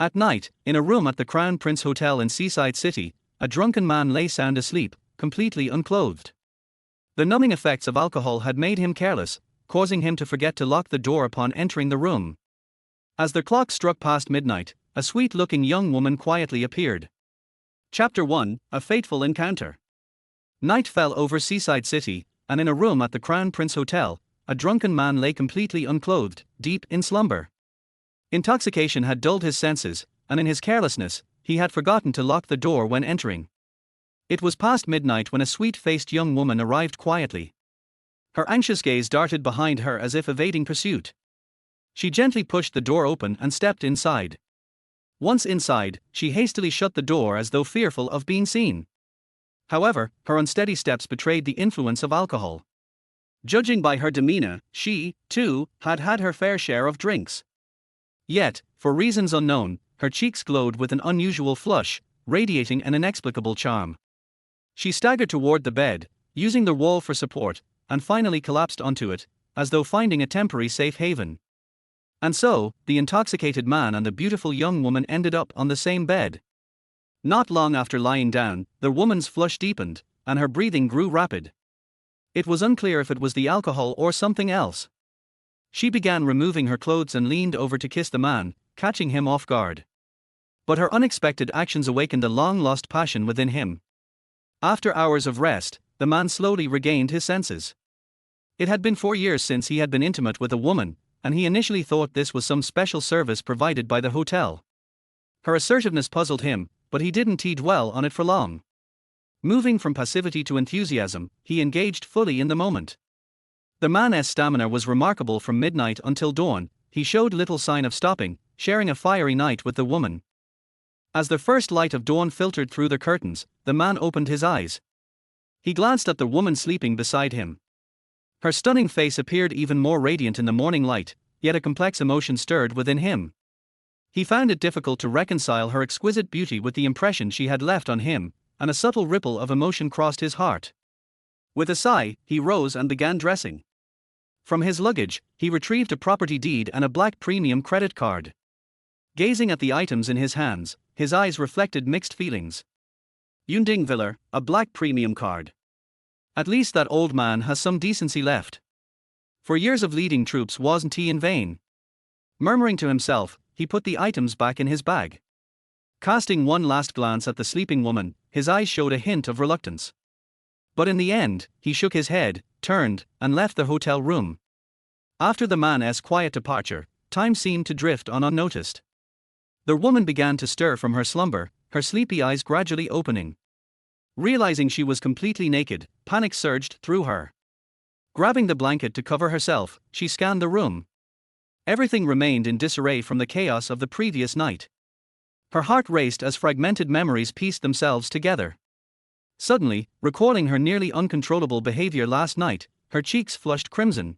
At night, in a room at the Crown Prince Hotel in Seaside City, a drunken man lay sound asleep, completely unclothed. The numbing effects of alcohol had made him careless, causing him to forget to lock the door upon entering the room. As the clock struck past midnight, a sweet-looking young woman quietly appeared. Chapter 1: A Fateful Encounter. Night fell over Seaside City, and in a room at the Crown Prince Hotel, a drunken man lay completely unclothed, deep in slumber. Intoxication had dulled his senses, and in his carelessness, he had forgotten to lock the door when entering. It was past midnight when a sweet-faced young woman arrived quietly. Her anxious gaze darted behind her as if evading pursuit. She gently pushed the door open and stepped inside. Once inside, she hastily shut the door as though fearful of being seen. However, her unsteady steps betrayed the influence of alcohol. Judging by her demeanor, she, too, had had her fair share of drinks. Yet, for reasons unknown, her cheeks glowed with an unusual flush, radiating an inexplicable charm. She staggered toward the bed, using the wall for support, and finally collapsed onto it, as though finding a temporary safe haven. And so, the intoxicated man and the beautiful young woman ended up on the same bed. Not long after lying down, the woman's flush deepened, and her breathing grew rapid. It was unclear if it was the alcohol or something else. She began removing her clothes and leaned over to kiss the man, catching him off guard. But her unexpected actions awakened a long-lost passion within him. After hours of rest, the man slowly regained his senses. It had been 4 years since he had been intimate with a woman, and he initially thought this was some special service provided by the hotel. Her assertiveness puzzled him, but he didn't dwell on it for long. Moving from passivity to enthusiasm, he engaged fully in the moment. The man's stamina was remarkable. From midnight until dawn, he showed little sign of stopping, sharing a fiery night with the woman. As the first light of dawn filtered through the curtains, the man opened his eyes. He glanced at the woman sleeping beside him. Her stunning face appeared even more radiant in the morning light, yet a complex emotion stirred within him. He found it difficult to reconcile her exquisite beauty with the impression she had left on him, and a subtle ripple of emotion crossed his heart. With a sigh, he rose and began dressing. From his luggage, he retrieved a property deed and a black premium credit card. Gazing at the items in his hands, his eyes reflected mixed feelings. Yunding Villa, a black premium card. At least that old man has some decency left. For years of leading troops wasn't he in vain? Murmuring to himself, he put the items back in his bag. Casting one last glance at the sleeping woman, his eyes showed a hint of reluctance. But in the end, he shook his head, turned, and left the hotel room. After the man's quiet departure, time seemed to drift on unnoticed. The woman began to stir from her slumber, her sleepy eyes gradually opening. Realizing she was completely naked, panic surged through her. Grabbing the blanket to cover herself, she scanned the room. Everything remained in disarray from the chaos of the previous night. Her heart raced as fragmented memories pieced themselves together. Suddenly, recalling her nearly uncontrollable behavior last night, her cheeks flushed crimson.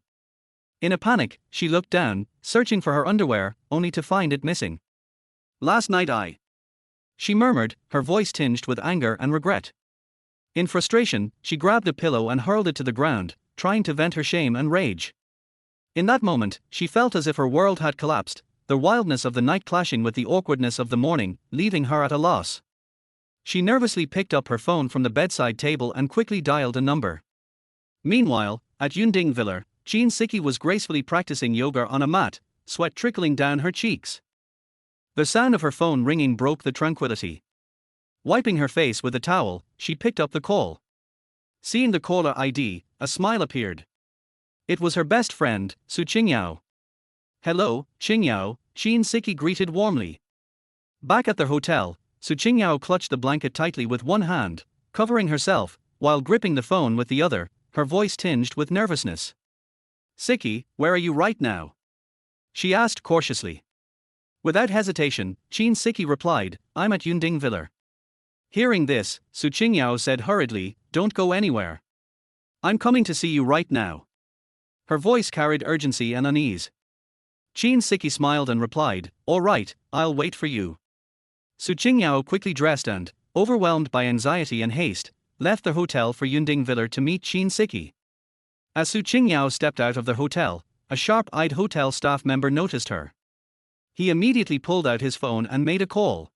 In a panic, she looked down, searching for her underwear, only to find it missing. "Last night she murmured, her voice tinged with anger and regret. In frustration, she grabbed a pillow and hurled it to the ground, trying to vent her shame and rage. In that moment, she felt as if her world had collapsed, the wildness of the night clashing with the awkwardness of the morning, leaving her at a loss. She nervously picked up her phone from the bedside table and quickly dialed a number. Meanwhile, at Yunding Villa, Jean Siki was gracefully practicing yoga on a mat, sweat trickling down her cheeks. The sound of her phone ringing broke the tranquility. Wiping her face with a towel, she picked up the call. Seeing the caller ID, a smile appeared. It was her best friend, Su Qingyao. "Hello, Qingyao," Jean Siki greeted warmly. Back at the hotel, Su Qingyao clutched the blanket tightly with one hand, covering herself, while gripping the phone with the other, her voice tinged with nervousness. "Siki, where are you right now?" she asked cautiously. Without hesitation, Jean Siki replied, "I'm at Yunding Villa." Hearing this, Su Qingyao said hurriedly, "Don't go anywhere. I'm coming to see you right now." Her voice carried urgency and unease. Jean Siki smiled and replied, "All right, I'll wait for you." Su Qingyao quickly dressed and, overwhelmed by anxiety and haste, left the hotel for Yunding Villa to meet Jean Siki. As Su Qingyao stepped out of the hotel, a sharp-eyed hotel staff member noticed her. He immediately pulled out his phone and made a call.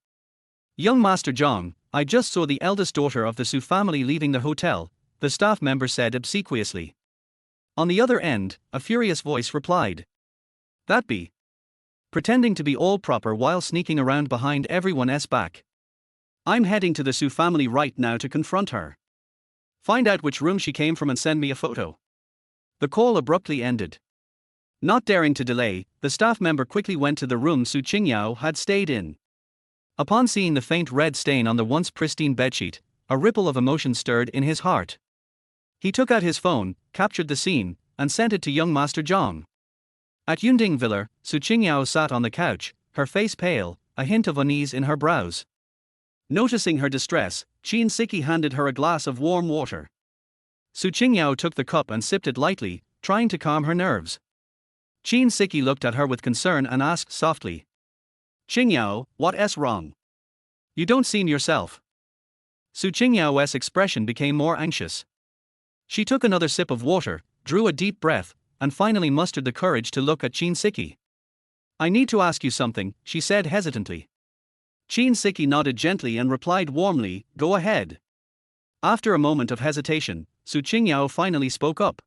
Young Master Zhang, I just saw the eldest daughter of the Su family leaving the hotel, the staff member said obsequiously. On the other end, a furious voice replied. That be. Pretending to be all proper while sneaking around behind everyone's back. I'm heading to the Su family right now to confront her. Find out which room she came from and send me a photo. The call abruptly ended. Not daring to delay, the staff member quickly went to the room Su Qingyao had stayed in. Upon seeing the faint red stain on the once pristine bedsheet, a ripple of emotion stirred in his heart. He took out his phone, captured the scene, and sent it to young Master Zhang. At Yunding Villa, Su Qingyao sat on the couch, her face pale, a hint of unease in her brows. Noticing her distress, Qin Siki handed her a glass of warm water. Su Qingyao took the cup and sipped it lightly, trying to calm her nerves. Qin Siki looked at her with concern and asked softly. Qingyao, what's wrong? You don't seem yourself. Su Qingyao's expression became more anxious. She took another sip of water, drew a deep breath, and finally mustered the courage to look at Qin Siki. I need to ask you something, she said hesitantly. Qin Siki nodded gently and replied warmly, go ahead. After a moment of hesitation, Su Qingyao finally spoke up.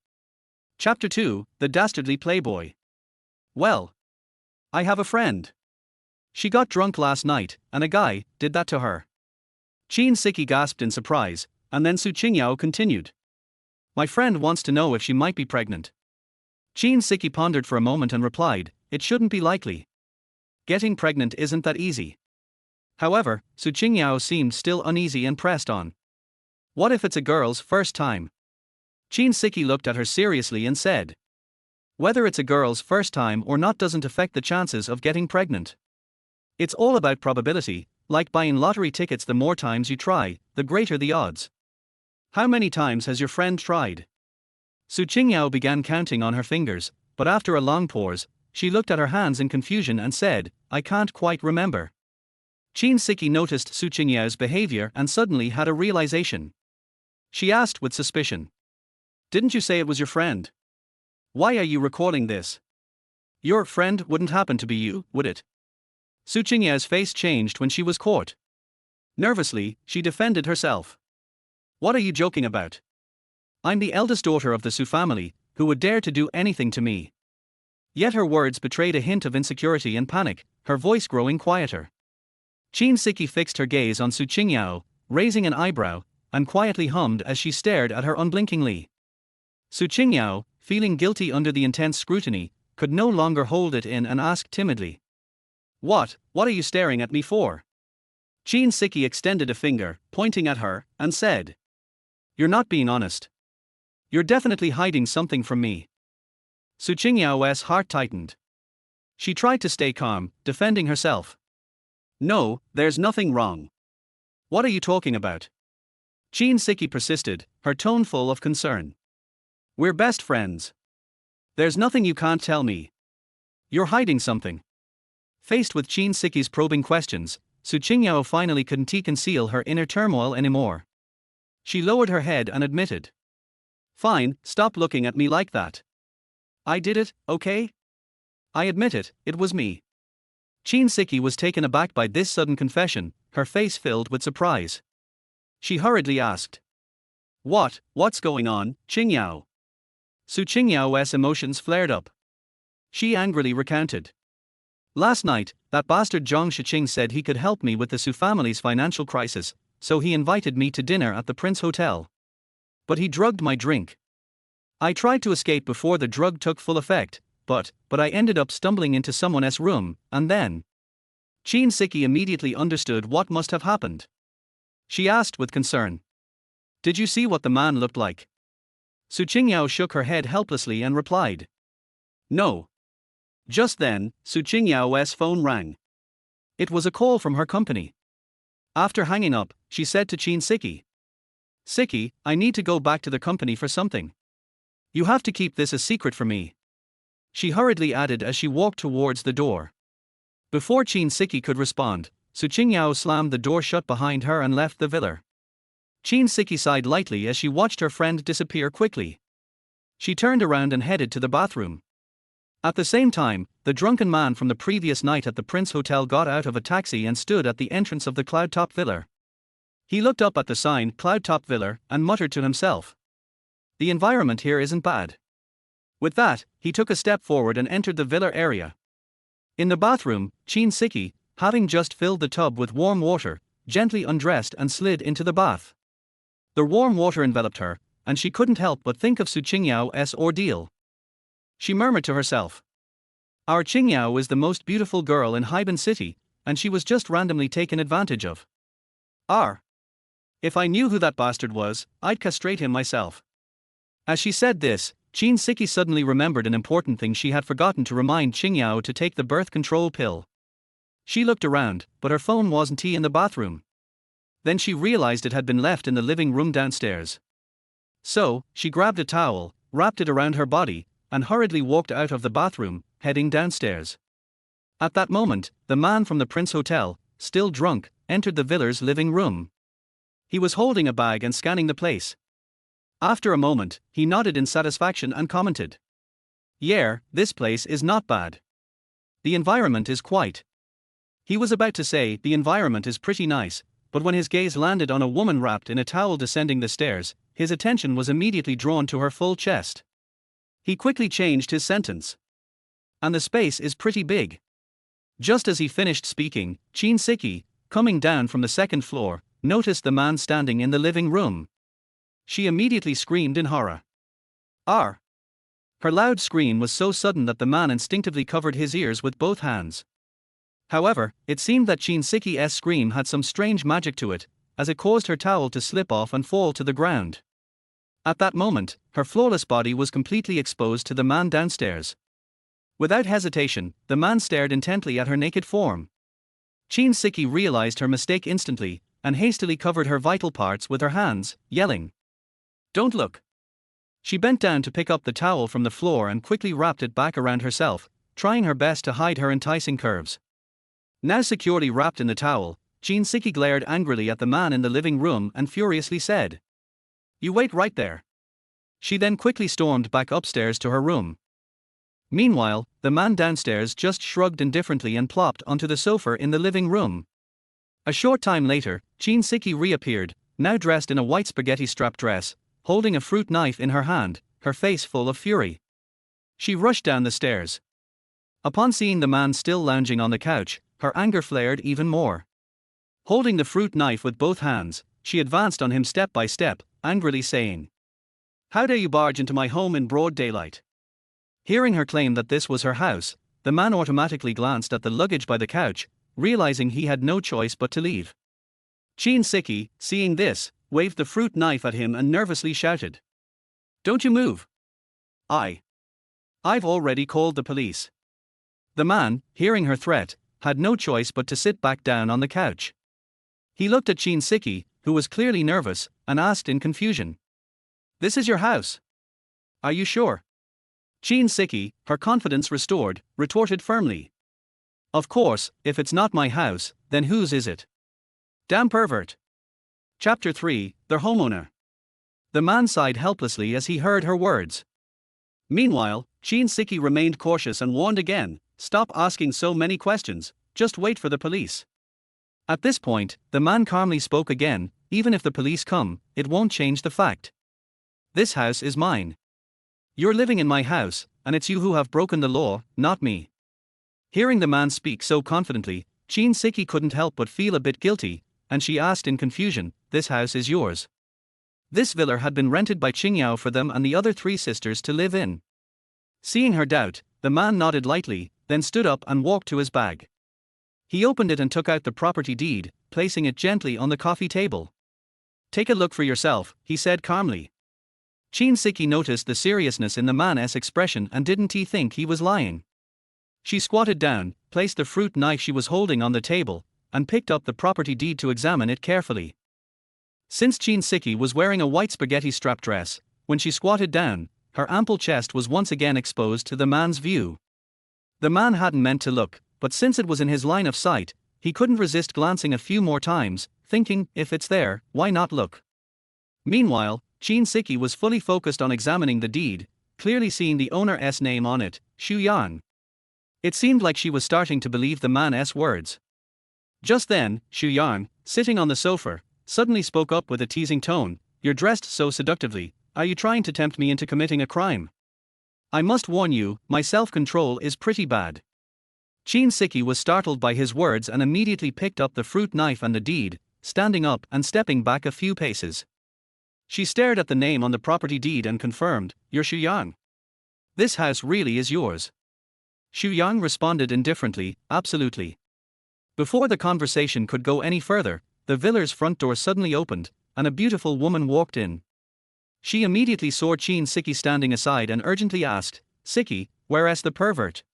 Chapter 2, The Dastardly Playboy. Well, I have a friend. She got drunk last night, and a guy did that to her. Qin Siki gasped in surprise, and then Su Qingyao continued. My friend wants to know if she might be pregnant. Qin Siki pondered for a moment and replied, it shouldn't be likely. Getting pregnant isn't that easy. However, Su Qingyao seemed still uneasy and pressed on. What if it's a girl's first time? Qin Siki looked at her seriously and said. Whether it's a girl's first time or not doesn't affect the chances of getting pregnant. It's all about probability, like buying lottery tickets. The more times you try, the greater the odds. How many times has your friend tried? Su Qingyao began counting on her fingers, but after a long pause, she looked at her hands in confusion and said, I can't quite remember. Qin Siki noticed Su Qingyao's behavior and suddenly had a realization. She asked with suspicion. Didn't you say it was your friend? Why are you recalling this? Your friend wouldn't happen to be you, would it? Su Qingyao's face changed when she was caught. Nervously, she defended herself. What are you joking about? I'm the eldest daughter of the Su family, who would dare to do anything to me. Yet her words betrayed a hint of insecurity and panic, her voice growing quieter. Qin Siki fixed her gaze on Su Qingyao, raising an eyebrow, and quietly hummed as she stared at her unblinkingly. Su Qingyao, feeling guilty under the intense scrutiny, could no longer hold it in and asked timidly. What are you staring at me for? Qin Siki extended a finger, pointing at her, and said. You're not being honest. You're definitely hiding something from me. Su Qingyao's heart tightened. She tried to stay calm, defending herself. No, there's nothing wrong. What are you talking about? Qin Siki persisted, her tone full of concern. We're best friends. There's nothing you can't tell me. You're hiding something. Faced with Qin Siki's probing questions, Su Qingyao finally couldn't conceal her inner turmoil anymore. She lowered her head and admitted. Fine, stop looking at me like that. I did it, okay? I admit it, it was me. Qin Siki was taken aback by this sudden confession, her face filled with surprise. She hurriedly asked. What's going on, Qingyao? Su Qingyao's emotions flared up. She angrily recounted. Last night, that bastard Zhang Shiqing said he could help me with the Su family's financial crisis, so he invited me to dinner at the Prince Hotel. But he drugged my drink. I tried to escape before the drug took full effect, but I ended up stumbling into someone's room, and then. Qin Siki immediately understood what must have happened. She asked with concern. Did you see what the man looked like? Su Qingyao shook her head helplessly and replied. No. Just then, Su Qingyao's phone rang. It was a call from her company. After hanging up, she said to Qin Siki. Siki, I need to go back to the company for something. You have to keep this a secret for me. She hurriedly added as she walked towards the door. Before Qin Siki could respond, Su Qingyao slammed the door shut behind her and left the villa. Qin Siki sighed lightly as she watched her friend disappear quickly. She turned around and headed to the bathroom. At the same time, the drunken man from the previous night at the Prince Hotel got out of a taxi and stood at the entrance of the Cloudtop Villa. He looked up at the sign Cloudtop Villa and muttered to himself, "The environment here isn't bad." With that, he took a step forward and entered the villa area. In the bathroom, Siki, having just filled the tub with warm water, gently undressed and slid into the bath. The warm water enveloped her, and she couldn't help but think of Su Qingyao's ordeal. She murmured to herself, "Our Qingyao is the most beautiful girl in Haiban City, and she was just randomly taken advantage of. If I knew who that bastard was, I'd castrate him myself." As she said this, Siki suddenly remembered an important thing she had forgotten to remind Qingyao to take the birth control pill. She looked around, but her phone wasn't in the bathroom. Then she realized it had been left in the living room downstairs. So, she grabbed a towel, wrapped it around her body, and hurriedly walked out of the bathroom, heading downstairs. At that moment, the man from the Prince Hotel, still drunk, entered the villa's living room. He was holding a bag and scanning the place. After a moment, he nodded in satisfaction and commented, "Yeah, this place is not bad. The environment is quite." He was about to say, "The environment is pretty nice," but when his gaze landed on a woman wrapped in a towel descending the stairs, his attention was immediately drawn to her full chest. He quickly changed his sentence. "And the space is pretty big." Just as he finished speaking, Siki, coming down from the second floor, noticed the man standing in the living room. She immediately screamed in horror. Her loud scream was so sudden that the man instinctively covered his ears with both hands. However, it seemed that Siki's scream had some strange magic to it, as it caused her towel to slip off and fall to the ground. At that moment, her flawless body was completely exposed to the man downstairs. Without hesitation, the man stared intently at her naked form. Siki realized her mistake instantly, and hastily covered her vital parts with her hands, yelling, "Don't look." She bent down to pick up the towel from the floor and quickly wrapped it back around herself, trying her best to hide her enticing curves. Now securely wrapped in the towel, Siki glared angrily at the man in the living room and furiously said, "You wait right there." She then quickly stormed back upstairs to her room. Meanwhile, the man downstairs just shrugged indifferently and plopped onto the sofa in the living room. A short time later, Siki reappeared, now dressed in a white spaghetti strap dress, holding a fruit knife in her hand, her face full of fury. She rushed down the stairs. Upon seeing the man still lounging on the couch, her anger flared even more. Holding the fruit knife with both hands, she advanced on him step by step, angrily saying, "How dare you barge into my home in broad daylight?" Hearing her claim that this was her house, the man automatically glanced at the luggage by the couch, realizing he had no choice but to leave. Siki, seeing this, waved the fruit knife at him and nervously shouted, "Don't you move. I've already called the police." The man, hearing her threat, had no choice but to sit back down on the couch. He looked at Siki, who was clearly nervous, and asked in confusion, "This is your house? Are you sure?" Siki, her confidence restored, retorted firmly, "Of course, if it's not my house, then whose is it? Damn pervert." Chapter 3, The Homeowner. The man sighed helplessly as he heard her words. Meanwhile, Siki remained cautious and warned again, "Stop asking so many questions, just wait for the police." At this point, the man calmly spoke again, "Even if the police come, it won't change the fact. This house is mine. You're living in my house, and it's you who have broken the law, not me." Hearing the man speak so confidently, Siki couldn't help but feel a bit guilty, and she asked in confusion, "This house is yours?" This villa had been rented by Qingyao for them and the other three sisters to live in. Seeing her doubt, the man nodded lightly, then stood up and walked to his bag. He opened it and took out the property deed, placing it gently on the coffee table. "Take a look for yourself," he said calmly. Siki noticed the seriousness in the man's expression and didn't think he was lying. She squatted down, placed the fruit knife she was holding on the table, and picked up the property deed to examine it carefully. Since Siki was wearing a white spaghetti strap dress, when she squatted down, her ample chest was once again exposed to the man's view. The man hadn't meant to look, but since it was in his line of sight, he couldn't resist glancing a few more times, thinking, if it's there, why not look? Meanwhile, Siki was fully focused on examining the deed, clearly seeing the owner's name on it, Xu Yan. It seemed like she was starting to believe the man's words. Just then, Xu Yan, sitting on the sofa, suddenly spoke up with a teasing tone, "You're dressed so seductively, are you trying to tempt me into committing a crime? I must warn you, my self-control is pretty bad." Chin Siki was startled by his words and immediately picked up the fruit knife and the deed, standing up and stepping back a few paces. She stared at the name on the property deed and confirmed, "You're Xu Yang. This house really is yours." Xu Yang responded indifferently, "Absolutely." Before the conversation could go any further, the villa's front door suddenly opened, and a beautiful woman walked in. She immediately saw Chin Siki standing aside and urgently asked, "Siki, where's the pervert?"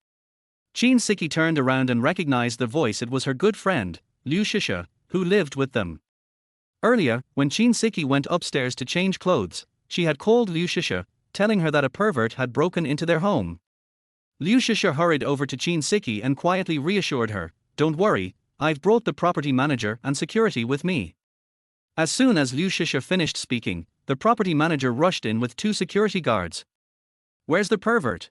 Chin Siki turned around and recognized the voice. It was her good friend, Liu Shisha, who lived with them. Earlier, when Chin Siki went upstairs to change clothes, she had called Liu Shisha, telling her that a pervert had broken into their home. Liu Shisha hurried over to Chin Siki and quietly reassured her, "Don't worry, I've brought the property manager and security with me." As soon as Liu Shisha finished speaking, the property manager rushed in with 2 security guards. "Where's the pervert?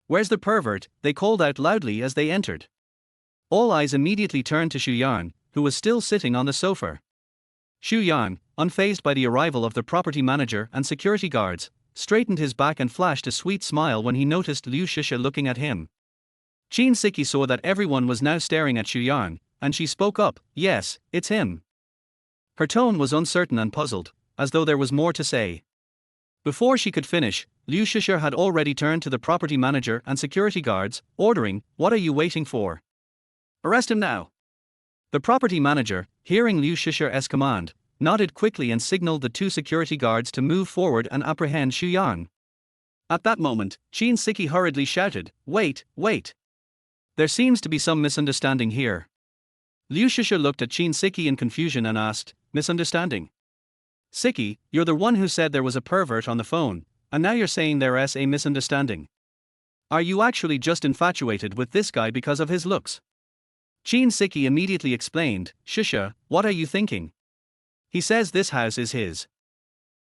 Where's the pervert?" they called out loudly as they entered. All eyes immediately turned to Xu Yan, who was still sitting on the sofa. Xu Yan, unfazed by the arrival of the property manager and security guards, straightened his back and flashed a sweet smile when he noticed Liu Shisha looking at him. Chin Siki saw that everyone was now staring at Xu Yan, and she spoke up, "Yes, it's him." Her tone was uncertain and puzzled, as though there was more to say. Before she could finish, Liu Shisha had already turned to the property manager and security guards, ordering, "What are you waiting for? Arrest him now." The property manager, hearing Liu Shisha's command, nodded quickly and signaled the 2 security guards to move forward and apprehend Xu Yan. At that moment, Chin Siki hurriedly shouted, "Wait, wait. There seems to be some misunderstanding here." Liu Shisha looked at Chin Siki in confusion and asked, "Misunderstanding? Siki, you're the one who said there was a pervert on the phone, and now you're saying there's a misunderstanding. Are you actually just infatuated with this guy because of his looks?" Chin Siki immediately explained, "Shisha, what are you thinking? He says this house is his.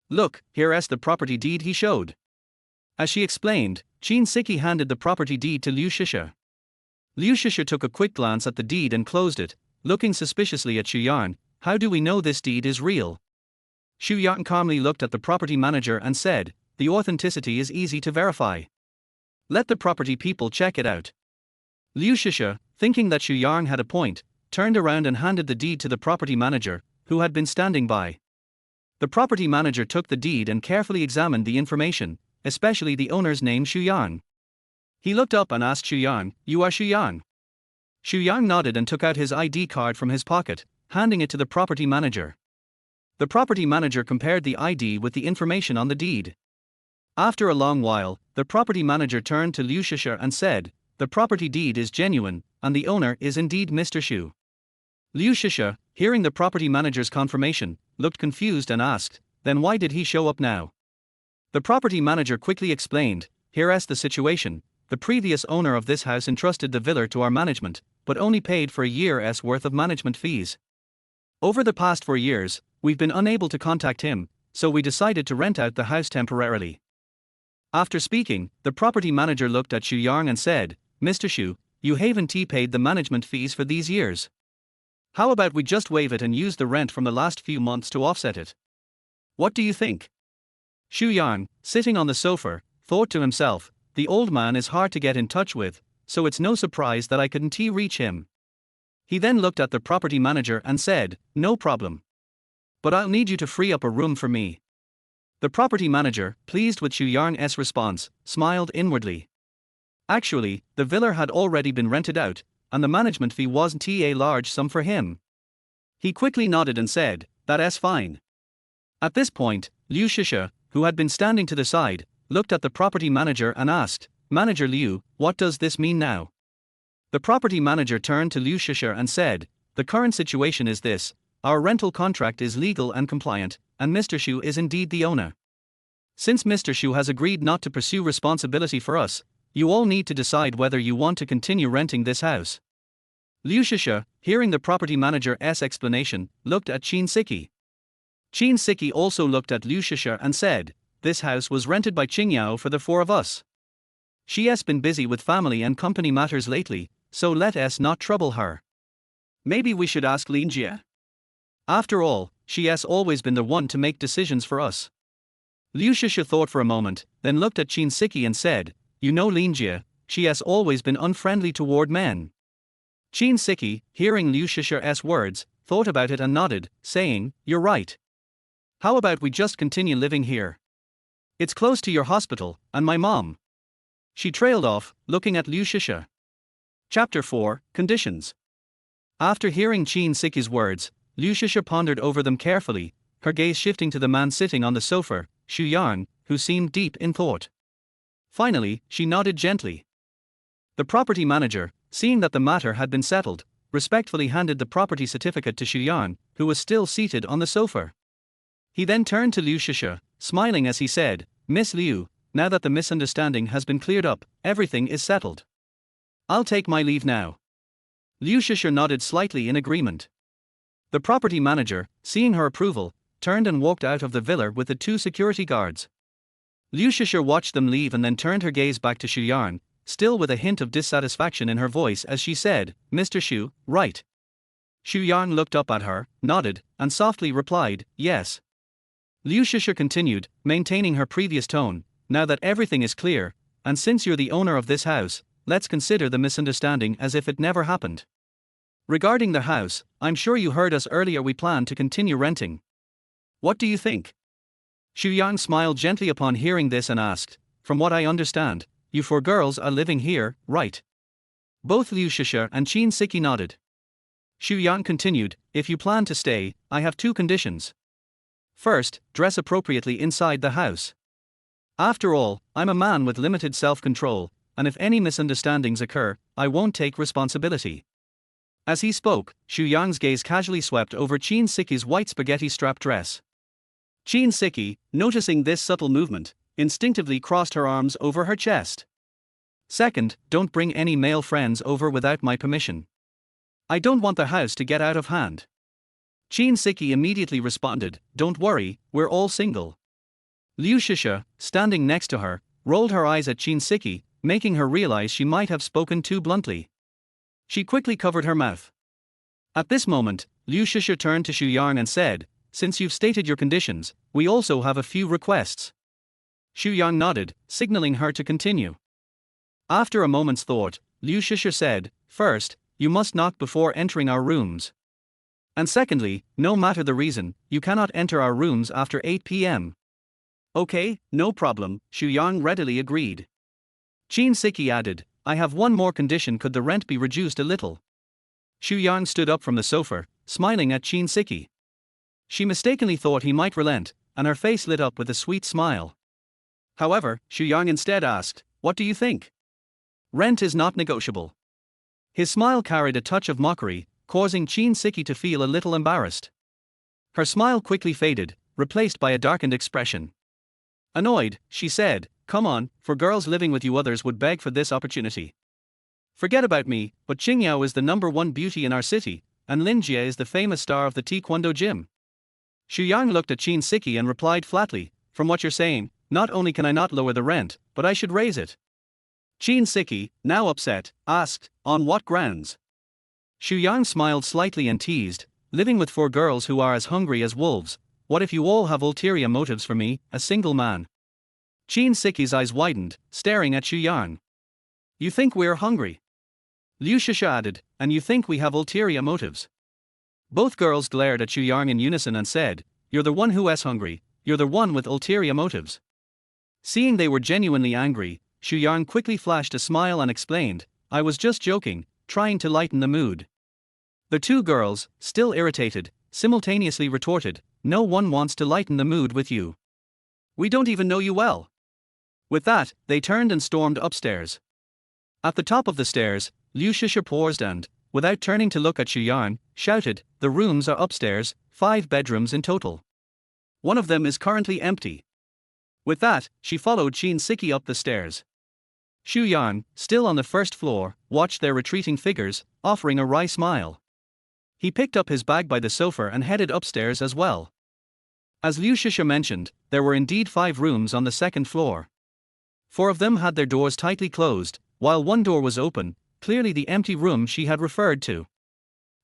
Look, here's the property deed he showed." As she explained, Chin Siki handed the property deed to Liu Shisha. Liu Shisha took a quick glance at the deed and closed it, looking suspiciously at Xu Yan. "How do we know this deed is real?" Xu Yan calmly looked at the property manager and said, "The authenticity is easy to verify. Let the property people check it out." Liu Shisha, thinking that Xu Yan had a point, turned around and handed the deed to the property manager, who had been standing by. The property manager took the deed and carefully examined the information, especially the owner's name, Xu Yan. He looked up and asked Xu Yan, "You are Xu Yan?" Xu Yan nodded and took out his ID card from his pocket, handing it to the property manager. The property manager compared the ID with the information on the deed. After a long while, the property manager turned to Liu Shisha and said, "The property deed is genuine, and the owner is indeed Mr. Xu." Liu Shisha, hearing the property manager's confirmation, looked confused and asked, "Then why did he show up now?" The property manager quickly explained, "Here's the situation. The previous owner of this house entrusted the villa to our management, but only paid for a year's worth of management fees. Over the past 4 years, we've been unable to contact him, so we decided to rent out the house temporarily." After speaking, the property manager looked at Xu Yang and said, "Mr. Xu, you haven't paid the management fees for these years. How about we just waive it and use the rent from the last few months to offset it? What do you think?" Xu Yang, sitting on the sofa, thought to himself, "The old man is hard to get in touch with, so it's no surprise that I couldn't reach him." He then looked at the property manager and said, "No problem. But I'll need you to free up a room for me." The property manager, pleased with Xu Yang's response, smiled inwardly. Actually, the villa had already been rented out, and the management fee wasn't a large sum for him. He quickly nodded and said, "That's fine." At this point, Liu Shisha, who had been standing to the side, looked at the property manager and asked, "Manager Liu, what does this mean now?" The property manager turned to Liu Shisha and said, "The current situation is this: our rental contract is legal and compliant, and Mr. Xu is indeed the owner. Since Mr. Xu has agreed not to pursue responsibility for us, you all need to decide whether you want to continue renting this house." Liu Shisha, hearing the property manager's explanation, looked at Chin Siki. Chin Siki also looked at Liu Shisha and said, this house was rented by Qingyao for the four of us. She has been busy with family and company matters lately, so let us not trouble her. Maybe we should ask Lin Jie. After all, she has always been the one to make decisions for us. Liu Shisha thought for a moment, then looked at Qin Siki and said, you know Lin Jie, she has always been unfriendly toward men. Qin Siki, hearing Liu Shisha's words, thought about it and nodded, saying, you're right. How about we just continue living here? It's close to your hospital, and my mom. She trailed off, looking at Liu Shisha. Chapter 4, Conditions. After hearing Qin Siki's words, Liu Shisha pondered over them carefully, her gaze shifting to the man sitting on the sofa, Xu Yang, who seemed deep in thought. Finally, she nodded gently. The property manager, seeing that the matter had been settled, respectfully handed the property certificate to Xu Yang, who was still seated on the sofa. He then turned to Liu Shisha, smiling as he said, Miss Liu, now that the misunderstanding has been cleared up, everything is settled. I'll take my leave now. Liu Shisha nodded slightly in agreement. The property manager, seeing her approval, turned and walked out of the villa with the two security guards. Liu Shisha watched them leave and then turned her gaze back to Xu Yang, still with a hint of dissatisfaction in her voice as she said, Mr. Xu, right. Xu Yang looked up at her, nodded, and softly replied, yes. Liu Shisha continued, maintaining her previous tone, now that everything is clear, and since you're the owner of this house, let's consider the misunderstanding as if it never happened. Regarding the house, I'm sure you heard us earlier we plan to continue renting. What do you think? Xu Yang smiled gently upon hearing this and asked, from what I understand, you four girls are living here, right? Both Liu Shisha and Qin Siki nodded. Xu Yang continued, if you plan to stay, I have two conditions. First, dress appropriately inside the house. After all, I'm a man with limited self-control, and if any misunderstandings occur, I won't take responsibility. As he spoke, Xu Yang's gaze casually swept over Qin Siki's white spaghetti-strap dress. Qin Siki, noticing this subtle movement, instinctively crossed her arms over her chest. Second, don't bring any male friends over without my permission. I don't want the house to get out of hand. Qin Siki immediately responded, don't worry, we're all single. Liu Shisha, standing next to her, rolled her eyes at Qin Siki, making her realize she might have spoken too bluntly. She quickly covered her mouth. At this moment, Liu Shisha turned to Xu Yang and said, since you've stated your conditions, we also have a few requests. Xu Yang nodded, signaling her to continue. After a moment's thought, Liu Shisha said, first, you must knock before entering our rooms. And secondly, no matter the reason, you cannot enter our rooms after 8 p.m. Okay, no problem, Xu Yang readily agreed. Qin Siki added, I have one more condition, could the rent be reduced a little? Xu Yang stood up from the sofa, smiling at Qin Siki. She mistakenly thought he might relent, and her face lit up with a sweet smile. However, Xu Yang instead asked, what do you think? Rent is not negotiable. His smile carried a touch of mockery, causing Qin Siki to feel a little embarrassed. Her smile quickly faded, replaced by a darkened expression. Annoyed, she said, come on, for girls living with you others would beg for this opportunity. Forget about me, but Qingyao is the #1 beauty in our city, and Lin Jie is the famous star of the Taekwondo gym. Xu Yang looked at Qin Siki and replied flatly, from what you're saying, not only can I not lower the rent, but I should raise it. Qin Siki, now upset, asked, on what grounds? Xu Yang smiled slightly and teased, living with 4 girls who are as hungry as wolves, what if you all have ulterior motives for me, a single man? Qin Siki's eyes widened, staring at Xu Yang. You think we're hungry? Liu Shisha added, and you think we have ulterior motives? Both girls glared at Xu Yang in unison and said, you're the one who is hungry, you're the one with ulterior motives. Seeing they were genuinely angry, Xu Yang quickly flashed a smile and explained, I was just joking, trying to lighten the mood. The 2 girls, still irritated, simultaneously retorted, no one wants to lighten the mood with you. We don't even know you well. With that, they turned and stormed upstairs. At the top of the stairs, Liu Shisha paused and, without turning to look at Xu Yang, shouted, the rooms are upstairs, 5 bedrooms in total. One of them is currently empty. With that, she followed Qin Siki up the stairs. Xu Yang, still on the first floor, watched their retreating figures, offering a wry smile. He picked up his bag by the sofa and headed upstairs as well. As Liu Shisha mentioned, there were indeed 5 rooms on the second floor. 4 of them had their doors tightly closed, while one door was open, clearly the empty room she had referred to.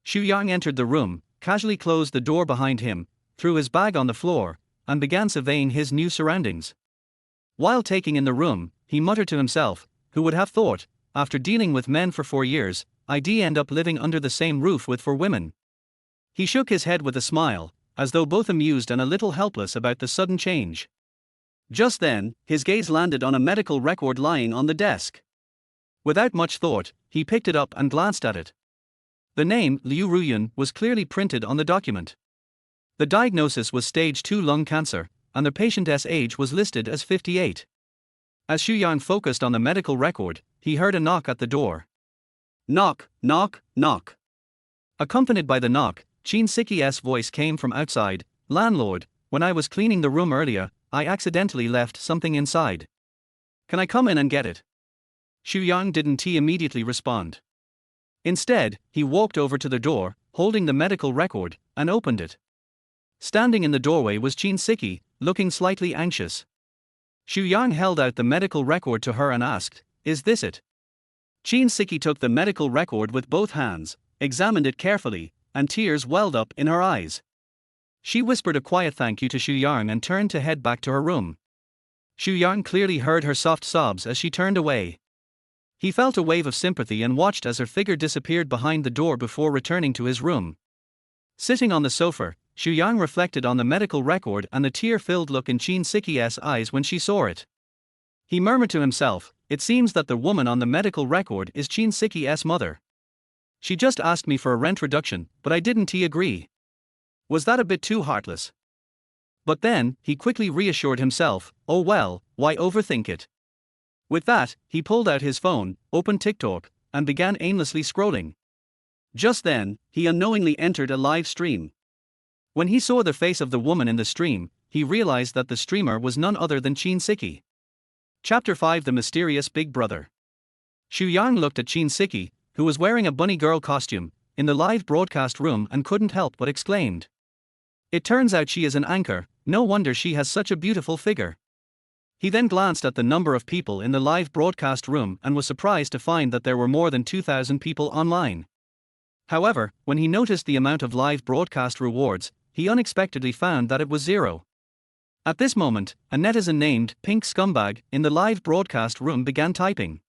Xu Yang entered the room, casually closed the door behind him, threw his bag on the floor, and began surveying his new surroundings. While taking in the room, he muttered to himself, who would have thought, after dealing with men for 4 years, I'd end up living under the same roof with 4 women. He shook his head with a smile, as though both amused and a little helpless about the sudden change. Just then, his gaze landed on a medical record lying on the desk. Without much thought, he picked it up and glanced at it. The name, Liu Ruyun, was clearly printed on the document. The diagnosis was stage 2 lung cancer, and the patient's age was listed as 58. As Xu Yang focused on the medical record, he heard a knock at the door. Knock, knock, knock. Accompanied by the knock, Chin Siki's voice came from outside. Landlord, when I was cleaning the room earlier, I accidentally left something inside. Can I come in and get it? Xu Yang didn't immediately respond. Instead, he walked over to the door, holding the medical record, and opened it. Standing in the doorway was Chin Siki, looking slightly anxious. Xu Yang held out the medical record to her and asked, "Is this it?" Chin Siki took the medical record with both hands, examined it carefully, and tears welled up in her eyes. She whispered a quiet thank you to Xu Yang and turned to head back to her room. Xu Yang clearly heard her soft sobs as she turned away. He felt a wave of sympathy and watched as her figure disappeared behind the door before returning to his room. Sitting on the sofa, Xu Yang reflected on the medical record and the tear-filled look in Chin Siki's eyes when she saw it. He murmured to himself, it seems that the woman on the medical record is Chin Siki's mother. She just asked me for a rent reduction, but I didn't agree. Was that a bit too heartless? But then, he quickly reassured himself, oh well, why overthink it? With that, he pulled out his phone, opened TikTok, and began aimlessly scrolling. Just then, he unknowingly entered a live stream. When he saw the face of the woman in the stream, he realized that the streamer was none other than Chin Siki. Chapter 5: The Mysterious Big Brother. Xu Yang looked at Chin Siki, who was wearing a bunny girl costume, in the live broadcast room and couldn't help but exclaimed. It turns out she is an anchor, no wonder she has such a beautiful figure. He then glanced at the number of people in the live broadcast room and was surprised to find that there were more than 2,000 people online. However, when he noticed the amount of live broadcast rewards, he unexpectedly found that it was 0. At this moment, a netizen named Pink Scumbag in the live broadcast room began typing.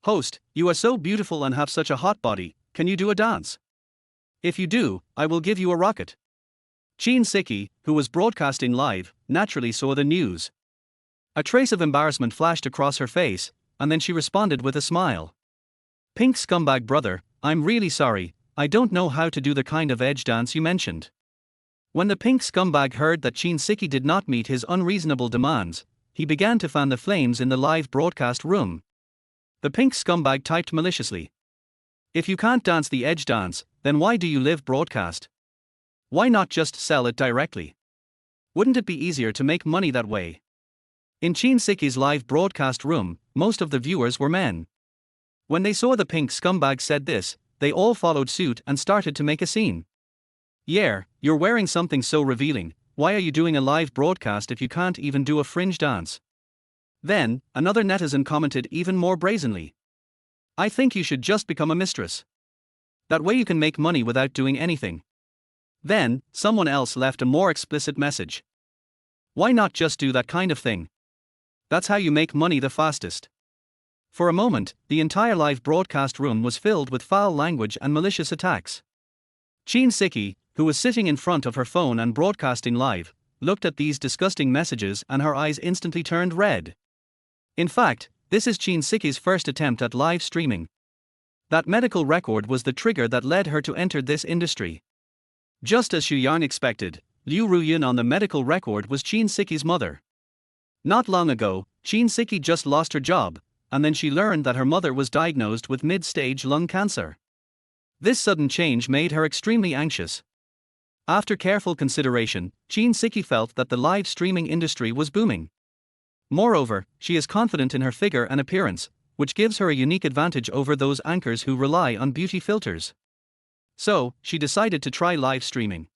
Host, you are so beautiful and have such a hot body, can you do a dance? If you do, I will give you a rocket. Chin Siki, who was broadcasting live, naturally saw the news. A trace of embarrassment flashed across her face, and then she responded with a smile. Pink Scumbag brother, I'm really sorry, I don't know how to do the kind of edge dance you mentioned. When the Pink Scumbag heard that Chin Siki did not meet his unreasonable demands, he began to fan the flames in the live broadcast room. The Pink Scumbag typed maliciously. If you can't dance the edge dance, then why do you live broadcast? Why not just sell it directly? Wouldn't it be easier to make money that way? In Chin Siki's live broadcast room, most of the viewers were men. When they saw the Pink Scumbag said this, they all followed suit and started to make a scene. Yeah, you're wearing something so revealing, why are you doing a live broadcast if you can't even do a fringe dance? Then, another netizen commented even more brazenly. I think you should just become a mistress. That way you can make money without doing anything. Then, someone else left a more explicit message. Why not just do that kind of thing? That's how you make money the fastest. For a moment, the entire live broadcast room was filled with foul language and malicious attacks. Chin Siki, who was sitting in front of her phone and broadcasting live, looked at these disgusting messages and her eyes instantly turned red. In fact, this is Chin Siki's first attempt at live streaming. That medical record was the trigger that led her to enter this industry. Just as Xu Yang expected, Liu Ruyun on the medical record was Chin Siki's mother. Not long ago, Chin Siki just lost her job, and then she learned that her mother was diagnosed with mid-stage lung cancer. This sudden change made her extremely anxious. After careful consideration, Chin Siki felt that the live streaming industry was booming. Moreover, she is confident in her figure and appearance, which gives her a unique advantage over those anchors who rely on beauty filters. So, she decided to try live streaming.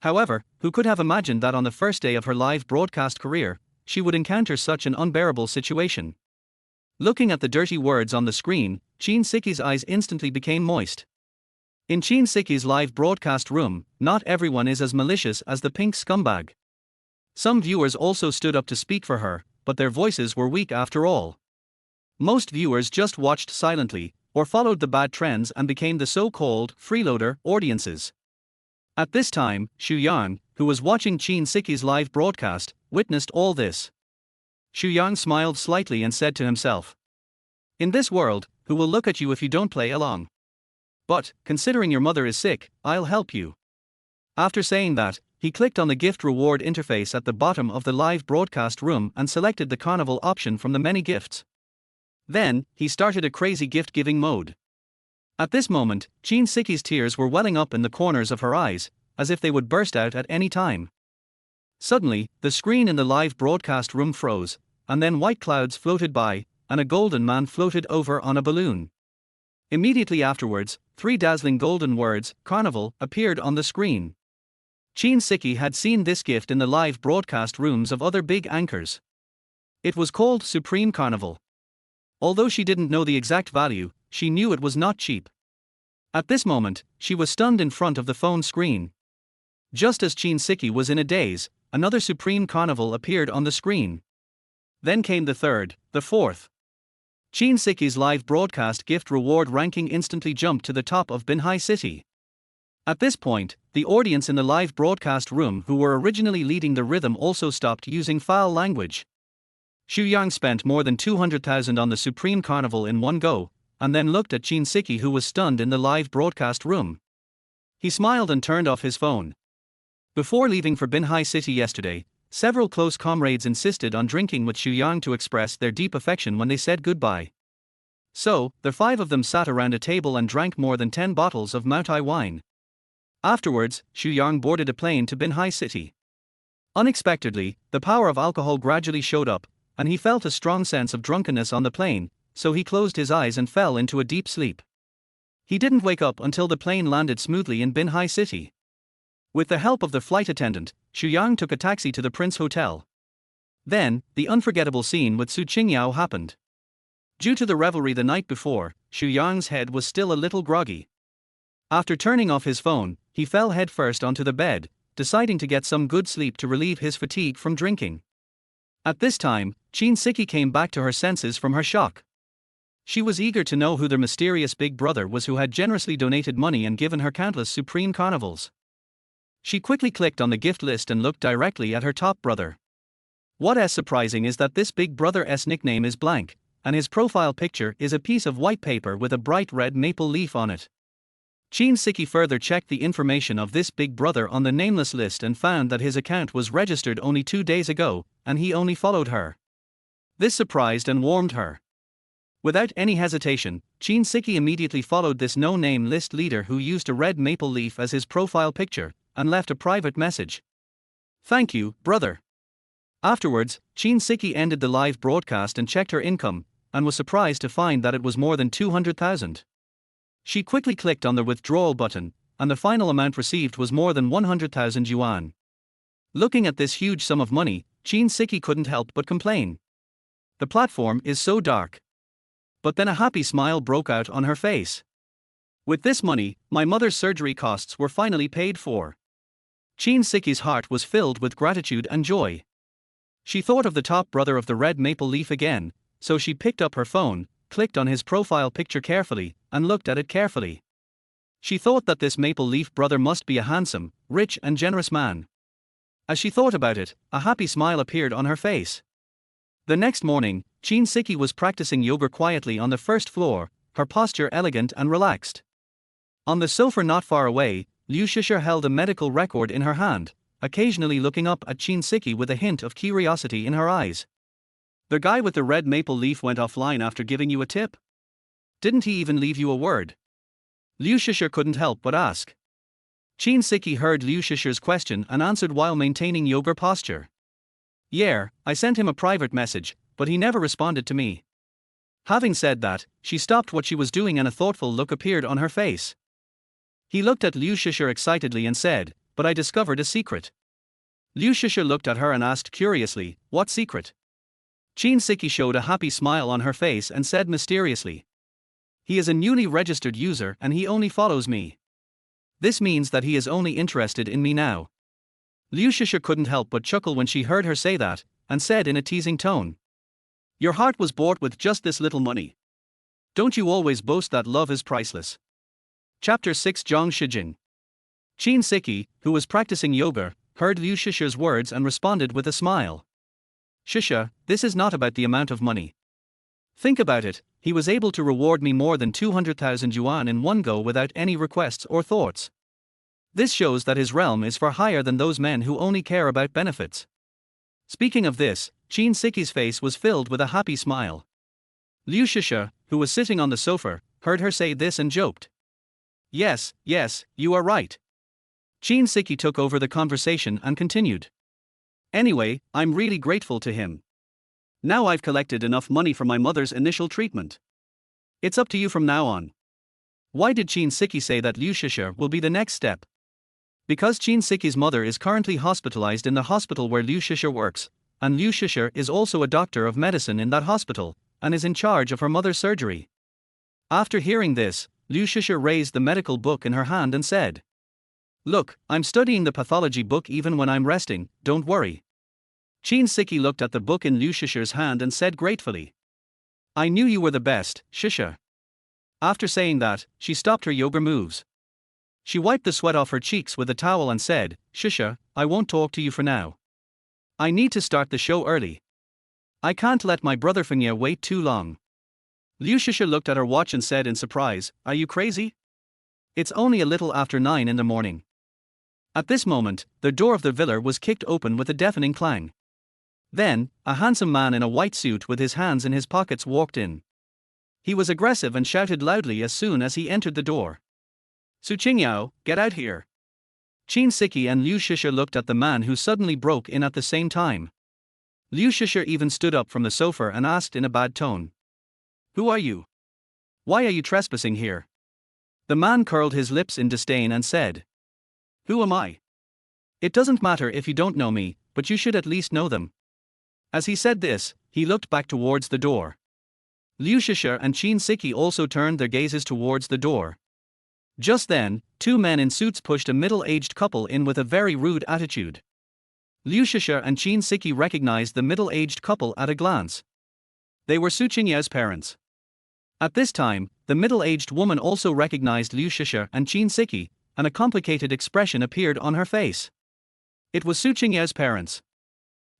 However, who could have imagined that on the first day of her live broadcast career, she would encounter such an unbearable situation? Looking at the dirty words on the screen, Chin Siki's eyes instantly became moist. In Chin Siki's live broadcast room, not everyone is as malicious as the pink scumbag. Some viewers also stood up to speak for her, but their voices were weak after all. Most viewers just watched silently, or followed the bad trends and became the so-called freeloader audiences. At this time, Xu Yang, who was watching Chin Siki's live broadcast, witnessed all this. Xu Yang smiled slightly and said to himself, "In this world, who will look at you if you don't play along? But, considering your mother is sick, I'll help you." After saying that, he clicked on the gift reward interface at the bottom of the live broadcast room and selected the carnival option from the many gifts. Then, he started a crazy gift-giving mode. At this moment, Chin Siki's tears were welling up in the corners of her eyes, as if they would burst out at any time. Suddenly, the screen in the live broadcast room froze, and then white clouds floated by, and a golden man floated over on a balloon. Immediately afterwards, 3 dazzling golden words, "Carnival," appeared on the screen. Chin Siki had seen this gift in the live broadcast rooms of other big anchors. It was called Supreme Carnival. Although she didn't know the exact value, she knew it was not cheap. At this moment, she was stunned in front of the phone screen. Just as Chin Siki was in a daze, another Supreme Carnival appeared on the screen. Then came the third, the fourth. Chin Siki's live broadcast gift reward ranking instantly jumped to the top of Binhai City. At this point, the audience in the live broadcast room who were originally leading the rhythm also stopped using foul language. Xu Yang spent more than 200,000 on the Supreme Carnival in one go, and then looked at Chin Siki, who was stunned in the live broadcast room. He smiled and turned off his phone. Before leaving for Binhai City yesterday, several close comrades insisted on drinking with Xu Yang to express their deep affection when they said goodbye. So, the 5 of them sat around a table and drank more than 10 bottles of Moutai wine. Afterwards, Xu Yang boarded a plane to Binhai City. Unexpectedly, the power of alcohol gradually showed up, and he felt a strong sense of drunkenness on the plane, so he closed his eyes and fell into a deep sleep. He didn't wake up until the plane landed smoothly in Binhai City. With the help of the flight attendant, Xu Yang took a taxi to the Prince Hotel. Then, the unforgettable scene with Su Qingyao happened. Due to the revelry the night before, Xu Yang's head was still a little groggy. After turning off his phone, he fell headfirst onto the bed, deciding to get some good sleep to relieve his fatigue from drinking. At this time, Chin Siki came back to her senses from her shock. She was eager to know who the mysterious big brother was who had generously donated money and given her countless Supreme Carnivals. She quickly clicked on the gift list and looked directly at her top brother. What's surprising is that this big brother's nickname is blank, and his profile picture is a piece of white paper with a bright red maple leaf on it. Chin Siki further checked the information of this big brother on the nameless list and found that his account was registered only 2 days ago, and he only followed her. This surprised and warmed her. Without any hesitation, Chin Siki immediately followed this no-name list leader who used a red maple leaf as his profile picture, and left a private message. "Thank you, brother." Afterwards, Chin Siki ended the live broadcast and checked her income, and was surprised to find that it was more than 200,000. She quickly clicked on the withdrawal button, and the final amount received was more than 100,000 yuan. Looking at this huge sum of money, Chin Siki couldn't help but complain. The platform is so dark. But then a happy smile broke out on her face. With this money, my mother's surgery costs were finally paid for. Chin Siki's heart was filled with gratitude and joy. She thought of the top brother of the red maple leaf again, so she picked up her phone, clicked on his profile picture carefully, and looked at it carefully. She thought that this maple leaf brother must be a handsome, rich and generous man. As she thought about it, a happy smile appeared on her face. The next morning, Chin Siki was practicing yoga quietly on the first floor, her posture elegant and relaxed. On the sofa not far away, Liu Shisher held a medical record in her hand, occasionally looking up at Chin Siki with a hint of curiosity in her eyes. "The guy with the red maple leaf went offline after giving you a tip? Didn't he even leave you a word?" Liu Shisher couldn't help but ask. Chin Siki heard Liu Shisher's question and answered while maintaining yoga posture. "Yeah, I sent him a private message, but he never responded to me." Having said that, she stopped what she was doing and a thoughtful look appeared on her face. He looked at Liu Shisher excitedly and said, but I discovered a secret. Liu Shisha looked at her and asked curiously, "What secret?" Qin Siki showed a happy smile on her face and said mysteriously, "He is a newly registered user and he only follows me. This means that he is only interested in me now." Liu Shisha couldn't help but chuckle when she heard her say that, and said in a teasing tone, "Your heart was bought with just this little money. Don't you always boast that love is priceless?" Chapter 6 Zhang Shijing. Qin Siki, who was practicing yoga, heard Liu Shisha's words and responded with a smile. "Shisha, this is not about the amount of money. Think about it, he was able to reward me more than 200,000 yuan in one go without any requests or thoughts. This shows that his realm is far higher than those men who only care about benefits." Speaking of this, Qin Siki's face was filled with a happy smile. Liu Shisha, who was sitting on the sofa, heard her say this and joked. Yes, you are right." Qin Siki took over the conversation and continued. "Anyway, I'm really grateful to him. Now I've collected enough money for my mother's initial treatment. It's up to you from now on." Why did Qin Siki say that Liu Shisha will be the next step? Because Qin Siki's mother is currently hospitalized in the hospital where Liu Shisha works, and Liu Shisha is also a doctor of medicine in that hospital, and is in charge of her mother's surgery. After hearing this, Liu Shisha raised the medical book in her hand and said, "Look, I'm studying the pathology book even when I'm resting, don't worry." Qin Siki looked at the book in Liu Shisha's hand and said gratefully, "I knew you were the best, Shisha." After saying that, she stopped her yoga moves. She wiped the sweat off her cheeks with a towel and said, "Shisha, I won't talk to you for now. I need to start the show early. I can't let my brother Fengye wait too long." Liu Shisha looked at her watch and said in surprise, "Are you crazy? It's only a little after 9 in the morning." At this moment, the door of the villa was kicked open with a deafening clang. Then, a handsome man in a white suit with his hands in his pockets walked in. He was aggressive and shouted loudly as soon as he entered the door. "Su Qingyao, get out here." Qin Siki and Liu Shisha looked at the man who suddenly broke in at the same time. Liu Shisha even stood up from the sofa and asked in a bad tone, "Who are you? Why are you trespassing here?" The man curled his lips in disdain and said, "Who am I? It doesn't matter if you don't know me, but you should at least know them." As he said this, he looked back towards the door. Liu Shisha and Qin Siki also turned their gazes towards the door. Just then, two men in suits pushed a middle-aged couple in with a very rude attitude. Liu Shisha and Qin Siki recognized the middle-aged couple at a glance. They were Su Qingyao's parents. At this time, the middle-aged woman also recognized Liu Shisha and Qin Siki, and a complicated expression appeared on her face. It was Su Qingyao's parents.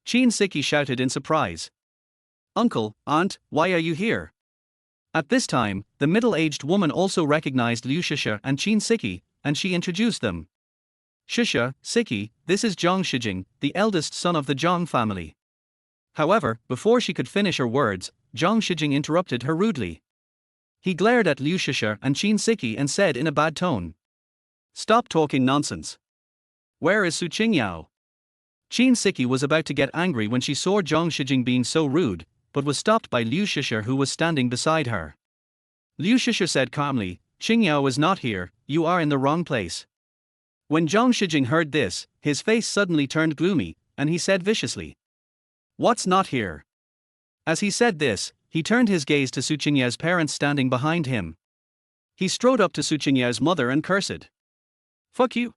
Qin Siki shouted in surprise, "Uncle, aunt, why are you here?" At this time, the middle-aged woman also recognized Liu Shisha and Qin Siki, and she introduced them. "Shisha, Siki, this is Zhang Shijing, the eldest son of the Zhang family." However, before she could finish her words, Zhang Shijing interrupted her rudely. He glared at Liu Shisha and Qin Siki and said in a bad tone, "Stop talking nonsense. Where is Su Qingyao?" Qin Siki was about to get angry when she saw Zhang Shijing being so rude, but was stopped by Liu Shisha who was standing beside her. Liu Shisha said calmly, "Qingyao is not here, you are in the wrong place." When Zhang Shijing heard this, his face suddenly turned gloomy, and he said viciously, "What's not here?" As he said this, he turned his gaze to Su Qingyao's parents standing behind him. He strode up to Su Qingyao's mother and cursed, "Fuck you."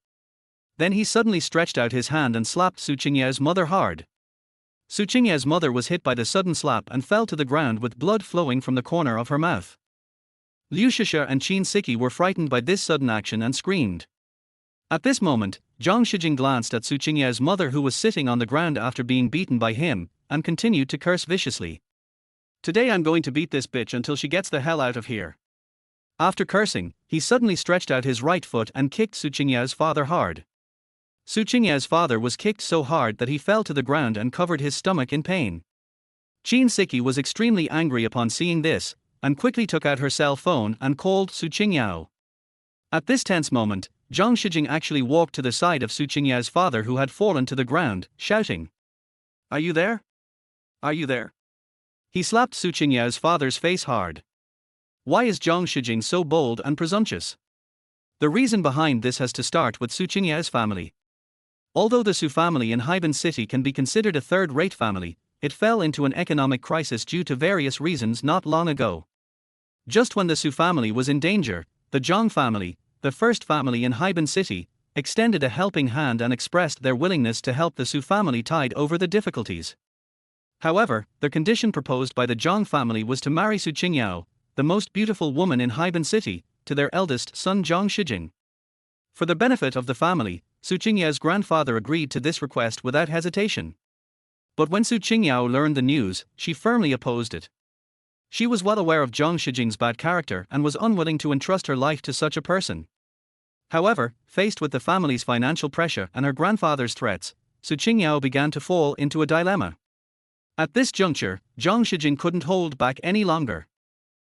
Then he suddenly stretched out his hand and slapped Su Qingyao's mother hard. Su Qingyao's mother was hit by the sudden slap and fell to the ground with blood flowing from the corner of her mouth. Liu Shisha and Qin Siki were frightened by this sudden action and screamed. At this moment, Zhang Shijing glanced at Su Qingyao's mother who was sitting on the ground after being beaten by him, and continued to curse viciously. "Today I'm going to beat this bitch until she gets the hell out of here." After cursing, he suddenly stretched out his right foot and kicked Su Qingyao's father hard. Su Qingyao's father was kicked so hard that he fell to the ground and covered his stomach in pain. Qin Siki was extremely angry upon seeing this, and quickly took out her cell phone and called Su Qingyao. At this tense moment, Zhang Shijing actually walked to the side of Su Qingyao's father who had fallen to the ground, shouting, "Are you there? Are you there?" He slapped Su Qingyao's father's face hard. Why is Zhang Shijing so bold and presumptuous? The reason behind this has to start with Su Qingyao's family. Although the Su family in Haiban City can be considered a third-rate family, it fell into an economic crisis due to various reasons not long ago. Just when the Su family was in danger, the Zhang family, the first family in Haiban City, extended a helping hand and expressed their willingness to help the Su family tide over the difficulties. However, the condition proposed by the Zhang family was to marry Su Qingyao, the most beautiful woman in Haiban City, to their eldest son Zhang Shijing. For the benefit of the family, Su Qingyao's grandfather agreed to this request without hesitation. But when Su Qingyao learned the news, she firmly opposed it. She was well aware of Zhang Shijing's bad character and was unwilling to entrust her life to such a person. However, faced with the family's financial pressure and her grandfather's threats, Su Qingyao began to fall into a dilemma. At this juncture, Zhang Shijing couldn't hold back any longer.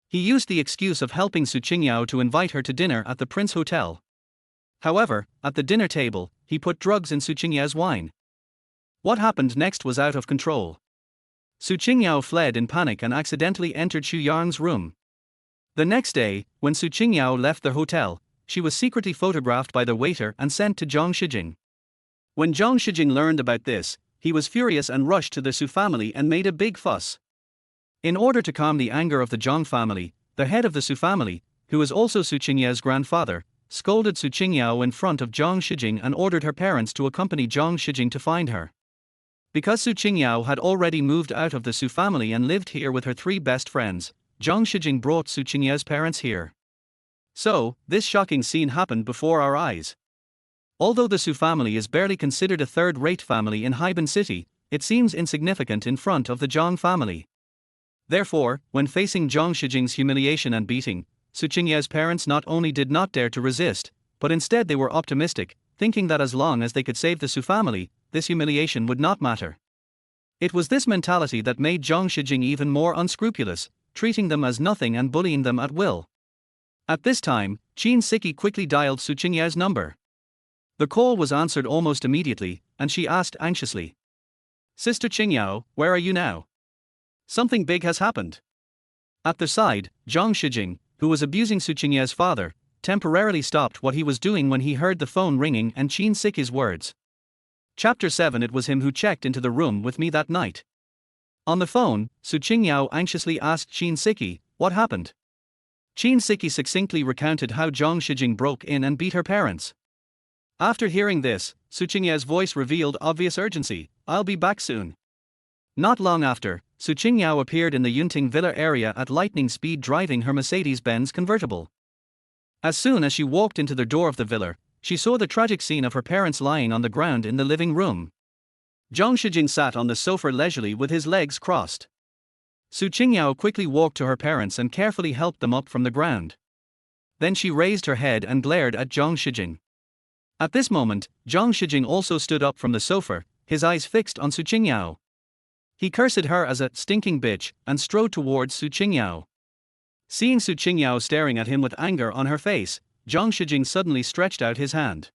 He used the excuse of helping Su Qingyao to invite her to dinner at the Prince Hotel. However, at the dinner table, he put drugs in Su Qingyao's wine. What happened next was out of control. Su Qingyao fled in panic and accidentally entered Xu Yang's room. The next day, when Su Qingyao left the hotel, she was secretly photographed by the waiter and sent to Zhang Shijing. When Zhang Shijing learned about this, he was furious and rushed to the Su family and made a big fuss. In order to calm the anger of the Zhang family, the head of the Su family, who is also Su Qingyao's grandfather, scolded Su Qingyao in front of Zhang Shijing and ordered her parents to accompany Zhang Shijing to find her. Because Su Qingyao had already moved out of the Su family and lived here with her three best friends, Zhang Shijing brought Su Qingyao's parents here. So, this shocking scene happened before our eyes. Although the Su family is barely considered a third-rate family in Haiban City, it seems insignificant in front of the Zhang family. Therefore, when facing Zhang Shijing's humiliation and beating, Su Qingyao's parents not only did not dare to resist, but instead they were optimistic, thinking that as long as they could save the Su family, this humiliation would not matter. It was this mentality that made Zhang Shijing even more unscrupulous, treating them as nothing and bullying them at will. At this time, Qin Siki quickly dialed Su Qingyao's number. The call was answered almost immediately, and she asked anxiously, "Sister Qingyao, where are you now? Something big has happened." At their side, Zhang Shijing, who was abusing Su Qingyao's father, temporarily stopped what he was doing when he heard the phone ringing and Qin Siki's words. Chapter 7. It was him who checked into the room with me that night. On the phone, Su Qingyao anxiously asked Qin Siki, "What happened?" Qin Siki succinctly recounted how Zhang Shijing broke in and beat her parents. After hearing this, Su Qingyao's voice revealed obvious urgency, "I'll be back soon." Not long after, Su Qingyao appeared in the Yunting Villa area at lightning speed driving her Mercedes-Benz convertible. As soon as she walked into the door of the villa, she saw the tragic scene of her parents lying on the ground in the living room. Zhang Shijing sat on the sofa leisurely with his legs crossed. Su Qingyao quickly walked to her parents and carefully helped them up from the ground. Then she raised her head and glared at Zhang Shijing. At this moment, Zhang Shijing also stood up from the sofa, his eyes fixed on Su Qingyao. He cursed her as a stinking bitch and strode towards Su Qingyao. Seeing Su Qingyao staring at him with anger on her face, Zhang Shijing suddenly stretched out his hand.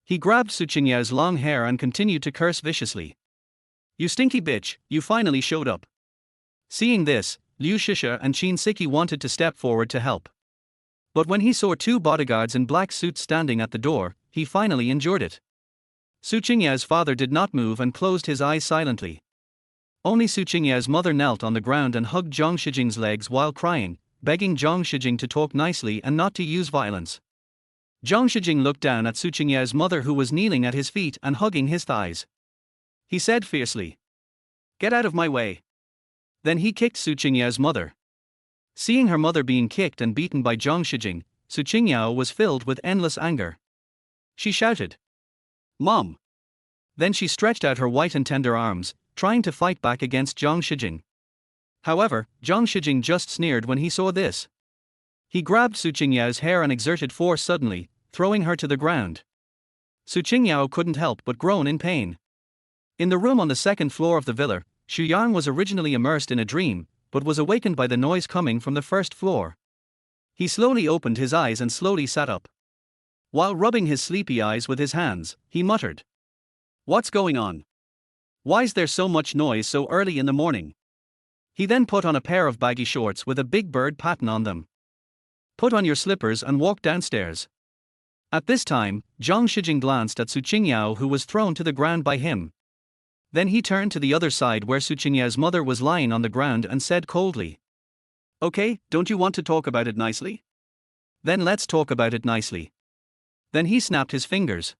He grabbed Su Qingyao's long hair and continued to curse viciously. "You stinky bitch, you finally showed up." Seeing this, Liu Shisha and Qin Siki wanted to step forward to help. But when he saw two bodyguards in black suits standing at the door, he finally endured it. Su Qingyao's father did not move and closed his eyes silently. Only Su Qingyao's mother knelt on the ground and hugged Zhang Shijing's legs while crying, begging Zhang Shijing to talk nicely and not to use violence. Zhang Shijing looked down at Su Qingyao's mother who was kneeling at his feet and hugging his thighs. He said fiercely, "Get out of my way." Then he kicked Su Qingyao's mother. Seeing her mother being kicked and beaten by Zhang Shijing, Su Qingyao was filled with endless anger. She shouted, "Mom!" Then she stretched out her white and tender arms, trying to fight back against Zhang Shijing. However, Zhang Shijing just sneered when he saw this. He grabbed Su Qingyao's hair and exerted force suddenly, throwing her to the ground. Su Qingyao couldn't help but groan in pain. In the room on the second floor of the villa, Xu Yang was originally immersed in a dream, but was awakened by the noise coming from the first floor. He slowly opened his eyes and slowly sat up. While rubbing his sleepy eyes with his hands, he muttered, "What's going on? Why's there so much noise so early in the morning?" He then put on a pair of baggy shorts with a big bird pattern on them. "Put on your slippers and walk downstairs." At this time, Zhang Shijing glanced at Su Qingyao, who was thrown to the ground by him. Then he turned to the other side where Su Qingyao's mother was lying on the ground and said coldly, "Okay, don't you want to talk about it nicely? Then let's talk about it nicely." Then he snapped his fingers.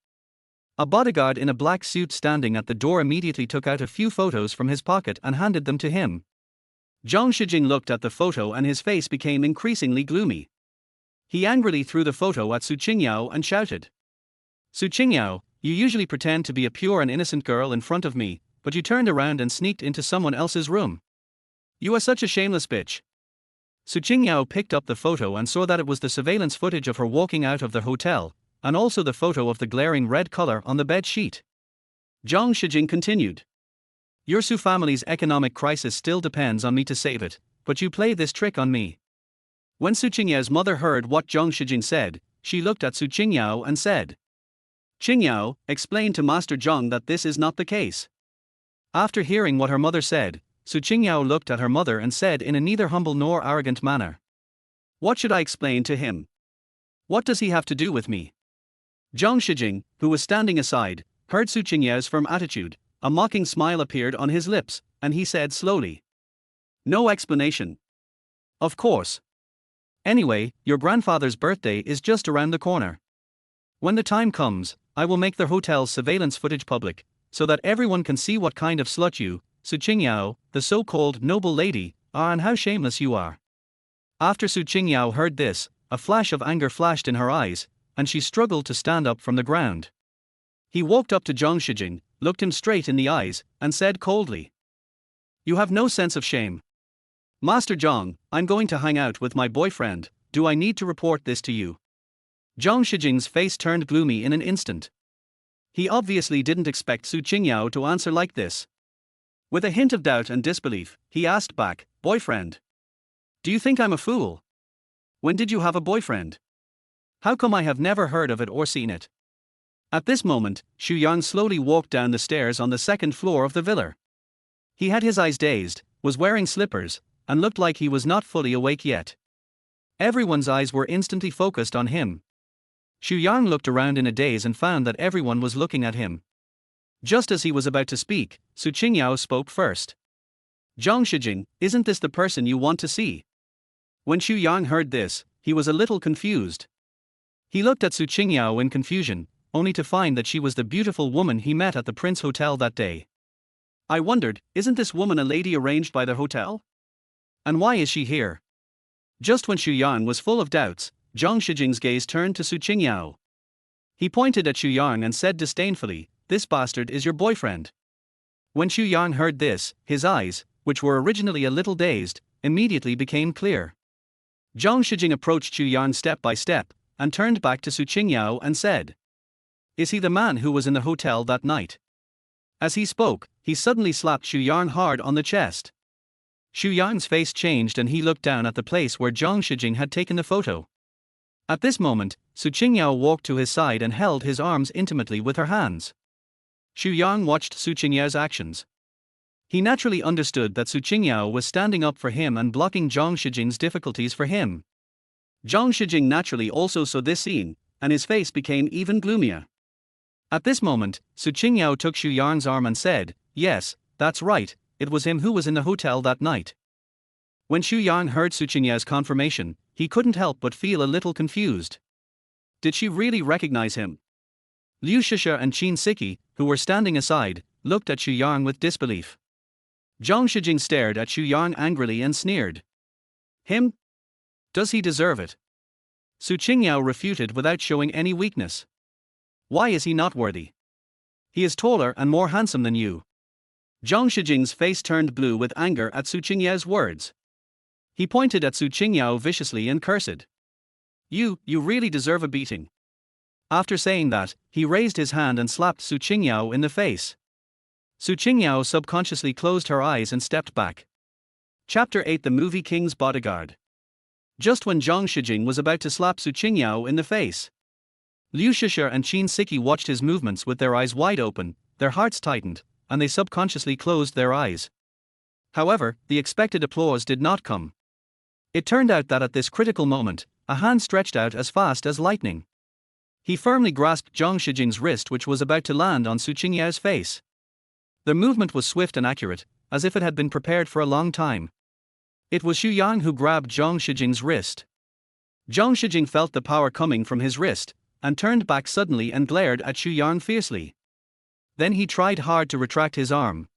A bodyguard in a black suit standing at the door immediately took out a few photos from his pocket and handed them to him. Zhang Shijing looked at the photo and his face became increasingly gloomy. He angrily threw the photo at Su Qingyao and shouted, "Su Qingyao, you usually pretend to be a pure and innocent girl in front of me, but you turned around and sneaked into someone else's room. You are such a shameless bitch." Su Qingyao picked up the photo and saw that it was the surveillance footage of her walking out of the hotel, and also the photo of the glaring red color on the bed sheet. Zhang Shijing continued, "Your Su family's economic crisis still depends on me to save it, but you play this trick on me." When Su Qingyao's mother heard what Zhang Shijing said, she looked at Su Qingyao and said, "Qingyao, explain to Master Zhang that this is not the case." After hearing what her mother said, Su Qingyao looked at her mother and said in a neither humble nor arrogant manner, "What should I explain to him? What does he have to do with me?" Zhang Shijing, who was standing aside, heard Su Qingyao's firm attitude. A mocking smile appeared on his lips, and he said slowly, "No explanation. Of course. Anyway, your grandfather's birthday is just around the corner. When the time comes, I will make the hotel's surveillance footage public, so that everyone can see what kind of slut you, Su Qingyao, the so-called noble lady, are and how shameless you are." After Su Qingyao heard this, a flash of anger flashed in her eyes, and she struggled to stand up from the ground. He walked up to Zhang Shijing, looked him straight in the eyes, and said coldly, "You have no sense of shame. Master Zhang, I'm going to hang out with my boyfriend, do I need to report this to you?" Zhang Shijing's face turned gloomy in an instant. He obviously didn't expect Su Qingyao to answer like this. With a hint of doubt and disbelief, he asked back, "Boyfriend? Do you think I'm a fool? When did you have a boyfriend? How come I have never heard of it or seen it?" At this moment, Xu Yang slowly walked down the stairs on the second floor of the villa. He had his eyes dazed, was wearing slippers, and looked like he was not fully awake yet. Everyone's eyes were instantly focused on him. Xu Yang looked around in a daze and found that everyone was looking at him. Just as he was about to speak, Su Qingyao spoke first. "Zhang Shijing, isn't this the person you want to see?" When Xu Yang heard this, he was a little confused. He looked at Su Qingyao in confusion, only to find that she was the beautiful woman he met at the Prince Hotel that day. I wondered, isn't this woman a lady arranged by the hotel? And why is she here? Just when Xu Yang was full of doubts, Zhang Shijing's gaze turned to Su Qingyao. He pointed at Xu Yang and said disdainfully, "This bastard is your boyfriend." When Xu Yang heard this, his eyes, which were originally a little dazed, immediately became clear. Zhang Shijing approached Xu Yang step by step, and turned back to Su Qingyao and said, "Is he the man who was in the hotel that night?" As he spoke, he suddenly slapped Xu Yang hard on the chest. Xu Yang's face changed and he looked down at the place where Zhang Shijing had taken the photo. At this moment, Su Qingyao walked to his side and held his arms intimately with her hands. Xu Yang watched Su Qingyao's actions. He naturally understood that Su Qingyao was standing up for him and blocking Zhang Shijing's difficulties for him. Zhang Shijing naturally also saw this scene, and his face became even gloomier. At this moment, Su Qingyao took Xu Yang's arm and said, "Yes, that's right, it was him who was in the hotel that night." When Xu Yang heard Su Qingyao's confirmation, he couldn't help but feel a little confused. Did she really recognize him? Liu Shisha and Qin Siki, who were standing aside, looked at Xu Yang with disbelief. Zhang Shijing stared at Xu Yang angrily and sneered. "Him? Does he deserve it?" Su Qingyao refuted without showing any weakness. "Why is he not worthy? He is taller and more handsome than you." Zhang Shijing's face turned blue with anger at Su Qingyao's words. He pointed at Su Qingyao viciously and cursed. You really deserve a beating." After saying that, he raised his hand and slapped Su Qingyao in the face. Su Qingyao subconsciously closed her eyes and stepped back. Chapter 8: The Movie King's Bodyguard. Just when Zhang Shijing was about to slap Su Qingyao in the face, Liu Shisha and Qin Siki watched his movements with their eyes wide open, their hearts tightened, and they subconsciously closed their eyes. However, the expected applause did not come. It turned out that at this critical moment, a hand stretched out as fast as lightning. He firmly grasped Zhang Shijing's wrist, which was about to land on Su Qingyao's face. The movement was swift and accurate, as if it had been prepared for a long time. It was Xu Yang who grabbed Zhang Shijing's wrist. Zhang Shijing felt the power coming from his wrist, and turned back suddenly and glared at Xu Yang fiercely. Then he tried hard to retract his arm.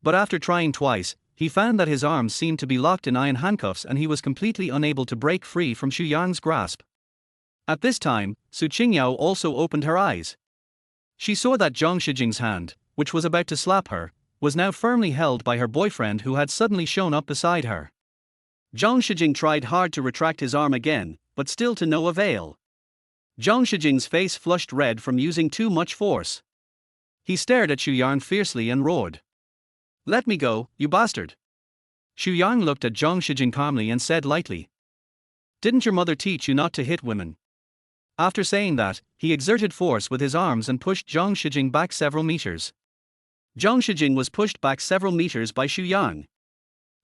But after trying twice, he found that his arms seemed to be locked in iron handcuffs and he was completely unable to break free from Xu Yang's grasp. At this time, Su Qingyao also opened her eyes. She saw that Zhang Shijing's hand, which was about to slap her, was now firmly held by her boyfriend who had suddenly shown up beside her. Zhang Shijing tried hard to retract his arm again, but still to no avail. Zhang Shijing's face flushed red from using too much force. He stared at Xu Yang fiercely and roared. "Let me go, you bastard!" Xu Yang looked at Zhang Shijing calmly and said lightly, "Didn't your mother teach you not to hit women?" After saying that, he exerted force with his arms and pushed Zhang Shijing back several meters. Zhang Shijing was pushed back several meters by Xu Yang.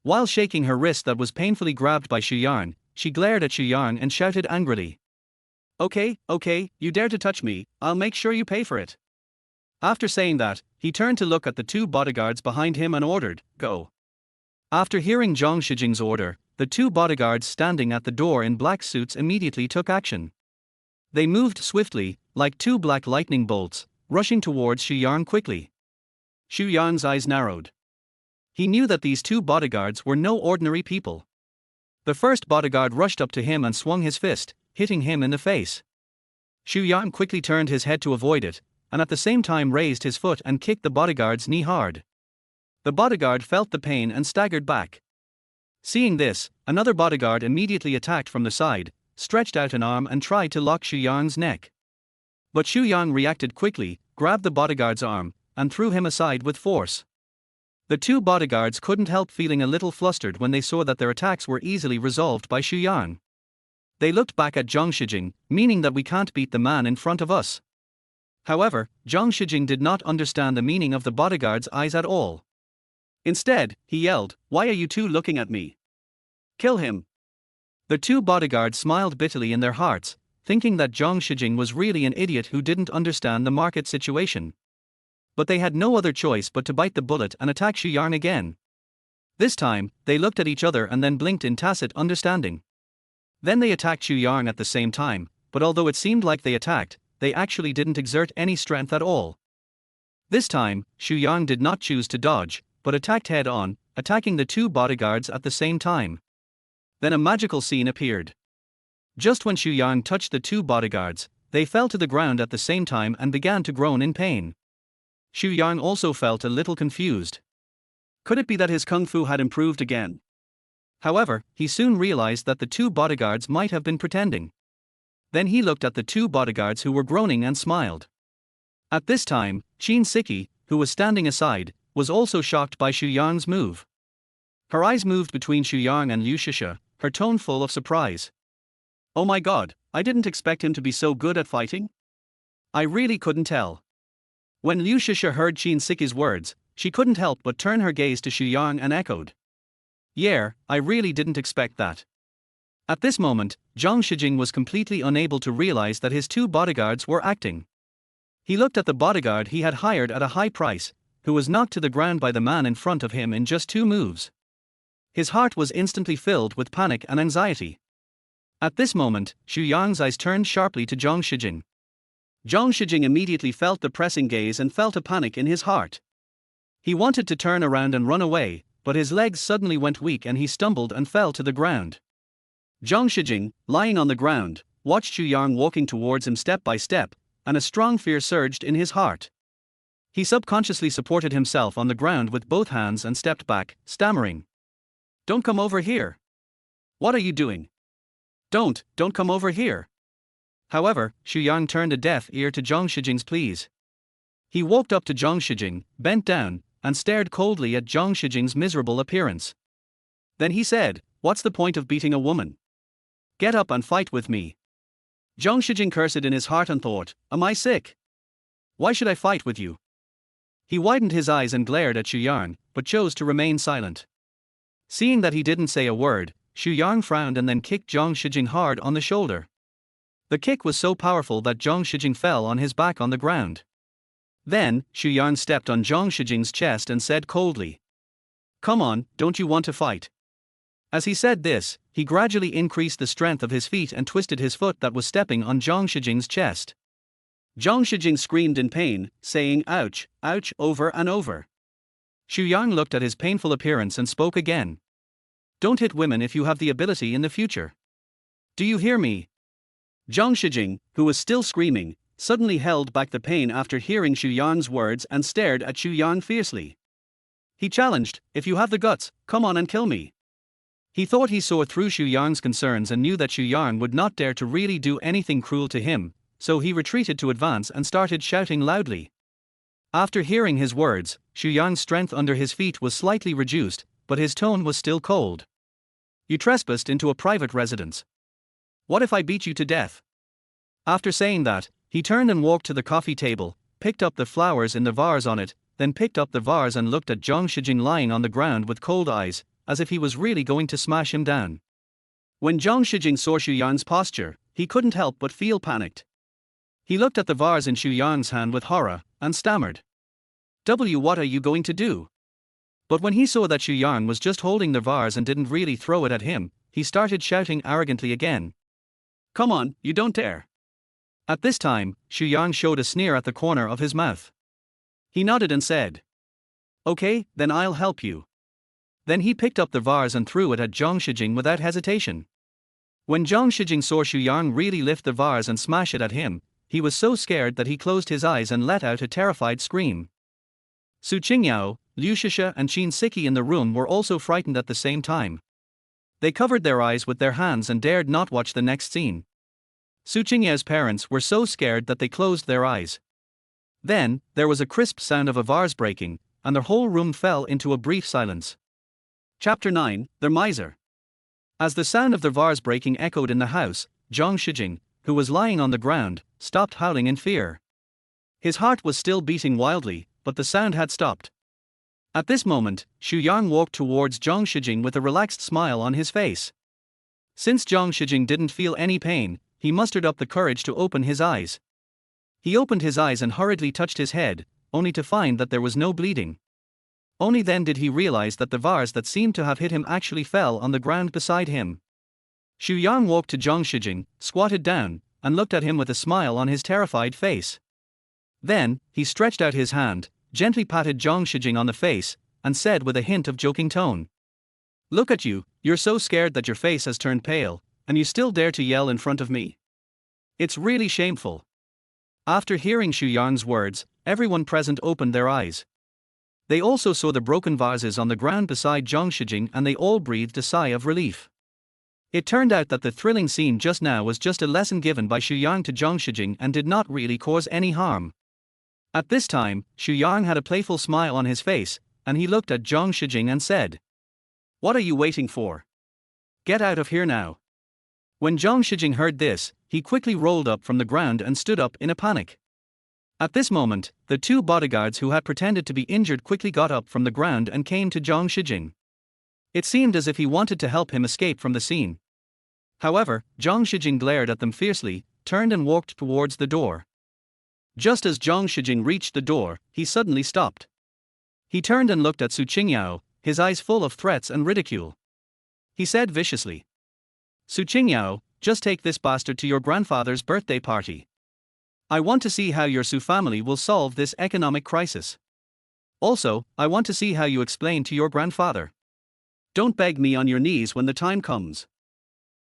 While shaking her wrist that was painfully grabbed by Xu Yang, she glared at Xu Yang and shouted angrily, Okay, you dare to touch me, I'll make sure you pay for it." After saying that, he turned to look at the two bodyguards behind him and ordered, "Go." After hearing Zhang Shijing's order, the two bodyguards standing at the door in black suits immediately took action. They moved swiftly, like two black lightning bolts, rushing towards Xu Yang quickly. Xu Yang's eyes narrowed. He knew that these two bodyguards were no ordinary people. The first bodyguard rushed up to him and swung his fist, hitting him in the face. Xu Yang quickly turned his head to avoid it, and at the same time raised his foot and kicked the bodyguard's knee hard. The bodyguard felt the pain and staggered back. Seeing this, another bodyguard immediately attacked from the side, stretched out an arm and tried to lock Xu Yang's neck. But Xu Yang reacted quickly, grabbed the bodyguard's arm, and threw him aside with force. The two bodyguards couldn't help feeling a little flustered when they saw that their attacks were easily resolved by Xu Yang. They looked back at Zhang Shijing, meaning that we can't beat the man in front of us. However, Zhang Shijing did not understand the meaning of the bodyguard's eyes at all. Instead, he yelled, "Why are you two looking at me? Kill him!" The two bodyguards smiled bitterly in their hearts, thinking that Zhang Shijing was really an idiot who didn't understand the market situation. But they had no other choice but to bite the bullet and attack Xu Yang again. This time, they looked at each other and then blinked in tacit understanding. Then they attacked Xu Yang at the same time, but although it seemed like they attacked, they actually didn't exert any strength at all. This time, Xu Yang did not choose to dodge, but attacked head-on, attacking the two bodyguards at the same time. Then a magical scene appeared. Just when Xu Yang touched the two bodyguards, they fell to the ground at the same time and began to groan in pain. Xu Yang also felt a little confused. Could it be that his kung fu had improved again? However, he soon realized that the two bodyguards might have been pretending. Then he looked at the two bodyguards who were groaning and smiled. At this time, Qin Siki, who was standing aside, was also shocked by Xu Yang's move. Her eyes moved between Xu Yang and Liu Shisha, her tone full of surprise. "Oh my god, I didn't expect him to be so good at fighting. I really couldn't tell." When Liu Shisha heard Qin Siki's words, she couldn't help but turn her gaze to Xu Yang and echoed, "Yeah, I really didn't expect that." At this moment, Zhang Shijing was completely unable to realize that his two bodyguards were acting. He looked at the bodyguard he had hired at a high price, who was knocked to the ground by the man in front of him in just 2 moves. His heart was instantly filled with panic and anxiety. At this moment, Xu Yang's eyes turned sharply to Zhang Shijing. Zhang Shijing immediately felt the pressing gaze and felt a panic in his heart. He wanted to turn around and run away, but his legs suddenly went weak and he stumbled and fell to the ground. Zhang Shijing, lying on the ground, watched Xu Yang walking towards him step by step, and a strong fear surged in his heart. He subconsciously supported himself on the ground with both hands and stepped back, stammering, "Don't come over here. What are you doing? Don't come over here." However, Xu Yang turned a deaf ear to Zhang Shijing's pleas. He walked up to Zhang Shijing, bent down, and stared coldly at Zhang Shijing's miserable appearance. Then he said, "What's the point of beating a woman? Get up and fight with me." Zhang Shijing cursed in his heart and thought, "Am I sick? Why should I fight with you?" He widened his eyes and glared at Xu Yang, but chose to remain silent. Seeing that he didn't say a word, Xu Yang frowned and then kicked Zhang Shijing hard on the shoulder. The kick was so powerful that Zhang Shijing fell on his back on the ground. Then, Xu Yang stepped on Zhang Shijing's chest and said coldly, "Come on, don't you want to fight?" As he said this, he gradually increased the strength of his feet and twisted his foot that was stepping on Zhang Shijing's chest. Zhang Shijing screamed in pain, saying ouch, ouch over and over. Xu Yang looked at his painful appearance and spoke again. "Don't hit women if you have the ability in the future. Do you hear me?" Zhang Shijing, who was still screaming, suddenly held back the pain after hearing Xu Yang's words and stared at Xu Yang fiercely. He challenged, "If you have the guts, come on and kill me." He thought he saw through Xu Yang's concerns and knew that Xu Yang would not dare to really do anything cruel to him, so he retreated to advance and started shouting loudly. After hearing his words, Xu Yang's strength under his feet was slightly reduced, but his tone was still cold. "You trespassed into a private residence. What if I beat you to death?" After saying that, he turned and walked to the coffee table, picked up the flowers in the vase on it, then picked up the vase and looked at Zhang Shijing lying on the ground with cold eyes, as if he was really going to smash him down. When Zhang Shijing saw Xu Yang's posture, he couldn't help but feel panicked. He looked at the vase in Xu Yang's hand with horror, and stammered, What are you going to do?" But when he saw that Xu Yang was just holding the vase and didn't really throw it at him, he started shouting arrogantly again. "Come on, you don't dare." At this time, Xu Yang showed a sneer at the corner of his mouth. He nodded and said, "Okay, then I'll help you." Then he picked up the vase and threw it at Zhang Shijing without hesitation. When Zhang Shijing saw Xu Yang really lift the vase and smash it at him, he was so scared that he closed his eyes and let out a terrified scream. Su Qingyao, Liu Shisha and Qin Siki in the room were also frightened at the same time. They covered their eyes with their hands and dared not watch the next scene. Su Qingyao's parents were so scared that they closed their eyes. Then, there was a crisp sound of a vase breaking, and the whole room fell into a brief silence. Chapter 9, The Miser. As the sound of the vase breaking echoed in the house, Zhang Shijing, who was lying on the ground, stopped howling in fear. His heart was still beating wildly, but the sound had stopped. At this moment, Xu Yang walked towards Zhang Shijing with a relaxed smile on his face. Since Zhang Shijing didn't feel any pain, he mustered up the courage to open his eyes. He opened his eyes and hurriedly touched his head, only to find that there was no bleeding. Only then did he realize that the vase that seemed to have hit him actually fell on the ground beside him. Xu Yang walked to Zhang Shijing, squatted down, and looked at him with a smile on his terrified face. Then, he stretched out his hand, gently patted Zhang Shijing on the face, and said with a hint of joking tone, "Look at you, you're so scared that your face has turned pale, and you still dare to yell in front of me. It's really shameful." After hearing Xu Yang's words, everyone present opened their eyes. They also saw the broken vases on the ground beside Zhang Shijing and they all breathed a sigh of relief. It turned out that the thrilling scene just now was just a lesson given by Xu Yang to Zhang Shijing and did not really cause any harm. At this time, Xu Yang had a playful smile on his face, and he looked at Zhang Shijing and said, "What are you waiting for? Get out of here now." When Zhang Shijing heard this, he quickly rolled up from the ground and stood up in a panic. At this moment, the two bodyguards who had pretended to be injured quickly got up from the ground and came to Zhang Shijing. It seemed as if he wanted to help him escape from the scene. However, Zhang Shijing glared at them fiercely, turned and walked towards the door. Just as Zhang Shijing reached the door, he suddenly stopped. He turned and looked at Su Qingyao, his eyes full of threats and ridicule. He said viciously, "Su Qingyao, just take this bastard to your grandfather's birthday party. I want to see how your Su family will solve this economic crisis. Also, I want to see how you explain to your grandfather. Don't beg me on your knees when the time comes."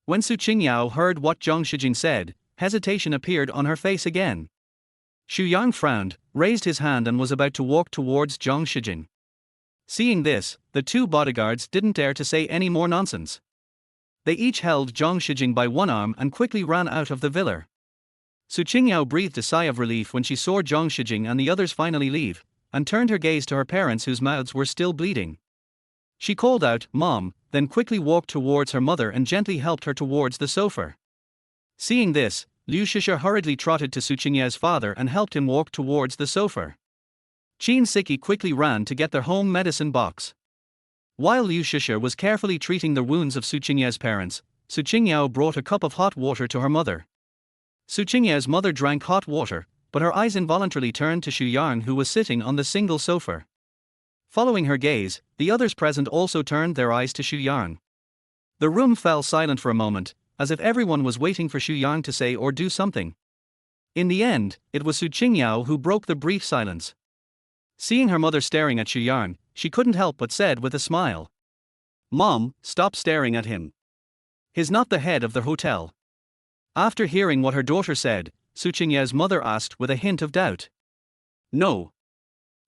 When Su Qingyao heard what Zhang Shijing said, hesitation appeared on her face again. Xu Yang frowned, raised his hand and was about to walk towards Zhang Shijing. Seeing this, the two bodyguards didn't dare to say any more nonsense. They each held Zhang Shijing by one arm and quickly ran out of the villa. Su Qingyao breathed a sigh of relief when she saw Zhang Shijing and the others finally leave, and turned her gaze to her parents whose mouths were still bleeding. She called out, "Mom," then quickly walked towards her mother and gently helped her towards the sofa. Seeing this, Liu Shisha hurriedly trotted to Su Qingyao's father and helped him walk towards the sofa. Qin Siki quickly ran to get their home medicine box. While Liu Shisha was carefully treating the wounds of Su Qingyao's parents, Su Qingyao brought a cup of hot water to her mother. Su Qingyao's mother drank hot water, but her eyes involuntarily turned to Xu Yang, who was sitting on the single sofa. Following her gaze, the others present also turned their eyes to Xu Yang. The room fell silent for a moment, as if everyone was waiting for Xu Yang to say or do something. In the end, it was Su Qingyao who broke the brief silence. Seeing her mother staring at Xu Yang, she couldn't help but said with a smile, "Mom, stop staring at him. He's not the head of the hotel." After hearing what her daughter said, Su Qingyao's mother asked with a hint of doubt, "No.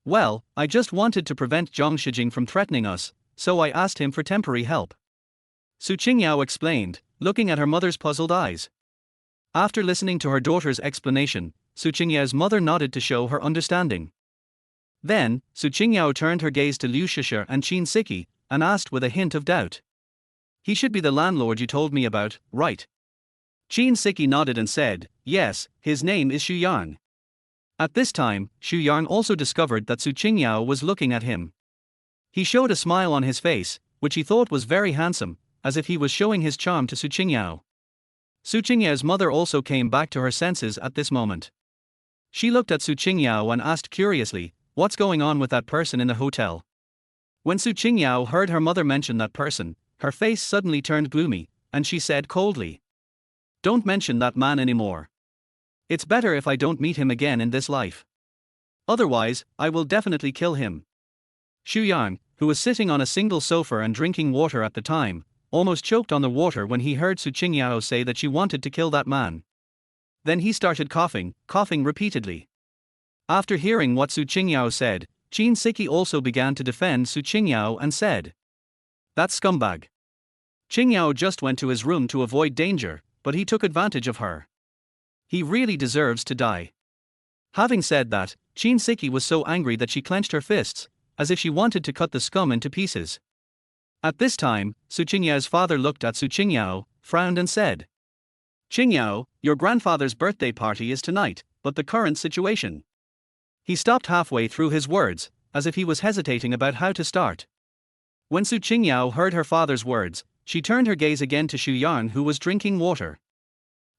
Well, I just wanted to prevent Zhang Shijing from threatening us, so I asked him for temporary help." Su Qingyao explained, looking at her mother's puzzled eyes. After listening to her daughter's explanation, Su Qingyao's mother nodded to show her understanding. Then, Su Qingyao turned her gaze to Liu Shisha and Qin Siki, and asked with a hint of doubt, "He should be the landlord you told me about, right?" Qin Siki nodded and said, "Yes, his name is Xu Yang." At this time, Xu Yang also discovered that Su Qingyao was looking at him. He showed a smile on his face, which he thought was very handsome, as if he was showing his charm to Su Qingyao. Su Qingyao's mother also came back to her senses at this moment. She looked at Su Qingyao and asked curiously, "What's going on with that person in the hotel?" When Su Qingyao heard her mother mention that person, her face suddenly turned gloomy, and she said coldly, "Don't mention that man anymore. It's better if I don't meet him again in this life. Otherwise, I will definitely kill him." Xu Yang, who was sitting on a single sofa and drinking water at the time, almost choked on the water when he heard Su Qingyao say that she wanted to kill that man. Then he started coughing repeatedly. After hearing what Su Qingyao said, Qin Siki also began to defend Su Qingyao and said, "That scumbag. Qingyao just went to his room to avoid danger, but he took advantage of her. He really deserves to die." Having said that, Qin Siki was so angry that she clenched her fists, as if she wanted to cut the scum into pieces. At this time, Su Qingyao's father looked at Su Qingyao, frowned and said, "Qingyao, your grandfather's birthday party is tonight, but the current situation." He stopped halfway through his words, as if he was hesitating about how to start. When Su Qingyao heard her father's words, she turned her gaze again to Xu Yang, who was drinking water.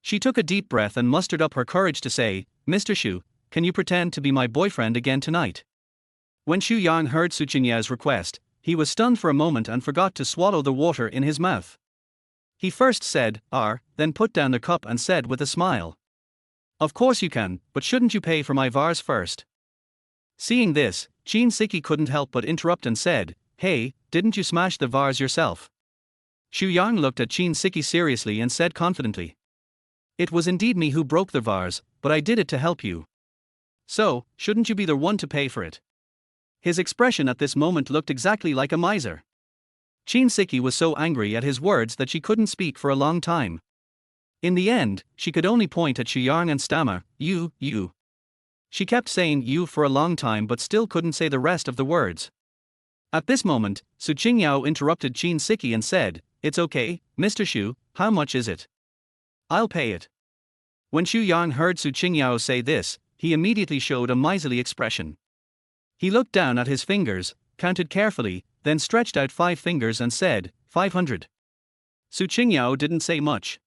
She took a deep breath and mustered up her courage to say, "Mr. Xu, can you pretend to be my boyfriend again tonight?" When Xu Yang heard Su Qingyao's request, he was stunned for a moment and forgot to swallow the water in his mouth. He first said, then put down the cup and said with a smile, "Of course you can, but shouldn't you pay for my vase first?" Seeing this, Qin Siki couldn't help but interrupt and said, "Hey, didn't you smash the vase yourself?" Xu Yang looked at Qin Siki seriously and said confidently, "It was indeed me who broke the vase, but I did it to help you. So, shouldn't you be the one to pay for it?" His expression at this moment looked exactly like a miser. Qin Siki was so angry at his words that she couldn't speak for a long time. In the end, she could only point at Xu Yang and stammer, You. She kept saying you for a long time but still couldn't say the rest of the words. At this moment, Su Qingyao interrupted Qin Siki and said, "It's okay, Mr. Xu, how much is it? I'll pay it." When Xu Yang heard Su Qingyao say this, he immediately showed a miserly expression. He looked down at his fingers, counted carefully, then stretched out 5 fingers and said, 500. Su Qingyao didn't say much.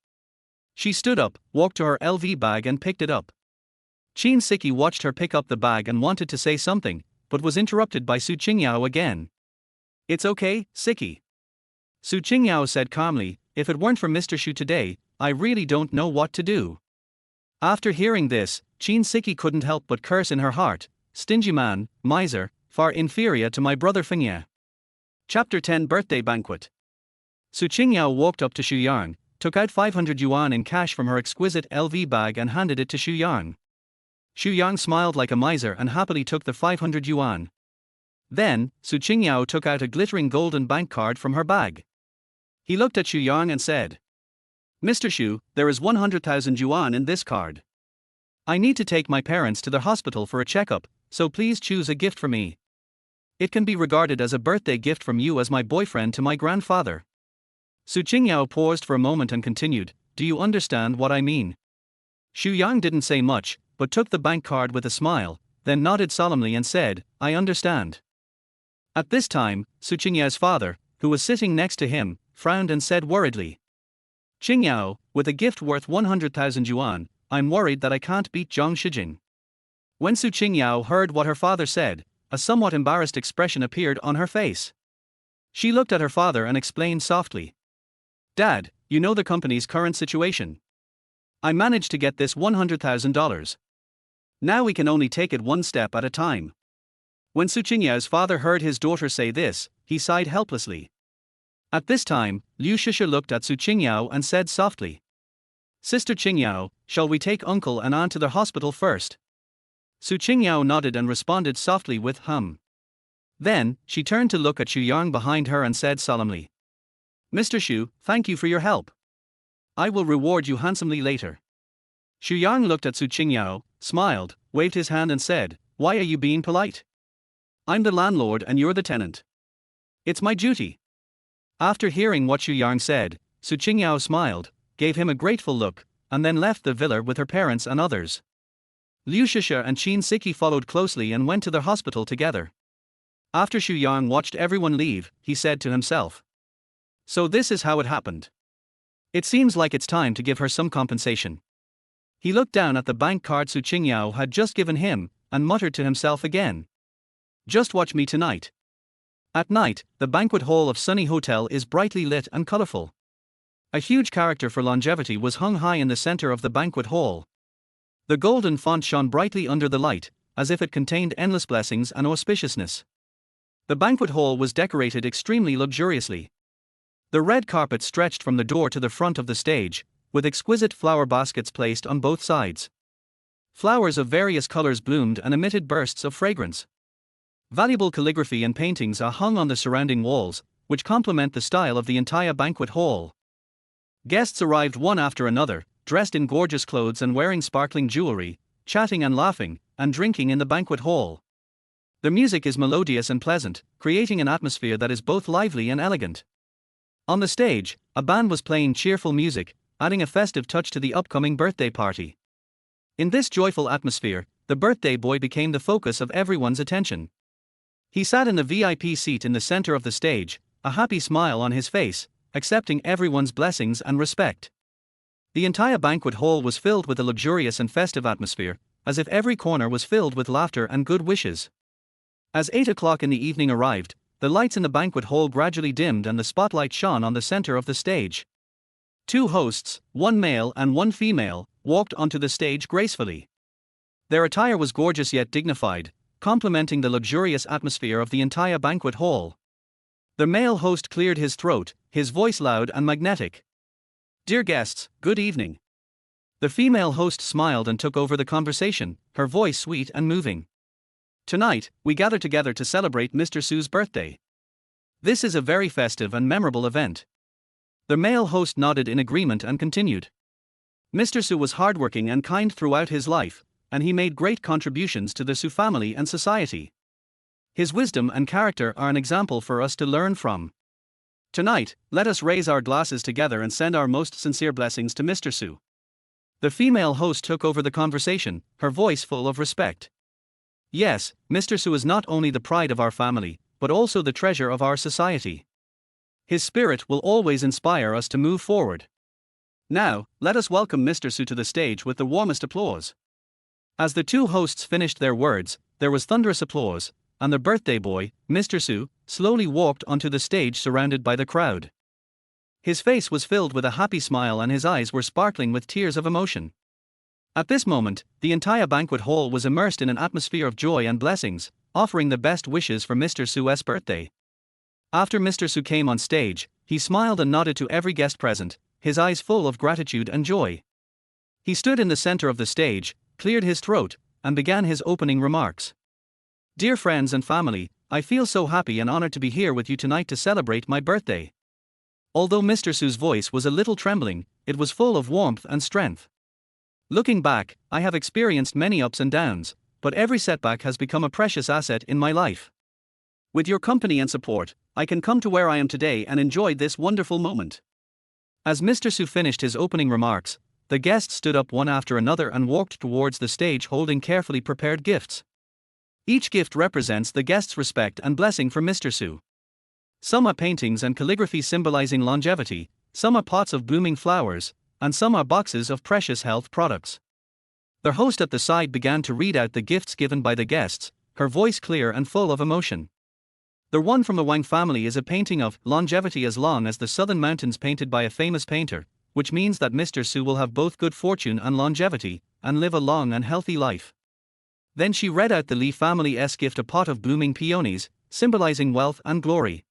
She stood up, walked to her LV bag and picked it up. Qin Siki watched her pick up the bag and wanted to say something, but was interrupted by Su Qingyao again. "It's okay, Siki." Su Qingyao said calmly, "If it weren't for Mr. Xu today, I really don't know what to do." After hearing this, Qin Siki couldn't help but curse in her heart, "Stingy man, miser, far inferior to my brother Fengye." Chapter 10 Birthday Banquet. Su Qingyao walked up to Xu Yang, took out 500 yuan in cash from her exquisite LV bag and handed it to Xu Yang. Xu Yang smiled like a miser and happily took the 500 yuan. Then, Su Qingyao took out a glittering golden bank card from her bag. He looked at Xu Yang and said, "Mr. Xu, there is 100,000 yuan in this card. I need to take my parents to the hospital for a checkup, so please choose a gift for me. It can be regarded as a birthday gift from you as my boyfriend to my grandfather." Su Qingyao paused for a moment and continued, "Do you understand what I mean?" Xu Yang didn't say much, but took the bank card with a smile, then nodded solemnly and said, "I understand." At this time, Su Qingyao's father, who was sitting next to him, frowned and said worriedly, "Qingyao, with a gift worth 100,000 yuan, I'm worried that I can't beat Zhang Shijing. When Su Qingyao heard what her father said, a somewhat embarrassed expression appeared on her face. She looked at her father and explained softly. Dad, you know the company's current situation. I managed to get this $100,000. Now we can only take it one step at a time. When Su Qingyao's father heard his daughter say this, he sighed helplessly. At this time, Liu Shisha looked at Su Qingyao and said softly. Sister Qingyao, shall we take uncle and aunt to the hospital first? Su Qingyao nodded and responded softly with hum. Then, she turned to look at Xu Yang behind her and said solemnly. Mr. Xu, thank you for your help. I will reward you handsomely later. Xu Yang looked at Su Qingyao, smiled, waved his hand and said, Why are you being polite? I'm the landlord and you're the tenant. It's my duty. After hearing what Xu Yang said, Su Qingyao smiled, gave him a grateful look, and then left the villa with her parents and others. Liu Shisha and Qin Siki followed closely and went to the hospital together. After Xu Yang watched everyone leave, he said to himself. So this is how it happened. It seems like it's time to give her some compensation. He looked down at the bank card Su Qingyao had just given him, and muttered to himself again. Just watch me tonight. At night, the banquet hall of Sunny Hotel is brightly lit and colorful. A huge character for longevity was hung high in the center of the banquet hall. The golden font shone brightly under the light, as if it contained endless blessings and auspiciousness. The banquet hall was decorated extremely luxuriously. The red carpet stretched from the door to the front of the stage, with exquisite flower baskets placed on both sides. Flowers of various colors bloomed and emitted bursts of fragrance. Valuable calligraphy and paintings are hung on the surrounding walls, which complement the style of the entire banquet hall. Guests arrived one after another, dressed in gorgeous clothes and wearing sparkling jewelry, chatting and laughing, and drinking in the banquet hall. The music is melodious and pleasant, creating an atmosphere that is both lively and elegant. On the stage, a band was playing cheerful music, adding a festive touch to the upcoming birthday party. In this joyful atmosphere, the birthday boy became the focus of everyone's attention. He sat in the VIP seat in the center of the stage, a happy smile on his face, accepting everyone's blessings and respect. The entire banquet hall was filled with a luxurious and festive atmosphere, as if every corner was filled with laughter and good wishes. As 8 o'clock in the evening arrived, the lights in the banquet hall gradually dimmed and the spotlight shone on the center of the stage. Two hosts, one male and one female, walked onto the stage gracefully. Their attire was gorgeous yet dignified, complementing the luxurious atmosphere of the entire banquet hall. The male host cleared his throat, his voice loud and magnetic. Dear guests, good evening. The female host smiled and took over the conversation, her voice sweet and moving. Tonight, we gather together to celebrate Mr. Su's birthday. This is a very festive and memorable event. The male host nodded in agreement and continued. Mr. Su was hardworking and kind throughout his life, and he made great contributions to the Su family and society. His wisdom and character are an example for us to learn from. Tonight, let us raise our glasses together and send our most sincere blessings to Mr. Su. The female host took over the conversation, her voice full of respect. Yes, Mr. Su is not only the pride of our family, but also the treasure of our society. His spirit will always inspire us to move forward. Now, let us welcome Mr. Su to the stage with the warmest applause. As the two hosts finished their words, there was thunderous applause, and the birthday boy, Mr. Su, slowly walked onto the stage surrounded by the crowd. His face was filled with a happy smile and his eyes were sparkling with tears of emotion. At this moment, the entire banquet hall was immersed in an atmosphere of joy and blessings, offering the best wishes for Mr. Su's birthday. After Mr. Su came on stage, he smiled and nodded to every guest present, his eyes full of gratitude and joy. He stood in the center of the stage, cleared his throat, and began his opening remarks. Dear friends and family, I feel so happy and honored to be here with you tonight to celebrate my birthday. Although Mr. Su's voice was a little trembling, it was full of warmth and strength. Looking back, I have experienced many ups and downs, but every setback has become a precious asset in my life. With your company and support, I can come to where I am today and enjoy this wonderful moment. As Mr. Su finished his opening remarks, the guests stood up one after another and walked towards the stage holding carefully prepared gifts. Each gift represents the guest's respect and blessing for Mr. Su. Some are paintings and calligraphy symbolizing longevity, some are pots of blooming flowers, and some are boxes of precious health products. Their host at the side began to read out the gifts given by the guests, her voice clear and full of emotion. The one from the Wang family is a painting of longevity as long as the southern mountains painted by a famous painter, which means that Mr. Su will have both good fortune and longevity, and live a long and healthy life. Then she read out the Li family's gift, a pot of blooming peonies, symbolizing wealth and glory.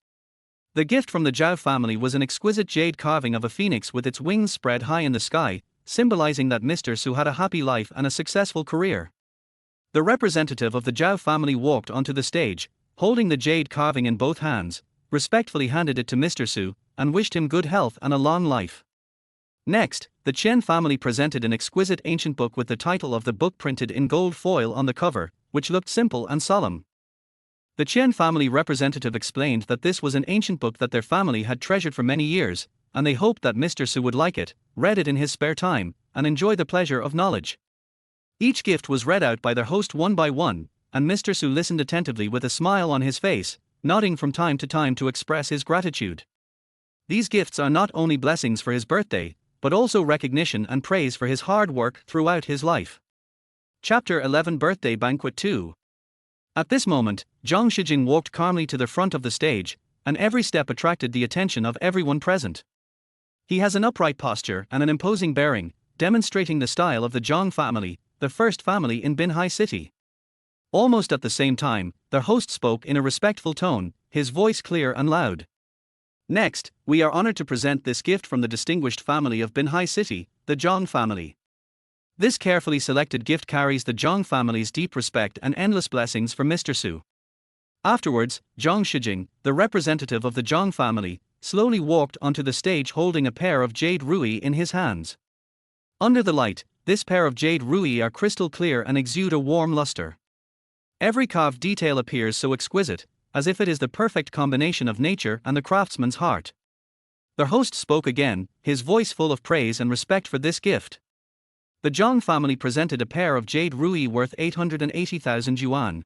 The gift from the Zhao family was an exquisite jade carving of a phoenix with its wings spread high in the sky, symbolizing that Mr. Su had a happy life and a successful career. The representative of the Zhao family walked onto the stage, holding the jade carving in both hands, respectfully handed it to Mr. Su, and wished him good health and a long life. Next, the Chen family presented an exquisite ancient book with the title of the book printed in gold foil on the cover, which looked simple and solemn. The Chen family representative explained that this was an ancient book that their family had treasured for many years, and they hoped that Mr. Su would like it, read it in his spare time, and enjoy the pleasure of knowledge. Each gift was read out by their host one by one, and Mr. Su listened attentively with a smile on his face, nodding from time to time to express his gratitude. These gifts are not only blessings for his birthday, but also recognition and praise for his hard work throughout his life. Chapter 11 Birthday Banquet 2. At this moment, Zhang Shijing walked calmly to the front of the stage, and every step attracted the attention of everyone present. He has an upright posture and an imposing bearing, demonstrating the style of the Zhang family, the first family in Binhai City. Almost at the same time, their host spoke in a respectful tone, his voice clear and loud. Next, we are honored to present this gift from the distinguished family of Binhai City, the Zhang family. This carefully selected gift carries the Zhang family's deep respect and endless blessings for Mr. Su. Afterwards, Zhang Shijing, the representative of the Zhang family, slowly walked onto the stage holding a pair of jade ruby in his hands. Under the light, this pair of jade ruby are crystal clear and exude a warm luster. Every carved detail appears so exquisite, as if it is the perfect combination of nature and the craftsman's heart. Their host spoke again, his voice full of praise and respect for this gift. The Zhang family presented a pair of jade ruby worth 880,000 yuan.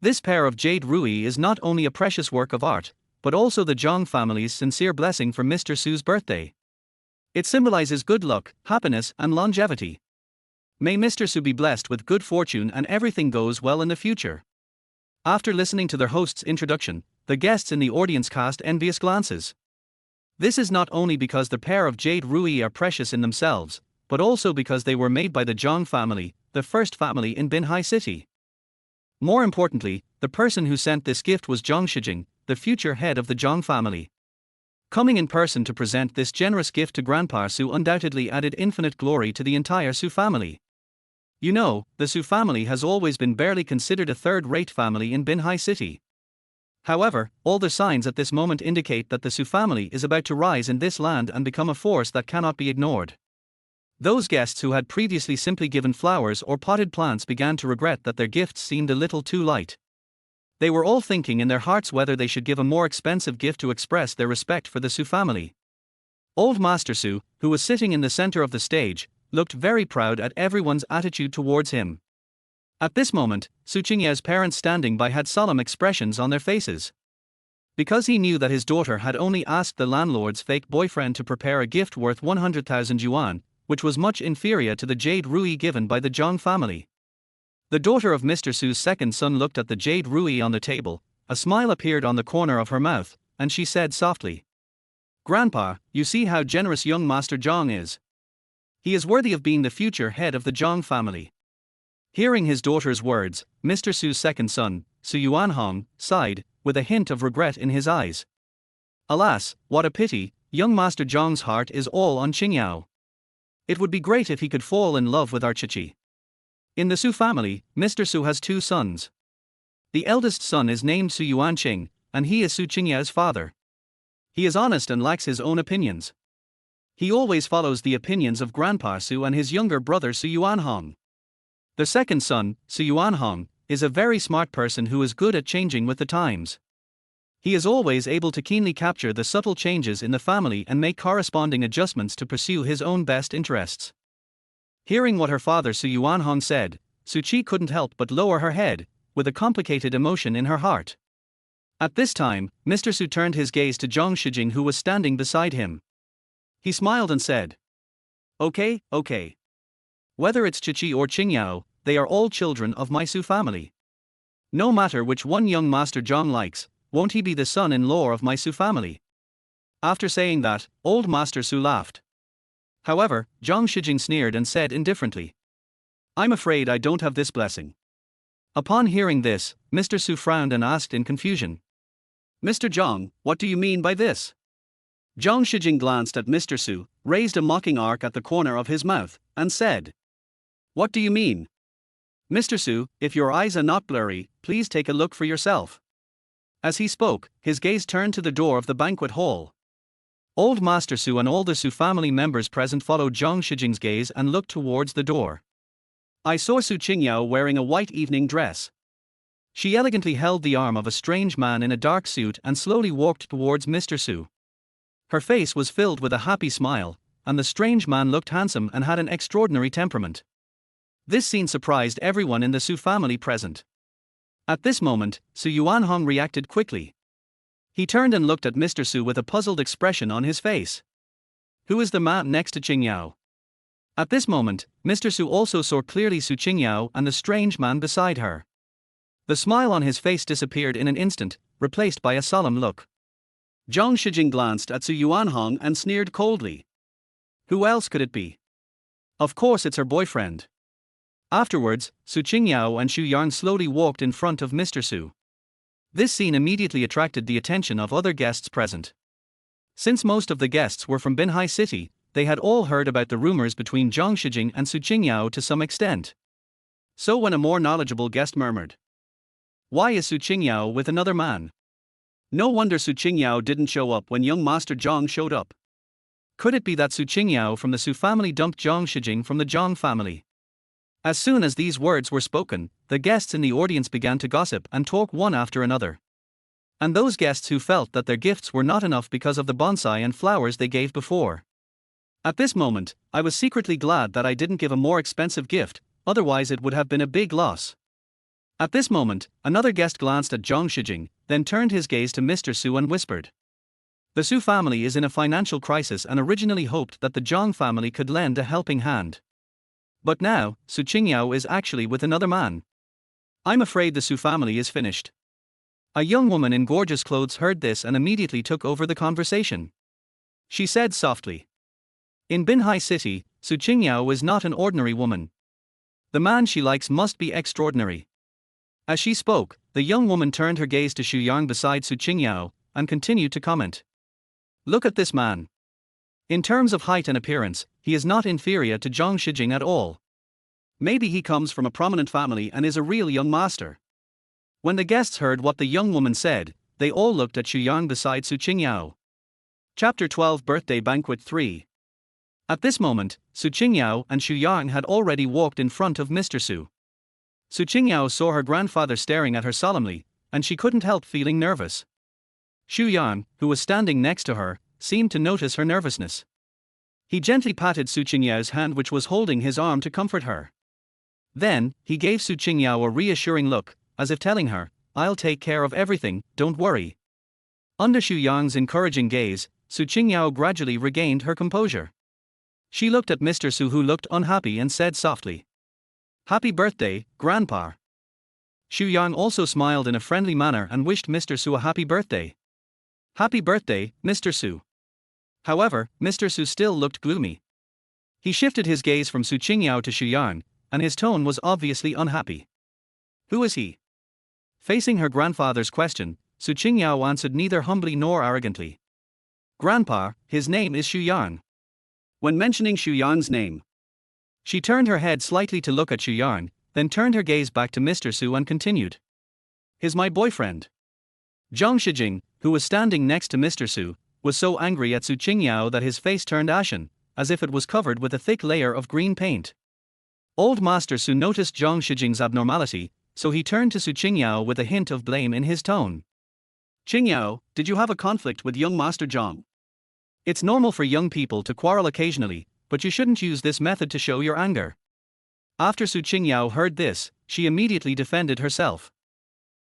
This pair of jade ruby is not only a precious work of art, but also the Zhang family's sincere blessing for Mr. Su's birthday. It symbolizes good luck, happiness, and longevity. May Mr. Su be blessed with good fortune and everything goes well in the future. After listening to their host's introduction, the guests in the audience cast envious glances. This is not only because the pair of jade ruby are precious in themselves, but also because they were made by the Zhang family, the first family in Binhai City. More importantly, the person who sent this gift was Zhang Shijing, the future head of the Zhang family. Coming in person to present this generous gift to Grandpa Su undoubtedly added infinite glory to the entire Su family. You know, the Su family has always been barely considered a third-rate family in Binhai City. However, all the signs at this moment indicate that the Su family is about to rise in this land and become a force that cannot be ignored. Those guests who had previously simply given flowers or potted plants began to regret that their gifts seemed a little too light. They were all thinking in their hearts whether they should give a more expensive gift to express their respect for the Su family. Old Master Su, who was sitting in the center of the stage, looked very proud at everyone's attitude towards him. At this moment, Su Qingya's parents standing by had solemn expressions on their faces. Because he knew that his daughter had only asked the landlord's fake boyfriend to prepare a gift worth 100,000 yuan, which was much inferior to the jade ruby given by the Zhang family. The daughter of Mr. Su's second son looked at the jade ruby on the table, a smile appeared on the corner of her mouth, and she said softly, "Grandpa, you see how generous young Master Zhang is. He is worthy of being the future head of the Zhang family." Hearing his daughter's words, Mr. Su's second son, Su Yuanhong, sighed, with a hint of regret in his eyes. Alas, what a pity, young Master Zhang's heart is all on Qingyao. It would be great if he could fall in love with our Chichi. In the Su family, Mr. Su has two sons. The eldest son is named Su Yuanqing, and he is Su Qingya's father. He is honest and lacks his own opinions. He always follows the opinions of Grandpa Su and his younger brother Su Yuanhong. The second son, Su Yuanhong, is a very smart person who is good at changing with the times. He is always able to keenly capture the subtle changes in the family and make corresponding adjustments to pursue his own best interests. Hearing what her father Su Yuanhong said, Su Qi couldn't help but lower her head, with a complicated emotion in her heart. At this time, Mr. Su turned his gaze to Zhang Shijing, who was standing beside him. He smiled and said, Okay. Whether it's Chichi or Qingyao, they are all children of my Su family. No matter which one young Master Zhang likes, won't he be the son-in-law of my Su family? After saying that, old Master Su laughed. However, Zhang Shijing sneered and said indifferently, I'm afraid I don't have this blessing. Upon hearing this, Mr. Su frowned and asked in confusion, Mr. Zhang, what do you mean by this? Zhang Shijing glanced at Mr. Su, raised a mocking arc at the corner of his mouth, and said, What do you mean? Mr. Su, if your eyes are not blurry, please take a look for yourself. As he spoke, his gaze turned to the door of the banquet hall. Old Master Su and all the Su family members present followed Zhang Shijing's gaze and looked towards the door. I saw Su Qingyao wearing a white evening dress. She elegantly held the arm of a strange man in a dark suit and slowly walked towards Mr. Su. Her face was filled with a happy smile, and the strange man looked handsome and had an extraordinary temperament. This scene surprised everyone in the Su family present. At this moment, Su Yuanhong reacted quickly. He turned and looked at Mr. Su with a puzzled expression on his face. Who is the man next to Qingyao? At this moment, Mr. Su also saw clearly Su Qingyao and the strange man beside her. The smile on his face disappeared in an instant, replaced by a solemn look. Zhang Shijing glanced at Su Yuanhong and sneered coldly. Who else could it be? Of course it's her boyfriend. Afterwards, Su Qingyao and Xu Yang slowly walked in front of Mr. Su. This scene immediately attracted the attention of other guests present. Since most of the guests were from Binhai City, they had all heard about the rumors between Zhang Shijing and Su Qingyao to some extent. So when a more knowledgeable guest murmured, Why is Su Qingyao with another man? No wonder Su Qingyao didn't show up when young Master Zhang showed up. Could it be that Su Qingyao from the Su family dumped Zhang Shijing from the Zhang family? As soon as these words were spoken, the guests in the audience began to gossip and talk one after another. And those guests who felt that their gifts were not enough because of the bonsai and flowers they gave before. At this moment, I was secretly glad that I didn't give a more expensive gift, otherwise it would have been a big loss. At this moment, another guest glanced at Zhang Shijing, then turned his gaze to Mr. Su and whispered. The Su family is in a financial crisis and originally hoped that the Zhang family could lend a helping hand. But now, Su Qingyao is actually with another man. I'm afraid the Su family is finished. A young woman in gorgeous clothes heard this and immediately took over the conversation. She said softly. In Binhai City, Su Qingyao is not an ordinary woman. The man she likes must be extraordinary. As she spoke, the young woman turned her gaze to Xu Yang beside Su Qingyao, and continued to comment. Look at this man. In terms of height and appearance, he is not inferior to Zhang Shijing at all. Maybe he comes from a prominent family and is a real young master. When the guests heard what the young woman said, they all looked at Xu Yang beside Su Qingyao. Chapter 12 Birthday Banquet 3. At this moment, Su Qingyao and Xu Yang had already walked in front of Mr. Su. Su Qingyao saw her grandfather staring at her solemnly, and she couldn't help feeling nervous. Xu Yang, who was standing next to her, seemed to notice her nervousness. He gently patted Su Qingyao's hand which was holding his arm to comfort her. Then, he gave Su Qingyao a reassuring look, as if telling her, I'll take care of everything, don't worry. Under Xu Yang's encouraging gaze, Su Qingyao gradually regained her composure. She looked at Mr. Su who looked unhappy and said softly. Happy birthday, Grandpa. Xu Yang also smiled in a friendly manner and wished Mr. Su a happy birthday. Happy birthday, Mr. Su. However, Mr. Su still looked gloomy. He shifted his gaze from Su Qingyao to Xu Yang, and his tone was obviously unhappy. Who is he? Facing her grandfather's question, Su Qingyao answered neither humbly nor arrogantly. Grandpa, his name is Xu Yang. When mentioning Xu Yang's name, she turned her head slightly to look at Xu Yang, then turned her gaze back to Mr. Su and continued. He's my boyfriend. Zhang Shijing, who was standing next to Mr. Su, was so angry at Su Qingyao that his face turned ashen, as if it was covered with a thick layer of green paint. Old Master Su noticed Zhang Shijing's abnormality, so he turned to Su Qingyao with a hint of blame in his tone. Qingyao, did you have a conflict with young Master Zhang? It's normal for young people to quarrel occasionally, but you shouldn't use this method to show your anger. After Su Qingyao heard this, she immediately defended herself.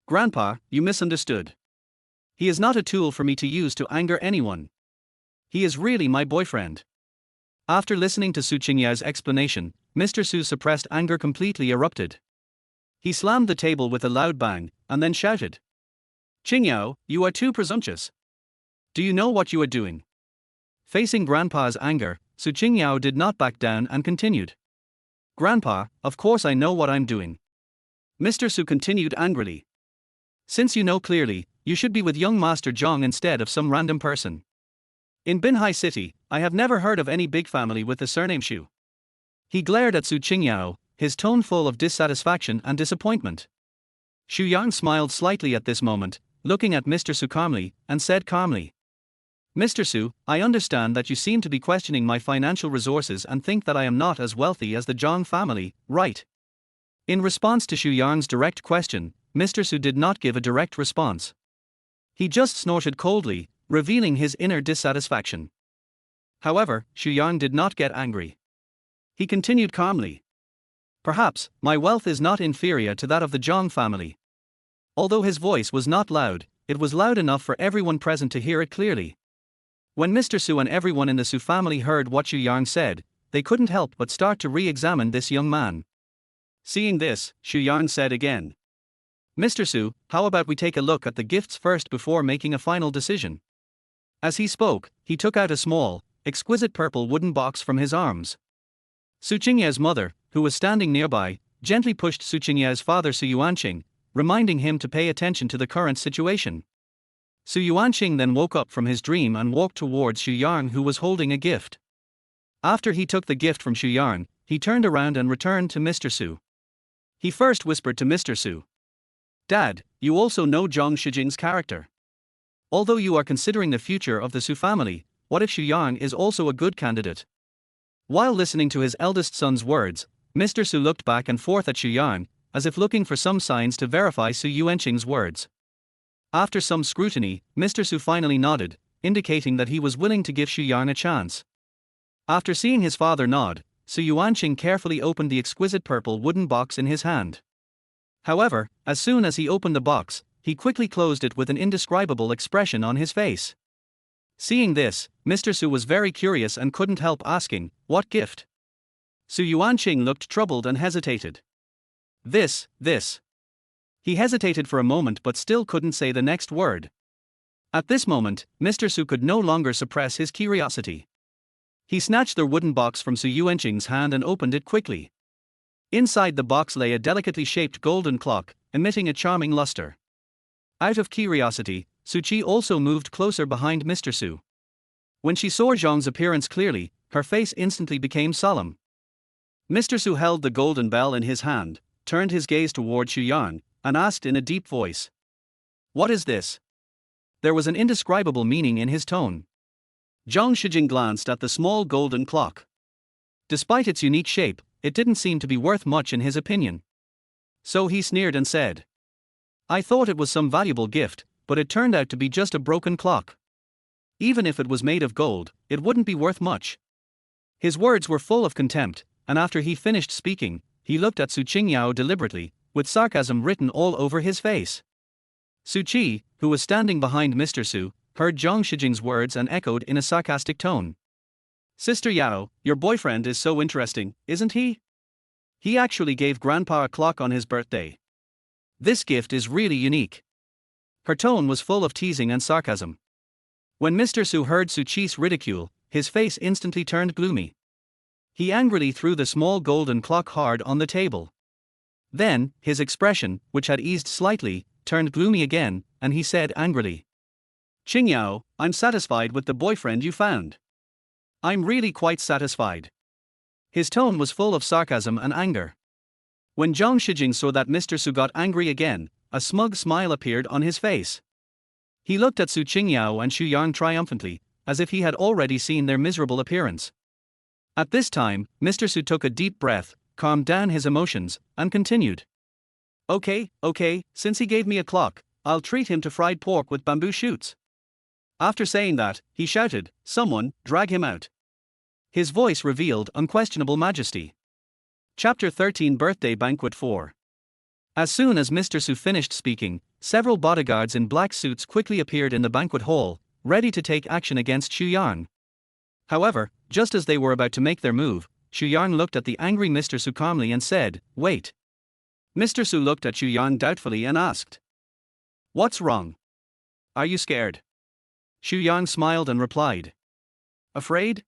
Grandpa, you misunderstood. He is not a tool for me to use to anger anyone. He is really my boyfriend. After listening to Su Qingyao's explanation, Mr. Su's suppressed anger completely erupted. He slammed the table with a loud bang, and then shouted, "Qingyao, you are too presumptuous. Do you know what you are doing?" Facing Grandpa's anger, Su Qingyao did not back down and continued. "Grandpa, of course I know what I'm doing." Mr. Su continued angrily. "Since you know clearly, you should be with young Master Zhang instead of some random person. In Binhai City, I have never heard of any big family with the surname Xu." He glared at Su Qingyao, his tone full of dissatisfaction and disappointment. Xu Yang smiled slightly at this moment, looking at Mr. Su calmly, and said calmly, "Mr. Su, I understand that you seem to be questioning my financial resources and think that I am not as wealthy as the Zhang family, right?" In response to Xu Yang's direct question, Mr. Su did not give a direct response. He just snorted coldly, revealing his inner dissatisfaction. However, Xu Yang did not get angry. He continued calmly, "Perhaps, my wealth is not inferior to that of the Zhang family." Although his voice was not loud, it was loud enough for everyone present to hear it clearly. When Mr. Su and everyone in the Su family heard what Xu Yang said, they couldn't help but start to re-examine this young man. Seeing this, Xu Yang said again, "Mr. Su, how about we take a look at the gifts first before making a final decision?" As he spoke, he took out a small, exquisite purple wooden box from his arms. Su Qingya's mother, who was standing nearby, gently pushed Su Qingya's father Su Yuanqing, reminding him to pay attention to the current situation. Su Yuanqing then woke up from his dream and walked towards Xu Yang, who was holding a gift. After he took the gift from Xu Yang, he turned around and returned to Mr. Su. He first whispered to Mr. Su, "Dad, you also know Zhang Shijing's character. Although you are considering the future of the Su family, what if Xu Yang is also a good candidate?" While listening to his eldest son's words, Mr. Su looked back and forth at Xu Yang, as if looking for some signs to verify Su Yuanqing's words. After some scrutiny, Mr. Su finally nodded, indicating that he was willing to give Xu Yang a chance. After seeing his father nod, Su Yuanqing carefully opened the exquisite purple wooden box in his hand. However, as soon as he opened the box, he quickly closed it with an indescribable expression on his face. Seeing this, Mr. Su was very curious and couldn't help asking, "What gift?" Su Yuanqing looked troubled and hesitated. This. He hesitated for a moment but still couldn't say the next word. At this moment, Mr. Su could no longer suppress his curiosity. He snatched the wooden box from Su Yuanqing's hand and opened it quickly. Inside the box lay a delicately shaped golden clock, emitting a charming luster. Out of curiosity, Su Qi also moved closer behind Mr. Su. When she saw Zhang's appearance clearly, her face instantly became solemn. Mr. Su held the golden bell in his hand, turned his gaze toward Xu Yang, and asked in a deep voice, "What is this?" There was an indescribable meaning in his tone. Zhang Shijing glanced at the small golden clock. Despite its unique shape, it didn't seem to be worth much in his opinion. So he sneered and said, "I thought it was some valuable gift, but it turned out to be just a broken clock. Even if it was made of gold, it wouldn't be worth much." His words were full of contempt, and after he finished speaking, he looked at Su Qingyao deliberately, with sarcasm written all over his face. Su Qi, who was standing behind Mr. Su, heard Zhang Shijing's words and echoed in a sarcastic tone, "Sister Yao, your boyfriend is so interesting, isn't he? He actually gave Grandpa a clock on his birthday. This gift is really unique." Her tone was full of teasing and sarcasm. When Mr. Su heard Su Qi's ridicule, his face instantly turned gloomy. He angrily threw the small golden clock hard on the table. Then, his expression, which had eased slightly, turned gloomy again, and he said angrily, "Qingyao, I'm satisfied with the boyfriend you found. I'm really quite satisfied." His tone was full of sarcasm and anger. When Zhang Shijing saw that Mr. Su got angry again, a smug smile appeared on his face. He looked at Su Qingyao and Xu Yang triumphantly, as if he had already seen their miserable appearance. At this time, Mr. Su took a deep breath, calmed down his emotions, and continued. Okay, since he gave me a clock, I'll treat him to fried pork with bamboo shoots." After saying that, he shouted, "Someone, drag him out." His voice revealed unquestionable majesty. Chapter 13 Birthday Banquet 4. As soon as Mr. Su finished speaking, several bodyguards in black suits quickly appeared in the banquet hall, ready to take action against Xu Yang. However, just as they were about to make their move, Xu Yang looked at the angry Mr. Su calmly and said, "Wait." Mr. Su looked at Xu Yang doubtfully and asked, "What's wrong? Are you scared?" Xu Yang smiled and replied, "Afraid?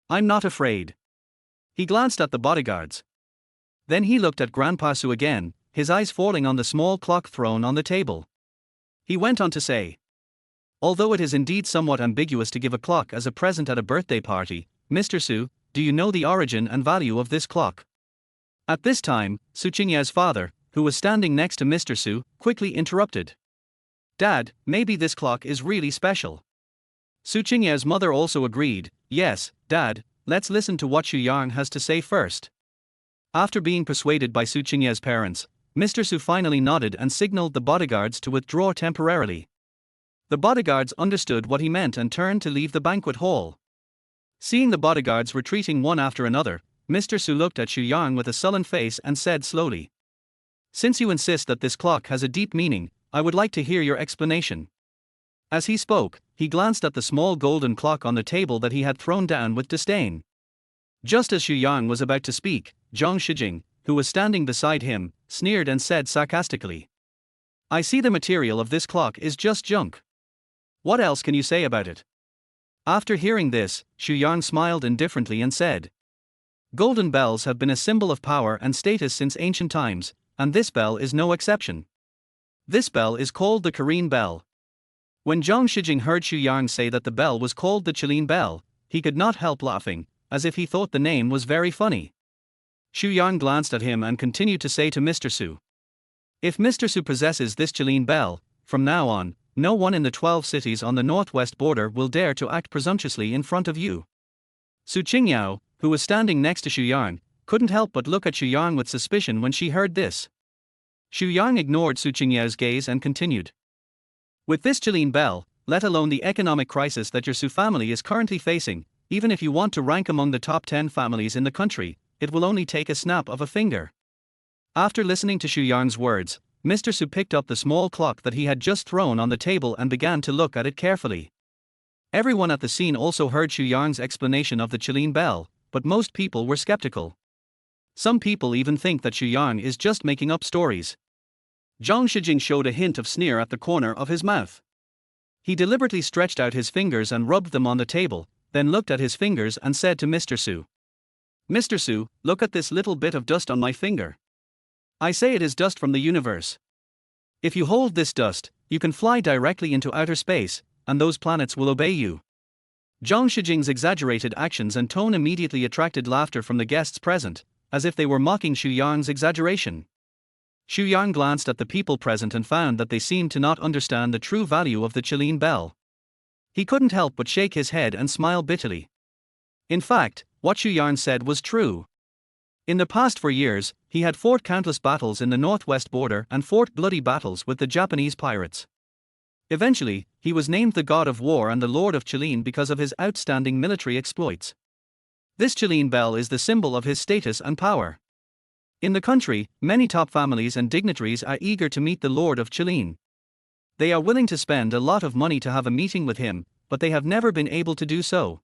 I'm not afraid." He glanced at the bodyguards. Then he looked at Grandpa Su again, his eyes falling on the small clock thrown on the table. He went on to say, "Although it is indeed somewhat ambiguous to give a clock as a present at a birthday party, Mr. Su, do you know the origin and value of this clock?" At this time, Su Qingyao's father, who was standing next to Mr. Su, quickly interrupted. "Dad, maybe this clock is really special." Su Qingyao's mother also agreed, "Yes, Dad, let's listen to what Xu Yang has to say first." After being persuaded by Su Qingyao's parents, Mr. Su finally nodded and signaled the bodyguards to withdraw temporarily. The bodyguards understood what he meant and turned to leave the banquet hall. Seeing the bodyguards retreating one after another, Mr. Su looked at Xu Yang with a sullen face and said slowly, "Since you insist that this clock has a deep meaning, I would like to hear your explanation." As he spoke, he glanced at the small golden clock on the table that he had thrown down with disdain. Just as Xu Yang was about to speak, Zhang Shijing, who was standing beside him, sneered and said sarcastically, "I see the material of this clock is just junk. What else can you say about it?" After hearing this, Xu Yang smiled indifferently and said, "Golden bells have been a symbol of power and status since ancient times, and this bell is no exception. This bell is called the Korean bell." When Zhang Shijing heard Xu Yang say that the bell was called the Chilean bell, he could not help laughing, as if he thought the name was very funny. Xu Yang glanced at him and continued to say to Mr. Su, "If Mr. Su possesses this Chilean bell, from now on, no one in the 12 cities on the northwest border will dare to act presumptuously in front of you." Su Qingyao, who was standing next to Xu Yang, couldn't help but look at Xu Yang with suspicion when she heard this. Xu Yang ignored Su Qingyao's gaze and continued, "With this Chilean bell, let alone the economic crisis that your Su family is currently facing, even if you want to rank among the top 10 families in the country, it will only take a snap of a finger." After listening to Xu Yang's words, Mr. Su picked up the small clock that he had just thrown on the table and began to look at it carefully. Everyone at the scene also heard Xu Yang's explanation of the Chilean bell, but most people were skeptical. Some people even think that Xu Yang is just making up stories. Zhang Shijing showed a hint of sneer at the corner of his mouth. He deliberately stretched out his fingers and rubbed them on the table, then looked at his fingers and said to Mr. Su, "Mr. Su, look at this little bit of dust on my finger. I say it is dust from the universe. If you hold this dust, you can fly directly into outer space, and those planets will obey you." Zhang Shijing's exaggerated actions and tone immediately attracted laughter from the guests present, as if they were mocking Xu Yang's exaggeration. Xu Yang glanced at the people present and found that they seemed to not understand the true value of the Chilean bell. He couldn't help but shake his head and smile bitterly. In fact, what Xu Yang said was true. In the past 4 years, he had fought countless battles in the northwest border and fought bloody battles with the Japanese pirates. Eventually, he was named the god of war and the lord of Chilean because of his outstanding military exploits. This Chilean bell is the symbol of his status and power. In the country, many top families and dignitaries are eager to meet the Lord of Chilean. They are willing to spend a lot of money to have a meeting with him, but they have never been able to do so.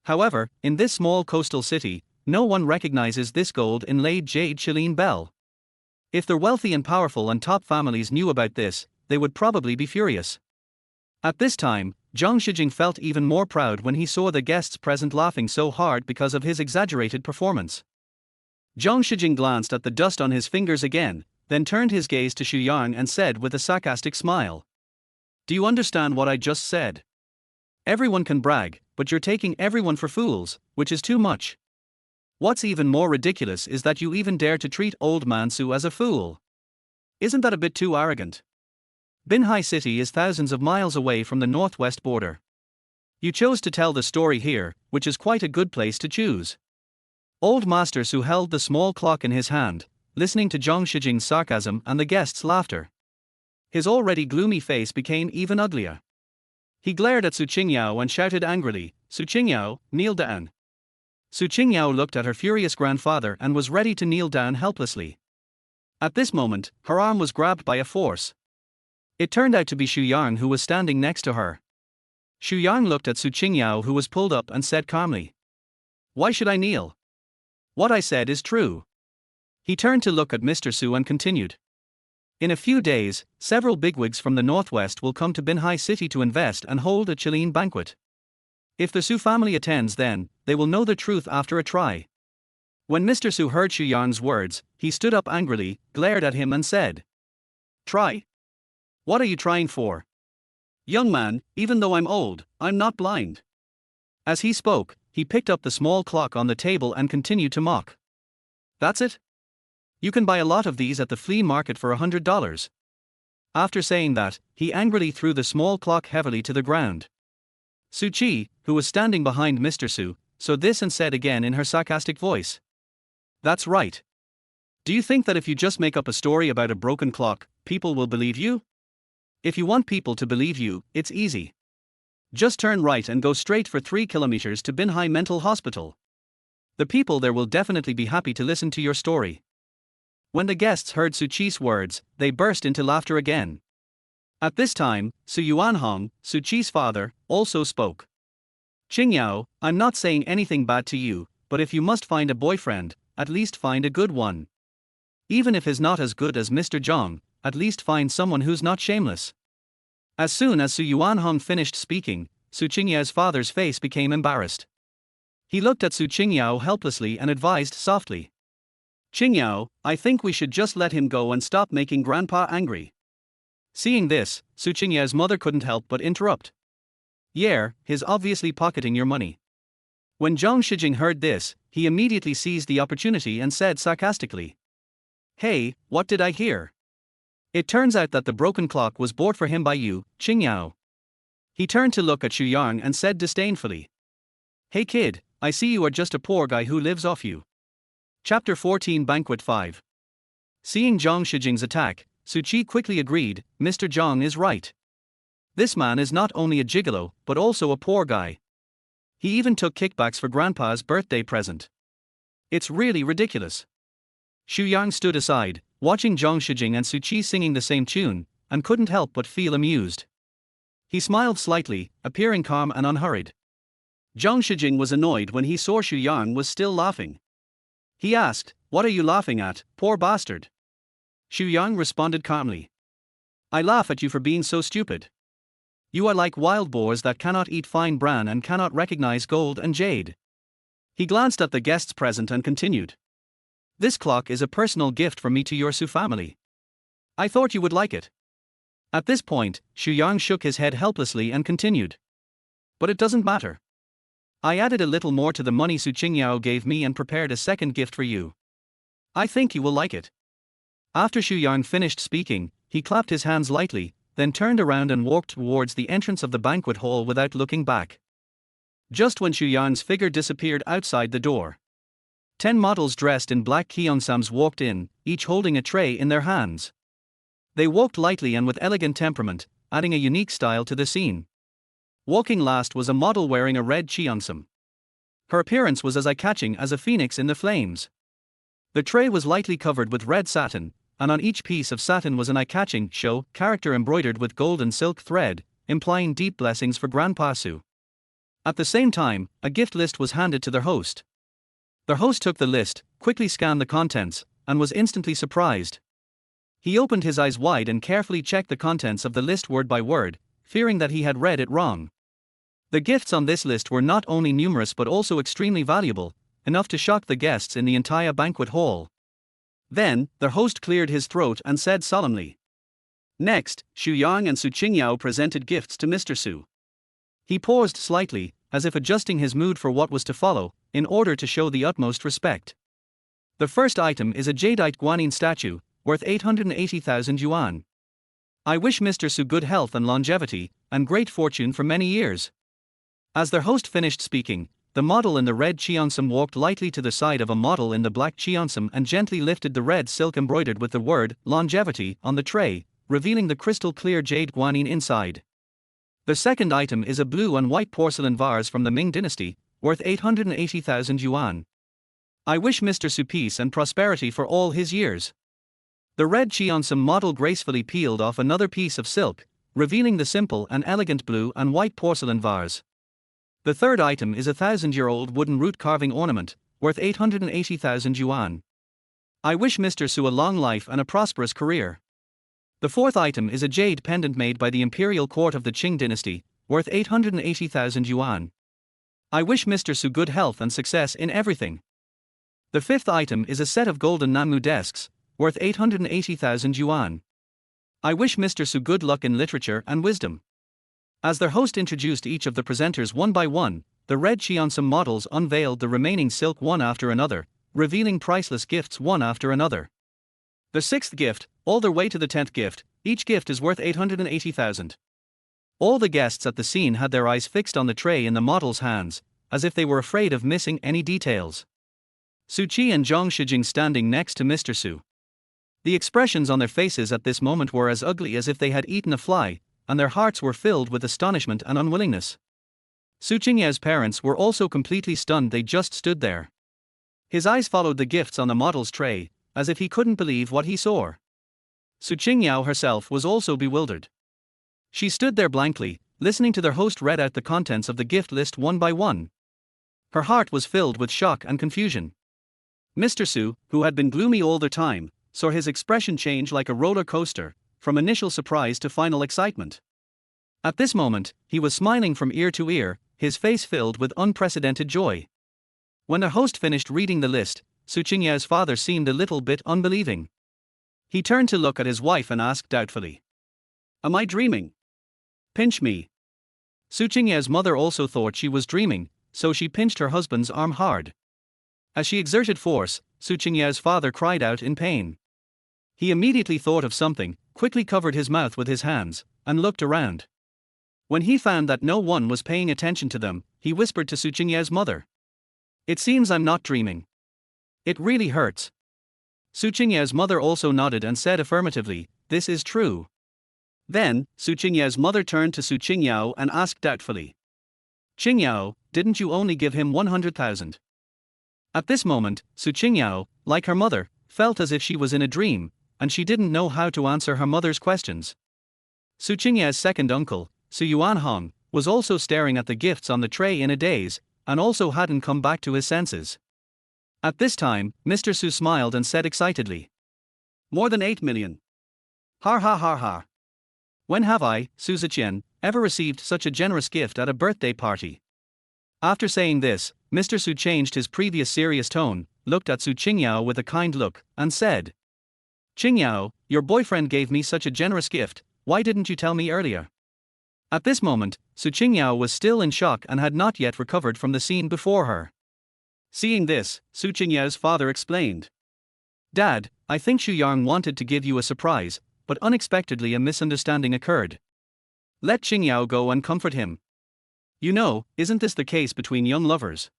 However, in this small coastal city, no one recognizes this gold-inlaid jade Chilean bell. If the wealthy and powerful and top families knew about this, they would probably be furious. At this time, Zhang Shijing felt even more proud when he saw the guests present laughing so hard because of his exaggerated performance. Zhang Shijing glanced at the dust on his fingers again, then turned his gaze to Xu Yang and said with a sarcastic smile, "Do you understand what I just said? Everyone can brag, but you're taking everyone for fools, which is too much. What's even more ridiculous is that you even dare to treat old man Su as a fool. Isn't that a bit too arrogant? Binhai City is thousands of miles away from the northwest border. You chose to tell the story here, which is quite a good place to choose." Old Master Su held the small clock in his hand, listening to Zhang Shijing's sarcasm and the guests' laughter. His already gloomy face became even uglier. He glared at Su Qingyao and shouted angrily, "Su Qingyao, kneel down." Su Qingyao looked at her furious grandfather and was ready to kneel down helplessly. At this moment, her arm was grabbed by a force. It turned out to be Xu Yang who was standing next to her. Xu Yang looked at Su Qingyao who was pulled up and said calmly, "Why should I kneel? What I said is true. He turned to look at Mr. Su and continued. In a few days, several bigwigs from the northwest will come to Binhai City to invest and hold a Chilean banquet. If the Su family attends then, they will know the truth after a try. When Mr. Su heard Xu Yang's words, he stood up angrily, glared at him and said, "Try? What are you trying for? Young man, even though I'm old, I'm not blind." As he spoke, he picked up the small clock on the table and continued to mock. "That's it? You can buy a lot of these at the flea market for $100. After saying that, he angrily threw the small clock heavily to the ground. Su Chi, who was standing behind Mr. Su, saw this and said again in her sarcastic voice, "That's right. Do you think that if you just make up a story about a broken clock, people will believe you? If you want people to believe you, it's easy. Just turn right and go straight for 3 kilometers to Binhai Mental Hospital. The people there will definitely be happy to listen to your story." When the guests heard Su Chi's words, they burst into laughter again. At this time, Su Yuanhong, Su Chi's father, also spoke. "Qingyao, I'm not saying anything bad to you, but if you must find a boyfriend, at least find a good one. Even if he's not as good as Mr. Zhang, at least find someone who's not shameless." As soon as Su Yuanhong finished speaking, Su Qingyao's father's face became embarrassed. He looked at Su Qingyao helplessly and advised softly, "Qingyao, I think we should just let him go and stop making grandpa angry." Seeing this, Su Qingyao's mother couldn't help but interrupt. "Yeah, he's obviously pocketing your money." When Zhang Shijing heard this, he immediately seized the opportunity and said sarcastically, "Hey, what did I hear? It turns out that the broken clock was bought for him by you, Qingyao." He turned to look at Xu Yang and said disdainfully, "Hey kid, I see you are just a poor guy who lives off you." Chapter 14 Banquet 5. Seeing Zhang Shijing's attack, Su Chi quickly agreed, "Mr. Zhang is right. This man is not only a gigolo, but also a poor guy. He even took kickbacks for grandpa's birthday present. It's really ridiculous." Xu Yang stood aside, watching Zhang Shijing and Su Chi singing the same tune, and couldn't help but feel amused. He smiled slightly, appearing calm and unhurried. Zhang Shijing was annoyed when he saw Xu Yang was still laughing. He asked, "What are you laughing at, poor bastard?" Xu Yang responded calmly, "I laugh at you for being so stupid. You are like wild boars that cannot eat fine bran and cannot recognize gold and jade." He glanced at the guests present and continued, "This clock is a personal gift from me to your Su family. I thought you would like it." At this point, Xu Yang shook his head helplessly and continued, "But it doesn't matter. I added a little more to the money Su Qingyao gave me and prepared a second gift for you. I think you will like it." After Xu Yang finished speaking, he clapped his hands lightly, then turned around and walked towards the entrance of the banquet hall without looking back. Just when Xu Yang's figure disappeared outside the door, 10 models dressed in black kyeongsams walked in, each holding a tray in their hands. They walked lightly and with elegant temperament, adding a unique style to the scene. Walking last was a model wearing a red cheongsam. Her appearance was as eye-catching as a phoenix in the flames. The tray was lightly covered with red satin, and on each piece of satin was an eye-catching show character embroidered with golden silk thread, implying deep blessings for Grandpa Su. At the same time, a gift list was handed to their host. Their host took the list, quickly scanned the contents, and was instantly surprised. He opened his eyes wide and carefully checked the contents of the list word by word, fearing that he had read it wrong. The gifts on this list were not only numerous but also extremely valuable, enough to shock the guests in the entire banquet hall. Then, their host cleared his throat and said solemnly, "Next, Xu Yang and Su Qingyao presented gifts to Mr. Su." He paused slightly, as if adjusting his mood for what was to follow, in order to show the utmost respect. The first item is a jadeite guanyin statue, worth 880,000 yuan. I wish Mr. Su good health and longevity, and great fortune for many years. As their host finished speaking, the model in the red cheongsam walked lightly to the side of a model in the black cheongsam and gently lifted the red silk embroidered with the word longevity on the tray, revealing the crystal clear jade guanyin inside. The second item is a blue and white porcelain vase from the Ming dynasty, worth 880,000 yuan. I wish Mr. Su peace and prosperity for all his years. The red cheongsam model gracefully peeled off another piece of silk, revealing the simple and elegant blue and white porcelain vase. The third item is a 1,000-year-old wooden root carving ornament, worth 880,000 yuan. I wish Mr. Su a long life and a prosperous career. The fourth item is a jade pendant made by the imperial court of the Qing dynasty, worth 880,000 yuan. I wish Mr. Su good health and success in everything. The fifth item is a set of golden namu desks, worth 880,000 yuan. I wish Mr. Su good luck in literature and wisdom. As their host introduced each of the presenters one by one, the red Cheongsam models unveiled the remaining silk one after another, revealing priceless gifts one after another. The sixth gift, all their way to the 10th gift, each gift is worth 880,000. All the guests at the scene had their eyes fixed on the tray in the models' hands, as if they were afraid of missing any details. Su Qi and Zhang Shijing standing next to Mr. Su. The expressions on their faces at this moment were as ugly as if they had eaten a fly, and their hearts were filled with astonishment and unwillingness. Su Qingyao's parents were also completely stunned. They just stood there. His eyes followed the gifts on the model's tray, as if he couldn't believe what he saw. Su Qingyao herself was also bewildered. She stood there blankly, listening to their host read out the contents of the gift list one by one. Her heart was filled with shock and confusion. Mr. Su, who had been gloomy all the time, saw his expression change like a roller coaster, from initial surprise to final excitement. At this moment, he was smiling from ear to ear, his face filled with unprecedented joy. When the host finished reading the list, Su Qingyao's father seemed a little bit unbelieving. He turned to look at his wife and asked doubtfully, "Am I dreaming? Pinch me." Su Qingyao's mother also thought she was dreaming, so she pinched her husband's arm hard. As she exerted force, Su Qingyao's father cried out in pain. He immediately thought of something, quickly covered his mouth with his hands, and looked around. When he found that no one was paying attention to them, he whispered to Su Qingyao's mother, "It seems I'm not dreaming. It really hurts." Su Qingyao's mother also nodded and said affirmatively, "This is true." Then, Su Qingyao's mother turned to Su Qingyao and asked doubtfully, "Qingyao, didn't you only give him 100,000? At this moment, Su Qingyao, like her mother, felt as if she was in a dream, and she didn't know how to answer her mother's questions. Su Qingyao's second uncle, Su Yuanhong, was also staring at the gifts on the tray in a daze, and also hadn't come back to his senses. At this time, Mr. Su smiled and said excitedly, "More than 8 million. Har ha har har. When have I, Su Ziqian, ever received such a generous gift at a birthday party?" After saying this, Mr. Su changed his previous serious tone, looked at Su Qingyao with a kind look, and said, "Qingyao, your boyfriend gave me such a generous gift, why didn't you tell me earlier?" At this moment, Su Qingyao was still in shock and had not yet recovered from the scene before her. Seeing this, Su Qingyao's father explained, "Dad, I think Xu Yang wanted to give you a surprise, but unexpectedly a misunderstanding occurred. Let Qingyao go and comfort him. You know, isn't this the case between young lovers?"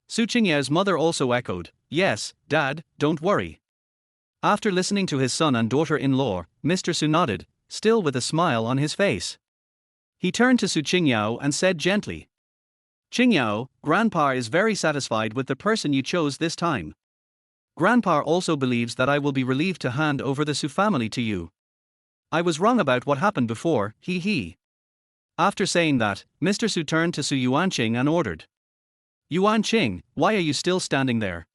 Su Qingyao's mother also echoed, "Yes, Dad, don't worry." After listening to his son and daughter-in-law, Mr. Su nodded, still with a smile on his face. He turned to Su Qingyao and said gently, "Qingyao, Grandpa is very satisfied with the person you chose this time. Grandpa also believes that I will be relieved to hand over the Su family to you. I was wrong about what happened before, he. After saying that, Mr. Su turned to Su Yuanqing and ordered, "Yuanqing, why are you still standing there?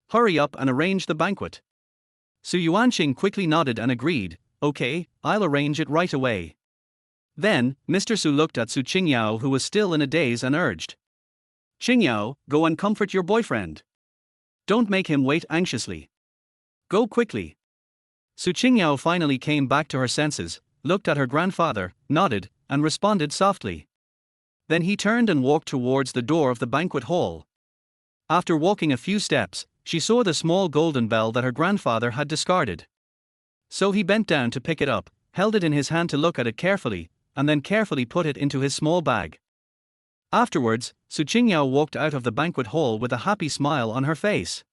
Hurry up and arrange the banquet." Su Yuanqing quickly nodded and agreed, "Okay, I'll arrange it right away." Then, Mr. Su looked at Su Qingyao, who was still in a daze, and urged, "Qingyao, go and comfort your boyfriend. Don't make him wait anxiously. Go quickly." Su Qingyao finally came back to her senses, looked at her grandfather, nodded, and responded softly. Then he turned and walked towards the door of the banquet hall. After walking a few steps, she saw the small golden bell that her grandfather had discarded. So he bent down to pick it up, held it in his hand to look at it carefully, and then carefully put it into his small bag. Afterwards, Su Qingyao walked out of the banquet hall with a happy smile on her face.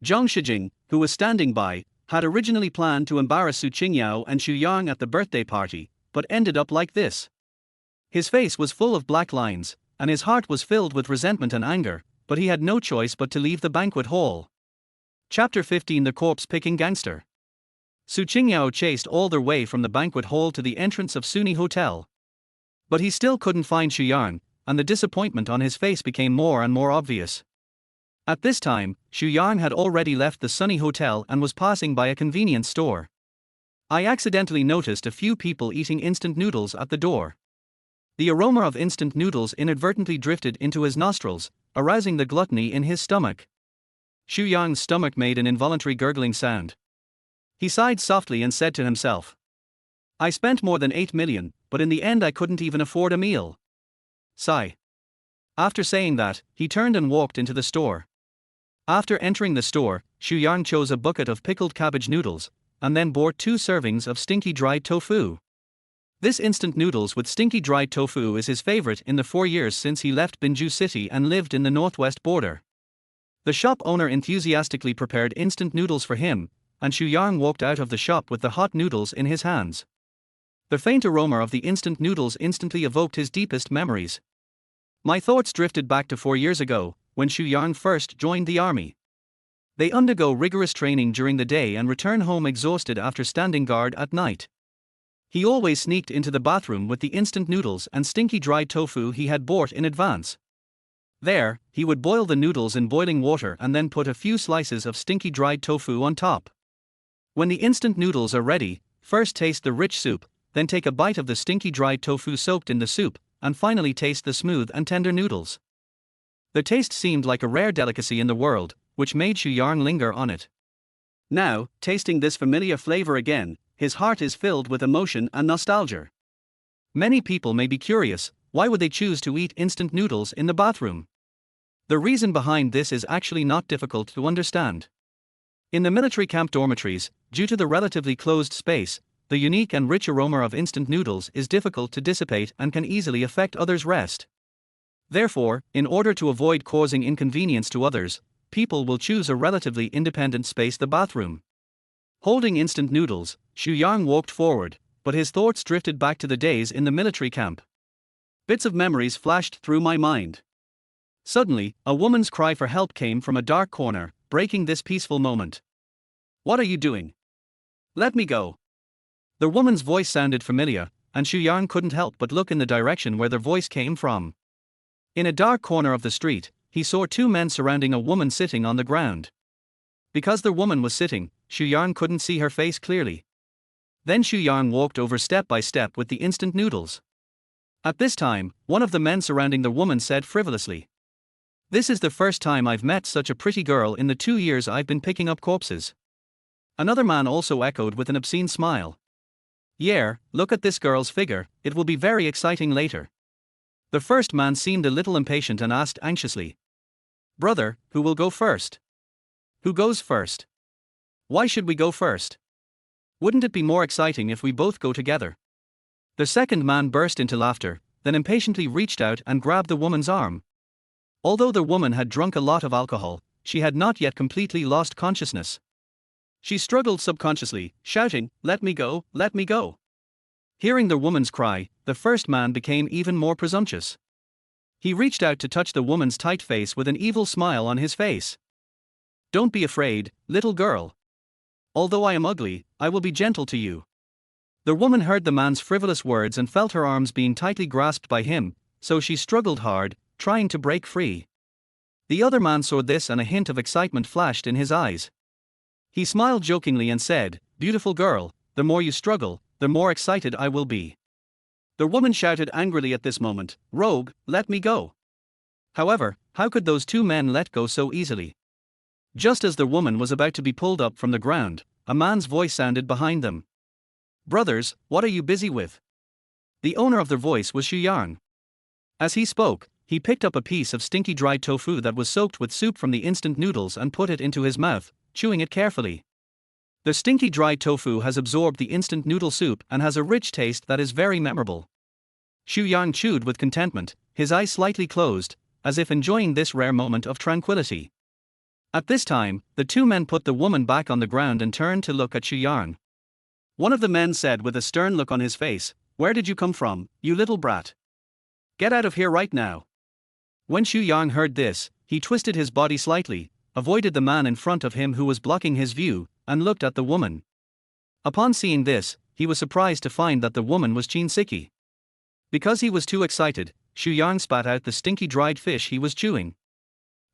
Zhang Shijing, who was standing by, had originally planned to embarrass Su Qingyao and Xu Yang at the birthday party, but ended up like this. His face was full of black lines, and his heart was filled with resentment and anger, but he had no choice but to leave the banquet hall. Chapter 15: The Corpse-Picking Gangster. Su Qingyao chased all their way from the banquet hall to the entrance of Suni Hotel. But he still couldn't find Xu Yang, and the disappointment on his face became more and more obvious. At this time, Xu Yang had already left the sunny hotel and was passing by a convenience store. I accidentally noticed a few people eating instant noodles at the door. The aroma of instant noodles inadvertently drifted into his nostrils, arousing the gluttony in his stomach. Xu Yang's stomach made an involuntary gurgling sound. He sighed softly and said to himself, "I spent more than 8 million, but in the end I couldn't even afford a meal." Sigh. After saying that, he turned and walked into the store. After entering the store, Xu Yang chose a bucket of pickled cabbage noodles, and then bought 2 servings of stinky dried tofu. This instant noodles with stinky dried tofu is his favorite in the 4 years since he left Binju City and lived in the northwest border. The shop owner enthusiastically prepared instant noodles for him, and Xu Yang walked out of the shop with the hot noodles in his hands. The faint aroma of the instant noodles instantly evoked his deepest memories. My thoughts drifted back to 4 years ago, when Xu Yang first joined the army. They undergo rigorous training during the day and return home exhausted after standing guard at night. He always sneaked into the bathroom with the instant noodles and stinky dried tofu he had bought in advance. There, he would boil the noodles in boiling water and then put a few slices of stinky dried tofu on top. When the instant noodles are ready, first taste the rich soup, then take a bite of the stinky dried tofu soaked in the soup, and finally taste the smooth and tender noodles. The taste seemed like a rare delicacy in the world, which made Xu Yang linger on it. Now, tasting this familiar flavor again, his heart is filled with emotion and nostalgia. Many people may be curious, why would they choose to eat instant noodles in the bathroom? The reason behind this is actually not difficult to understand. In the military camp dormitories, due to the relatively closed space, the unique and rich aroma of instant noodles is difficult to dissipate and can easily affect others' rest. Therefore, in order to avoid causing inconvenience to others, people will choose a relatively independent space, the bathroom. Holding instant noodles, Xu Yang walked forward, but his thoughts drifted back to the days in the military camp. Bits of memories flashed through my mind. Suddenly, a woman's cry for help came from a dark corner, breaking this peaceful moment. "What are you doing? Let me go." The woman's voice sounded familiar, and Xu Yang couldn't help but look in the direction where the voice came from. In a dark corner of the street, he saw 2 men surrounding a woman sitting on the ground. Because the woman was sitting, Xu Yang couldn't see her face clearly. Then Xu Yang walked over step by step with the instant noodles. At this time, one of the men surrounding the woman said frivolously, "This is the first time I've met such a pretty girl in the 2 years I've been picking up corpses." Another man also echoed with an obscene smile, "Yeah, look at this girl's figure, it will be very exciting later." The first man seemed a little impatient and asked anxiously, "Brother, who will go first? Who goes first? Why should we go first? Wouldn't it be more exciting if we both go together?" The second man burst into laughter, then impatiently reached out and grabbed the woman's arm. Although the woman had drunk a lot of alcohol, she had not yet completely lost consciousness. She struggled subconsciously, shouting, "Let me go, let me go." Hearing the woman's cry, the first man became even more presumptuous. He reached out to touch the woman's tight face with an evil smile on his face. "Don't be afraid, little girl. Although I am ugly, I will be gentle to you." The woman heard the man's frivolous words and felt her arms being tightly grasped by him, so she struggled hard, trying to break free. The other man saw this and a hint of excitement flashed in his eyes. He smiled jokingly and said, "Beautiful girl, the more you struggle, the more excited I will be." The woman shouted angrily at this moment, "Rogue, let me go." However, how could those 2 men let go so easily? Just as the woman was about to be pulled up from the ground, a man's voice sounded behind them. "Brothers, what are you busy with?" The owner of the voice was Xu Yang. As he spoke, he picked up a piece of stinky dried tofu that was soaked with soup from the instant noodles and put it into his mouth, chewing it carefully. The stinky dried tofu has absorbed the instant noodle soup and has a rich taste that is very memorable. Xu Yang chewed with contentment, his eyes slightly closed, as if enjoying this rare moment of tranquility. At this time, the 2 men put the woman back on the ground and turned to look at Xu Yang. One of the men said with a stern look on his face, "Where did you come from, you little brat? Get out of here right now." When Xu Yang heard this, he twisted his body slightly, avoided the man in front of him who was blocking his view, and looked at the woman. Upon seeing this, he was surprised to find that the woman was Chinsiki. Because he was too excited, Xu Yang spat out the stinky dried fish he was chewing.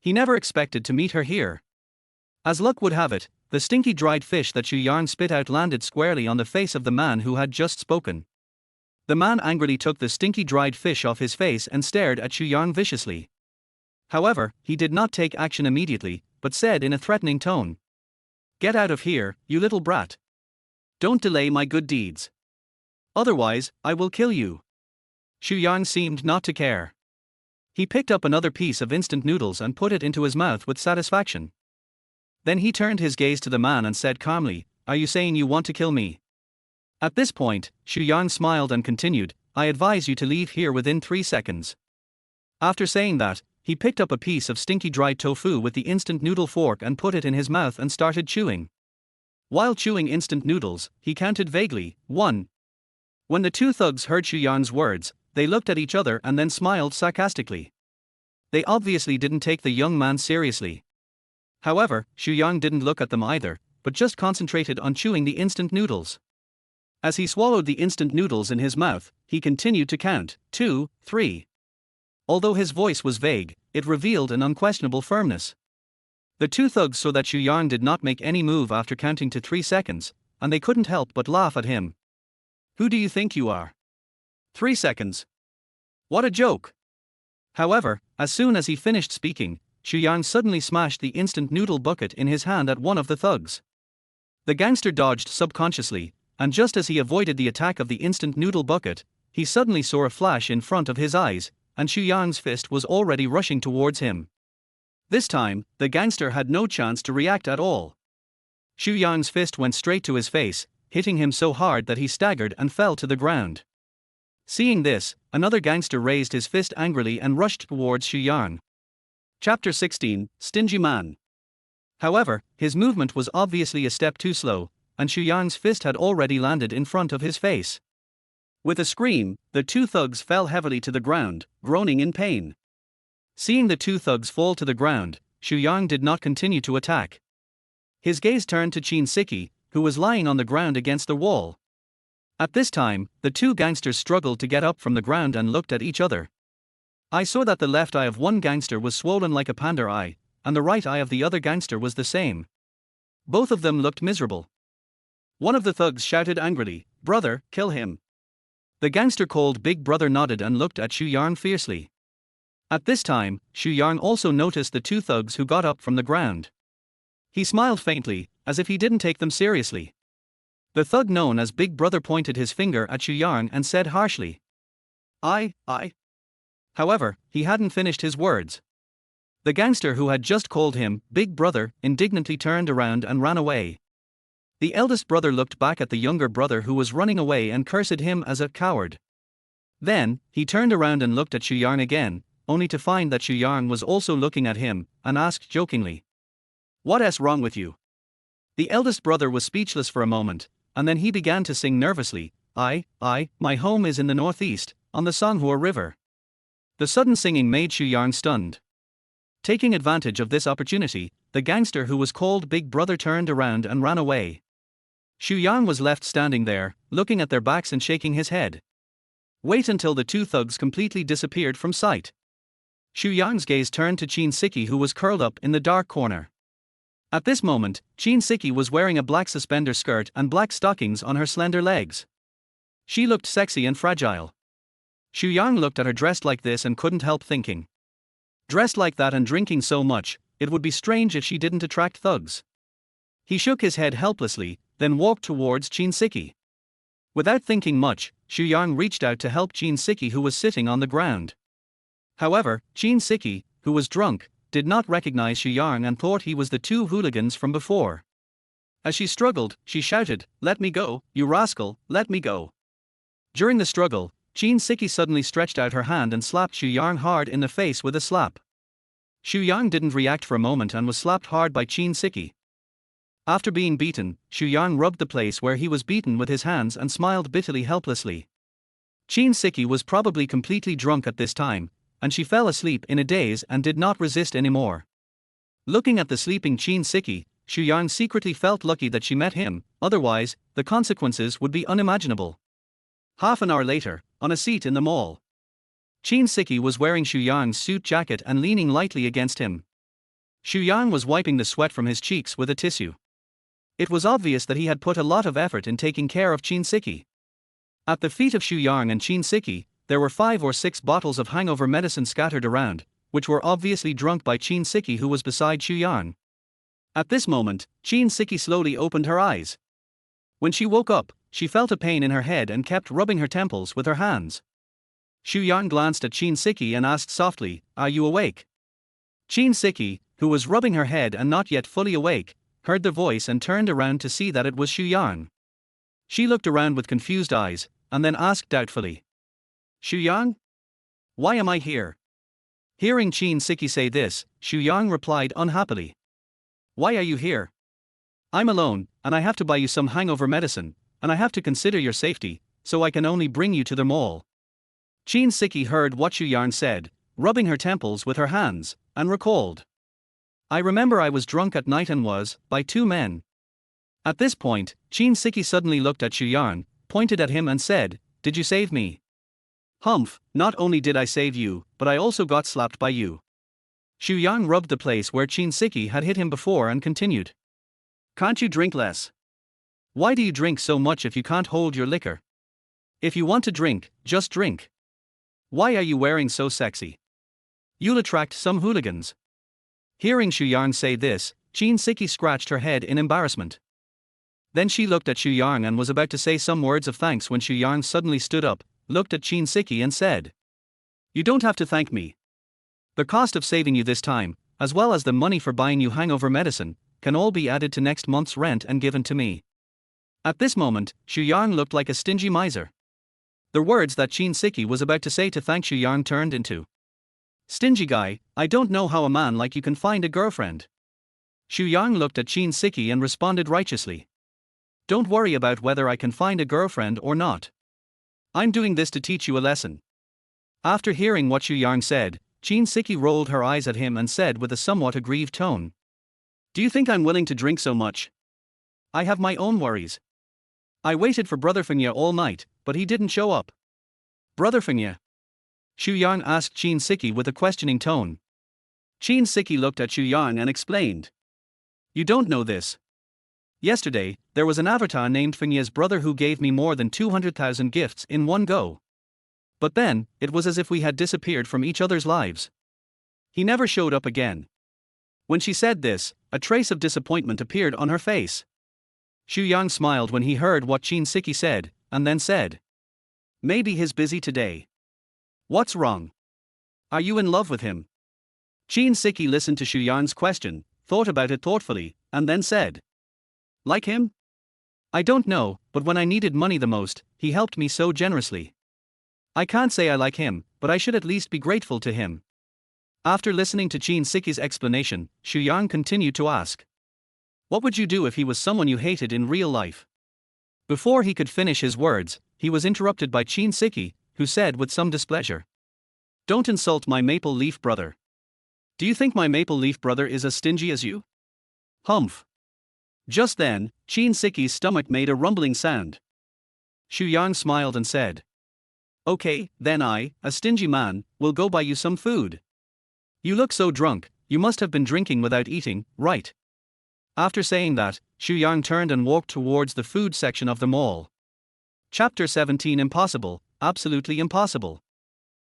He never expected to meet her here. As luck would have it, the stinky dried fish that Xu Yang spit out landed squarely on the face of the man who had just spoken. The man angrily took the stinky dried fish off his face and stared at Xu Yang viciously. However, he did not take action immediately, but said in a threatening tone, "Get out of here, you little brat. Don't delay my good deeds. Otherwise, I will kill you." Xu Yang seemed not to care. He picked up another piece of instant noodles and put it into his mouth with satisfaction. Then he turned his gaze to the man and said calmly, "Are you saying you want to kill me?" At this point, Xu Yang smiled and continued, "I advise you to leave here within 3 seconds." After saying that, he picked up a piece of stinky dried tofu with the instant noodle fork and put it in his mouth and started chewing. While chewing instant noodles, he counted vaguely, 1. When the two thugs heard Xu Yang's words, they looked at each other and then smiled sarcastically. They obviously didn't take the young man seriously. However, Xu Yang didn't look at them either, but just concentrated on chewing the instant noodles. As he swallowed the instant noodles in his mouth, he continued to count, 2, 3. Although his voice was vague, it revealed an unquestionable firmness. The two thugs saw that Xu Yang did not make any move after counting to 3 seconds, and they couldn't help but laugh at him. "Who do you think you are? 3 seconds. What a joke." However, as soon as he finished speaking, Xu Yang suddenly smashed the instant noodle bucket in his hand at one of the thugs. The gangster dodged subconsciously, and just as he avoided the attack of the instant noodle bucket, he suddenly saw a flash in front of his eyes, and Xu Yang's fist was already rushing towards him. This time, the gangster had no chance to react at all. Xu Yang's fist went straight to his face, hitting him so hard that he staggered and fell to the ground. Seeing this, another gangster raised his fist angrily and rushed towards Xu Yang. Chapter 16, Stingy Man. However, his movement was obviously a step too slow, and Xu Yang's fist had already landed in front of his face. With a scream, the two thugs fell heavily to the ground, groaning in pain. Seeing the two thugs fall to the ground, Xu Yang did not continue to attack. His gaze turned to Qin Siki, who was lying on the ground against the wall. At this time, the two gangsters struggled to get up from the ground and looked at each other. I saw that the left eye of one gangster was swollen like a panda eye, and the right eye of the other gangster was the same. Both of them looked miserable. One of the thugs shouted angrily, "Brother, kill him." The gangster called Big Brother nodded and looked at Xu Yang fiercely. At this time, Xu Yang also noticed the two thugs who got up from the ground. He smiled faintly, as if he didn't take them seriously. The thug known as Big Brother pointed his finger at Xu Yang and said harshly, I. However, he hadn't finished his words. The gangster who had just called him Big Brother indignantly turned around and ran away. The eldest brother looked back at the younger brother who was running away and cursed him as a coward. Then, he turned around and looked at Xu Yang again, only to find that Xu Yang was also looking at him, and asked jokingly, "What's wrong with you?" The eldest brother was speechless for a moment, and then he began to sing nervously, my home is in the northeast, on the Songhua River." The sudden singing made Xu Yang stunned. Taking advantage of this opportunity, the gangster who was called Big Brother turned around and ran away. Xu Yang was left standing there, looking at their backs and shaking his head. Wait until the two thugs completely disappeared from sight. Xu Yang's gaze turned to Qin Siki, who was curled up in the dark corner. At this moment, Qin Siki was wearing a black suspender skirt and black stockings on her slender legs. She looked sexy and fragile. Xu Yang looked at her dressed like this and couldn't help thinking. Dressed like that and drinking so much, it would be strange if she didn't attract thugs. He shook his head helplessly, then walked towards Qin Siki. Without thinking much, Xu Yang reached out to help Qin Siki, who was sitting on the ground. However, Qin Siki, who was drunk, did not recognize Xu Yang and thought he was the two hooligans from before. As she struggled, she shouted, "Let me go, you rascal, let me go." During the struggle, Qin Siki suddenly stretched out her hand and slapped Xu Yang hard in the face with a slap. Xu Yang didn't react for a moment and was slapped hard by Qin Siki. After being beaten, Xu Yang rubbed the place where he was beaten with his hands and smiled bitterly helplessly. Qin Siki was probably completely drunk at this time, and she fell asleep in a daze and did not resist anymore. Looking at the sleeping Qin Siki, Xu Yang secretly felt lucky that she met him, otherwise, the consequences would be unimaginable. Half an hour later, on a seat in the mall, Qin Siki was wearing Xu Yang's suit jacket and leaning lightly against him. Xu Yang was wiping the sweat from his cheeks with a tissue. It was obvious that he had put a lot of effort in taking care of Qin Siki. At the feet of Xu Yang and Qin Siki, there were 5 or 6 bottles of hangover medicine scattered around, which were obviously drunk by Qin Siki, who was beside Xu Yang. At this moment, Qin Siki slowly opened her eyes. When she woke up, she felt a pain in her head and kept rubbing her temples with her hands. Xu Yang glanced at Qin Siki and asked softly, "Are you awake?" Qin Siki, who was rubbing her head and not yet fully awake, heard the voice and turned around to see that it was Xu Yang. She looked around with confused eyes, and then asked doubtfully, "Xu Yang? Why am I here?" Hearing Qin Siki say this, Xu Yang replied unhappily, "Why are you here? I'm alone, and I have to buy you some hangover medicine, and I have to consider your safety, so I can only bring you to the mall." Qin Siki heard what Xu Yang said, rubbing her temples with her hands, and recalled, "I remember I was drunk at night and was, by 2 men. At this point, Qin Siki suddenly looked at Xu Yang, pointed at him and said, "Did you save me?" "Humph, not only did I save you, but I also got slapped by you." Xu Yang rubbed the place where Qin Siki had hit him before and continued, "Can't you drink less? Why do you drink so much if you can't hold your liquor? If you want to drink, just drink. Why are you wearing so sexy? You'll attract some hooligans." Hearing Xu Yang say this, Qin Siki scratched her head in embarrassment. Then she looked at Xu Yang and was about to say some words of thanks when Xu Yang suddenly stood up, looked at Qin Siki and said, "You don't have to thank me. The cost of saving you this time, as well as the money for buying you hangover medicine, can all be added to next month's rent and given to me." At this moment, Xu Yang looked like a stingy miser. The words that Qin Siki was about to say to thank Xu Yang turned into, "Stingy guy, I don't know how a man like you can find a girlfriend." Xu Yang looked at Qin Siki and responded righteously, "Don't worry about whether I can find a girlfriend or not. I'm doing this to teach you a lesson." After hearing what Xu Yang said, Qin Siki rolled her eyes at him and said with a somewhat aggrieved tone, "Do you think I'm willing to drink so much? I have my own worries. I waited for Brother Fengya all night, but he didn't show up." "Brother Fengya?" Xu Yang asked Qin Siki with a questioning tone. Qin Siki looked at Xu Yang and explained, "You don't know this. Yesterday, there was an avatar named Fengya's brother who gave me more than 200,000 gifts in one go. But then, it was as if we had disappeared from each other's lives. He never showed up again." When she said this, a trace of disappointment appeared on her face. Xu Yang smiled when he heard what Qin Siki said, and then said, "Maybe he's busy today. What's wrong? Are you in love with him?" Qin Siki listened to Xu Yang's question, thought about it thoughtfully, and then said, "Like him? I don't know, but when I needed money the most, he helped me so generously. I can't say I like him, but I should at least be grateful to him." After listening to Qin Siki's explanation, Xu Yang continued to ask, "What would you do if he was someone you hated in real life?" Before he could finish his words, he was interrupted by Qin Siki, who said with some displeasure, "Don't insult my maple leaf brother. Do you think my maple leaf brother is as stingy as you?" "Humph." Just then, Qin Siki's stomach made a rumbling sound. Xu Yang smiled and said, "Okay, then I, a stingy man, will go buy you some food. You look so drunk, you must have been drinking without eating, right?" After saying that, Xu Yang turned and walked towards the food section of the mall. Chapter 17. Impossible, absolutely impossible.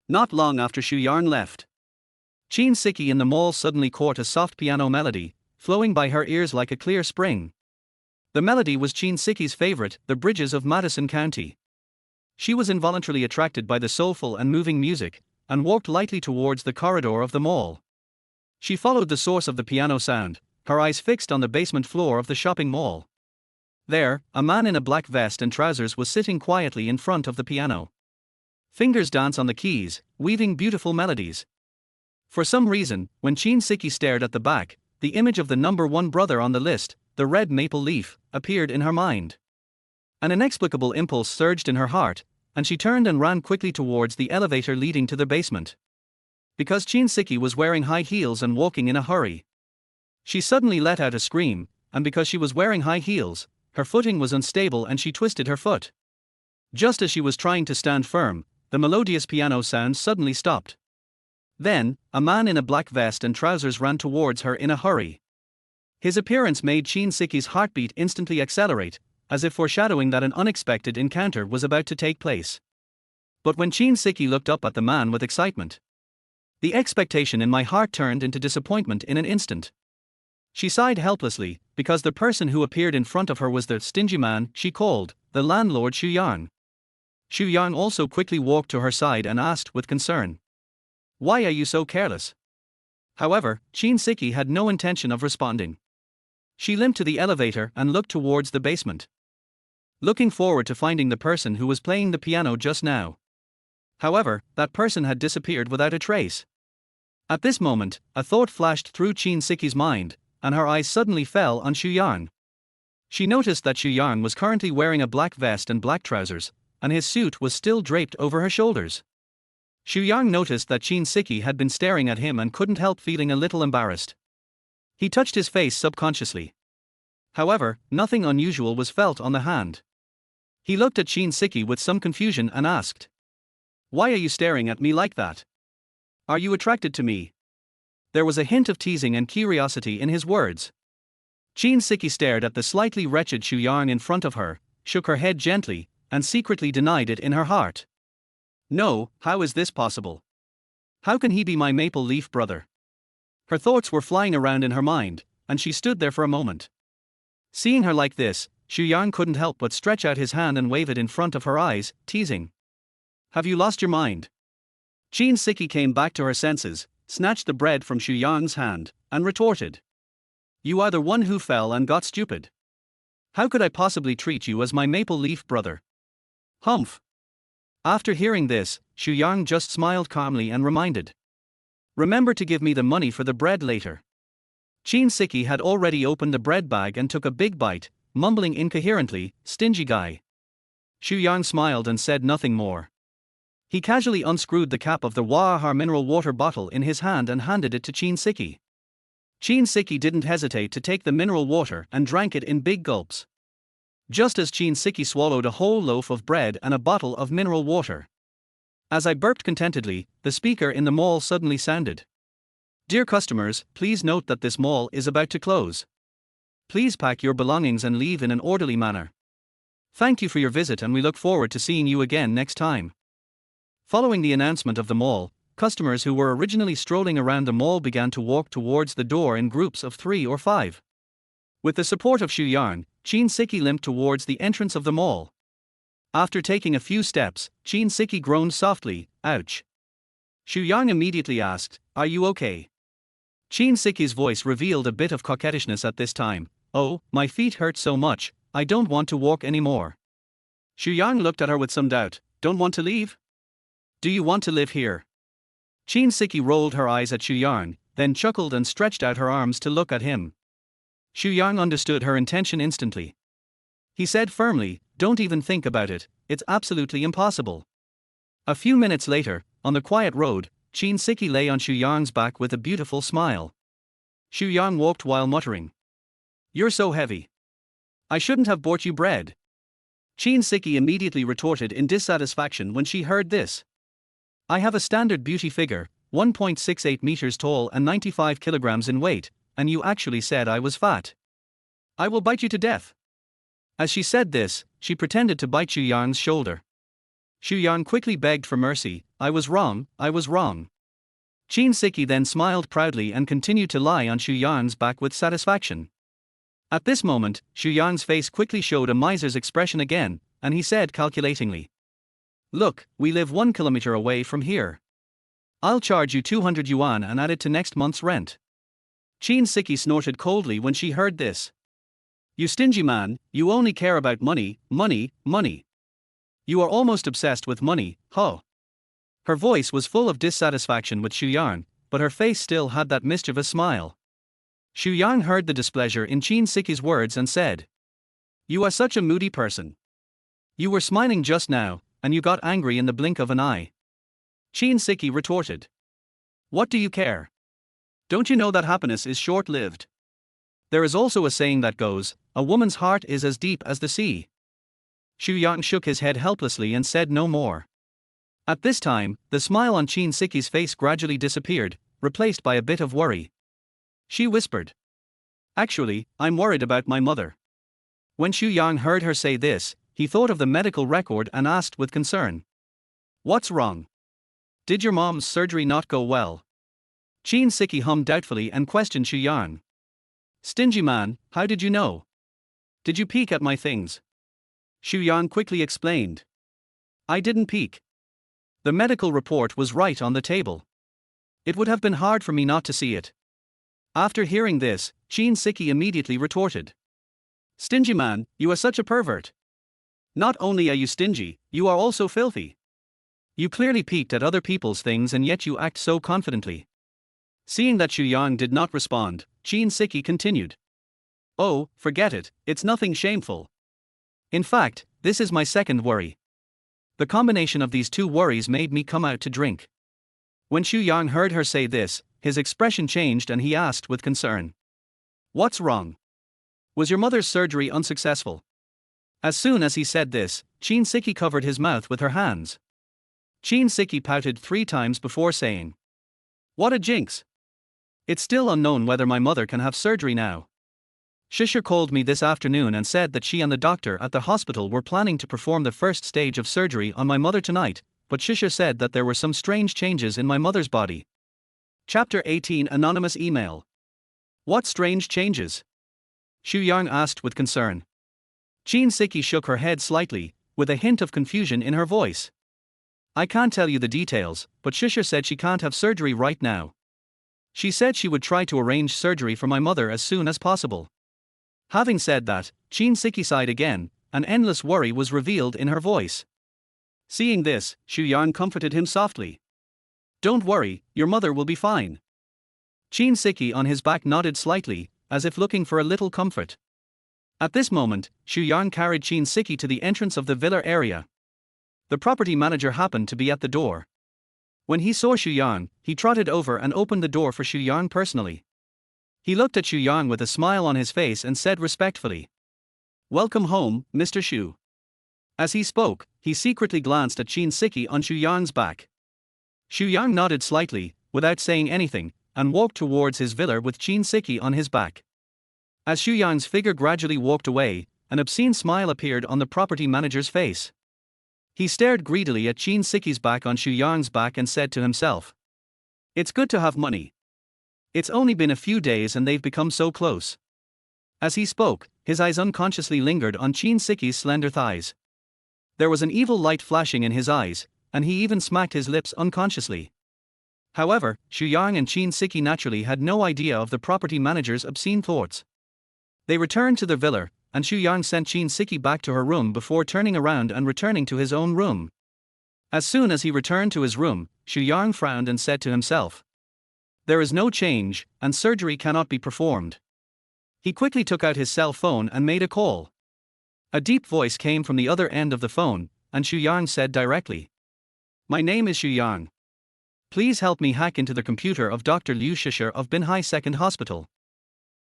Not long after Xu Yang left, Qin Siki in the mall suddenly caught a soft piano melody, flowing by her ears like a clear spring. The melody was Qin Siki's favorite, The Bridges of Madison County. She was involuntarily attracted by the soulful and moving music, and walked lightly towards the corridor of the mall. She followed the source of the piano sound, her eyes fixed on the basement floor of the shopping mall. There, a man in a black vest and trousers was sitting quietly in front of the piano. Fingers dance on the keys, weaving beautiful melodies. For some reason, when Qin Siki stared at the back, the image of the number 1 brother on the list, the red maple leaf, appeared in her mind. An inexplicable impulse surged in her heart, and she turned and ran quickly towards the elevator leading to the basement. Because Qin Siki was wearing high heels and walking in a hurry, she suddenly let out a scream, and because she was wearing high heels, her footing was unstable and she twisted her foot. Just as she was trying to stand firm, the melodious piano sound suddenly stopped. Then, a man in a black vest and trousers ran towards her in a hurry. His appearance made Chinsiki's heartbeat instantly accelerate, as if foreshadowing that an unexpected encounter was about to take place. But when Chinsiki looked up at the man with excitement, the expectation in my heart turned into disappointment in an instant. She sighed helplessly, because the person who appeared in front of her was the stingy man she called the landlord Xu Yang. Xu Yang also quickly walked to her side and asked with concern, "Why are you so careless?" However, Chinsiki had no intention of responding. She limped to the elevator and looked towards the basement, looking forward to finding the person who was playing the piano just now. However, that person had disappeared without a trace. At this moment, a thought flashed through Chinsiki's mind, and her eyes suddenly fell on Xu Yang. She noticed that Xu Yang was currently wearing a black vest and black trousers, and his suit was still draped over her shoulders. Xu Yang noticed that Chinsiki had been staring at him and couldn't help feeling a little embarrassed. He touched his face subconsciously. However, nothing unusual was felt on the hand. He looked at Chinsiki with some confusion and asked, "Why are you staring at me like that? Are you attracted to me?" There was a hint of teasing and curiosity in his words. Chinsiki stared at the slightly wretched Xu Yang in front of her, shook her head gently, and secretly denied it in her heart. "No, how is this possible? How can he be my maple leaf brother?" Her thoughts were flying around in her mind, and she stood there for a moment. Seeing her like this, Xu Yang couldn't help but stretch out his hand and wave it in front of her eyes, teasing. "Have you lost your mind?" Chinsiki came back to her senses, snatched the bread from Xu Yang's hand, and retorted, "You are the one who fell and got stupid. How could I possibly treat you as my maple leaf brother?" Humph. After hearing this, Xu Yang just smiled calmly and reminded, "Remember to give me the money for the bread later." Chinsiki had already opened the bread bag and took a big bite, mumbling incoherently, "Stingy guy." Xu Yang smiled and said nothing more. He casually unscrewed the cap of the Wahar mineral water bottle in his hand and handed it to Chinsiki. Chinsiki didn't hesitate to take the mineral water and drank it in big gulps. Just as Chinsiki swallowed a whole loaf of bread and a bottle of mineral water. As I burped contentedly, the speaker in the mall suddenly sounded. "Dear customers, please note that this mall is about to close. Please pack your belongings and leave in an orderly manner. Thank you for your visit and we look forward to seeing you again next time." Following the announcement of the mall, customers who were originally strolling around the mall began to walk towards the door in groups of 3 or 5. With the support of Xu Yang, Chinsiki limped towards the entrance of the mall. After taking a few steps, Chinsiki groaned softly, "Ouch." Xu Yang immediately asked, "Are you okay?" Chinsiki's voice revealed a bit of coquettishness at this time. "Oh, my feet hurt so much, I don't want to walk anymore." Xu Yang looked at her with some doubt. "Don't want to leave? Do you want to live here?" Chinsiki rolled her eyes at Xu Yang, then chuckled and stretched out her arms to look at him. Xu Yang understood her intention instantly. He said firmly, "Don't even think about it, it's absolutely impossible." A few minutes later, on the quiet road, Chinsiki lay on Xu Yang's back with a beautiful smile. Xu Yang walked while muttering, "You're so heavy. I shouldn't have bought you bread." Chinsiki immediately retorted in dissatisfaction when she heard this. "I have a standard beauty figure, 1.68 meters tall and 95 kilograms in weight, and you actually said I was fat. I will bite you to death." As she said this, she pretended to bite Xu Yang's shoulder. Xu Yang quickly begged for mercy. "I was wrong, I was wrong." Chinsiki then smiled proudly and continued to lie on Xu Yang's back with satisfaction. At this moment, Xu Yang's face quickly showed a miser's expression again, and he said calculatingly, "Look, we live 1 kilometer away from here. I'll charge you 200 yuan and add it to next month's rent." Chinsiki snorted coldly when she heard this. "You stingy man, you only care about money, money, money. You are almost obsessed with money, huh?" Her voice was full of dissatisfaction with Xu Yang, but her face still had that mischievous smile. Xu Yang heard the displeasure in Chinsiki's words and said, "You are such a moody person. You were smiling just now, and you got angry in the blink of an eye." Chinsiki retorted, "What do you care? Don't you know that happiness is short-lived? There is also a saying that goes, a woman's heart is as deep as the sea." Xu Yang shook his head helplessly and said no more. At this time, the smile on Chin Siki's face gradually disappeared, replaced by a bit of worry. She whispered, "Actually, I'm worried about my mother." When Xu Yang heard her say this, he thought of the medical record and asked with concern, "What's wrong? Did your mom's surgery not go well?" Chin Siki hummed doubtfully and questioned Xu Yang. "Stingy man, how did you know? Did you peek at my things?" Xu Yang quickly explained, "I didn't peek. The medical report was right on the table. It would have been hard for me not to see it." After hearing this, Chin Siki immediately retorted, "Stingy man, you are such a pervert. Not only are you stingy, you are also filthy. You clearly peeked at other people's things and yet you act so confidently." Seeing that Xu Yang did not respond, Chin Siki continued, "Oh, forget it, it's nothing shameful. In fact, this is my second worry. The combination of these two worries made me come out to drink." When Xu Yang heard her say this, his expression changed and he asked with concern, "What's wrong? Was your mother's surgery unsuccessful?" As soon as he said this, Chin Siki covered his mouth with her hands. Chin Siki pouted 3 times before saying, "What a jinx! It's still unknown whether my mother can have surgery now. Shisha called me this afternoon and said that she and the doctor at the hospital were planning to perform the first stage of surgery on my mother tonight, but Shisha said that there were some strange changes in my mother's body." Chapter 18 Anonymous Email. What strange changes? Xu Yang asked with concern. Chin Siki shook her head slightly, with a hint of confusion in her voice. "I can't tell you the details, but Shisha said she can't have surgery right now. She said she would try to arrange surgery for my mother as soon as possible." Having said that, Chin Siki sighed again, an endless worry was revealed in her voice. Seeing this, Xu Yang comforted him softly. "Don't worry, your mother will be fine." Chin Siki on his back nodded slightly, as if looking for a little comfort. At this moment, Xu Yang carried Chin Siki to the entrance of the villa area. The property manager happened to be at the door. When he saw Xu Yang, he trotted over and opened the door for Xu Yang personally. He looked at Xu Yang with a smile on his face and said respectfully, "Welcome home, Mr. Xu." As he spoke, he secretly glanced at Chin Siki on Xu Yang's back. Xu Yang nodded slightly, without saying anything, and walked towards his villa with Chin Siki on his back. As Xu Yang's figure gradually walked away, an obscene smile appeared on the property manager's face. He stared greedily at Chin Siki's back on Xu Yang's back and said to himself, "It's good to have money. It's only been a few days and they've become so close." As he spoke, his eyes unconsciously lingered on Chin Siki's slender thighs. There was an evil light flashing in his eyes, and he even smacked his lips unconsciously. However, Xu Yang and Chin Siki naturally had no idea of the property manager's obscene thoughts. They returned to their villa, and Xu Yang sent Chin Siki back to her room before turning around and returning to his own room. As soon as he returned to his room, Xu Yang frowned and said to himself, "There is no change, and surgery cannot be performed." He quickly took out his cell phone and made a call. A deep voice came from the other end of the phone, and Xu Yang said directly, "My name is Xu Yang. Please help me hack into the computer of Dr. Liu Shisha of Binhai Second Hospital.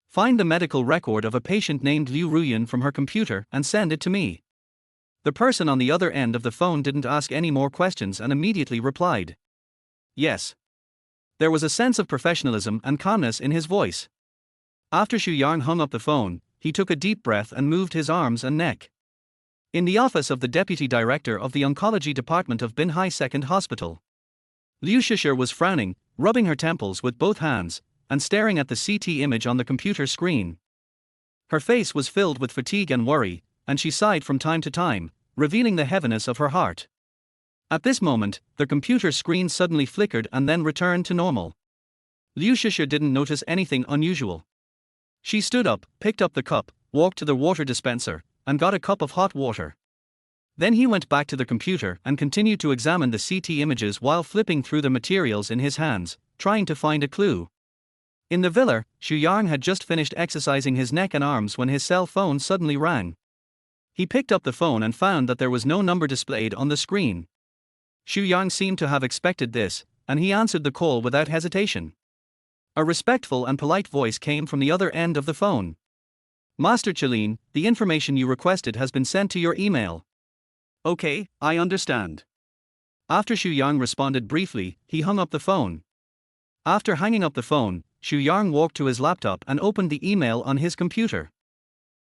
Find the medical record of a patient named Liu Ruyan from her computer and send it to me." The person on the other end of the phone didn't ask any more questions and immediately replied, "Yes." There was a sense of professionalism and calmness in his voice. After Xu Yang hung up the phone, he took a deep breath and moved his arms and neck. In the office of the deputy director of the oncology department of Binhai Second Hospital, Liu Shisha was frowning, rubbing her temples with both hands, and staring at the CT image on the computer screen. Her face was filled with fatigue and worry, and she sighed from time to time, revealing the heaviness of her heart. At this moment, the computer screen suddenly flickered and then returned to normal. Liu Shisha didn't notice anything unusual. She stood up, picked up the cup, walked to the water dispenser, and got a cup of hot water. Then he went back to the computer and continued to examine the CT images while flipping through the materials in his hands, trying to find a clue. In the villa, Xu Yang had just finished exercising his neck and arms when his cell phone suddenly rang. He picked up the phone and found that there was no number displayed on the screen. Xu Yang seemed to have expected this, and he answered the call without hesitation. A respectful and polite voice came from the other end of the phone. "Master Chalin, the information you requested has been sent to your email." "Okay, I understand. After Xu Yang responded briefly, he hung up the phone. After hanging up the phone, Xu Yang walked to his laptop and opened the email on his computer.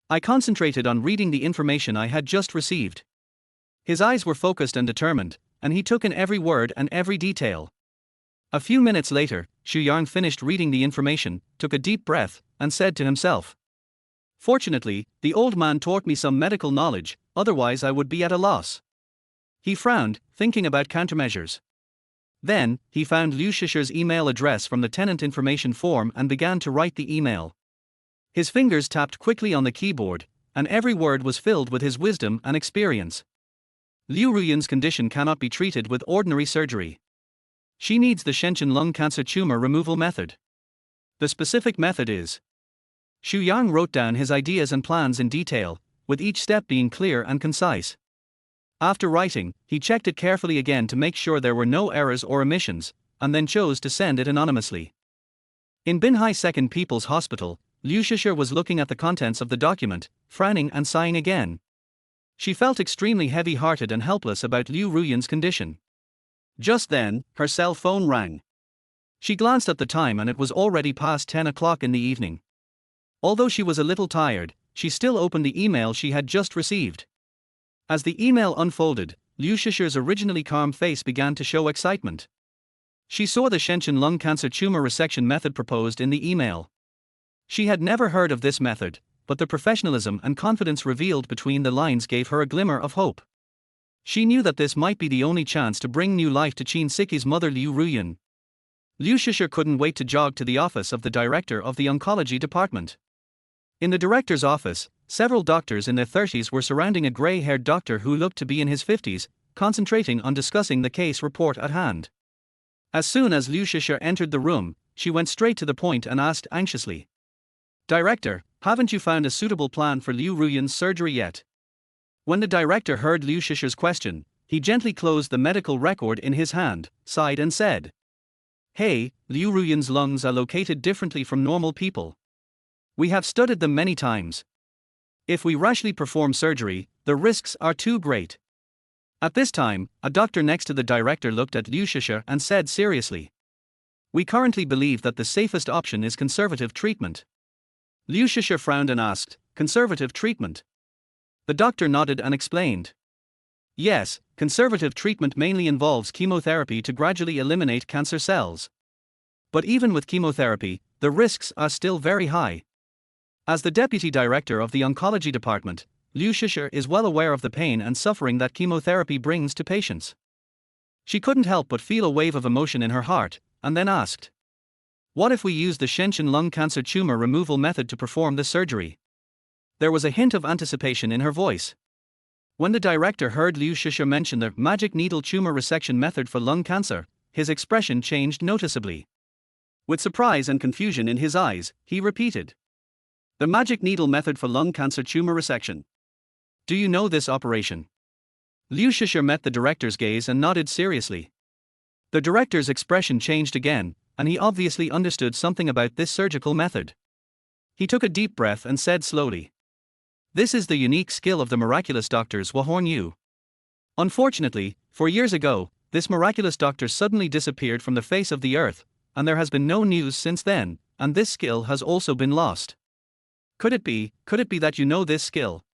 I concentrated on reading the information I had just received. His eyes were focused and determined, and he took in every word and every detail. A few minutes later, Xu Yang finished reading the information, took a deep breath, and said to himself, "Fortunately, the old man taught me some medical knowledge, otherwise I would be at a loss." He frowned, thinking about countermeasures. Then, he found Liu Shisher's email address from the tenant information form and began to write the email. His fingers tapped quickly on the keyboard, and every word was filled with his wisdom and experience. Liu Ruyan's condition cannot be treated with ordinary surgery. She needs the Shenzhen lung cancer tumor removal method. The specific method is. Xu Yang wrote down his ideas and plans in detail, with each step being clear and concise. After writing, he checked it carefully again to make sure there were no errors or omissions, and then chose to send it anonymously. In Binhai Second People's Hospital, Liu Shisher was looking at the contents of the document, frowning and sighing again. She felt extremely heavy-hearted and helpless about Liu Ruyan's condition. Just then, her cell phone rang. She glanced at the time and it was already past 10 o'clock in the evening. Although she was a little tired, she still opened the email she had just received. As the email unfolded, Liu Shisher's originally calm face began to show excitement. She saw the Shenzhen lung cancer tumor resection method proposed in the email. She had never heard of this method, but the professionalism and confidence revealed between the lines gave her a glimmer of hope. She knew that this might be the only chance to bring new life to Qin Siki's mother Liu Ruyan. Liu Shisher couldn't wait to jog to the office of the director of the oncology department. In the director's office, several doctors in their 30s were surrounding a grey-haired doctor who looked to be in his 50s, concentrating on discussing the case report at hand. As soon as Liu Shisher entered the room, she went straight to the point and asked anxiously, "Director, haven't you found a suitable plan for Liu Ruyan's surgery yet?" When the director heard Liu Shisher's question, he gently closed the medical record in his hand, sighed and said, "Hey, Liu Ruyan's lungs are located differently from normal people. We have studied them many times. If we rashly perform surgery, the risks are too great." At this time, a doctor next to the director looked at Liu Shisher and said seriously, "We currently believe that the safest option is conservative treatment." Liu Shisher frowned and asked, "Conservative treatment?" The doctor nodded and explained, "Yes, conservative treatment mainly involves chemotherapy to gradually eliminate cancer cells. But even with chemotherapy, the risks are still very high." As the deputy director of the oncology department, Liu Shisher is well aware of the pain and suffering that chemotherapy brings to patients. She couldn't help but feel a wave of emotion in her heart, and then asked, "What if we use the Shenzhen lung cancer tumor removal method to perform the surgery?" There was a hint of anticipation in her voice. When the director heard Liu Shisher mention the magic needle tumor resection method for lung cancer, his expression changed noticeably. With surprise and confusion in his eyes, he repeated, "The magic needle method for lung cancer tumor resection. Do you know this operation?" Liu Shisher met the director's gaze and nodded seriously. The director's expression changed again, and he obviously understood something about this surgical method. He took a deep breath and said slowly, "This is the unique skill of the miraculous doctors Wahorn Yu. Unfortunately, 4 years ago, this miraculous doctor suddenly disappeared from the face of the earth, and there has been no news since then, and this skill has also been lost. Could it be that you know this skill?"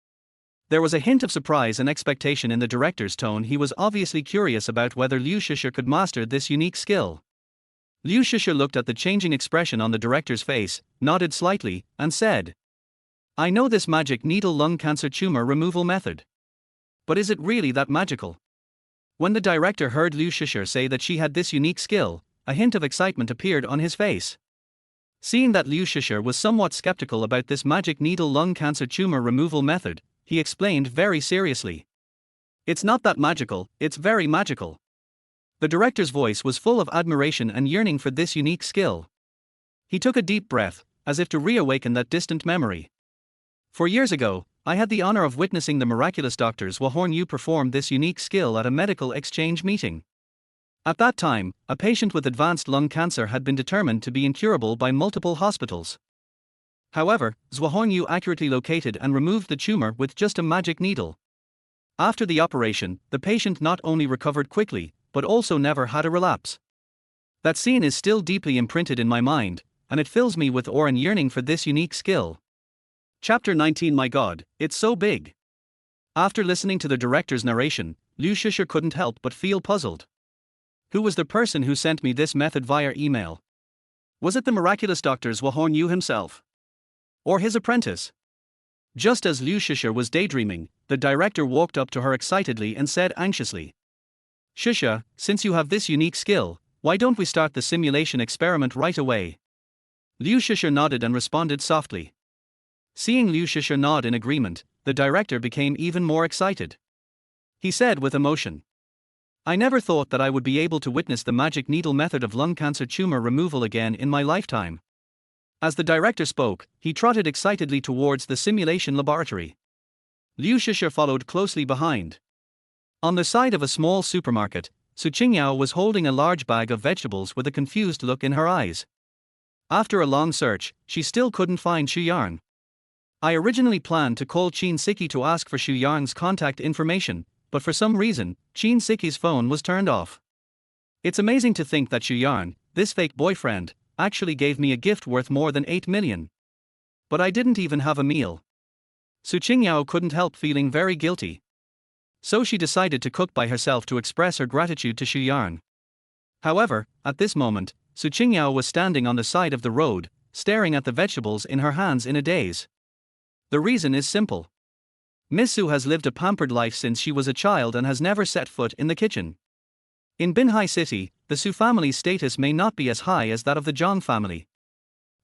There was a hint of surprise and expectation in the director's tone. He was obviously curious about whether Liu Shisher could master this unique skill. Liu Shisher looked at the changing expression on the director's face, nodded slightly, and said, "I know this magic needle lung cancer tumor removal method. But is it really that magical?" When the director heard Liu Shisher say that she had this unique skill, a hint of excitement appeared on his face. Seeing that Liu Shisher was somewhat skeptical about this magic needle lung cancer tumor removal method, he explained very seriously, "It's not that magical, it's very magical." The director's voice was full of admiration and yearning for this unique skill. He took a deep breath, as if to reawaken that distant memory. "4 years ago, I had the honor of witnessing the miraculous doctors Wahorn Yu perform this unique skill at a medical exchange meeting. At that time, a patient with advanced lung cancer had been determined to be incurable by multiple hospitals. However, Wahorn Yu accurately located and removed the tumor with just a magic needle. After the operation, the patient not only recovered quickly, but also never had a relapse. That scene is still deeply imprinted in my mind, and it fills me with awe and yearning for this unique skill. Chapter 19. My God, it's so big. After listening to the director's narration, Liu Shisher couldn't help but feel puzzled. Who was the person who sent me this method via email? Was it the miraculous Dr. Zwahorn Yu himself? Or his apprentice? Just as Liu Shisher was daydreaming, the director walked up to her excitedly and said anxiously, "Shisha, since you have this unique skill, why don't we start the simulation experiment right away?" Liu Shisher nodded and responded softly. Seeing Liu Shisher nod in agreement, the director became even more excited. He said with emotion, "I never thought that I would be able to witness the magic needle method of lung cancer tumor removal again in my lifetime." As the director spoke, he trotted excitedly towards the simulation laboratory. Liu Shisher followed closely behind. On the side of a small supermarket, Su Qingyao was holding a large bag of vegetables with a confused look in her eyes. After a long search, she still couldn't find Xu Yarn. I originally planned to call Qin Siki to ask for Xu Yarn's contact information, but for some reason, Qin Siki's phone was turned off. It's amazing to think that Xu Yarn, this fake boyfriend, actually gave me a gift worth more than 8 million. But I didn't even have a meal. Su Qingyao couldn't help feeling very guilty. So she decided to cook by herself to express her gratitude to Xu Yarn. However, at this moment, Su Qingyao was standing on the side of the road, staring at the vegetables in her hands in a daze. The reason is simple. Miss Su has lived a pampered life since she was a child and has never set foot in the kitchen. In Binhai City, the Su family's status may not be as high as that of the Zhang family.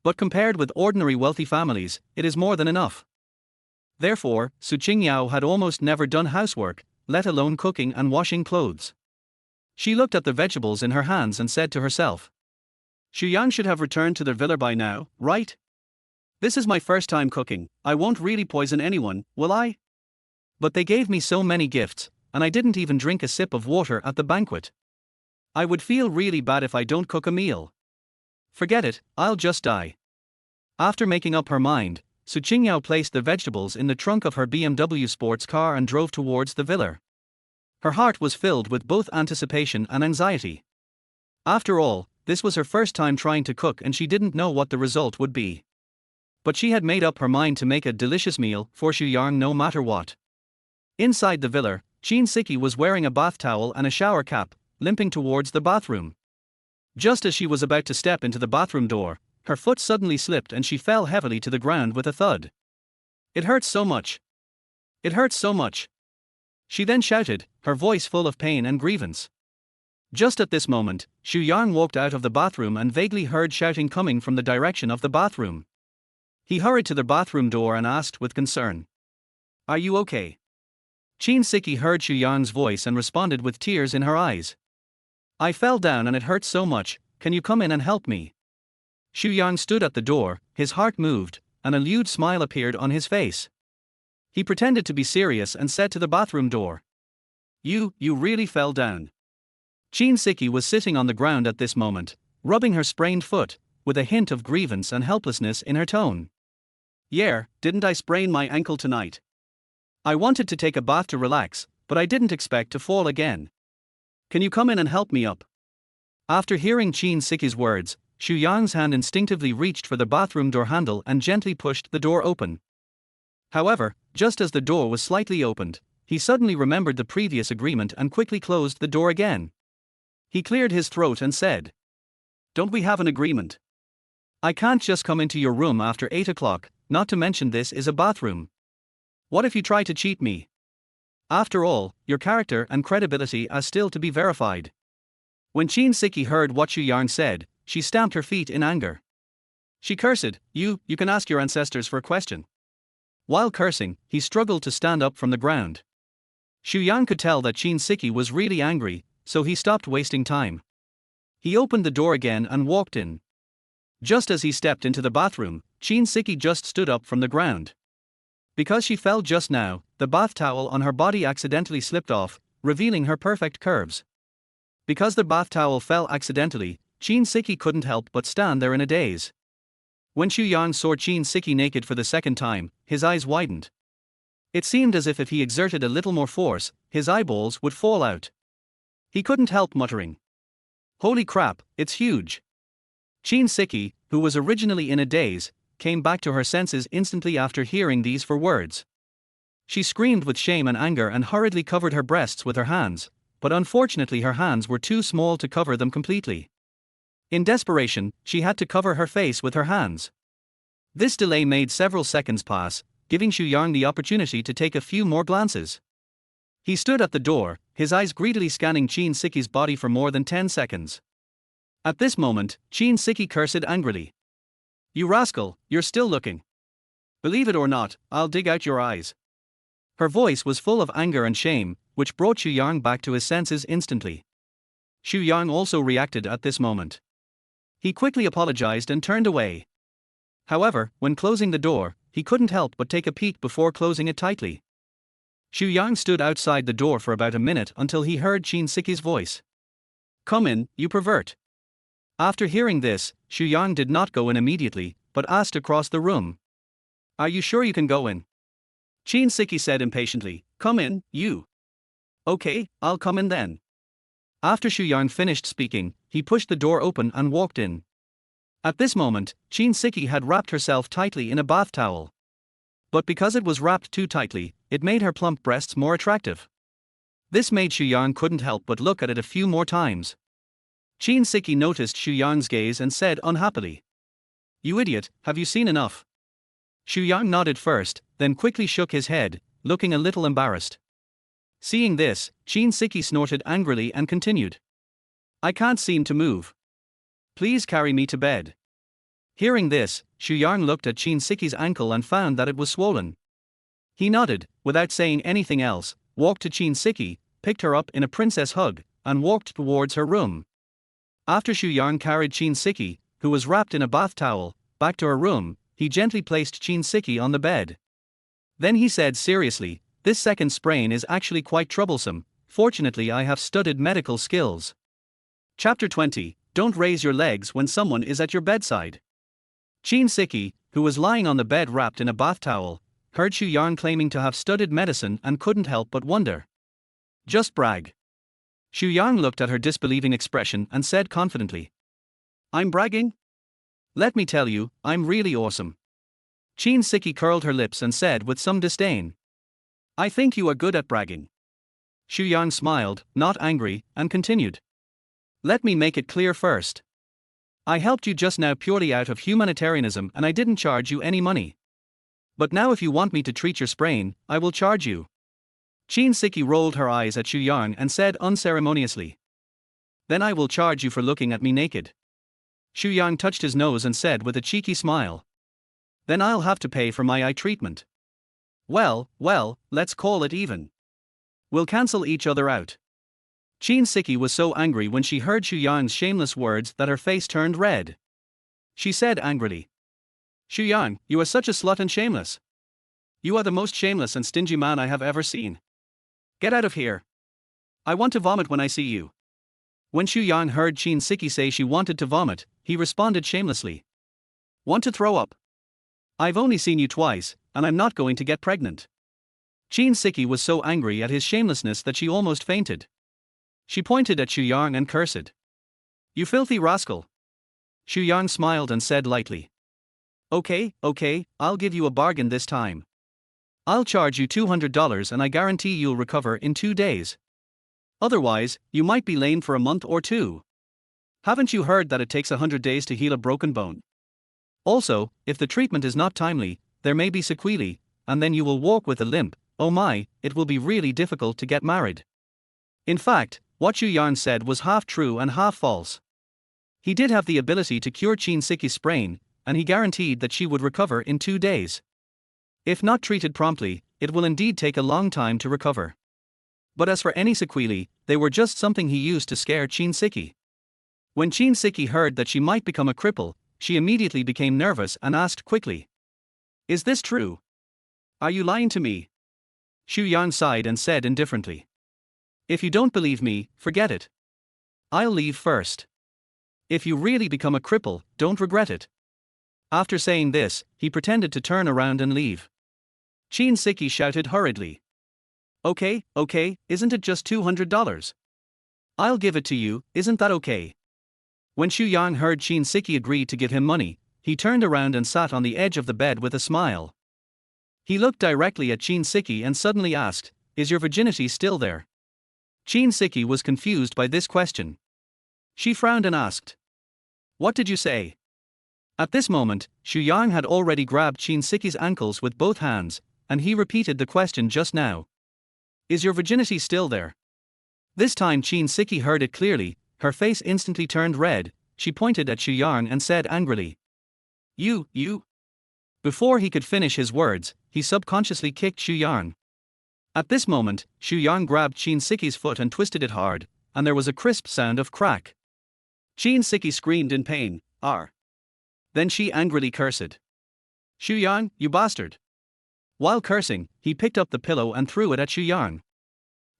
But compared with ordinary wealthy families, it is more than enough. Therefore, Su Qingyao had almost never done housework, let alone cooking and washing clothes. She looked at the vegetables in her hands and said to herself, "Xu Yang should have returned to their villa by now, right? This is my first time cooking, I won't really poison anyone, will I? But they gave me so many gifts, and I didn't even drink a sip of water at the banquet. I would feel really bad if I don't cook a meal. Forget it, I'll just die." After making up her mind, Su Qingyao placed the vegetables in the trunk of her BMW sports car and drove towards the villa. Her heart was filled with both anticipation and anxiety. After all, this was her first time trying to cook and she didn't know what the result would be. But she had made up her mind to make a delicious meal for Xu Yang no matter what. Inside the villa, Qin Siki was wearing a bath towel and a shower cap, limping towards the bathroom. Just as she was about to step into the bathroom door, her foot suddenly slipped and she fell heavily to the ground with a thud. "It hurts so much. It hurts so much," she then shouted, her voice full of pain and grievance. Just at this moment, Xu Yang walked out of the bathroom and vaguely heard shouting coming from the direction of the bathroom. He hurried to the bathroom door and asked with concern, "Are you okay?" Qin Siki heard Xu Yang's voice and responded with tears in her eyes. "I fell down and it hurts so much, can you come in and help me?" Xu Yang stood at the door, his heart moved, and a lewd smile appeared on his face. He pretended to be serious and said to the bathroom door, You really fell down." Qin Siki was sitting on the ground at this moment, rubbing her sprained foot, with a hint of grievance and helplessness in her tone. "Yeah, didn't I sprain my ankle tonight? I wanted to take a bath to relax, but I didn't expect to fall again. Can you come in and help me up?" After hearing Qin Siki's words, Xu Yang's hand instinctively reached for the bathroom door handle and gently pushed the door open. However, just as the door was slightly opened, he suddenly remembered the previous agreement and quickly closed the door again. He cleared his throat and said, "Don't we have an agreement? I can't just come into your room after 8 o'clock, not to mention this is a bathroom. What if you try to cheat me? After all, your character and credibility are still to be verified." When Qin Siki heard what Xu Yang said, she stamped her feet in anger. She cursed, You can ask your ancestors for a question." While cursing, he struggled to stand up from the ground. Xu Yang could tell that Qin Siki was really angry, so he stopped wasting time. He opened the door again and walked in. Just as he stepped into the bathroom, Qin Siki just stood up from the ground. Because she fell just now, the bath towel on her body accidentally slipped off, revealing her perfect curves. Because the bath towel fell accidentally, Qin Siki couldn't help but stand there in a daze. When Xu Yang saw Qin Siki naked for the second time, his eyes widened. It seemed as if he exerted a little more force, his eyeballs would fall out. He couldn't help muttering. Holy crap, it's huge. Siki, who was originally in a daze, came back to her senses instantly after hearing these four words. She screamed with shame and anger and hurriedly covered her breasts with her hands, but unfortunately her hands were too small to cover them completely. In desperation, she had to cover her face with her hands. This delay made several seconds pass, giving Xu Yang the opportunity to take a few more glances. He stood at the door, his eyes greedily scanning Siki's body for more than 10 seconds. At this moment, Siki cursed angrily. You rascal, you're still looking. Believe it or not, I'll dig out your eyes. Her voice was full of anger and shame, which brought Xu Yang back to his senses instantly. Xu Yang also reacted at this moment. He quickly apologized and turned away. However, when closing the door, he couldn't help but take a peek before closing it tightly. Xu Yang stood outside the door for about a minute until he heard Siki's voice. Come in, you pervert. After hearing this, Xu Yang did not go in immediately, but asked across the room. Are you sure you can go in? Siki said impatiently, Come in, you. Okay, I'll come in then. After Xu Yang finished speaking, he pushed the door open and walked in. At this moment, Siki had wrapped herself tightly in a bath towel. But because it was wrapped too tightly, it made her plump breasts more attractive. This made Xu Yang couldn't help but look at it a few more times. Siki noticed Xu Yang's gaze and said unhappily. You idiot, have you seen enough? Xu Yang nodded first, then quickly shook his head, looking a little embarrassed. Seeing this, Siki snorted angrily and continued. I can't seem to move. Please carry me to bed. Hearing this, Xu Yang looked at Siki's ankle and found that it was swollen. He nodded, without saying anything else, walked to Siki, picked her up in a princess hug, and walked towards her room. After Xu Yang carried Siki, who was wrapped in a bath towel, back to her room, he gently placed Siki on the bed. Then he said seriously, This second sprain is actually quite troublesome, fortunately I have studied medical skills. Chapter 20, Don't raise your legs when someone is at your bedside. Siki, who was lying on the bed wrapped in a bath towel, heard Xu Yang claiming to have studied medicine and couldn't help but wonder. Just brag. Xu Yang looked at her disbelieving expression and said confidently. I'm bragging? Let me tell you, I'm really awesome. Siki curled her lips and said with some disdain. I think you are good at bragging. Xu Yang smiled, not angry, and continued. Let me make it clear first. I helped you just now purely out of humanitarianism and I didn't charge you any money. But now if you want me to treat your sprain, I will charge you. Siki rolled her eyes at Xu Yang and said unceremoniously. Then I will charge you for looking at me naked. Xu Yang touched his nose and said with a cheeky smile. Then I'll have to pay for my eye treatment. Well, let's call it even. We'll cancel each other out. Siki was so angry when she heard Xu Yang's shameless words that her face turned red. She said angrily. Xu Yang, you are such a slut and shameless. You are the most shameless and stingy man I have ever seen. Get out of here. I want to vomit when I see you. When Xu Yang heard Siki say she wanted to vomit, he responded shamelessly. Want to throw up? I've only seen you twice, and I'm not going to get pregnant. Siki was so angry at his shamelessness that she almost fainted. She pointed at Xu Yang and cursed. You filthy rascal. Xu Yang smiled and said lightly. Okay, I'll give you a bargain this time. I'll charge you $200 and I guarantee you'll recover in 2 days. Otherwise, you might be lame for a month or 2. Haven't you heard that it takes 100 days to heal a broken bone? Also, if the treatment is not timely, there may be sequelae, and then you will walk with a limp. Oh my, it will be really difficult to get married. In fact, what Xu Yang said was half true and half false. He did have the ability to cure Siki's sprain, and he guaranteed that she would recover in 2 days. If not treated promptly, it will indeed take a long time to recover. But as for any sequelae, they were just something he used to scare Siki. When Siki heard that she might become a cripple, she immediately became nervous and asked quickly. Is this true? Are you lying to me? Xu Yang sighed and said indifferently. If you don't believe me, forget it. I'll leave first. If you really become a cripple, don't regret it. After saying this, he pretended to turn around and leave. Siki shouted hurriedly. Okay, isn't it just $200? I'll give it to you, isn't that okay? When Xu Yang heard Qin Siki agreed to give him money, he turned around and sat on the edge of the bed with a smile. He looked directly at Qin Siki and suddenly asked, "Is your virginity still there?" Qin Siki was confused by this question. She frowned and asked, "What did you say?" At this moment, Xu Yang had already grabbed Qin Siki's ankles with both hands, and he repeated the question just now. "Is your virginity still there?" This time Qin Siki heard it clearly. Her face instantly turned red. She pointed at Xu Yang and said angrily, You. Before he could finish his words, he subconsciously kicked Xu Yang. At this moment, Xu Yang grabbed Qin Siki's foot and twisted it hard, and there was a crisp sound of crack. Qin Siki screamed in pain, "Arr!" Then she angrily cursed. "Xu Yang, you bastard!" While cursing, he picked up the pillow and threw it at Xu Yang.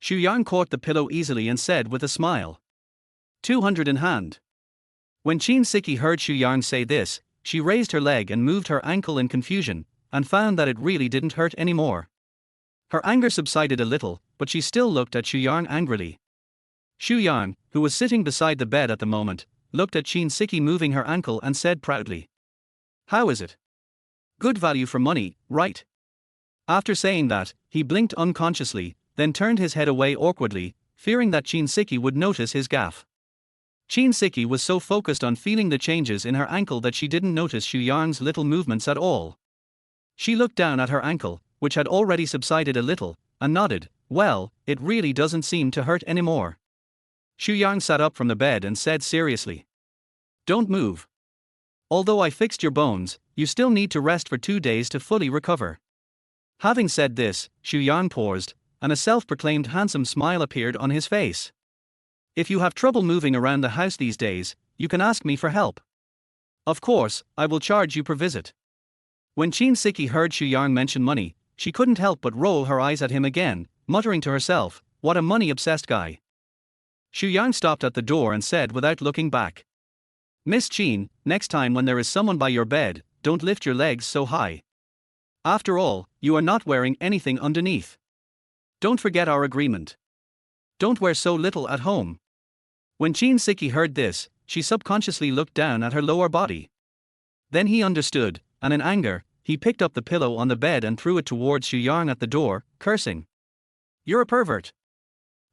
Xu Yang caught the pillow easily and said with a smile, 200 in hand. When Qin Siki heard Xu Yang say this, she raised her leg and moved her ankle in confusion, and found that it really didn't hurt anymore. Her anger subsided a little, but she still looked at Xu Yang angrily. Xu Yang, who was sitting beside the bed at the moment, looked at Qin Siki moving her ankle and said proudly, "How is it? Good value for money, right?" After saying that, he blinked unconsciously, then turned his head away awkwardly, fearing that Qin Siki would notice his gaffe. Qin Siki was so focused on feeling the changes in her ankle that she didn't notice Xu Yang's little movements at all. She looked down at her ankle, which had already subsided a little, and nodded, "Well, it really doesn't seem to hurt anymore." Xu Yang sat up from the bed and said seriously, "Don't move. Although I fixed your bones, you still need to rest for 2 days to fully recover." Having said this, Xu Yang paused, and a self-proclaimed handsome smile appeared on his face. "If you have trouble moving around the house these days, you can ask me for help. Of course, I will charge you per visit." When Qin Siki heard Xu Yang mention money, she couldn't help but roll her eyes at him again, muttering to herself, "What a money-obsessed guy." Xu Yang stopped at the door and said without looking back, "Miss Qin, next time when there is someone by your bed, don't lift your legs so high. After all, you are not wearing anything underneath. Don't forget our agreement. Don't wear so little at home." When Qin Siki heard this, she subconsciously looked down at her lower body. Then he understood, and in anger, he picked up the pillow on the bed and threw it towards Xu Yang at the door, cursing, "You're a pervert."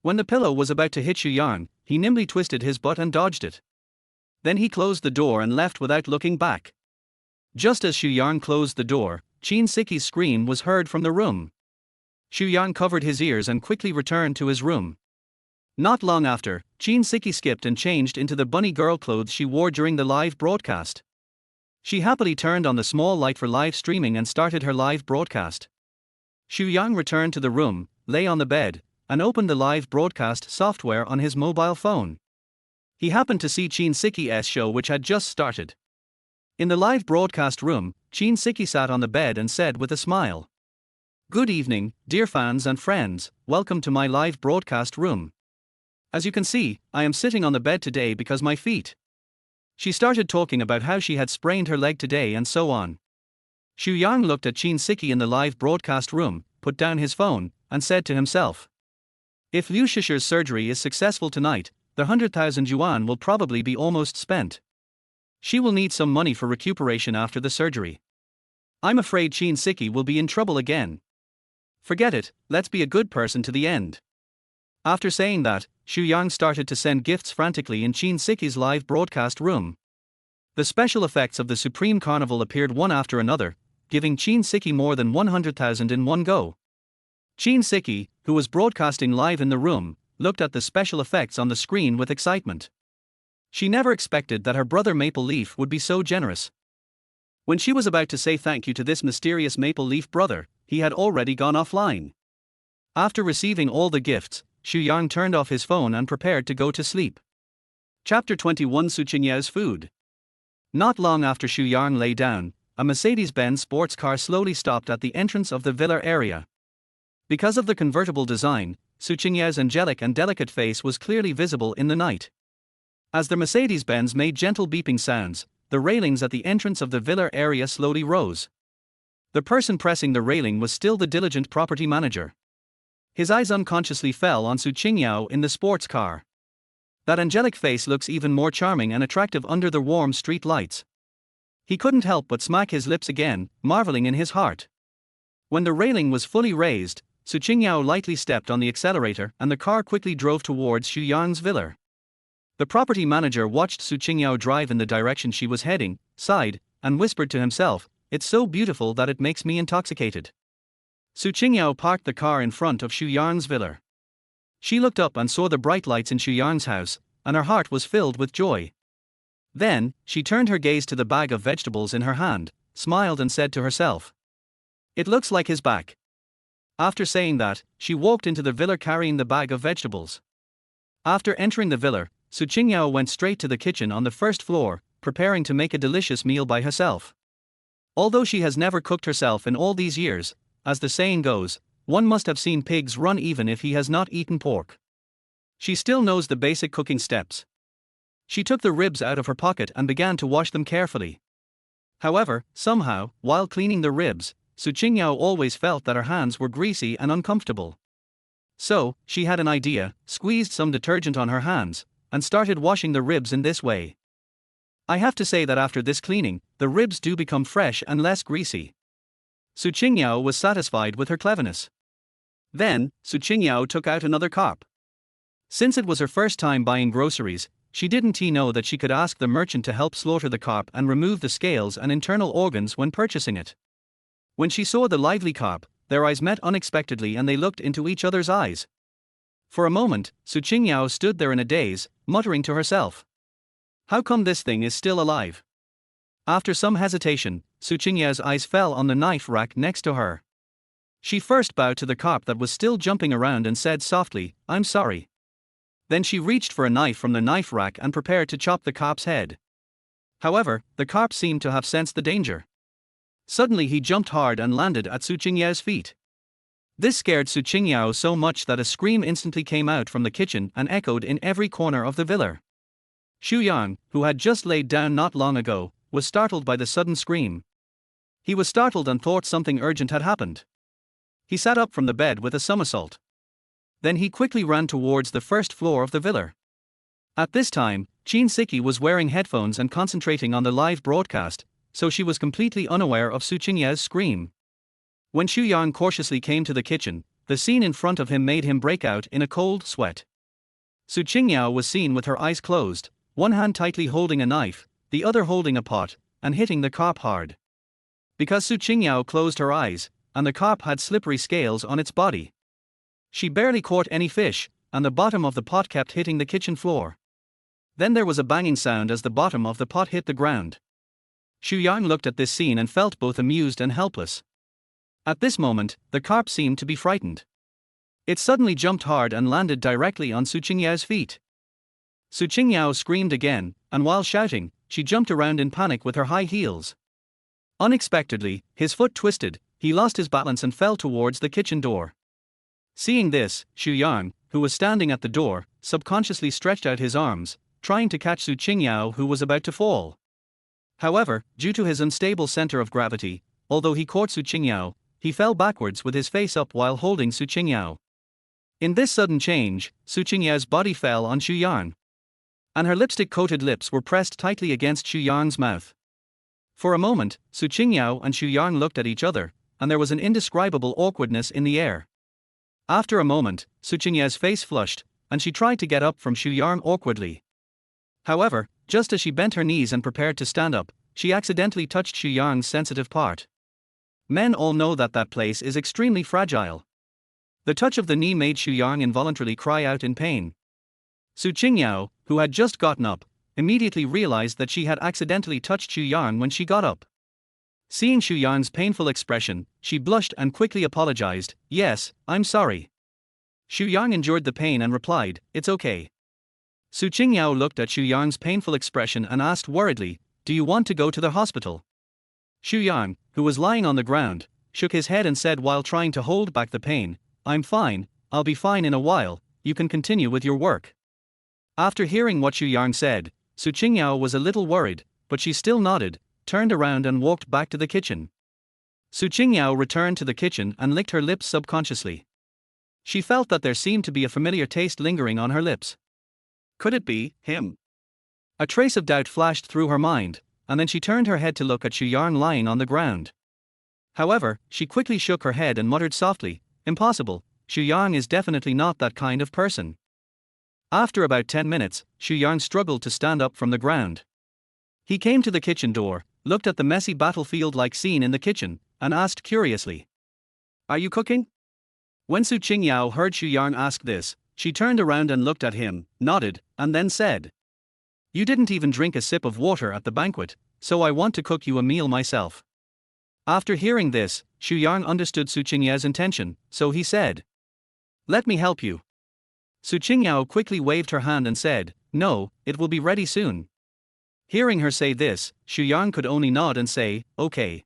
When the pillow was about to hit Xu Yang, he nimbly twisted his butt and dodged it. Then he closed the door and left without looking back. Just as Xu Yang closed the door, Qin Siki's scream was heard from the room. Xu Yang covered his ears and quickly returned to his room. Not long after, Qin Siki skipped and changed into the bunny girl clothes she wore during the live broadcast. She happily turned on the small light for live streaming and started her live broadcast. Xu Yang returned to the room, lay on the bed, and opened the live broadcast software on his mobile phone. He happened to see Qin Siki's show which had just started. In the live broadcast room, Qin Siki sat on the bed and said with a smile, "Good evening, dear fans and friends, welcome to my live broadcast room. As you can see, I am sitting on the bed today because my feet." She started talking about how she had sprained her leg today and so on. Xu Yang looked at Qin Siki in the live broadcast room, put down his phone, and said to himself, "If Liu Shishi's surgery is successful tonight, the 100,000 yuan will probably be almost spent. She will need some money for recuperation after the surgery. I'm afraid Qin Siki will be in trouble again. Forget it, let's be a good person to the end." After saying that, Xu Yang started to send gifts frantically in Qin Siki's live broadcast room. The special effects of the Supreme Carnival appeared one after another, giving Qin Siki more than 100,000 in one go. Qin Siki, who was broadcasting live in the room, looked at the special effects on the screen with excitement. She never expected that her brother Maple Leaf would be so generous. When she was about to say thank you to this mysterious Maple Leaf brother, he had already gone offline. After receiving all the gifts, Xu Yang turned off his phone and prepared to go to sleep. Chapter 21: Su Qingyao's Food. Not long after Xu Yang lay down, a Mercedes-Benz sports car slowly stopped at the entrance of the villa area. Because of the convertible design, Su Qingyao's angelic and delicate face was clearly visible in the night. As the Mercedes-Benz made gentle beeping sounds, the railings at the entrance of the villa area slowly rose. The person pressing the railing was still the diligent property manager. His eyes unconsciously fell on Su Qingyao in the sports car. That angelic face looks even more charming and attractive under the warm street lights. He couldn't help but smack his lips again, marveling in his heart. When the railing was fully raised, Su Qingyao lightly stepped on the accelerator and the car quickly drove towards Xu Yang's villa. The property manager watched Su Qingyao drive in the direction she was heading, sighed, and whispered to himself, "It's so beautiful that it makes me intoxicated." Su Qingyao parked the car in front of Xu Yang's villa. She looked up and saw the bright lights in Xu Yang's house, and her heart was filled with joy. Then, she turned her gaze to the bag of vegetables in her hand, smiled and said to herself, "It looks like his back." After saying that, she walked into the villa carrying the bag of vegetables. After entering the villa, Su Qingyao went straight to the kitchen on the first floor, preparing to make a delicious meal by herself. Although she has never cooked herself in all these years, as the saying goes, one must have seen pigs run even if he has not eaten pork. She still knows the basic cooking steps. She took the ribs out of her pocket and began to wash them carefully. However, somehow, while cleaning the ribs, Su Qingyao always felt that her hands were greasy and uncomfortable. So, she had an idea, squeezed some detergent on her hands, and started washing the ribs in this way. I have to say that after this cleaning, the ribs do become fresh and less greasy. Su Qingyao was satisfied with her cleverness. Then, Su Qingyao took out another carp. Since it was her first time buying groceries, she didn't know that she could ask the merchant to help slaughter the carp and remove the scales and internal organs when purchasing it. When she saw the lively carp, their eyes met unexpectedly and they looked into each other's eyes. For a moment, Su Qingyao stood there in a daze, muttering to herself, "How come this thing is still alive?" After some hesitation, Su Qingyao's eyes fell on the knife rack next to her. She first bowed to the carp that was still jumping around and said softly, "I'm sorry." Then she reached for a knife from the knife rack and prepared to chop the carp's head. However, the carp seemed to have sensed the danger. Suddenly he jumped hard and landed at Su Qingyao's feet. This scared Su Qingyao so much that a scream instantly came out from the kitchen and echoed in every corner of the villa. Xu Yang, who had just laid down not long ago, was startled by the sudden scream. He was startled and thought something urgent had happened. He sat up from the bed with a somersault. Then he quickly ran towards the first floor of the villa. At this time, Qin Siki was wearing headphones and concentrating on the live broadcast, so she was completely unaware of Su Qingyao's scream. When Xu Yang cautiously came to the kitchen, the scene in front of him made him break out in a cold sweat. Su Qingyao was seen with her eyes closed, one hand tightly holding a knife, the other holding a pot, and hitting the carp hard. Because Su Qingyao closed her eyes, and the carp had slippery scales on its body. She barely caught any fish, and the bottom of the pot kept hitting the kitchen floor. Then there was a banging sound as the bottom of the pot hit the ground. Xu Yang looked at this scene and felt both amused and helpless. At this moment, the carp seemed to be frightened. It suddenly jumped hard and landed directly on Su Qingyao's feet. Su Qingyao screamed again, and while shouting, she jumped around in panic with her high heels. Unexpectedly, his foot twisted, he lost his balance and fell towards the kitchen door. Seeing this, Xu Yang, who was standing at the door, subconsciously stretched out his arms, trying to catch Su Qingyao who was about to fall. However, due to his unstable center of gravity, although he caught Su Qingyao, he fell backwards with his face up while holding Su Qingyao. In this sudden change, Su Qingyao's body fell on Xu Yang. And her lipstick-coated lips were pressed tightly against Xu Yang's mouth. For a moment, Su Qingyao and Xu Yang looked at each other, and there was an indescribable awkwardness in the air. After a moment, Su Qingyao's face flushed, and she tried to get up from Xu Yang awkwardly. However, just as she bent her knees and prepared to stand up, she accidentally touched Xu Yang's sensitive part. Men all know that that place is extremely fragile. The touch of the knee made Xu Yang involuntarily cry out in pain. Su Qingyao, who had just gotten up, immediately realized that she had accidentally touched Xu Yang when she got up. Seeing Xu Yang's painful expression, she blushed and quickly apologized, "Yes, I'm sorry." Xu Yang endured the pain and replied, "It's okay." Su Qingyao looked at Xu Yang's painful expression and asked worriedly, "Do you want to go to the hospital?" Xu Yang, who was lying on the ground, shook his head and said while trying to hold back the pain, "I'm fine, I'll be fine in a while, you can continue with your work." After hearing what Xu Yang said, Su Qingyao was a little worried, but she still nodded, turned around and walked back to the kitchen. Su Qingyao returned to the kitchen and licked her lips subconsciously. She felt that there seemed to be a familiar taste lingering on her lips. Could it be him? A trace of doubt flashed through her mind, and then she turned her head to look at Xu Yang lying on the ground. However, she quickly shook her head and muttered softly, "Impossible, Xu Yang is definitely not that kind of person." After about 10 minutes, Xu Yang struggled to stand up from the ground. He came to the kitchen door, looked at the messy battlefield-like scene in the kitchen, and asked curiously, "Are you cooking?" When Su Qingyao heard Xu Yang ask this, she turned around and looked at him, nodded, and then said, "You didn't even drink a sip of water at the banquet, so I want to cook you a meal myself." After hearing this, Xu Yang understood Su Qingyao's intention, so he said, "Let me help you." Su Qingyao quickly waved her hand and said, "No, it will be ready soon." Hearing her say this, Xu Yang could only nod and say, "Okay."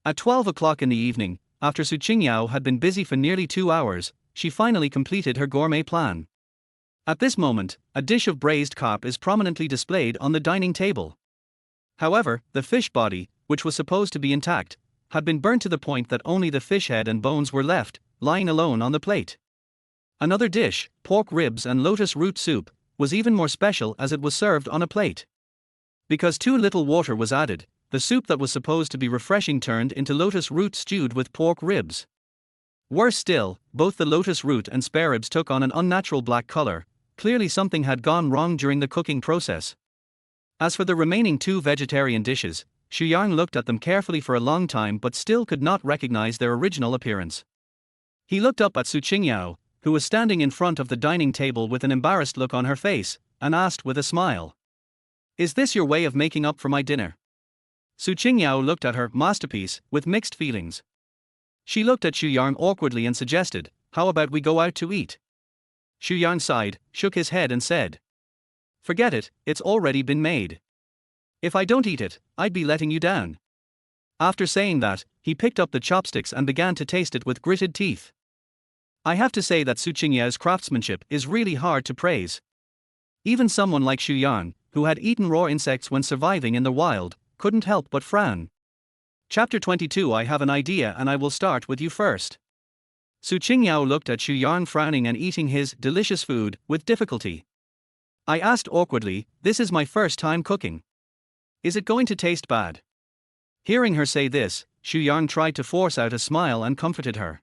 At 12 o'clock in the evening, after Su Qingyao had been busy for nearly 2 hours, she finally completed her gourmet plan. At this moment, a dish of braised carp is prominently displayed on the dining table. However, the fish body, which was supposed to be intact, had been burnt to the point that only the fish head and bones were left, lying alone on the plate. Another dish, pork ribs and lotus root soup, was even more special as it was served on a plate. Because too little water was added, the soup that was supposed to be refreshing turned into lotus root stewed with pork ribs. Worse still, both the lotus root and spare ribs took on an unnatural black color. Clearly something had gone wrong during the cooking process. As for the remaining 2 vegetarian dishes, Xu Yang looked at them carefully for a long time but still could not recognize their original appearance. He looked up at Su Qingyao, who was standing in front of the dining table with an embarrassed look on her face, and asked with a smile, "Is this your way of making up for my dinner?" Su Qingyao looked at her masterpiece with mixed feelings. She looked at Xu Yang awkwardly and suggested, "How about we go out to eat?" Xu Yang sighed, shook his head and said, "Forget it, it's already been made. If I don't eat it, I'd be letting you down." After saying that, he picked up the chopsticks and began to taste it with gritted teeth. I have to say that Su Qingyao's craftsmanship is really hard to praise. Even someone like Xu Yang, who had eaten raw insects when surviving in the wild, couldn't help but frown. Chapter 22. I have an idea and I will start with you first. Su Qingyao looked at Xu Yang frowning and eating his delicious food with difficulty. I asked awkwardly, "This is my first time cooking. Is it going to taste bad?" Hearing her say this, Xu Yang tried to force out a smile and comforted her.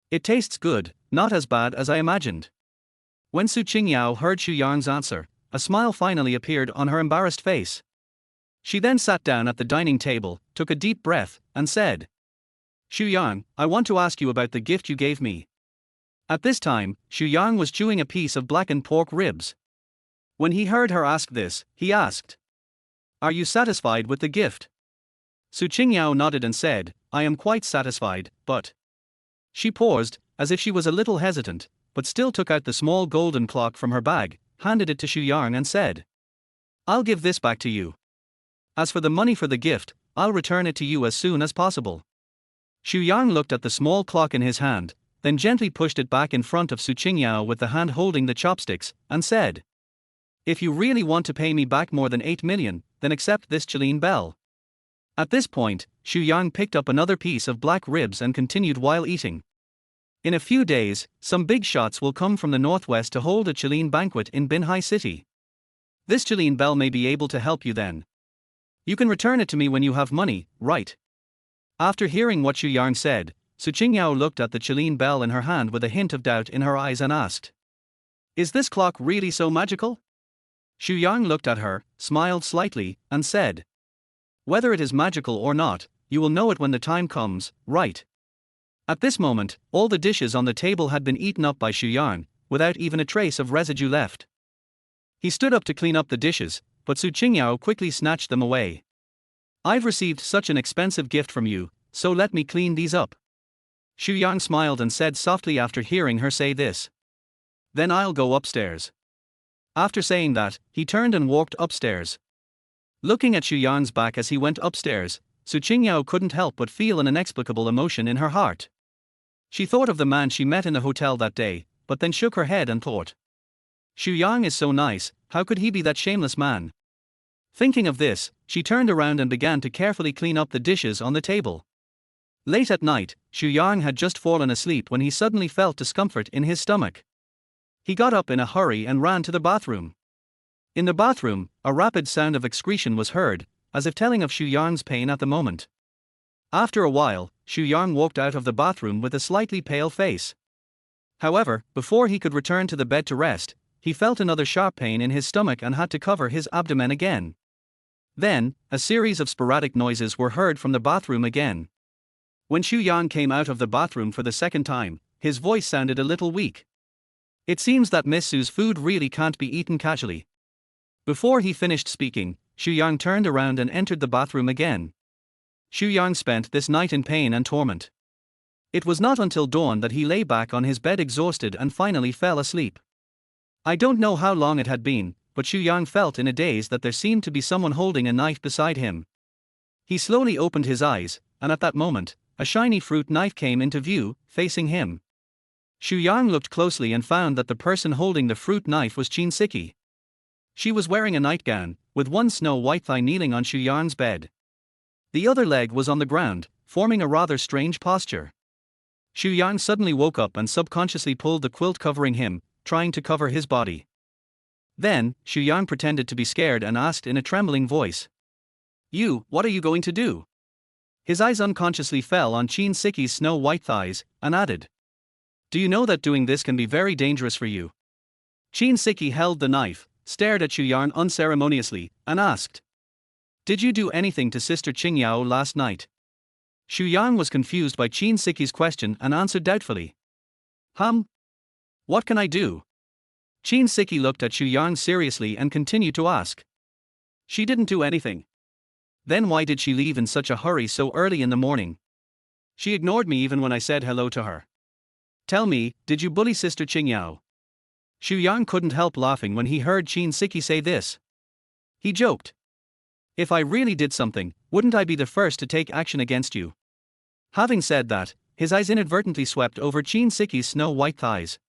"It tastes good, not as bad as I imagined." When Su Qingyao heard Xu Yang's answer, a smile finally appeared on her embarrassed face. She then sat down at the dining table, took a deep breath, and said, "Xu Yang, I want to ask you about the gift you gave me." At this time, Xu Yang was chewing a piece of blackened pork ribs. When he heard her ask this, he asked, "Are you satisfied with the gift?" Su Qingyao nodded and said, "I am quite satisfied, but..." She paused, as if she was a little hesitant, but still took out the small golden clock from her bag, handed it to Xu Yang and said, "I'll give this back to you. As for the money for the gift, I'll return it to you as soon as possible." Xu Yang looked at the small clock in his hand, then gently pushed it back in front of Su Qingyao with the hand holding the chopsticks, and said, "If you really want to pay me back more than 8 million, then accept this Chilean bell." At this point, Xu Yang picked up another piece of black ribs and continued while eating. "In a few days, some big shots will come from the northwest to hold a Chilean banquet in Binhai City. This Chilean bell may be able to help you then. You can return it to me when you have money, right?" After hearing what Xu Yang said, Su Qingyao looked at the Chilean bell in her hand with a hint of doubt in her eyes and asked, "Is this clock really so magical?" Xu Yang looked at her, smiled slightly, and said, "Whether it is magical or not, you will know it when the time comes, right?" At this moment, all the dishes on the table had been eaten up by Xu Yang, without even a trace of residue left. He stood up to clean up the dishes, but Su Qingyao quickly snatched them away. "I've received such an expensive gift from you, so let me clean these up." Xu Yang smiled and said softly after hearing her say this, "Then I'll go upstairs." After saying that, he turned and walked upstairs. Looking at Xu Yang's back as he went upstairs, Su Qingyao couldn't help but feel an inexplicable emotion in her heart. She thought of the man she met in the hotel that day, but then shook her head and thought, "Xu Yang is so nice, how could he be that shameless man?" Thinking of this, she turned around and began to carefully clean up the dishes on the table. Late at night, Xu Yang had just fallen asleep when he suddenly felt discomfort in his stomach. He got up in a hurry and ran to the bathroom. In the bathroom, a rapid sound of excretion was heard, as if telling of Xu Yang's pain at the moment. After a while, Xu Yang walked out of the bathroom with a slightly pale face. However, before he could return to the bed to rest, he felt another sharp pain in his stomach and had to cover his abdomen again. Then, a series of sporadic noises were heard from the bathroom again. When Xu Yang came out of the bathroom for the second time, his voice sounded a little weak. It seems that Miss Su's food really can't be eaten casually. Before he finished speaking, Xu Yang turned around and entered the bathroom again. Xu Yang spent this night in pain and torment. It was not until dawn that he lay back on his bed exhausted and finally fell asleep. I don't know how long it had been, but Xu Yang felt in a daze that there seemed to be someone holding a knife beside him. He slowly opened his eyes, and at that moment, a shiny fruit knife came into view, facing him. Xu Yang looked closely and found that the person holding the fruit knife was Qin Siki. She was wearing a nightgown, with one snow-white thigh kneeling on Xu Yang's bed. The other leg was on the ground, forming a rather strange posture. Xu Yang suddenly woke up and subconsciously pulled the quilt covering him, trying to cover his body. Then, Xu Yang pretended to be scared and asked in a trembling voice, What are you going to do?" His eyes unconsciously fell on Qin Siki's snow-white thighs, and added, "Do you know that doing this can be very dangerous for you?" Qin Siki held the knife, stared at Xu Yang unceremoniously, and asked, "Did you do anything to Sister Qingyao last night?" Xu Yang was confused by Qin Siki's question and answered doubtfully, What can I do?" Qin Siki looked at Xu Yang seriously and continued to ask, "She didn't do anything. Then why did she leave in such a hurry so early in the morning? She ignored me even when I said hello to her. Tell me, did you bully Sister Qingyao?" Xu Yang couldn't help laughing when he heard Qin Siki say this. He joked, "If I really did something, wouldn't I be the first to take action against you?" Having said that, his eyes inadvertently swept over Qin Siki's snow-white thighs.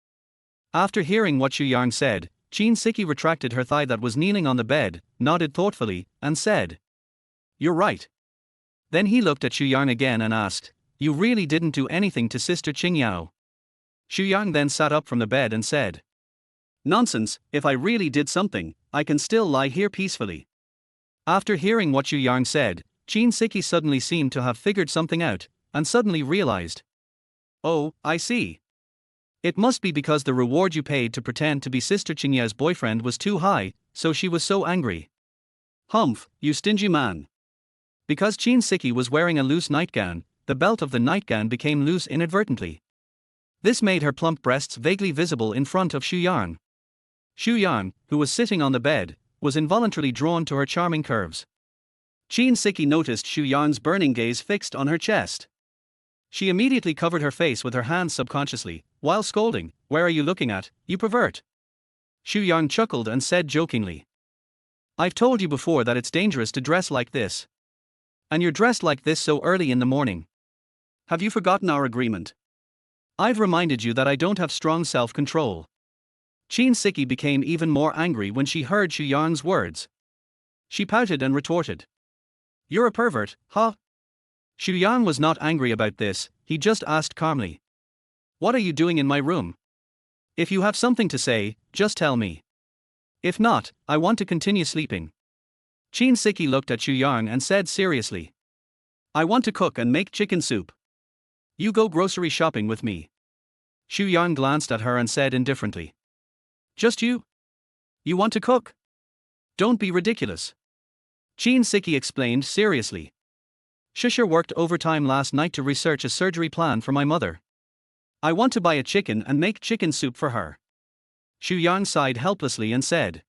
After hearing what Xu Yang said, Qin Siki retracted her thigh that was kneeling on the bed, nodded thoughtfully, and said, "You're right." Then he looked at Xu Yang again and asked, "You really didn't do anything to Sister Qingyao?" Xu Yang then sat up from the bed and said, "Nonsense, if I really did something, I can still lie here peacefully." After hearing what Xu Yang said, Qin Siki suddenly seemed to have figured something out, and suddenly realized, "Oh, I see. It must be because the reward you paid to pretend to be Sister Qingyao's boyfriend was too high, so she was so angry." "Humph, you stingy man." Because Qin Siki was wearing a loose nightgown, the belt of the nightgown became loose inadvertently. This made her plump breasts vaguely visible in front of Xu Yang. Xu Yang, who was sitting on the bed, was involuntarily drawn to her charming curves. Qin Siki noticed Xu Yang's burning gaze fixed on her chest. She immediately covered her face with her hands subconsciously, while scolding, "Where are you looking at, you pervert?" Xu Yang chuckled and said jokingly, "I've told you before that it's dangerous to dress like this. And you're dressed like this so early in the morning. Have you forgotten our agreement? I've reminded you that I don't have strong self-control." Qin Siki became even more angry when she heard Xu Yang's words. She pouted and retorted, "You're a pervert, huh?" Xu Yang was not angry about this, he just asked calmly, "What are you doing in my room? If you have something to say, just tell me. If not, I want to continue sleeping." Qin Siki looked at Xu Yang and said seriously, "I want to cook and make chicken soup. You go grocery shopping with me." Xu Yang glanced at her and said indifferently, "Just you? You want to cook? Don't be ridiculous." Qin Siki explained seriously, "Shisher worked overtime last night to research a surgery plan for my mother. I want to buy a chicken and make chicken soup for her." Xu Yang sighed helplessly and said,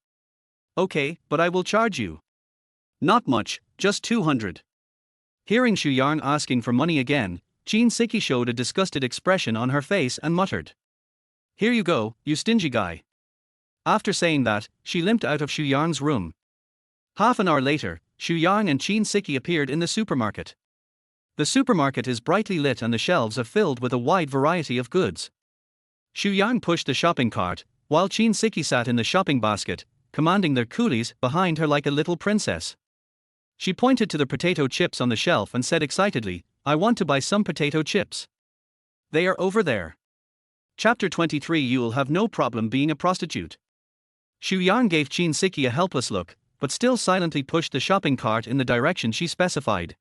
"Okay, but I will charge you. Not much, just 200. Hearing Xu Yang asking for money again, Qin Siki showed a disgusted expression on her face and muttered, "Here you go, you stingy guy." After saying that, she limped out of Xu Yang's room. Half an hour later, Xu Yang and Qin Siki appeared in the supermarket. The supermarket is brightly lit and the shelves are filled with a wide variety of goods. Xu Yang pushed the shopping cart, while Qin Siki sat in the shopping basket, commanding their coolies behind her like a little princess. She pointed to the potato chips on the shelf and said excitedly, "I want to buy some potato chips. They are over there." Chapter 23. You'll have no problem being a prostitute. Xu Yang gave Qin Siki a helpless look, but still silently pushed the shopping cart in the direction she specified.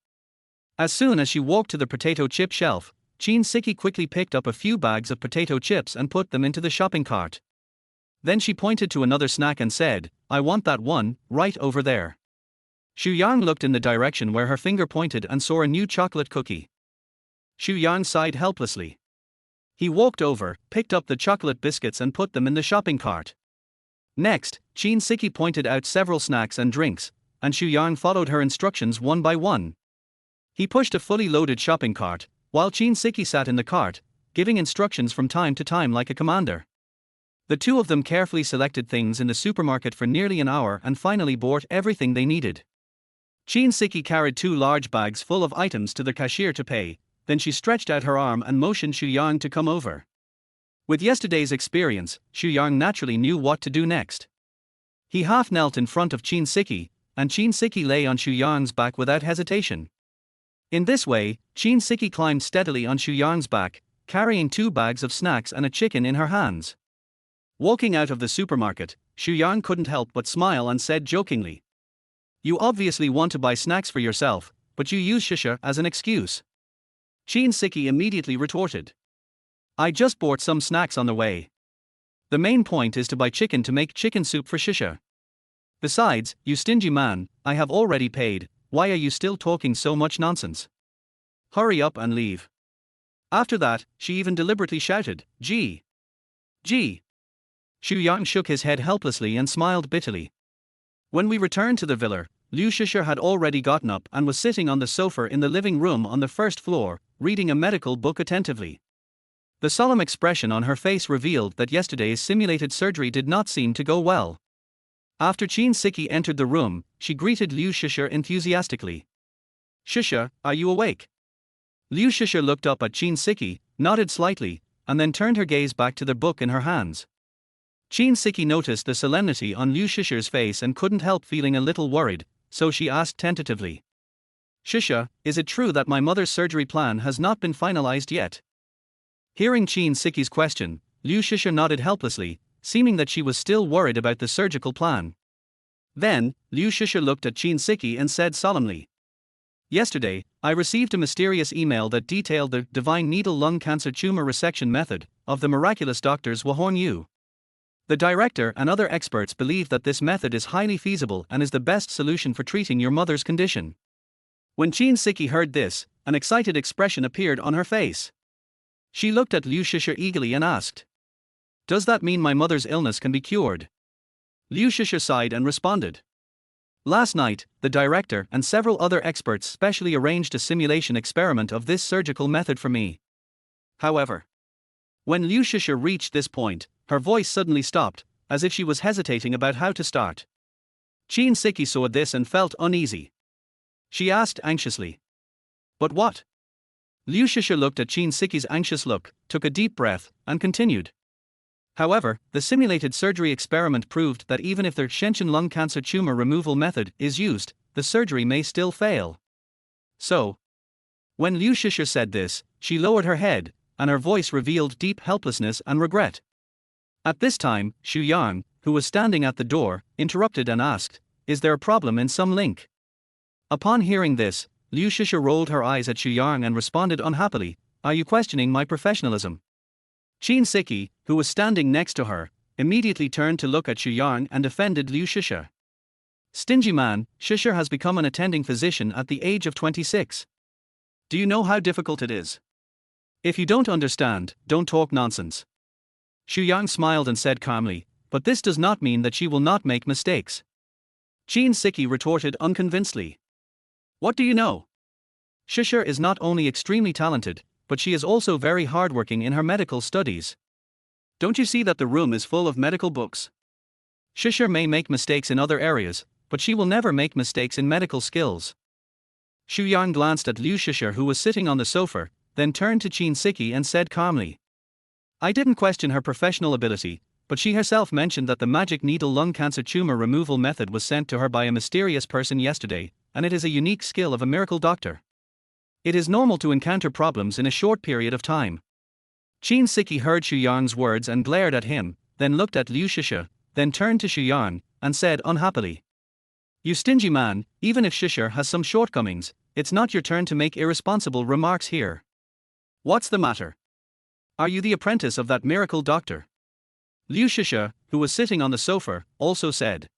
As soon as she walked to the potato chip shelf, Qin Siki quickly picked up a few bags of potato chips and put them into the shopping cart. Then she pointed to another snack and said, "I want that one, right over there." Xu Yang looked in the direction where her finger pointed and saw a new chocolate cookie. Xu Yang sighed helplessly. He walked over, picked up the chocolate biscuits and put them in the shopping cart. Next, Qin Siki pointed out several snacks and drinks, and Xu Yang followed her instructions one by one. He pushed a fully loaded shopping cart, while Qin Siki sat in the cart, giving instructions from time to time like a commander. The two of them carefully selected things in the supermarket for nearly an hour and finally bought everything they needed. Qin Siki carried 2 large bags full of items to the cashier to pay, then she stretched out her arm and motioned Xu Yang to come over. With yesterday's experience, Xu Yang naturally knew what to do next. He half knelt in front of Qin Siki, and Qin Siki lay on Xu Yang's back without hesitation. In this way, Qin Siki climbed steadily on Xu Yang's back, carrying 2 bags of snacks and a chicken in her hands. Walking out of the supermarket, Xu Yang couldn't help but smile and said jokingly, "You obviously want to buy snacks for yourself, but you use Shisha as an excuse." Qin Siki immediately retorted, "I just bought some snacks on the way. The main point is to buy chicken to make chicken soup for Shisha. Besides, you stingy man, I have already paid, why are you still talking so much nonsense? Hurry up and leave." After that, she even deliberately shouted, "Gee! Gee!" Xu Yang shook his head helplessly and smiled bitterly. When we returned to the villa, Liu Shisha had already gotten up and was sitting on the sofa in the living room on the first floor, reading a medical book attentively. The solemn expression on her face revealed that yesterday's simulated surgery did not seem to go well. After Qin Siki entered the room, she greeted Liu Shisha enthusiastically. "Shisha, are you awake?" Liu Shisha looked up at Qin Siki, nodded slightly, and then turned her gaze back to the book in her hands. Qin Siki noticed the solemnity on Liu Shisha's face and couldn't help feeling a little worried, so she asked tentatively, "Shisha, is it true that my mother's surgery plan has not been finalized yet?" Hearing Qin Siki's question, Liu Shisha nodded helplessly, seeming that she was still worried about the surgical plan. Then, Liu Shisha looked at Qin Siki and said solemnly, "Yesterday, I received a mysterious email that detailed the divine needle lung cancer tumor resection method of the miraculous doctors Wahorn Yu. The director and other experts believe that this method is highly feasible and is the best solution for treating your mother's condition." When Qin Siki heard this, an excited expression appeared on her face. She looked at Liu Shisha eagerly and asked, "Does that mean my mother's illness can be cured?" Liu Shisha sighed and responded, "Last night, the director and several other experts specially arranged a simulation experiment of this surgical method for me." However, when Liu Shisha reached this point, her voice suddenly stopped, as if she was hesitating about how to start. Qin Siki saw this and felt uneasy. She asked anxiously, "But what?" Liu Shisha looked at Qin Siki's anxious look, took a deep breath, and continued. However, the simulated surgery experiment proved that even if the Shenzhen lung cancer tumor removal method is used, the surgery may still fail. So, when Liu Shisha said this, she lowered her head, and her voice revealed deep helplessness and regret. At this time, Xu Yang, who was standing at the door, interrupted and asked, "Is there a problem in some link?" Upon hearing this, Liu Shisha rolled her eyes at Xu Yang and responded unhappily, "Are you questioning my professionalism?" Qin Siki, who was standing next to her, immediately turned to look at Xu Yang and offended Liu Shisha. "Stingy man, Shisha has become an attending physician at the age of 26. Do you know how difficult it is? If you don't understand, don't talk nonsense." Xu Yang smiled and said calmly, "But this does not mean that she will not make mistakes." Qin Siki retorted unconvincedly, "What do you know? Shisha is not only extremely talented, but she is also very hardworking in her medical studies. Don't you see that the room is full of medical books? Shisha may make mistakes in other areas, but she will never make mistakes in medical skills." Xu Yang glanced at Liu Shisha, who was sitting on the sofa, then turned to Qin Siki and said calmly, "I didn't question her professional ability, but she herself mentioned that the magic needle lung cancer tumor removal method was sent to her by a mysterious person yesterday, and it is a unique skill of a miracle doctor. It is normal to encounter problems in a short period of time. Qin Siki heard Xu Yang's words and glared at him, then looked at Liu Shisha, then turned to Xu Yang, and said unhappily, "You stingy man, even if Shisha has some shortcomings, it's not your turn to make irresponsible remarks here. What's the matter? Are you the apprentice of that miracle doctor?" Liu Shisha, who was sitting on the sofa, also said,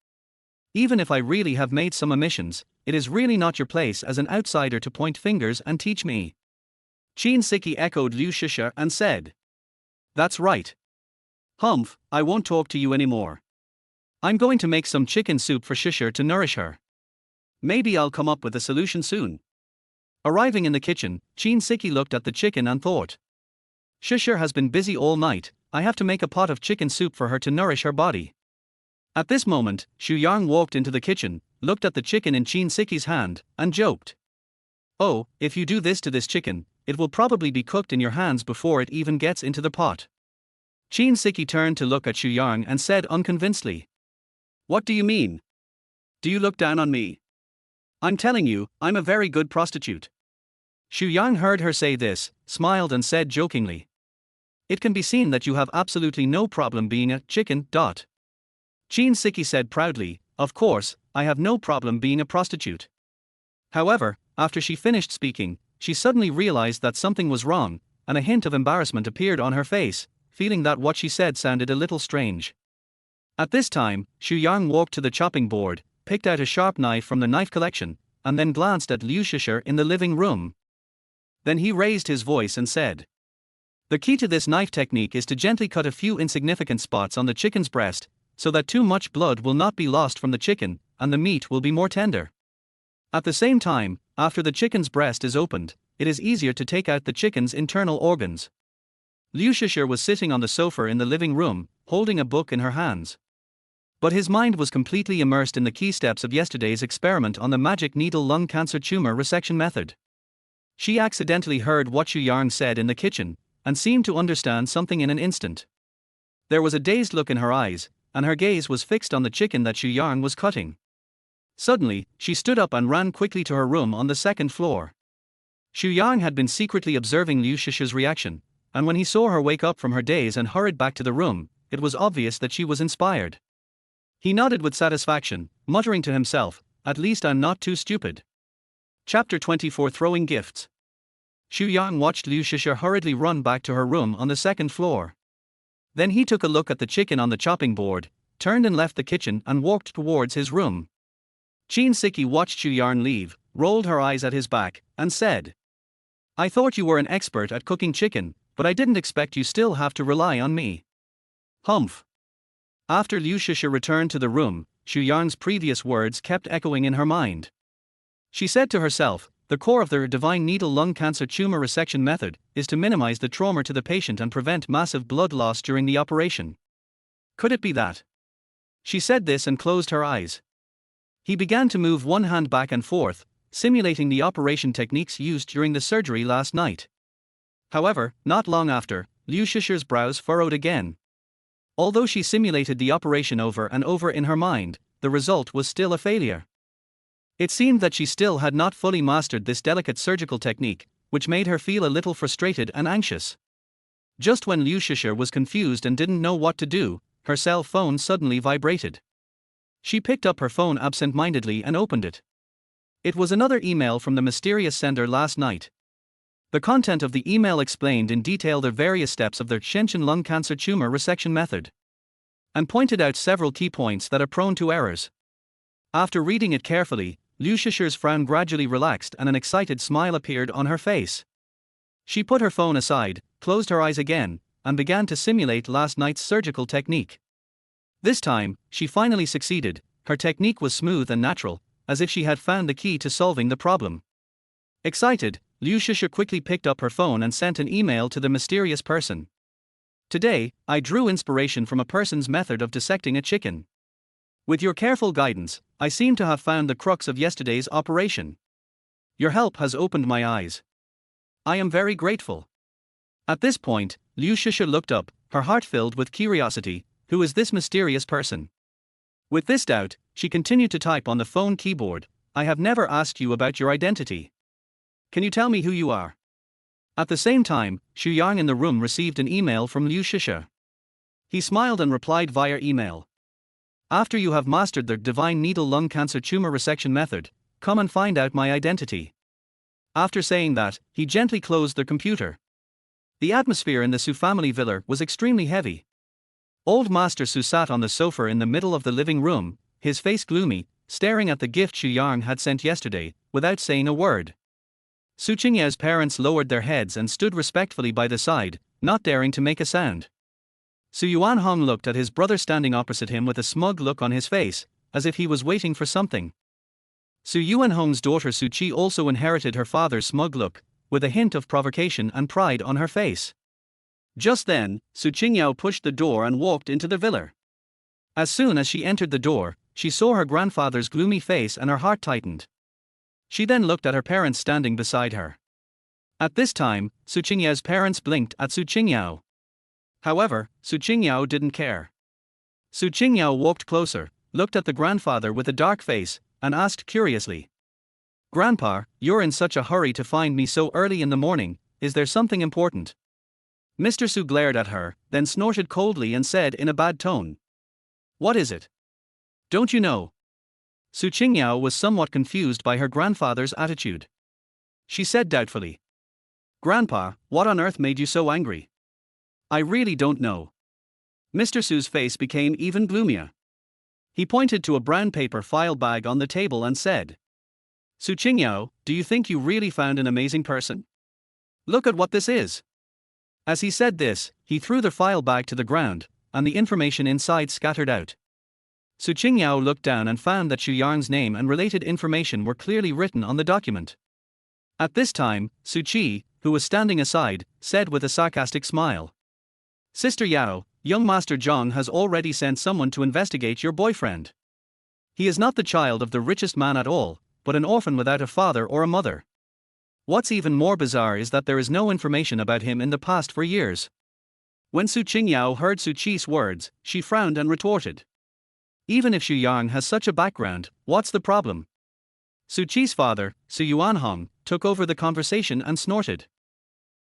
"Even if I really have made some omissions, it is really not your place as an outsider to point fingers and teach me." Qin Siki echoed Liu Shisha and said, "That's right. Humph, I won't talk to you anymore. I'm going to make some chicken soup for Shisha to nourish her. Maybe I'll come up with a solution soon." Arriving in the kitchen, Qin Siki looked at the chicken and thought, "Shisha has been busy all night, I have to make a pot of chicken soup for her to nourish her body." At this moment, Xu Yang walked into the kitchen, looked at the chicken in Qin Siki's hand, and joked, "Oh, if you do this to this chicken, it will probably be cooked in your hands before it even gets into the pot." Qin Siki turned to look at Xu Yang and said unconvincedly, "What do you mean? Do you look down on me? I'm telling you, I'm a very good prostitute." Xu Yang heard her say this, smiled and said jokingly, "It can be seen that you have absolutely no problem being a chicken. Qin Siki said proudly, "Of course, I have no problem being a prostitute." However, after she finished speaking, she suddenly realized that something was wrong, and a hint of embarrassment appeared on her face, feeling that what she said sounded a little strange. At this time, Xu Yang walked to the chopping board, picked out a sharp knife from the knife collection, and then glanced at Liu Shisha in the living room. Then he raised his voice and said, "The key to this knife technique is to gently cut a few insignificant spots on the chicken's breast, so that too much blood will not be lost from the chicken, and the meat will be more tender. At the same time, after the chicken's breast is opened, it is easier to take out the chicken's internal organs." Liu Shisha was sitting on the sofa in the living room, holding a book in her hands. But his mind was completely immersed in the key steps of yesterday's experiment on the magic needle lung cancer tumor resection method. She accidentally heard what Xu Yang said in the kitchen, and seemed to understand something in an instant. There was a dazed look in her eyes, and her gaze was fixed on the chicken that Xu Yang was cutting. Suddenly, she stood up and ran quickly to her room on the second floor. Xu Yang had been secretly observing Liu Shisha's reaction, and when he saw her wake up from her daze and hurried back to the room, it was obvious that she was inspired. He nodded with satisfaction, muttering to himself, "At least I'm not too stupid." Chapter 24: Throwing Gifts. Xu Yang watched Liu Shisha hurriedly run back to her room on the second floor. Then he took a look at the chicken on the chopping board, turned and left the kitchen and walked towards his room. Qin Siki watched Xu Yang leave, rolled her eyes at his back, and said, "I thought you were an expert at cooking chicken, but I didn't expect you still have to rely on me." Humph. After Liu Shisha returned to the room, Xu Yang's previous words kept echoing in her mind. She said to herself, "The core of the divine needle lung cancer tumor resection method is to minimize the trauma to the patient and prevent massive blood loss during the operation. Could it be that?" She said this and closed her eyes. He began to move one hand back and forth, simulating the operation techniques used during the surgery last night. However, not long after, Liu Shisha's brows furrowed again. Although she simulated the operation over and over in her mind, the result was still a failure. It seemed that she still had not fully mastered this delicate surgical technique, which made her feel a little frustrated and anxious. Just when Liu Shisha was confused and didn't know what to do, her cell phone suddenly vibrated. She picked up her phone absent-mindedly and opened it. It was another email from the mysterious sender last night. The content of the email explained in detail the various steps of the Shenzhen lung cancer tumor resection method, and pointed out several key points that are prone to errors. After reading it carefully, Liu Shisha's frown gradually relaxed and an excited smile appeared on her face. She put her phone aside, closed her eyes again, and began to simulate last night's surgical technique. This time, she finally succeeded. Her technique was smooth and natural, as if she had found the key to solving the problem. Excited, Liu Shisha quickly picked up her phone and sent an email to the mysterious person. "Today, I drew inspiration from a person's method of dissecting a chicken. With your careful guidance, I seem to have found the crux of yesterday's operation. Your help has opened my eyes. I am very grateful." At this point, Liu Shisha looked up, her heart filled with curiosity. Who is this mysterious person? With this doubt, she continued to type on the phone keyboard, "I have never asked you about your identity. Can you tell me who you are?" At the same time, Xu Yang in the room received an email from Liu Shisha. He smiled and replied via email. After you have mastered the divine needle lung cancer tumor resection method, come and find out my identity. After saying that, he gently closed the computer. The atmosphere in the Su family villa was extremely heavy. Old Master Su sat on the sofa in the middle of the living room, his face gloomy, staring at the gift Xu Yang had sent yesterday, without saying a word. Su Qingyao's parents lowered their heads and stood respectfully by the side, not daring to make a sound. Su Yuanhong looked at his brother standing opposite him with a smug look on his face, as if he was waiting for something. Su Yuanhong's daughter Su Qi also inherited her father's smug look, with a hint of provocation and pride on her face. Just then, Su Qingyao pushed the door and walked into the villa. As soon as she entered the door, she saw her grandfather's gloomy face and her heart tightened. She then looked at her parents standing beside her. At this time, Su Qingyao's parents blinked at Su Qingyao. However, Su Qingyao didn't care. Su Qingyao walked closer, looked at the grandfather with a dark face, and asked curiously, "Grandpa, you're in such a hurry to find me so early in the morning, is there something important?" Mr. Su glared at her, then snorted coldly and said in a bad tone, "What is it? Don't you know?" Su Qingyao was somewhat confused by her grandfather's attitude. She said doubtfully, "Grandpa, what on earth made you so angry?" "I really don't know." Mr. Su's face became even gloomier. He pointed to a brown paper file bag on the table and said, "Su Qingyao, do you think you really found an amazing person? Look at what this is." As he said this, he threw the file bag to the ground, and the information inside scattered out. Su Qingyao looked down and found that Xu Yang's name and related information were clearly written on the document. At this time, Su Qi, who was standing aside, said with a sarcastic smile, "Sister Yao, young Master Zhang has already sent someone to investigate your boyfriend. He is not the child of the richest man at all, but an orphan without a father or a mother. What's even more bizarre is that there is no information about him in the past for years." When Su Qingyao heard Su Qi's words, she frowned and retorted, "Even if Xu Yang has such a background, what's the problem?" Su Qi's father, Su Yuanhong, took over the conversation and snorted,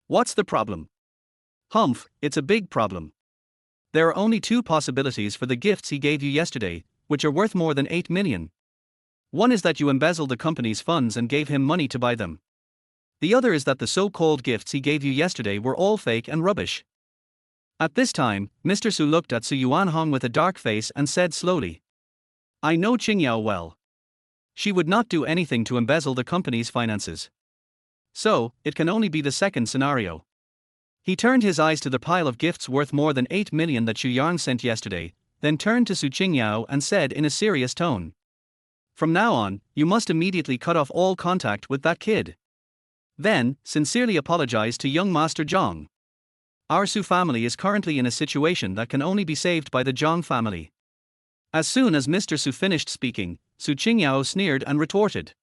"What's the problem? Humph, it's a big problem. There are only two possibilities for the gifts he gave you yesterday, which are worth more than 8 million. One is that you embezzled the company's funds and gave him money to buy them. The other is that the so-called gifts he gave you yesterday were all fake and rubbish." At this time, Mr. Su looked at Su Yuanhong with a dark face and said slowly, "I know Qingyao well. She would not do anything to embezzle the company's finances. So, it can only be the second scenario." He turned his eyes to the pile of gifts worth more than 8 million that Xu Yang sent yesterday, then turned to Su Qingyao and said in a serious tone, "From now on, you must immediately cut off all contact with that kid. Then, sincerely apologize to young Master Zhang. Our Su family is currently in a situation that can only be saved by the Zhang family." As soon as Mr. Su finished speaking, Su Qingyao sneered and retorted,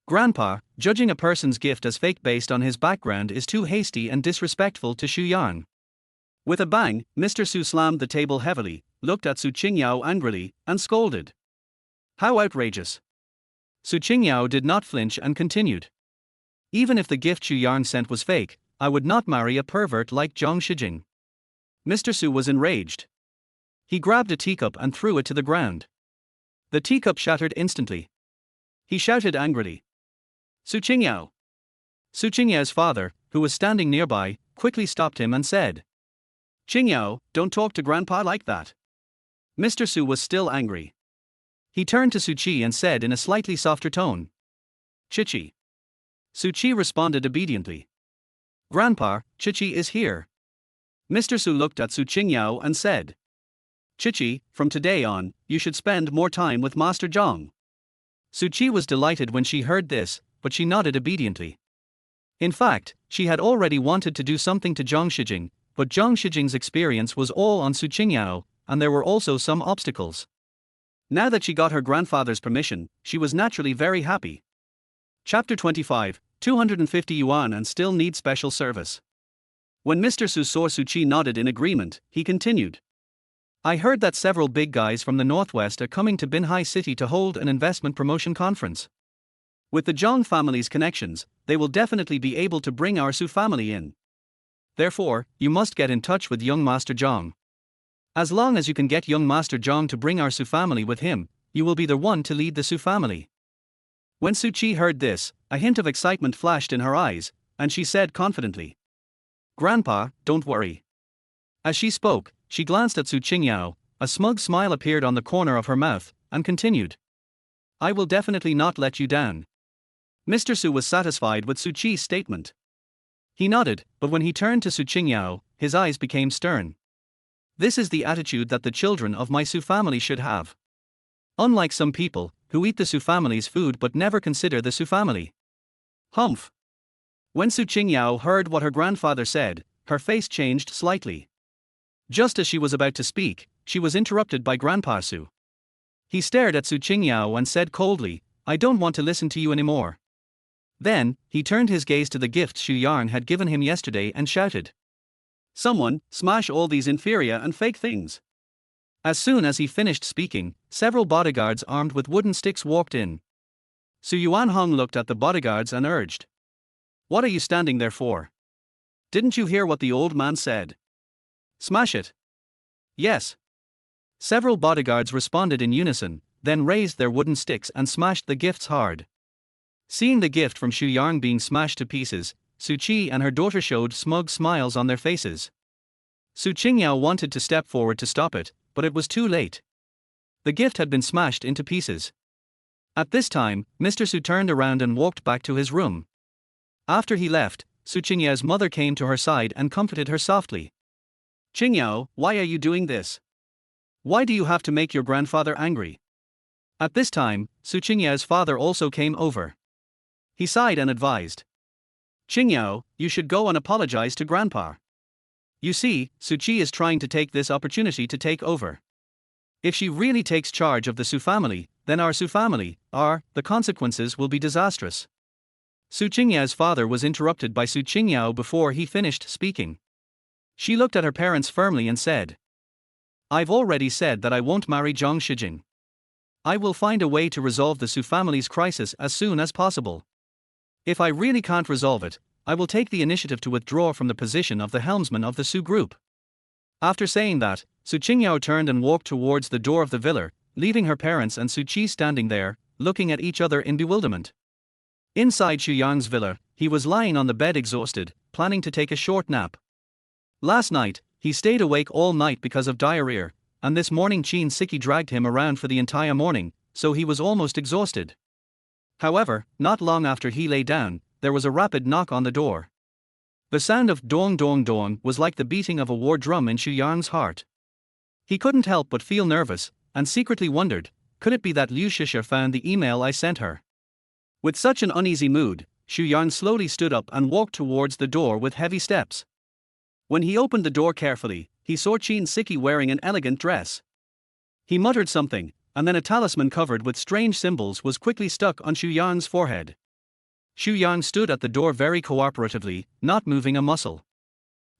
"Grandpa, judging a person's gift as fake based on his background is too hasty and disrespectful to Xu Yang." With a bang, Mr. Su slammed the table heavily, looked at Su Qingyao angrily, and scolded, "How outrageous!" Su Qingyao did not flinch and continued, "Even if the gift Xu Yang sent was fake, I would not marry a pervert like Zhang Shijing." Mr. Su was enraged. He grabbed a teacup and threw it to the ground. The teacup shattered instantly. He shouted angrily, "Su Qingyao!" Su Qingyao's father, who was standing nearby, quickly stopped him and said, "Qingyao, don't talk to Grandpa like that." Mr. Su was still angry. He turned to Su Qi and said in a slightly softer tone, "Chichi." Su Qi responded obediently, "Grandpa, Chichi is here." Mr. Su looked at Su Qingyao and said, "Chichi, from today on, you should spend more time with Master Zhang." Su Qi was delighted when she heard this, but she nodded obediently. In fact, she had already wanted to do something to Zhang Shijing, but Zhang Shijing's experience was all on Su Qingyao, and there were also some obstacles. Now that she got her grandfather's permission, she was naturally very happy. Chapter 25, 250 yuan and still need special service. When Mr. Su saw Su Qi nodded in agreement, he continued, "I heard that several big guys from the northwest are coming to Binhai City to hold an investment promotion conference. With the Zhang family's connections, they will definitely be able to bring our Su family in. Therefore, you must get in touch with young Master Zhang. As long as you can get young Master Zhang to bring our Su family with him, you will be the one to lead the Su family. When Su Qi heard this, a hint of excitement flashed in her eyes, and she said confidently, "Grandpa, don't worry." As she spoke, she glanced at Su Qingyao, a smug smile appeared on the corner of her mouth, and continued, "I will definitely not let you down." Mr. Su was satisfied with Su Qi's statement. He nodded, but when he turned to Su Qingyao, his eyes became stern. This is the attitude that the children of my Su family should have. Unlike some people, who eat the Su family's food but never consider the Su family. Humph. When Su Qingyao heard what her grandfather said, her face changed slightly. Just as she was about to speak, she was interrupted by Grandpa Su. He stared at Su Qingyao and said coldly, "I don't want to listen to you anymore." Then, he turned his gaze to the gift Xu Yang had given him yesterday and shouted, "Someone, smash all these inferior and fake things." As soon as he finished speaking, several bodyguards armed with wooden sticks walked in. Su Yuanhong looked at the bodyguards and urged, "What are you standing there for? Didn't you hear what the old man said? Smash it." "Yes." Several bodyguards responded in unison, then raised their wooden sticks and smashed the gifts hard. Seeing the gift from Xu Yang being smashed to pieces, Su Qi and her daughter showed smug smiles on their faces. Su Qingyao wanted to step forward to stop it, but it was too late. The gift had been smashed into pieces. At this time, Mr. Su turned around and walked back to his room. After he left, Su Qingyao's mother came to her side and comforted her softly. "Qingyao, why are you doing this? Why do you have to make your grandfather angry?" At this time, Su Qingyao's father also came over. He sighed and advised, "Qingyao, you should go and apologize to Grandpa. You see, Su Qi is trying to take this opportunity to take over. If she really takes charge of the Su family, then our Su family, the consequences will be disastrous." Su Qingyao's father was interrupted by Su Qingyao before he finished speaking. She looked at her parents firmly and said, "I've already said that I won't marry Zhang Shijing. I will find a way to resolve the Su family's crisis as soon as possible. If I really can't resolve it, I will take the initiative to withdraw from the position of the helmsman of the Su group." After saying that, Su Qingyao turned and walked towards the door of the villa, leaving her parents and Su Qi standing there, looking at each other in bewilderment. Inside Xu Yang's villa, he was lying on the bed exhausted, planning to take a short nap. Last night, he stayed awake all night because of diarrhea, and this morning Qin Siki dragged him around for the entire morning, so he was almost exhausted. However, not long after he lay down, there was a rapid knock on the door. The sound of dong dong dong was like the beating of a war drum in Xu Yang's heart. He couldn't help but feel nervous, and secretly wondered, could it be that Liu Shisha found the email I sent her? With such an uneasy mood, Xu Yang slowly stood up and walked towards the door with heavy steps. When he opened the door carefully, he saw Qin Siki wearing an elegant dress. He muttered something, and then a talisman covered with strange symbols was quickly stuck on Xu Yang's forehead. Xu Yang stood at the door very cooperatively, not moving a muscle.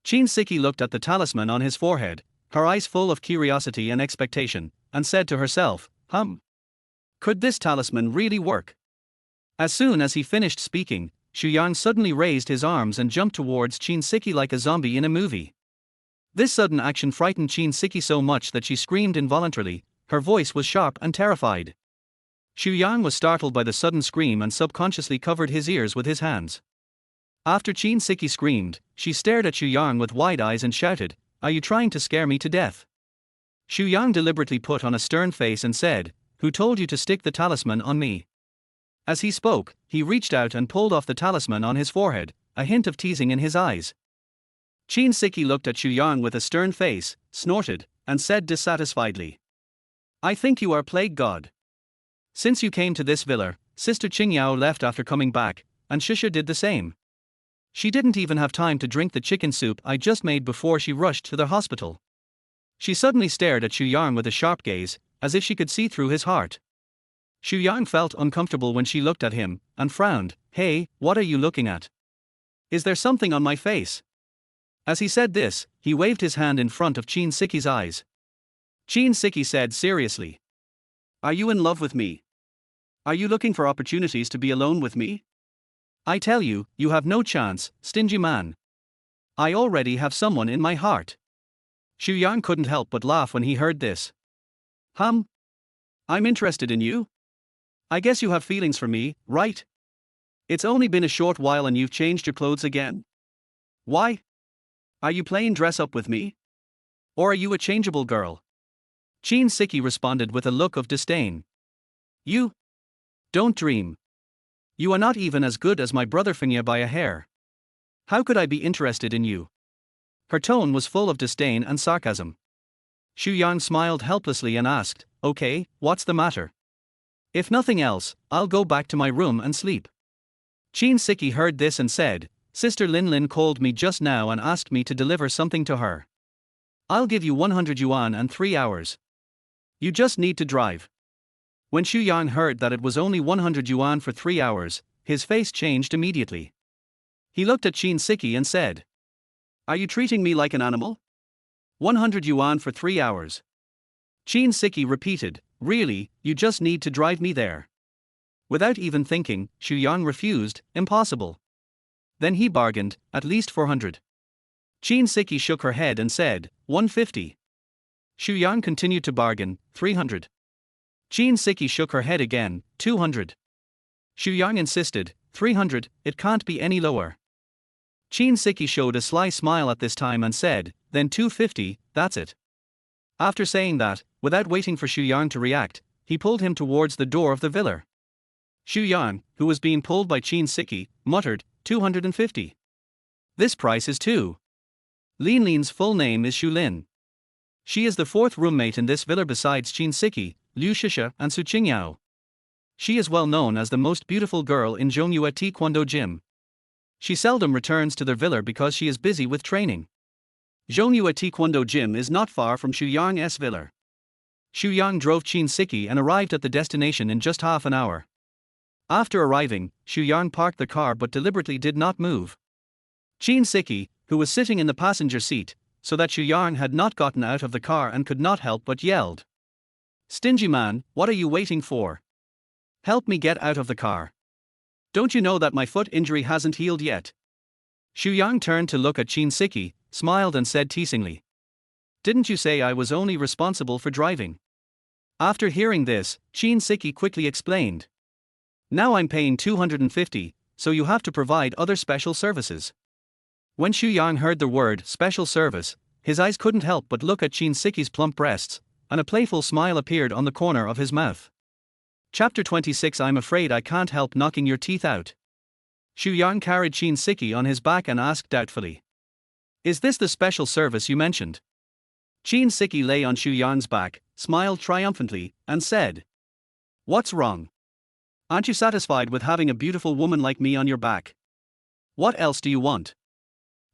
Qin Siki looked at the talisman on his forehead, her eyes full of curiosity and expectation, and said to herself, could this talisman really work? As soon as he finished speaking, Xu Yang suddenly raised his arms and jumped towards Qin Siki like a zombie in a movie. This sudden action frightened Qin Siki so much that she screamed involuntarily. Her voice was sharp and terrified. Xu Yang was startled by the sudden scream and subconsciously covered his ears with his hands. After Qin Siki screamed, she stared at Xu Yang with wide eyes and shouted, "Are you trying to scare me to death?" Xu Yang deliberately put on a stern face and said, "Who told you to stick the talisman on me?" As he spoke, he reached out and pulled off the talisman on his forehead, a hint of teasing in his eyes. Qin Siki looked at Xu Yang with a stern face, snorted, and said dissatisfiedly, "I think you are plague god. Since you came to this villa, Sister Qingyao left after coming back, and Shisha did the same. She didn't even have time to drink the chicken soup I just made before she rushed to the hospital." She suddenly stared at Xu Yang with a sharp gaze, as if she could see through his heart. Xu Yang felt uncomfortable when she looked at him, and frowned. "Hey, what are you looking at? Is there something on my face?" As he said this, he waved his hand in front of Qin Siki's eyes. Qin Siki said seriously, "Are you in love with me?" Are you looking for opportunities to be alone with me? I tell you, you have no chance, stingy man. I already have someone in my heart. Xu Yang couldn't help but laugh when he heard this. I'm interested in you? I guess you have feelings for me, right? It's only been a short while and you've changed your clothes again. Why? Are you playing dress up with me? Or are you a changeable girl? Chin Siki responded with a look of disdain. You? Don't dream. You are not even as good as my brother Fengya by a hair. How could I be interested in you? Her tone was full of disdain and sarcasm. Xu Yang smiled helplessly and asked, Okay, what's the matter? If nothing else, I'll go back to my room and sleep. Chin Siki heard this and said, Sister Lin Lin called me just now and asked me to deliver something to her. I'll give you 100 yuan and 3 hours. You just need to drive. When Xu Yang heard that it was only 100 yuan for 3 hours, his face changed immediately. He looked at Chin Siki and said, Are you treating me like an animal? 100 yuan for 3 hours. Chin Siki repeated, Really, you just need to drive me there. Without even thinking, Xu Yang refused, Impossible. Then he bargained, at least 400. Chin Siki shook her head and said, 150. Xu Yang continued to bargain, 300. Chin Siki shook her head again, 200. Xu Yang insisted, 300, it can't be any lower. Chin Siki showed a sly smile at this time and said, Then 250, that's it. After saying that, without waiting for Xu Yang to react, he pulled him towards the door of the villa. Xu Yang, who was being pulled by Chin Siki, muttered, 250. This price is too. Lin Lin's full name is Xu Lin. She is the fourth roommate in this villa besides Chin Siki, Liu Shisha and Su Qingyao. She is well known as the most beautiful girl in Zhongyue Taekwondo Gym. She seldom returns to their villa because she is busy with training. Zhongyue Taekwondo Gym is not far from Xu Yang's villa. Xu Yang drove Chin Siki and arrived at the destination in just half an hour. After arriving, Xu Yang parked the car but deliberately did not move. Chin Siki, who was sitting in the passenger seat, so that Xu Yang had not gotten out of the car and could not help but yelled. Stingy man, what are you waiting for? Help me get out of the car. Don't you know that my foot injury hasn't healed yet? Xu Yang turned to look at Chin Siki, smiled and said teasingly. Didn't you say I was only responsible for driving? After hearing this, Chin Siki quickly explained. Now I'm paying 250, so you have to provide other special services. When Xu Yang heard the word special service, his eyes couldn't help but look at Chin Siki's plump breasts, and a playful smile appeared on the corner of his mouth. Chapter 26 I'm afraid I can't help knocking your teeth out. Xu Yang carried Chin Siki on his back and asked doubtfully. Is this the special service you mentioned? Chin Siki lay on Xu Yang's back, smiled triumphantly, and said. What's wrong? Aren't you satisfied with having a beautiful woman like me on your back? What else do you want?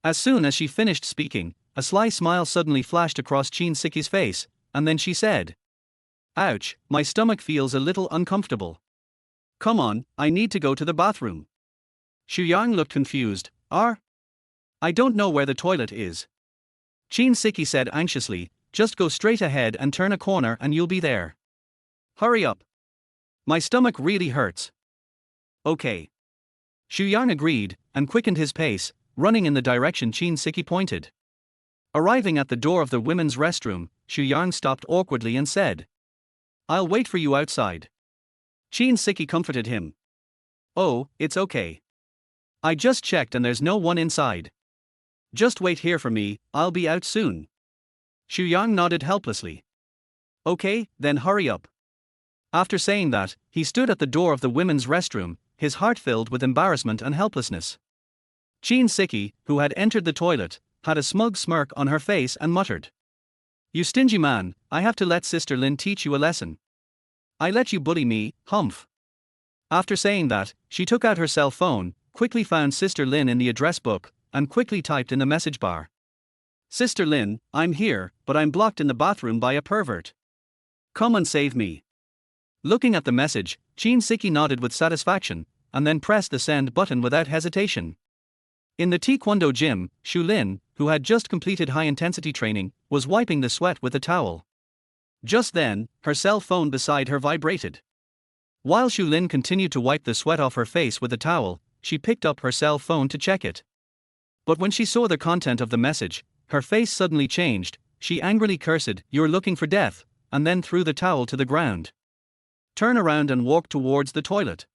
As soon as she finished speaking, a sly smile suddenly flashed across Chin Siki's face, and then she said. Ouch, my stomach feels a little uncomfortable. Come on, I need to go to the bathroom. Xu Yang looked confused. I don't know where the toilet is. Chin Siki said anxiously, just go straight ahead and turn a corner and you'll be there. Hurry up. My stomach really hurts. Okay. Xu Yang agreed, and quickened his pace, running in the direction Chin Siki pointed. Arriving at the door of the women's restroom, Xu Yang stopped awkwardly and said. I'll wait for you outside. Chin Siki comforted him. Oh, it's okay. I just checked and there's no one inside. Just wait here for me, I'll be out soon. Xu Yang nodded helplessly. Okay, then hurry up. After saying that, he stood at the door of the women's restroom, his heart filled with embarrassment and helplessness. Chin Siki, who had entered the toilet, had a smug smirk on her face and muttered. You stingy man, I have to let Sister Lin teach you a lesson. I let you bully me, humph. After saying that, she took out her cell phone, quickly found Sister Lin in the address book, and quickly typed in the message bar. Sister Lin, I'm here, but I'm blocked in the bathroom by a pervert. Come and save me. Looking at the message, Chin Siki nodded with satisfaction, and then pressed the send button without hesitation. In the Taekwondo gym, Xu Lin, who had just completed high-intensity training, was wiping the sweat with a towel. Just then, her cell phone beside her vibrated. While Shu Lin continued to wipe the sweat off her face with a towel, she picked up her cell phone to check it. But when she saw the content of the message, her face suddenly changed. She angrily cursed, "You're looking for death," and then threw the towel to the ground. Turn around and walked towards the toilet.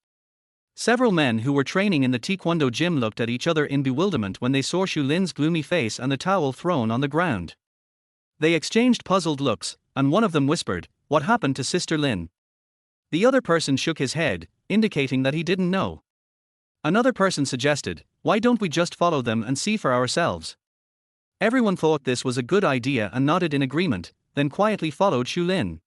Several men who were training in the taekwondo gym looked at each other in bewilderment when they saw Shu Lin's gloomy face and the towel thrown on the ground. They exchanged puzzled looks, and one of them whispered, "What happened to Sister Lin?" The other person shook his head, indicating that he didn't know. Another person suggested, "Why don't we just follow them and see for ourselves?" Everyone thought this was a good idea and nodded in agreement, then quietly followed Shu Lin.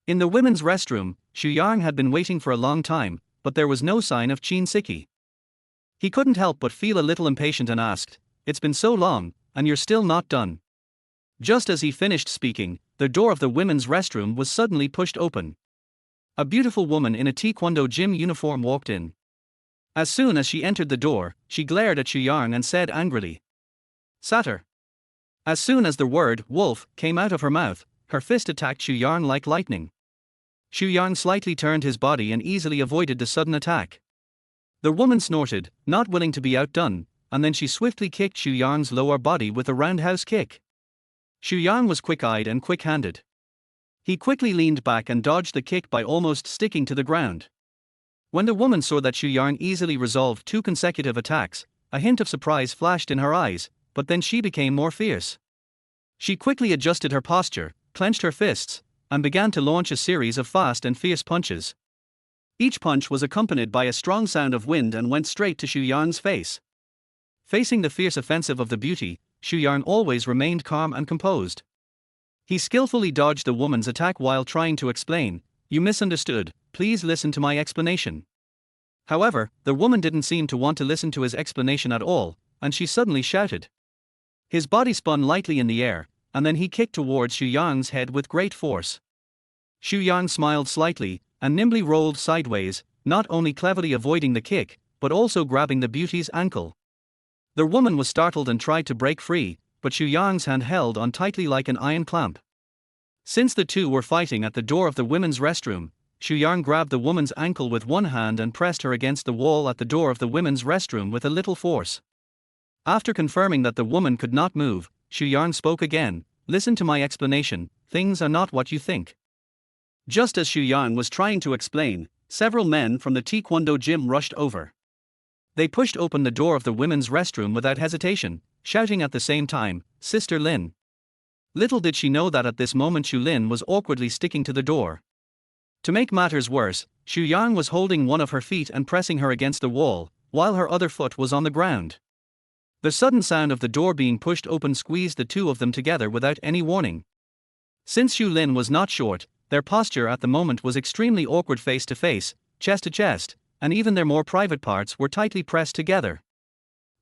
In the women's restroom, Xu Yang had been waiting for a long time, but there was no sign of Qin Siki. He couldn't help but feel a little impatient and asked, "It's been so long, and you're still not done?" Just as he finished speaking, the door of the women's restroom was suddenly pushed open. A beautiful woman in a taekwondo gym uniform walked in. As soon as she entered the door, she glared at Xu Yang and said angrily, "Satyr." As soon as the word wolf came out of her mouth, her fist attacked Xu Yang like lightning. Xu Yang slightly turned his body and easily avoided the sudden attack. The woman snorted, not willing to be outdone, and then she swiftly kicked Xu Yang's lower body with a roundhouse kick. Xu Yang was quick-eyed and quick-handed. He quickly leaned back and dodged the kick by almost sticking to the ground. When the woman saw that Xu Yang easily resolved 2 consecutive attacks, a hint of surprise flashed in her eyes, but then she became more fierce. She quickly adjusted her posture, clenched her fists, and began to launch a series of fast and fierce punches. Each punch was accompanied by a strong sound of wind and went straight to Xu Yang's face. Facing the fierce offensive of the beauty, Xu Yang always remained calm and composed. He skillfully dodged the woman's attack while trying to explain, "You misunderstood, please listen to my explanation." However, the woman didn't seem to want to listen to his explanation at all, and she suddenly shouted. His body spun lightly in the air, and then he kicked towards Xu Yang's head with great force. Xu Yang smiled slightly, and nimbly rolled sideways, not only cleverly avoiding the kick, but also grabbing the beauty's ankle. The woman was startled and tried to break free, but Xu Yang's hand held on tightly like an iron clamp. Since the two were fighting at the door of the women's restroom, Xu Yang grabbed the woman's ankle with one hand and pressed her against the wall at the door of the women's restroom with a little force. After confirming that the woman could not move, Xu Yang spoke again, "Listen to my explanation, things are not what you think." Just as Xu Yang was trying to explain, several men from the taekwondo gym rushed over. They pushed open the door of the women's restroom without hesitation, shouting at the same time, "Sister Lin." Little did she know that at this moment Xu Lin was awkwardly sticking to the door. To make matters worse, Xu Yang was holding one of her feet and pressing her against the wall, while her other foot was on the ground. The sudden sound of the door being pushed open squeezed the two of them together without any warning. Since Xu Lin was not short, their posture at the moment was extremely awkward face to face, chest to chest, and even their more private parts were tightly pressed together.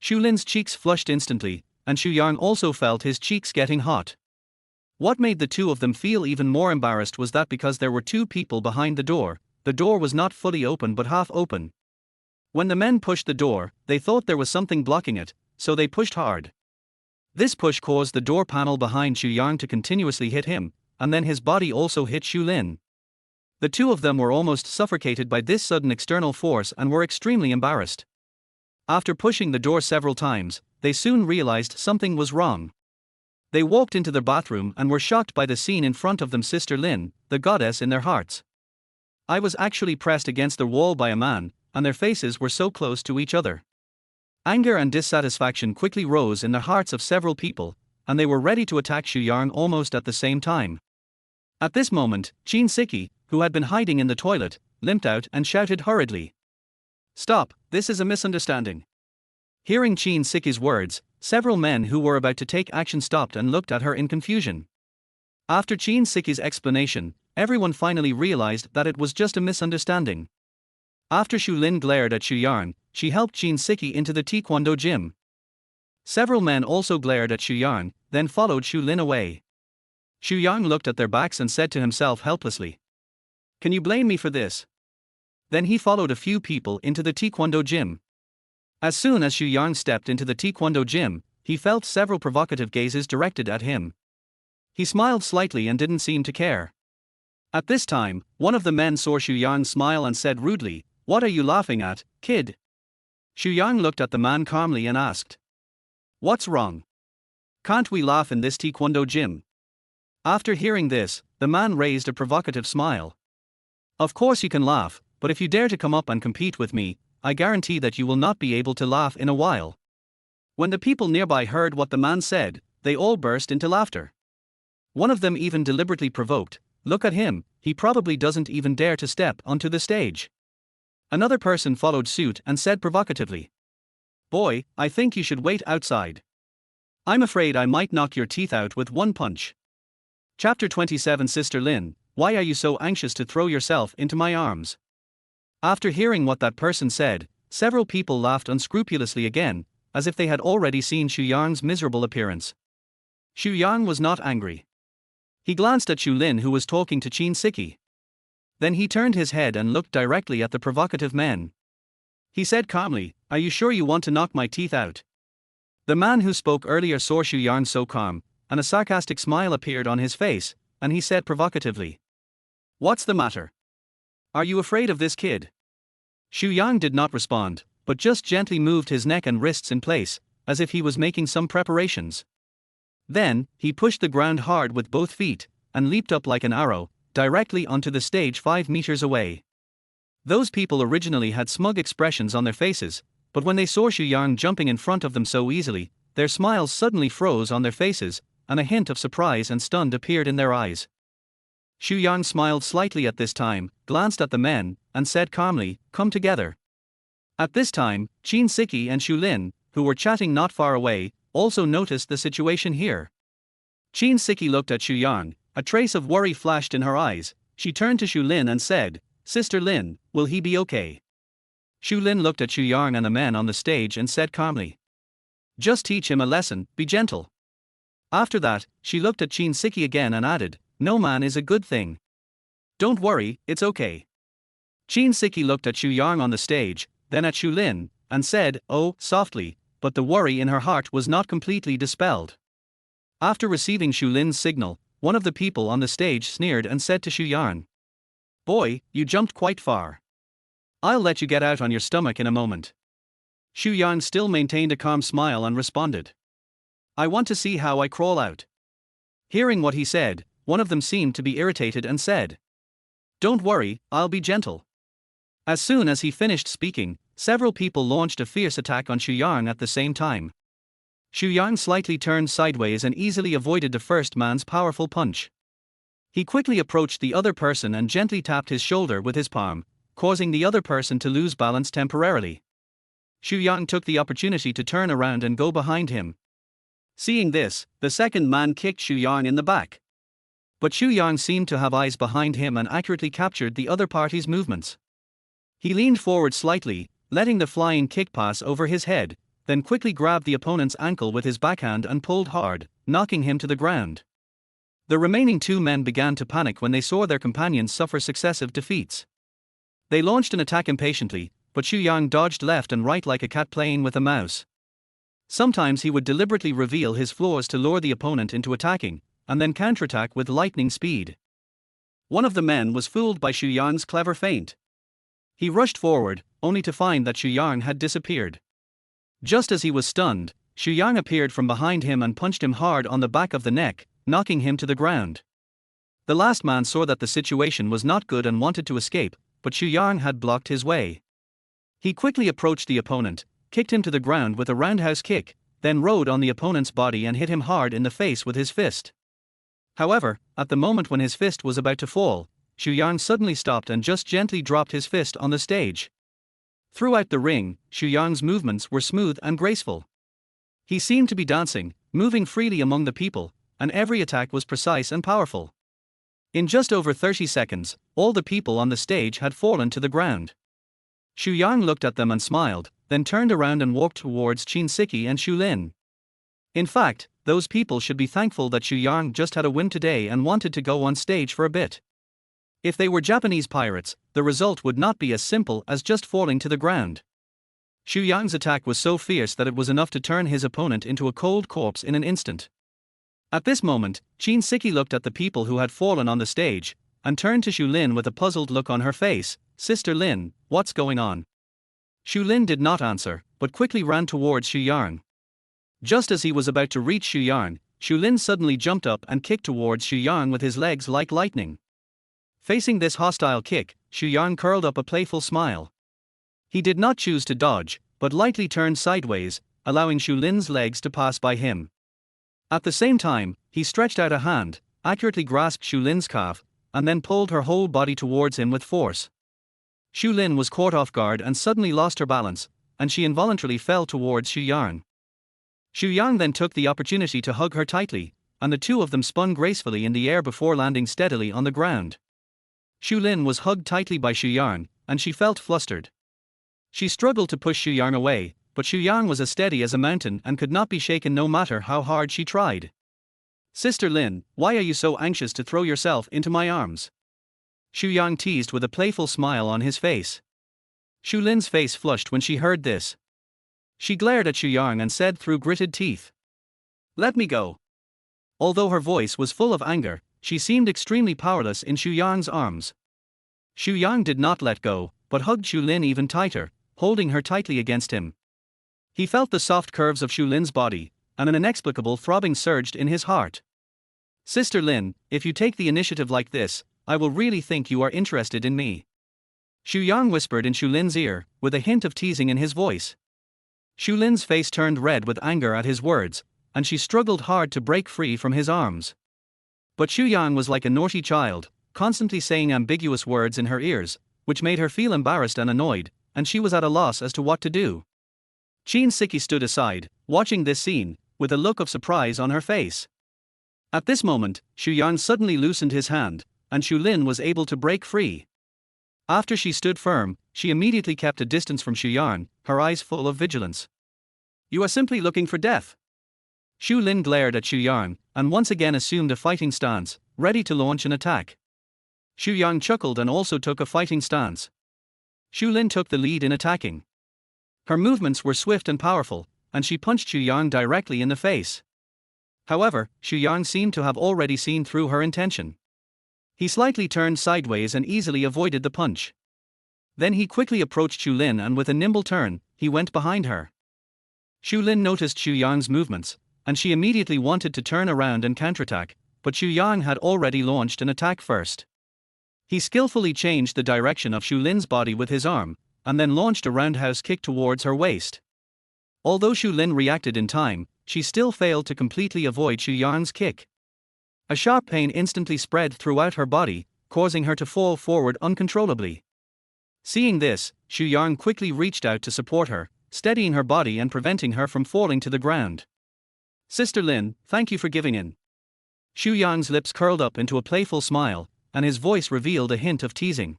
Xu Lin's cheeks flushed instantly, and Xu Yang also felt his cheeks getting hot. What made the two of them feel even more embarrassed was that because there were 2 people behind the door was not fully open but half open. When the men pushed the door, they thought there was something blocking it, so they pushed hard. This push caused the door panel behind Xu Yang to continuously hit him, and then his body also hit Xu Lin. The two of them were almost suffocated by this sudden external force and were extremely embarrassed. After pushing the door several times, they soon realized something was wrong. They walked into their bathroom and were shocked by the scene in front of them. Sister Lin, the goddess in their hearts. I was actually pressed against the wall by a man, and their faces were so close to each other. Anger and dissatisfaction quickly rose in the hearts of several people, and they were ready to attack Xu Yang almost at the same time. At this moment, Qin Siki, who had been hiding in the toilet, limped out and shouted hurriedly, "Stop, this is a misunderstanding." Hearing Qin Siki's words, several men who were about to take action stopped and looked at her in confusion. After Qin Siki's explanation, everyone finally realized that it was just a misunderstanding. After Xu Lin glared at Xu Yang, she helped Qin Siki into the taekwondo gym. Several men also glared at Xu Yang, then followed Xu Lin away. Xu Yang looked at their backs and said to himself helplessly, "Can you blame me for this?" Then he followed a few people into the taekwondo gym. As soon as Xu Yang stepped into the taekwondo gym, he felt several provocative gazes directed at him. He smiled slightly and didn't seem to care. At this time, one of the men saw Xu Yang smile and said rudely, "What are you laughing at, kid?" Xu Yang looked at the man calmly and asked, "What's wrong? Can't we laugh in this taekwondo gym?" After hearing this, the man raised a provocative smile. "Of course you can laugh, but if you dare to come up and compete with me, I guarantee that you will not be able to laugh in a while." When the people nearby heard what the man said, they all burst into laughter. One of them even deliberately provoked, "Look at him, he probably doesn't even dare to step onto the stage." Another person followed suit and said provocatively, "Boy, I think you should wait outside. I'm afraid I might knock your teeth out with one punch." Chapter 27. Sister Lin, why are you so anxious to throw yourself into my arms? After hearing what that person said, several people laughed unscrupulously again, as if they had already seen Xu Yang's miserable appearance. Xu Yang was not angry. He glanced at Xu Lin, who was talking to Qin Siki. Then he turned his head and looked directly at the provocative men. He said calmly, "Are you sure you want to knock my teeth out?" The man who spoke earlier saw Xu Yang so calm, and a sarcastic smile appeared on his face, and he said provocatively, "What's the matter? Are you afraid of this kid?" Xu Yang did not respond, but just gently moved his neck and wrists in place, as if he was making some preparations. Then, he pushed the ground hard with both feet, and leaped up like an arrow, directly onto the stage 5 meters away. Those people originally had smug expressions on their faces, but when they saw Xu Yang jumping in front of them so easily, their smiles suddenly froze on their faces, and a hint of surprise and stunned appeared in their eyes. Xu Yang smiled slightly at this time, glanced at the men, and said calmly, "Come together." At this time, Qin Siki and Xu Lin, who were chatting not far away, also noticed the situation here. Qin Siki looked at Xu Yang, a trace of worry flashed in her eyes. She turned to Xu Lin and said, "Sister Lin, will he be okay?" Xu Lin looked at Xu Yang and the men on the stage and said calmly, "Just teach him a lesson, be gentle." After that, she looked at Qin Siki again and added, "No man is a good thing. Don't worry, it's okay." Qin Siki looked at Xu Yang on the stage, then at Xu Lin, and said, "Oh," softly, but the worry in her heart was not completely dispelled. After receiving Xu Lin's signal, one of the people on the stage sneered and said to Xu Yang, "Boy, you jumped quite far. I'll let you get out on your stomach in a moment." Xu Yang still maintained a calm smile and responded, "I want to see how I crawl out." Hearing what he said, one of them seemed to be irritated and said, "Don't worry, I'll be gentle." As soon as he finished speaking, several people launched a fierce attack on Xu Yang at the same time. Xu Yang slightly turned sideways and easily avoided the first man's powerful punch. He quickly approached the other person and gently tapped his shoulder with his palm, causing the other person to lose balance temporarily. Xu Yang took the opportunity to turn around and go behind him. Seeing this, the second man kicked Xu Yang in the back. But Xu Yang seemed to have eyes behind him and accurately captured the other party's movements. He leaned forward slightly, letting the flying kick pass over his head, then quickly grabbed the opponent's ankle with his backhand and pulled hard, knocking him to the ground. The remaining 2 men began to panic when they saw their companions suffer successive defeats. They launched an attack impatiently, but Xu Yang dodged left and right like a cat playing with a mouse. Sometimes he would deliberately reveal his flaws to lure the opponent into attacking, and then counterattack with lightning speed. One of the men was fooled by Xu Yang's clever feint. He rushed forward, only to find that Xu Yang had disappeared. Just as he was stunned, Xu Yang appeared from behind him and punched him hard on the back of the neck, knocking him to the ground. The last man saw that the situation was not good and wanted to escape, but Xu Yang had blocked his way. He quickly approached the opponent, kicked him to the ground with a roundhouse kick, then rode on the opponent's body and hit him hard in the face with his fist. However, at the moment when his fist was about to fall, Xu Yang suddenly stopped and just gently dropped his fist on the stage. Throughout the ring, Xu Yang's movements were smooth and graceful. He seemed to be dancing, moving freely among the people, and every attack was precise and powerful. In just over 30 seconds, all the people on the stage had fallen to the ground. Xu Yang looked at them and smiled, then turned around and walked towards Qin Siki and Xu Lin. In fact, those people should be thankful that Xu Yang just had a win today and wanted to go on stage for a bit. If they were Japanese pirates, the result would not be as simple as just falling to the ground. Xu Yang's attack was so fierce that it was enough to turn his opponent into a cold corpse in an instant. At this moment, Qin Siki looked at the people who had fallen on the stage, and turned to Shu Lin with a puzzled look on her face. Sister Lin, what's going on? Shu Lin did not answer, but quickly ran towards Xu Yang. Just as he was about to reach Xu Yang, Shu Lin suddenly jumped up and kicked towards Xu Yang with his legs like lightning. Facing this hostile kick, Xu Yang curled up a playful smile. He did not choose to dodge, but lightly turned sideways, allowing Shu Lin's legs to pass by him. At the same time, he stretched out a hand, accurately grasped Shu Lin's calf, and then pulled her whole body towards him with force. Shu Lin was caught off guard and suddenly lost her balance, and she involuntarily fell towards Xu Yang. Xu Yang then took the opportunity to hug her tightly, and the two of them spun gracefully in the air before landing steadily on the ground. Shu Lin was hugged tightly by Xu Yang, and she felt flustered. She struggled to push Xu Yang away, but Xu Yang was as steady as a mountain and could not be shaken no matter how hard she tried. Sister Lin, why are you so anxious to throw yourself into my arms? Xu Yang teased with a playful smile on his face. Shu Lin's face flushed when she heard this. She glared at Xu Yang and said through gritted teeth, "Let me go." Although her voice was full of anger, she seemed extremely powerless in Xu Yang's arms. Xu Yang did not let go, but hugged Shu Lin even tighter, holding her tightly against him. He felt the soft curves of Shu Lin's body, and an inexplicable throbbing surged in his heart. Sister Lin, if you take the initiative like this, I will really think you are interested in me. Xu Yang whispered in Shu Lin's ear, with a hint of teasing in his voice. Shu Lin's face turned red with anger at his words, and she struggled hard to break free from his arms. But Xu Yang was like a naughty child, constantly saying ambiguous words in her ears, which made her feel embarrassed and annoyed, and she was at a loss as to what to do. Qin Siki stood aside, watching this scene, with a look of surprise on her face. At this moment, Xu Yang suddenly loosened his hand, and Shu Lin was able to break free. After she stood firm, she immediately kept a distance from Xu Yang, her eyes full of vigilance. You are simply looking for death. Shu Lin glared at Xu Yang, and once again assumed a fighting stance, ready to launch an attack. Xu Yang chuckled and also took a fighting stance. Shu Lin took the lead in attacking. Her movements were swift and powerful, and she punched Xu Yang directly in the face. However, Xu Yang seemed to have already seen through her intention. He slightly turned sideways and easily avoided the punch. Then he quickly approached Shu Lin and with a nimble turn, he went behind her. Shu Lin noticed Xu Yang's movements, and she immediately wanted to turn around and counterattack, but Xu Yang had already launched an attack first. He skillfully changed the direction of Shu Lin's body with his arm, and then launched a roundhouse kick towards her waist. Although Shu Lin reacted in time, she still failed to completely avoid Xu Yang's kick. A sharp pain instantly spread throughout her body, causing her to fall forward uncontrollably. Seeing this, Xu Yang quickly reached out to support her, steadying her body and preventing her from falling to the ground. Sister Lin, thank you for giving in. Xu Yang's lips curled up into a playful smile, and his voice revealed a hint of teasing.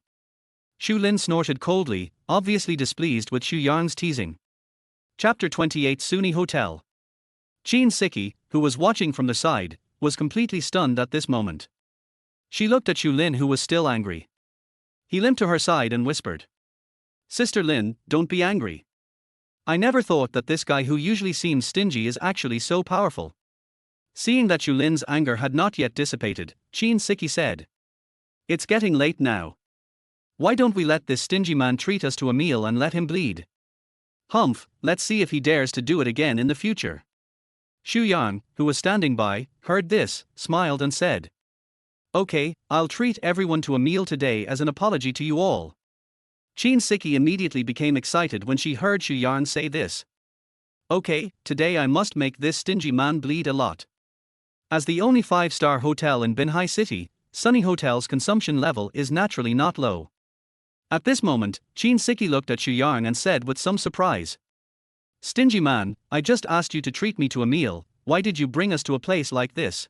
Shu Lin snorted coldly, obviously displeased with Xu Yang's teasing. Chapter 28 Suni Hotel. Qin Siki, who was watching from the side, was completely stunned at this moment. She looked at Shu Lin, who was still angry. He limped to her side and whispered, Sister Lin, don't be angry. I never thought that this guy who usually seems stingy is actually so powerful. Seeing that Shu Lin's anger had not yet dissipated, Qin Siki said, It's getting late now. Why don't we let this stingy man treat us to a meal and let him bleed? Humph, let's see if he dares to do it again in the future. Xu Yang, who was standing by, heard this, smiled and said, Okay, I'll treat everyone to a meal today as an apology to you all. Qin Siki immediately became excited when she heard Xu Yang say this. Okay, today I must make this stingy man bleed a lot. As the only 5-star hotel in Binhai City, Sunny Hotel's consumption level is naturally not low. At this moment, Qin Siki looked at Xu Yang and said with some surprise, Stingy man, I just asked you to treat me to a meal, why did you bring us to a place like this?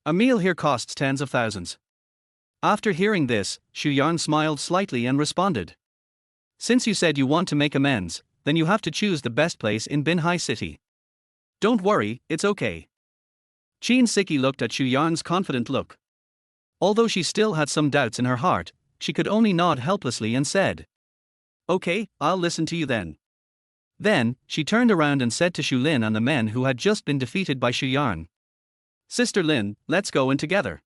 A meal here costs tens of thousands. After hearing this, Xu Yang smiled slightly and responded. Since you said you want to make amends, then you have to choose the best place in Binhai City. Don't worry, it's okay. Qin Siki looked at Xu Yang's confident look. Although she still had some doubts in her heart, she could only nod helplessly and said, Okay, I'll listen to you then. Then, she turned around and said to Shu Lin and the men who had just been defeated by Xu Yang, Sister Lin, let's go in together.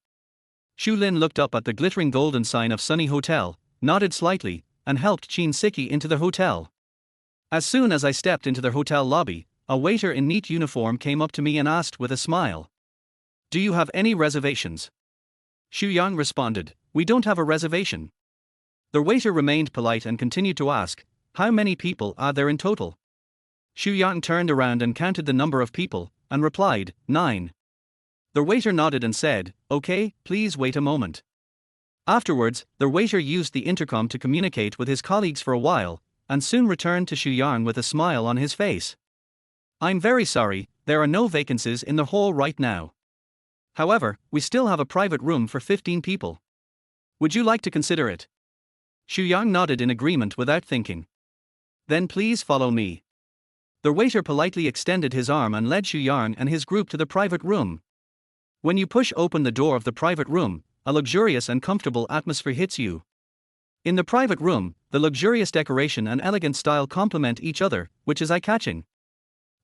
Shu Lin looked up at the glittering golden sign of Sunny Hotel, nodded slightly, and helped Chin Siki into the hotel. As soon as I stepped into the hotel lobby, a waiter in neat uniform came up to me and asked with a smile, "Do you have any reservations?" Xu Yang responded, "We don't have a reservation." The waiter remained polite and continued to ask, "How many people are there in total?" Xu Yang turned around and counted the number of people, and replied, 9. The waiter nodded and said, "Okay, please wait a moment." Afterwards, the waiter used the intercom to communicate with his colleagues for a while, and soon returned to Xu Yang with a smile on his face. "I'm very sorry, there are no vacancies in the hall right now. However, we still have a private room for 15 people. Would you like to consider it?" Xu Yang nodded in agreement without thinking. "Then please follow me." The waiter politely extended his arm and led Xu Yang and his group to the private room. When you push open the door of the private room, a luxurious and comfortable atmosphere hits you. In the private room, the luxurious decoration and elegant style complement each other, which is eye-catching.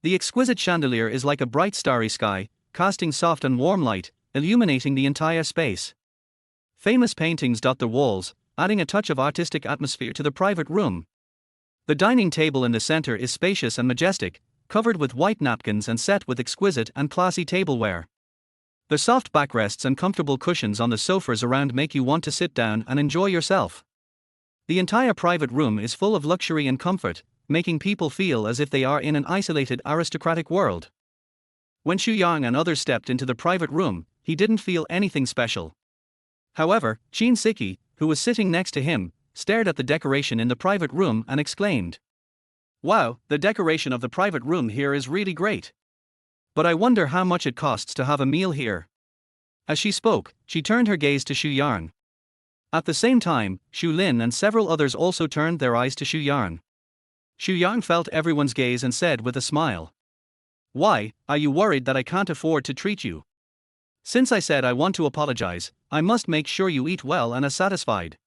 The exquisite chandelier is like a bright starry sky, casting soft and warm light, illuminating the entire space. Famous paintings dot the walls, adding a touch of artistic atmosphere to the private room. The dining table in the center is spacious and majestic, covered with white napkins and set with exquisite and classy tableware. The soft backrests and comfortable cushions on the sofas around make you want to sit down and enjoy yourself. The entire private room is full of luxury and comfort, making people feel as if they are in an isolated aristocratic world. When Xu Yang and others stepped into the private room, he didn't feel anything special. However, Chin Siki, who was sitting next to him, stared at the decoration in the private room and exclaimed, "Wow, the decoration of the private room here is really great. But I wonder how much it costs to have a meal here." As she spoke, she turned her gaze to Xu Yang. At the same time, Xu Lin and several others also turned their eyes to Xu Yang. Xu Yang felt everyone's gaze and said with a smile, "Why, are you worried that I can't afford to treat you? Since I said I want to apologize, I must make sure you eat well and are satisfied.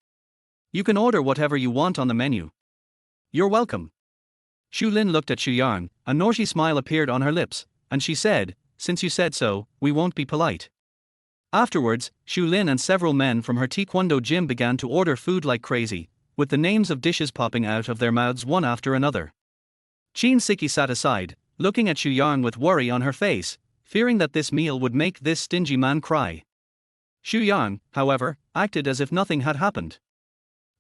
You can order whatever you want on the menu. You're welcome." Xu Lin looked at Xu Yang, a naughty smile appeared on her lips, and she said, "Since you said so, we won't be polite." Afterwards, Xu Lin and several men from her taekwondo gym began to order food like crazy, with the names of dishes popping out of their mouths one after another. Chin Siki sat aside, looking at Xu Yang with worry on her face, fearing that this meal would make this stingy man cry. Xu Yang, however, acted as if nothing had happened.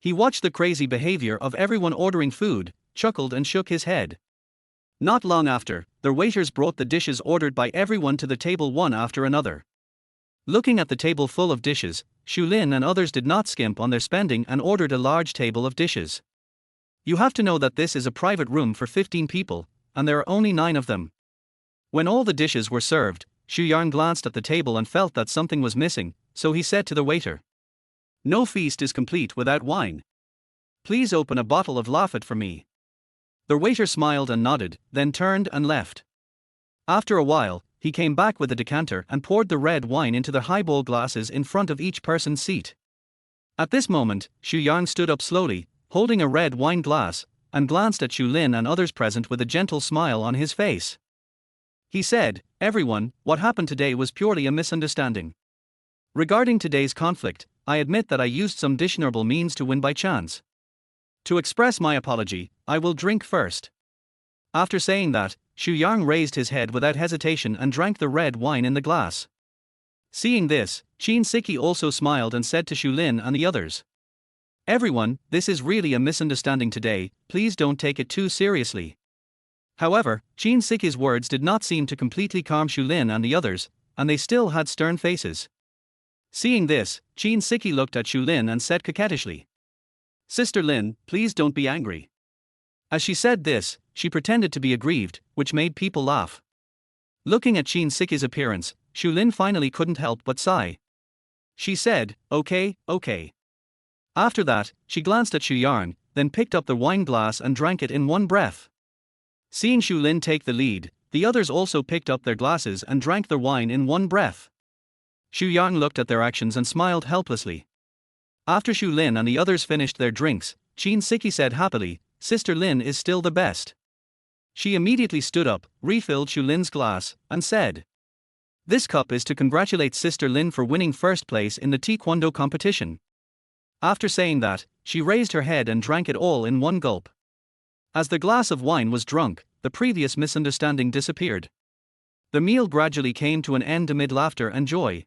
He watched the crazy behavior of everyone ordering food, chuckled and shook his head. Not long after, the waiters brought the dishes ordered by everyone to the table one after another. Looking at the table full of dishes, Xu Lin and others did not skimp on their spending and ordered a large table of dishes. You have to know that this is a private room for 15 people, and there are only 9 of them. When all the dishes were served, Xu Yang glanced at the table and felt that something was missing, so he said to the waiter, "No feast is complete without wine. Please open a bottle of Lafite for me." The waiter smiled and nodded, then turned and left. After a while, he came back with a decanter and poured the red wine into the highball glasses in front of each person's seat. At this moment, Xu Yang stood up slowly, holding a red wine glass, and glanced at Xu Lin and others present with a gentle smile on his face. He said, "Everyone, what happened today was purely a misunderstanding. Regarding today's conflict, I admit that I used some dishonorable means to win by chance. To express my apology, I will drink first." After saying that, Xu Yang raised his head without hesitation and drank the red wine in the glass. Seeing this, Chin Siki also smiled and said to Xu Lin and the others, "Everyone, this is really a misunderstanding today, please don't take it too seriously." However, Chin Siki's words did not seem to completely calm Xu Lin and the others, and they still had stern faces. Seeing this, Chin Siki looked at Xu Lin and said coquettishly, "Sister Lin, please don't be angry." As she said this, she pretended to be aggrieved, which made people laugh. Looking at Chin Siki's appearance, Xu Lin finally couldn't help but sigh. She said, "Okay, okay." After that, she glanced at Xu Yang, then picked up the wine glass and drank it in one breath. Seeing Xu Lin take the lead, the others also picked up their glasses and drank their wine in one breath. Xu Yang looked at their actions and smiled helplessly. After Xu Lin and the others finished their drinks, Chin Siki said happily, "Sister Lin is still the best." She immediately stood up, refilled Xu Lin's glass, and said, This cup is to congratulate Sister Lin for winning first place in the Taekwondo competition. After saying that, she raised her head and drank it all in one gulp. As the glass of wine was drunk, the previous misunderstanding disappeared. The meal gradually came to an end amid laughter and joy.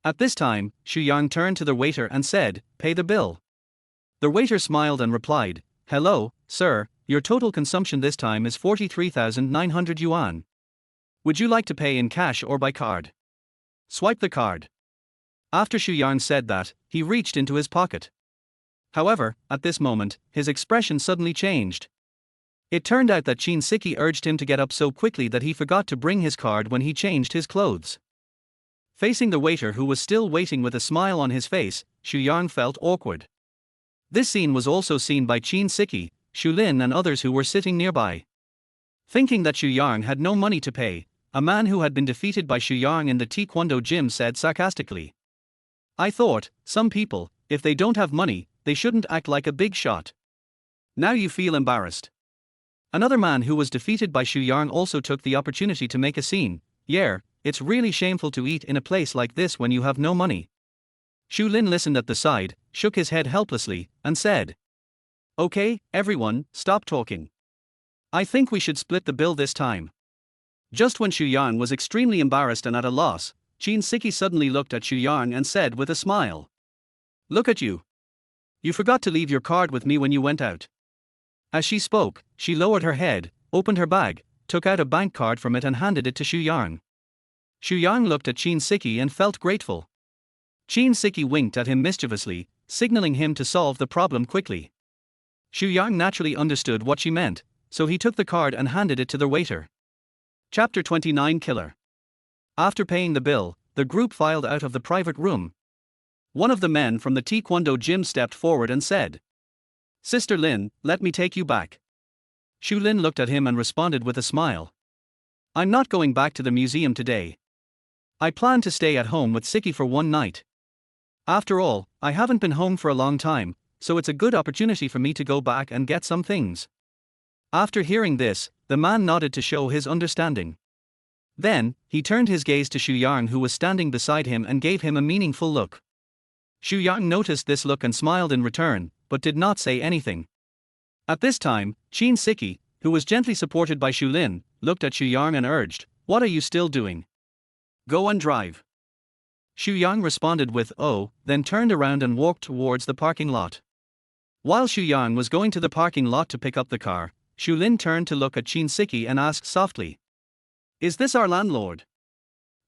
At this time, Xu Yang turned to the waiter and said, "Pay the bill." The waiter smiled and replied, "Hello, sir, your total consumption this time is 43,900 yuan. Would you like to pay in cash or by card? Swipe the card." After Xu Yang said that, he reached into his pocket. However, at this moment, his expression suddenly changed. It turned out that Qin Siki urged him to get up so quickly that he forgot to bring his card when he changed his clothes. Facing the waiter who was still waiting with a smile on his face, Xu Yang felt awkward. This scene was also seen by Qin Siki, Xu Lin and others who were sitting nearby. Thinking that Xu Yang had no money to pay, a man who had been defeated by Xu Yang in the Taekwondo gym said sarcastically, "I thought, some people, if they don't have money, they shouldn't act like a big shot. Now you feel embarrassed." Another man who was defeated by Xu Yang also took the opportunity to make a scene. "Yeah, it's really shameful to eat in a place like this when you have no money." Xu Lin listened at the side, shook his head helplessly, and said, "Okay, everyone, stop talking. I think we should split the bill this time." Just when Xu Yang was extremely embarrassed and at a loss, Qin Siki suddenly looked at Xu Yang and said with a smile, "Look at you. You forgot to leave your card with me when you went out." As she spoke, she lowered her head, opened her bag, took out a bank card from it and handed it to Xu Yang. Xu Yang looked at Qin Siki and felt grateful. Qin Siki winked at him mischievously, signaling him to solve the problem quickly. Xu Yang naturally understood what she meant, so he took the card and handed it to the waiter. Chapter 29 Killer. After paying the bill, the group filed out of the private room. One of the men from the Taekwondo gym stepped forward and said, "Sister Lin, let me take you back." Xu Lin looked at him and responded with a smile, "I'm not going back to the museum today. I plan to stay at home with Siki for one night. After all, I haven't been home for a long time, so it's a good opportunity for me to go back and get some things." After hearing this, the man nodded to show his understanding. Then, he turned his gaze to Xu Yang who was standing beside him and gave him a meaningful look. Xu Yang noticed this look and smiled in return, but did not say anything. At this time, Qin Siki, who was gently supported by Xu Lin, looked at Xu Yang and urged, "What are you still doing? Go and drive." Xu Yang responded with "Oh," then turned around and walked towards the parking lot. While Xu Yang was going to the parking lot to pick up the car, Xu Lin turned to look at Qin Siki and asked softly, "Is this our landlord?"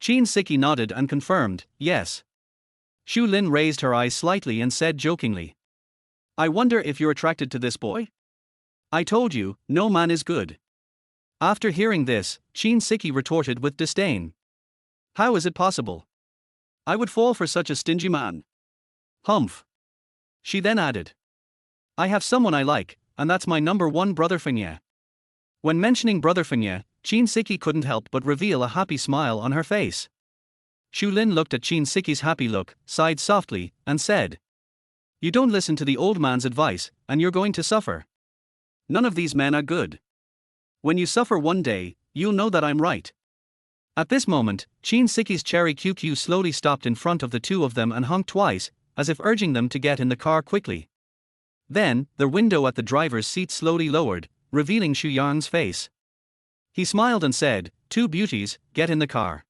Qin Siki nodded and confirmed, "Yes." Xu Lin raised her eyes slightly and said jokingly, "I wonder if you're attracted to this boy? I told you, no man is good." After hearing this, Qin Siki retorted with disdain, "How is it possible? I would fall for such a stingy man. Humph." She then added, "I have someone I like, and that's my number one brother Fenya." When mentioning brother Fenya, Qin Siki couldn't help but reveal a happy smile on her face. Xu Lin looked at Qin Siki's happy look, sighed softly, and said, "You don't listen to the old man's advice, and you're going to suffer. None of these men are good. When you suffer one day, you'll know that I'm right." At this moment, Qin Siki's cherry QQ slowly stopped in front of the two of them and honked twice, as if urging them to get in the car quickly. Then, the window at the driver's seat slowly lowered, revealing Xu Yang's face. He smiled and said, "Two beauties, get in the car."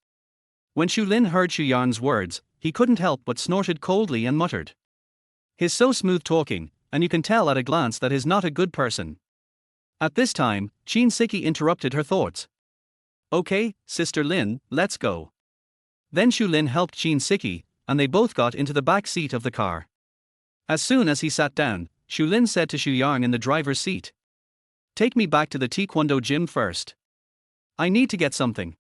When Xu Lin heard Xu Yang's words, he couldn't help but snorted coldly and muttered, "He's so smooth talking, and you can tell at a glance that he's not a good person." At this time, Qin Siki interrupted her thoughts. "Okay, Sister Lin, let's go." Then Xu Lin helped Qin Siki, and they both got into the back seat of the car. As soon as he sat down, Xu Lin said to Xu Yang in the driver's seat, "Take me back to the Taekwondo gym first. I need to get something."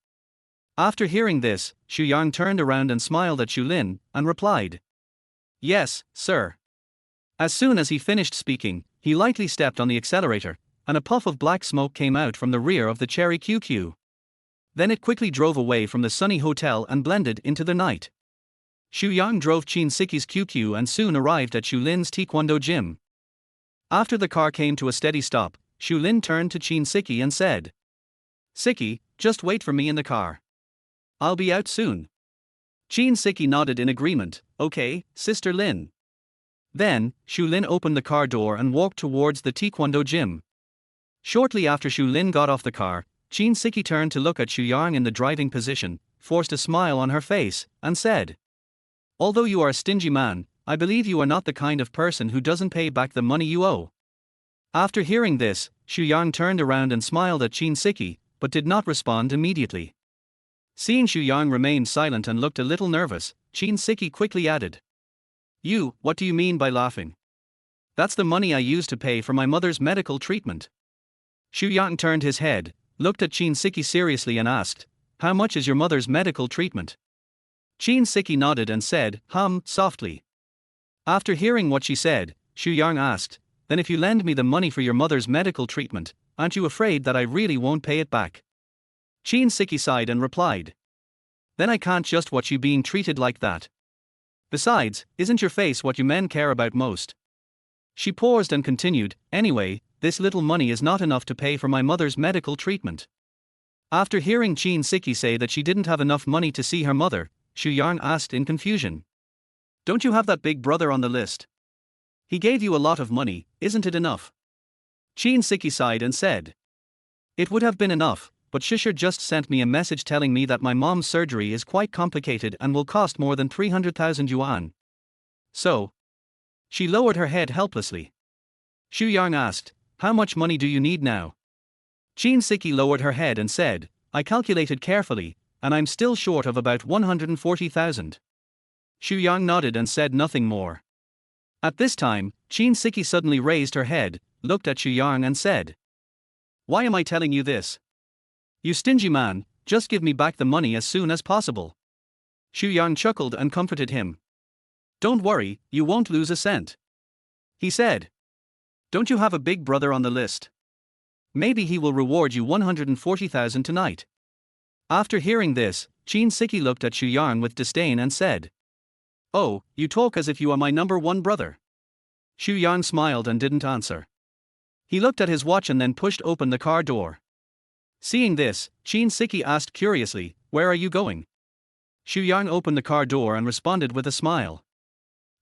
After hearing this, Xu Yang turned around and smiled at Xu Lin, and replied, "Yes, sir." As soon as he finished speaking, he lightly stepped on the accelerator, and a puff of black smoke came out from the rear of the cherry QQ. Then it quickly drove away from the sunny hotel and blended into the night. Xu Yang drove Qin Siki's QQ and soon arrived at Xu Lin's Taekwondo gym. After the car came to a steady stop, Xu Lin turned to Qin Siki and said, "Siki, just wait for me in the car. I'll be out soon. Chin Siki nodded in agreement. Okay, Sister Lin. Then, Shu Lin opened the car door and walked towards the Taekwondo gym. Shortly after Shu Lin got off the car, Chin Siki turned to look at Shu Yang in the driving position, forced a smile on her face, and said, "Although you are a stingy man, I believe you are not the kind of person who doesn't pay back the money you owe." After hearing this, Shu Yang turned around and smiled at Chin Siki, but did not respond immediately. Seeing Shu Yang remain silent and looked a little nervous, Chin Siki quickly added, What do you mean by laughing? That's the money I used to pay for my mother's medical treatment." Shu Yang turned his head, looked at Chin Siki seriously and asked, "How much is your mother's medical treatment?" Chin Siki nodded and said, softly. After hearing what she said, Shu Yang asked, "Then if you lend me the money for your mother's medical treatment, aren't you afraid that I really won't pay it back?" Chin Siki sighed and replied, "Then I can't just watch you being treated like that. Besides, isn't your face what you men care about most?" She paused and continued, "Anyway, this little money is not enough to pay for my mother's medical treatment." After hearing Chin Siki say that she didn't have enough money to see her mother, Shu Yang asked in confusion, "Don't you have that big brother on the list? He gave you a lot of money, isn't it enough?" Chin Siki sighed and said, "It would have been enough, but Shisher just sent me a message telling me that my mom's surgery is quite complicated and will cost more than 300,000 yuan. So." She lowered her head helplessly. Shu Yang asked, "How much money do you need now?" Chin Siki lowered her head and said, "I calculated carefully, and I'm still short of about 140,000. Shu Yang nodded and said nothing more. At this time, Chin Siki suddenly raised her head, looked at Shu Yang and said, "Why am I telling you this? You stingy man, just give me back the money as soon as possible." Shu Yang chuckled and comforted him. "Don't worry, you won't lose a cent," he said. "Don't you have a big brother on the list? Maybe he will reward you 140,000 tonight." After hearing this, Chin Siki looked at Shu Yang with disdain and said, "Oh, you talk as if you are my number one brother." Shu Yang smiled and didn't answer. He looked at his watch and then pushed open the car door. Seeing this, Chin Siki asked curiously, "Where are you going?" Shu Yang opened the car door and responded with a smile.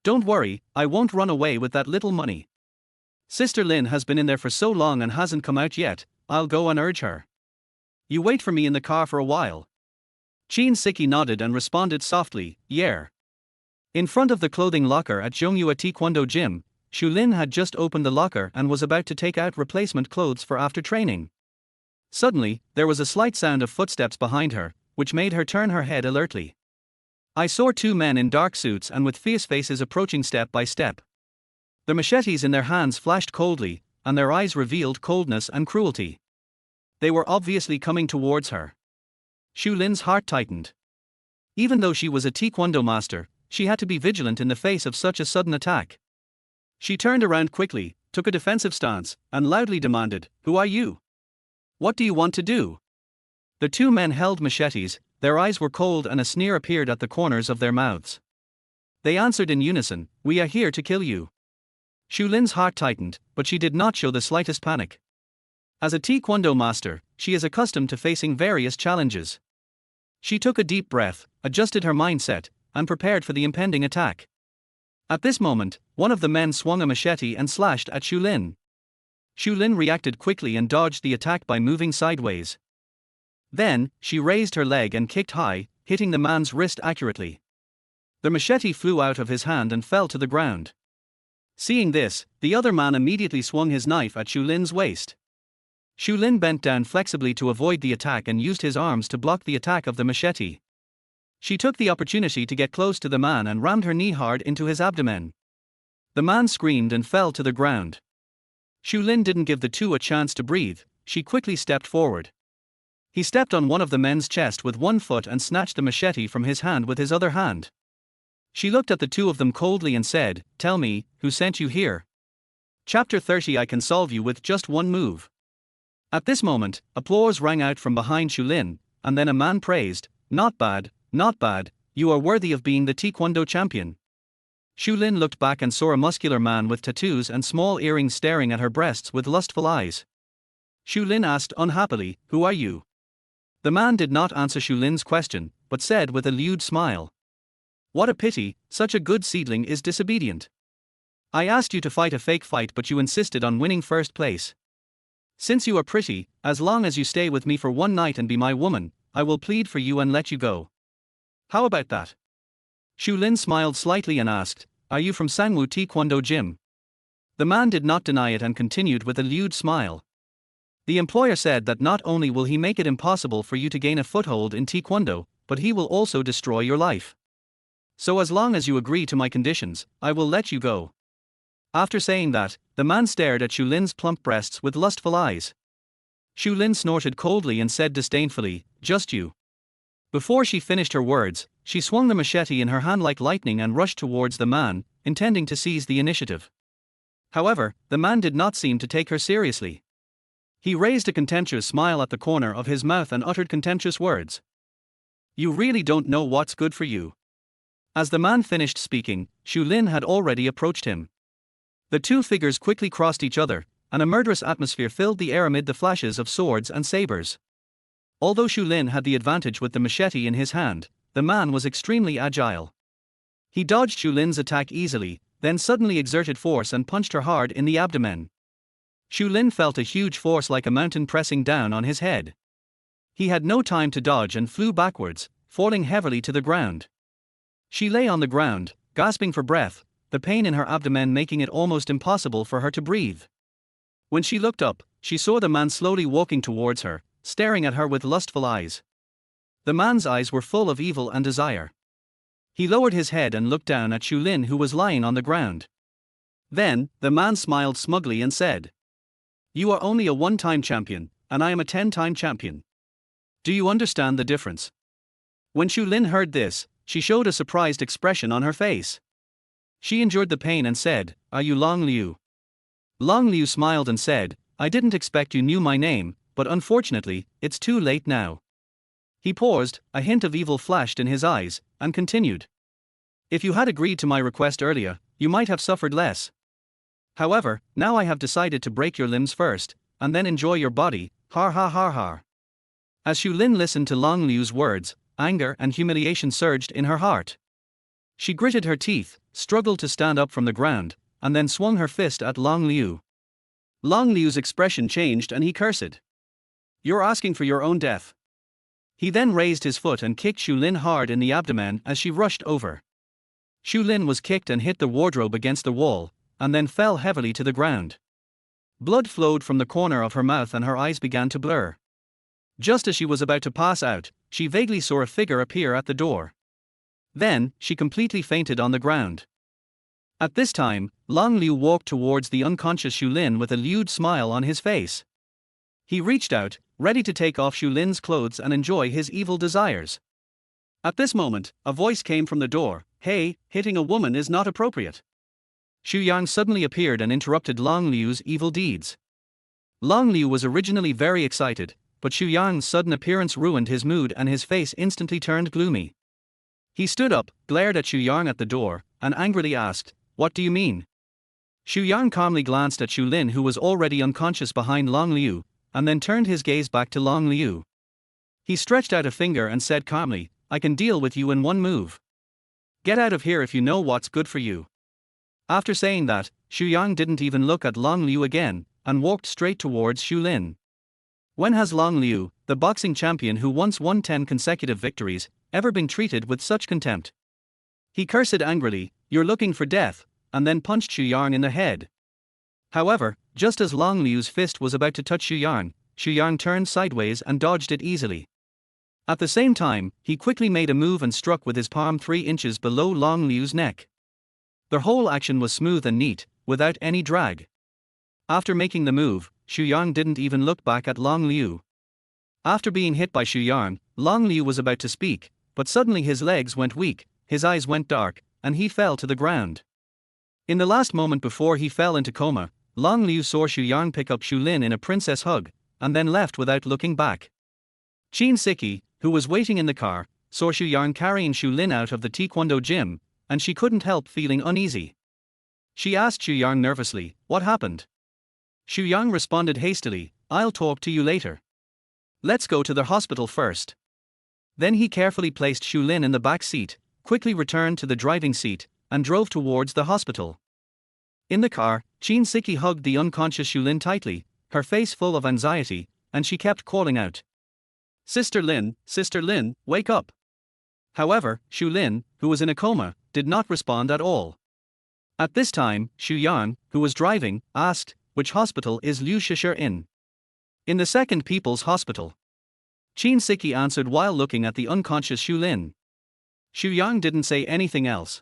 "Don't worry, I won't run away with that little money. Sister Lin has been in there for so long and hasn't come out yet, I'll go and urge her. You wait for me in the car for a while." Chin Siki nodded and responded softly, "Yeah." In front of the clothing locker at Zhongyue Taekwondo Gym, Shu Lin had just opened the locker and was about to take out replacement clothes for after training. Suddenly, there was a slight sound of footsteps behind her, which made her turn her head alertly. I saw two men in dark suits and with fierce faces approaching step by step. The machetes in their hands flashed coldly, and their eyes revealed coldness and cruelty. They were obviously coming towards her. Shu Lin's heart tightened. Even though she was a Taekwondo master, she had to be vigilant in the face of such a sudden attack. She turned around quickly, took a defensive stance, and loudly demanded, "Who are you? What do you want to do?" The two men held machetes, their eyes were cold and a sneer appeared at the corners of their mouths. They answered in unison, "We are here to kill you." Shu Lin's heart tightened, but she did not show the slightest panic. As a Taekwondo master, she is accustomed to facing various challenges. She took a deep breath, adjusted her mindset, and prepared for the impending attack. At this moment, one of the men swung a machete and slashed at Shu Lin. Shu Lin reacted quickly and dodged the attack by moving sideways. Then, she raised her leg and kicked high, hitting the man's wrist accurately. The machete flew out of his hand and fell to the ground. Seeing this, the other man immediately swung his knife at Shu Lin's waist. Shu Lin bent down flexibly to avoid the attack and used his arms to block the attack of the machete. She took the opportunity to get close to the man and rammed her knee hard into his abdomen. The man screamed and fell to the ground. Shu Lin didn't give the two a chance to breathe, she quickly stepped forward. He stepped on one of the men's chest with one foot and snatched the machete from his hand with his other hand. She looked at the two of them coldly and said, "Tell me, who sent you here?" Chapter 30. I can solve you with just one move. At this moment, applause rang out from behind Shu Lin, and then a man praised, not bad, you are worthy of being the Taekwondo champion." Shu Lin looked back and saw a muscular man with tattoos and small earrings staring at her breasts with lustful eyes. Shu Lin asked unhappily, "Who are you?" The man did not answer Shu Lin's question, but said with a lewd smile. What a pity, such a good seedling is disobedient. I asked you to fight a fake fight, but you insisted on winning first place. Since you are pretty, as long as you stay with me for one night and be my woman, I will plead for you and let you go. How about that? Shu Lin smiled slightly and asked, Are you from Sangwoo Taekwondo Gym? The man did not deny it and continued with a lewd smile. The employer said that not only will he make it impossible for you to gain a foothold in Taekwondo, but he will also destroy your life. So as long as you agree to my conditions, I will let you go. After saying that, the man stared at Shu Lin's plump breasts with lustful eyes. Shu Lin snorted coldly and said disdainfully, Just you. Before she finished her words, she swung the machete in her hand like lightning and rushed towards the man, intending to seize the initiative. However, the man did not seem to take her seriously. He raised a contemptuous smile at the corner of his mouth and uttered contemptuous words. You really don't know what's good for you. As the man finished speaking, Shu Lin had already approached him. The two figures quickly crossed each other, and a murderous atmosphere filled the air amid the flashes of swords and sabers. Although Shu Lin had the advantage with the machete in his hand, the man was extremely agile. He dodged Shu Lin's attack easily, then suddenly exerted force and punched her hard in the abdomen. Shu Lin felt a huge force like a mountain pressing down on his head. He had no time to dodge and flew backwards, falling heavily to the ground. She lay on the ground, gasping for breath, the pain in her abdomen making it almost impossible for her to breathe. When she looked up, she saw the man slowly walking towards her, staring at her with lustful eyes. The man's eyes were full of evil and desire. He lowered his head and looked down at Shu Lin, who was lying on the ground. Then, the man smiled smugly and said, You are only a one-time champion, and I am a 10-time champion. Do you understand the difference? When Shu Lin heard this, she showed a surprised expression on her face. She endured the pain and said, Are you Long Liu? Long Liu smiled and said, I didn't expect you knew my name, but unfortunately, it's too late now. He paused, a hint of evil flashed in his eyes, and continued. If you had agreed to my request earlier, you might have suffered less. However, now I have decided to break your limbs first, and then enjoy your body, har har har har. As Shu Lin listened to Long Liu's words, anger and humiliation surged in her heart. She gritted her teeth, struggled to stand up from the ground, and then swung her fist at Long Liu. Long Liu's expression changed and he cursed. You're asking for your own death. He then raised his foot and kicked Shu Lin hard in the abdomen as she rushed over. Shu Lin was kicked and hit the wardrobe against the wall, and then fell heavily to the ground. Blood flowed from the corner of her mouth and her eyes began to blur. Just as she was about to pass out, she vaguely saw a figure appear at the door. Then, she completely fainted on the ground. At this time, Long Liu walked towards the unconscious Shu Lin with a lewd smile on his face. He reached out, ready to take off Shu Lin's clothes and enjoy his evil desires. At this moment, a voice came from the door, Hey, hitting a woman is not appropriate. Xu Yang suddenly appeared and interrupted Long Liu's evil deeds. Long Liu was originally very excited, but Xu Yang's sudden appearance ruined his mood and his face instantly turned gloomy. He stood up, glared at Xu Yang at the door, and angrily asked, What do you mean? Xu Yang calmly glanced at Shu Lin, who was already unconscious behind Long Liu, and then turned his gaze back to Long Liu. He stretched out a finger and said calmly, I can deal with you in one move. Get out of here if you know what's good for you. After saying that, Xu Yang didn't even look at Long Liu again, and walked straight towards Shu Lin. When has Long Liu, the boxing champion who once won 10 consecutive victories, ever been treated with such contempt? He cursed angrily, You're looking for death, and then punched Xu Yang in the head. However, just as Long Liu's fist was about to touch Xu Yang turned sideways and dodged it easily. At the same time, he quickly made a move and struck with his palm 3 inches below Long Liu's neck. The whole action was smooth and neat, without any drag. After making the move, Xu Yang didn't even look back at Long Liu. After being hit by Xu Yang, Long Liu was about to speak, but suddenly his legs went weak, his eyes went dark, and he fell to the ground. In the last moment before he fell into coma, Long Liu saw Xu Yang pick up Shu Lin in a princess hug, and then left without looking back. Qin Siki, who was waiting in the car, saw Xu Yang carrying Shu Lin out of the Taekwondo gym, and she couldn't help feeling uneasy. She asked Xu Yang nervously, What happened? Xu Yang responded hastily, I'll talk to you later. Let's go to the hospital first. Then he carefully placed Shu Lin in the back seat, quickly returned to the driving seat, and drove towards the hospital. In the car, Chin Siki hugged the unconscious Shu Lin tightly, her face full of anxiety, and she kept calling out, Sister Lin, wake up. However, Shu Lin, who was in a coma, did not respond at all. At this time, Xu Yang, who was driving, asked, which hospital is Liu Shisher in? In the Second People's Hospital. Chin Siki answered while looking at the unconscious Xu Lin. Xu Yang didn't say anything else.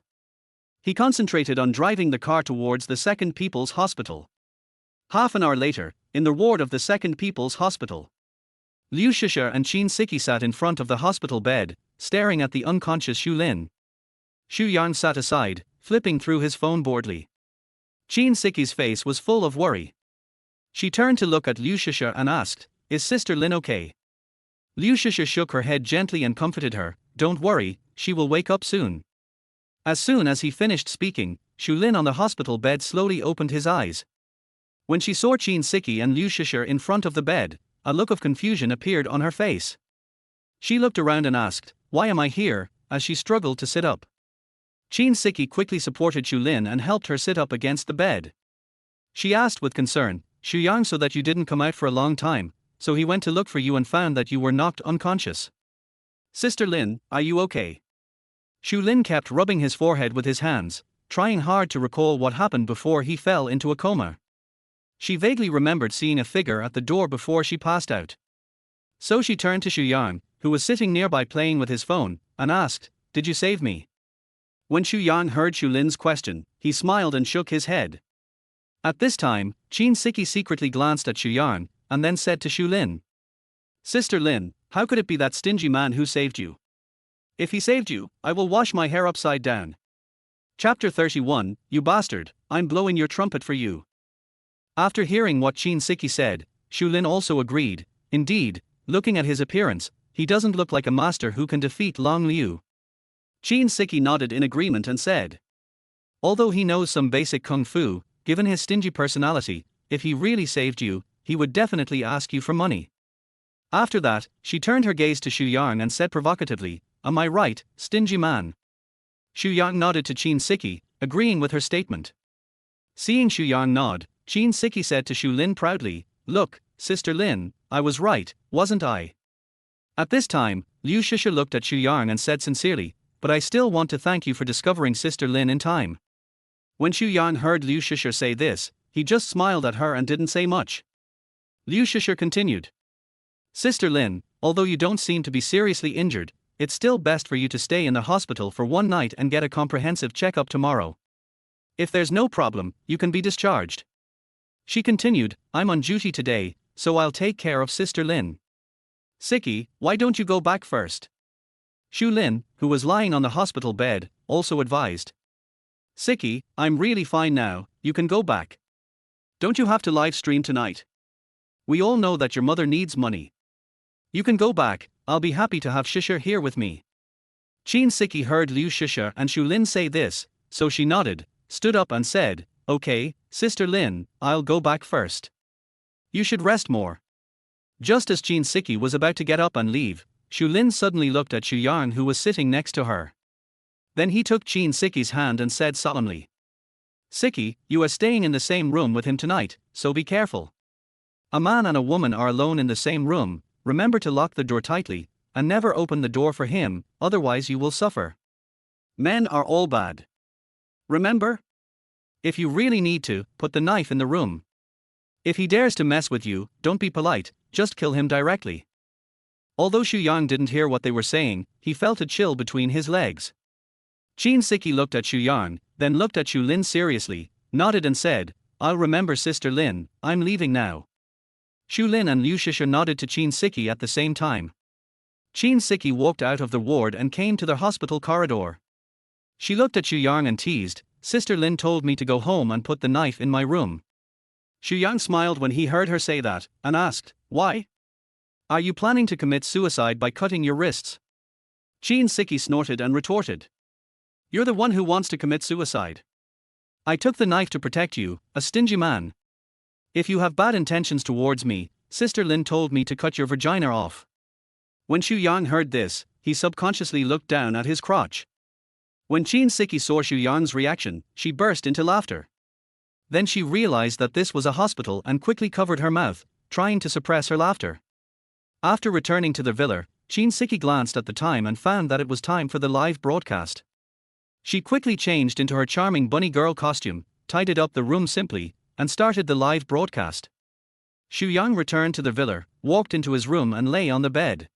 He concentrated on driving the car towards the Second People's Hospital. Half an hour later, in the ward of the Second People's Hospital, Liu Shisher and Chin Siki sat in front of the hospital bed, staring at the unconscious Xu Lin. Xu Yang sat aside, flipping through his phone boredly. Chin Siki's face was full of worry. She turned to look at Liu Shisher and asked, Is Sister Lin okay? Liu Shisher shook her head gently and comforted her, Don't worry, she will wake up soon. As soon as he finished speaking, Xu Lin on the hospital bed slowly opened his eyes. When she saw Chin Siki and Liu Shisher in front of the bed, a look of confusion appeared on her face. She looked around and asked, Why am I here, as she struggled to sit up. Chin Siki quickly supported Xu Lin and helped her sit up against the bed. She asked with concern, Xu Yang, so that you didn't come out for a long time, so he went to look for you and found that you were knocked unconscious. Sister Lin, are you okay? Xu Lin kept rubbing his forehead with his hands, trying hard to recall what happened before he fell into a coma. She vaguely remembered seeing a figure at the door before she passed out. So she turned to Xu Yang, who was sitting nearby playing with his phone, and asked, Did you save me? When Xu Yang heard Xu Lin's question, he smiled and shook his head. At this time, Chin Siki secretly glanced at Xu Yang, and then said to Xu Lin, Sister Lin, how could it be that stingy man who saved you? If he saved you, I will wash my hair upside down. Chapter 31, You bastard, I'm blowing your trumpet for you. After hearing what Chin Siki said, Xu Lin also agreed, indeed, looking at his appearance, he doesn't look like a master who can defeat Long Liu. Chin Siki nodded in agreement and said, Although he knows some basic kung fu, given his stingy personality, if he really saved you, he would definitely ask you for money. After that, she turned her gaze to Xu Yang and said provocatively, Am I right, stingy man? Xu Yang nodded to Chin Siki, agreeing with her statement. Seeing Xu Yang nod, Chin Siki said to Xu Lin proudly, Look, Sister Lin, I was right, wasn't I? At this time, Liu Shisha looked at Xu Yang and said sincerely, But I still want to thank you for discovering Sister Lin in time. When Xu Yang heard Liu Shisha say this, he just smiled at her and didn't say much. Liu Shisha continued, Sister Lin, although you don't seem to be seriously injured, it's still best for you to stay in the hospital for one night and get a comprehensive checkup tomorrow. If there's no problem, you can be discharged. She continued, I'm on duty today, so I'll take care of Sister Lin. Siki, why don't you go back first? Xu Lin, who was lying on the hospital bed, also advised. Siki, I'm really fine now, you can go back. Don't you have to live stream tonight? We all know that your mother needs money. You can go back, I'll be happy to have Shisha here with me. Chin Siki heard Liu Shisha and Xu Lin say this, so she nodded, stood up and said, Okay, Sister Lin, I'll go back first. You should rest more. Just as Chin Siki was about to get up and leave, Xu Lin suddenly looked at Xu Yang who was sitting next to her. Then he took Chin Siki's hand and said solemnly, Siki, you are staying in the same room with him tonight, so be careful. A man and a woman are alone in the same room, remember to lock the door tightly, and never open the door for him, otherwise you will suffer. Men are all bad. Remember? If you really need to, put the knife in the room. If he dares to mess with you, don't be polite, just kill him directly. Although Xu Yang didn't hear what they were saying, he felt a chill between his legs. Chin Siki looked at Xu Yang, then looked at Xu Lin seriously, nodded and said, I'll remember Sister Lin, I'm leaving now. Xu Lin and Liu Shisha nodded to Chin Siki at the same time. Chin Siki walked out of the ward and came to the hospital corridor. She looked at Xu Yang and teased, Sister Lin told me to go home and put the knife in my room. Xu Yang smiled when he heard her say that, and asked, Why? Are you planning to commit suicide by cutting your wrists? Chin Siki snorted and retorted, You're the one who wants to commit suicide. I took the knife to protect you, a stingy man. If you have bad intentions towards me, Sister Lin told me to cut your vagina off. When Xu Yang heard this, he subconsciously looked down at his crotch. When Chin Siki saw Xu Yang's reaction, she burst into laughter. Then she realized that this was a hospital and quickly covered her mouth, trying to suppress her laughter. After returning to the villa, Chin Siki glanced at the time and found that it was time for the live broadcast. She quickly changed into her charming bunny girl costume, tidied up the room simply, and started the live broadcast. Xu Yang returned to the villa, walked into his room and lay on the bed.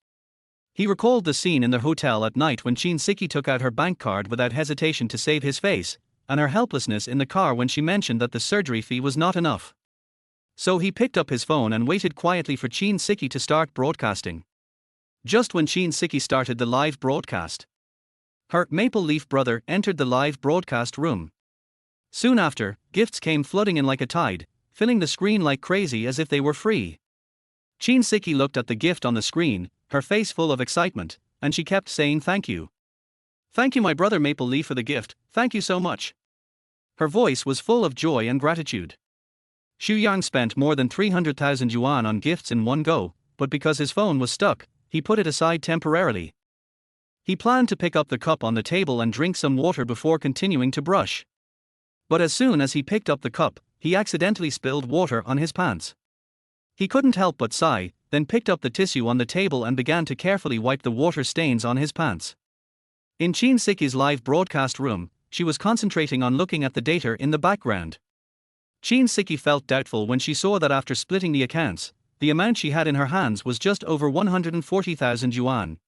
He recalled the scene in the hotel at night when Chin Siki took out her bank card without hesitation to save his face, and her helplessness in the car when she mentioned that the surgery fee was not enough. So he picked up his phone and waited quietly for Chin Siki to start broadcasting. Just when Chin Siki started the live broadcast, her maple leaf brother entered the live broadcast room. Soon after, gifts came flooding in like a tide, filling the screen like crazy as if they were free. Chin Siki looked at the gift on the screen, her face full of excitement, and she kept saying thank you. Thank you my brother Maple Leaf for the gift, thank you so much. Her voice was full of joy and gratitude. Xu Yang spent more than 300,000 yuan on gifts in one go, but because his phone was stuck, he put it aside temporarily. He planned to pick up the cup on the table and drink some water before continuing to brush. But as soon as he picked up the cup, he accidentally spilled water on his pants. He couldn't help but sigh, then picked up the tissue on the table and began to carefully wipe the water stains on his pants. In Chin Siki's live broadcast room, she was concentrating on looking at the data in the background. Chin Siki felt doubtful when she saw that after splitting the accounts, the amount she had in her hands was just over 140,000 yuan.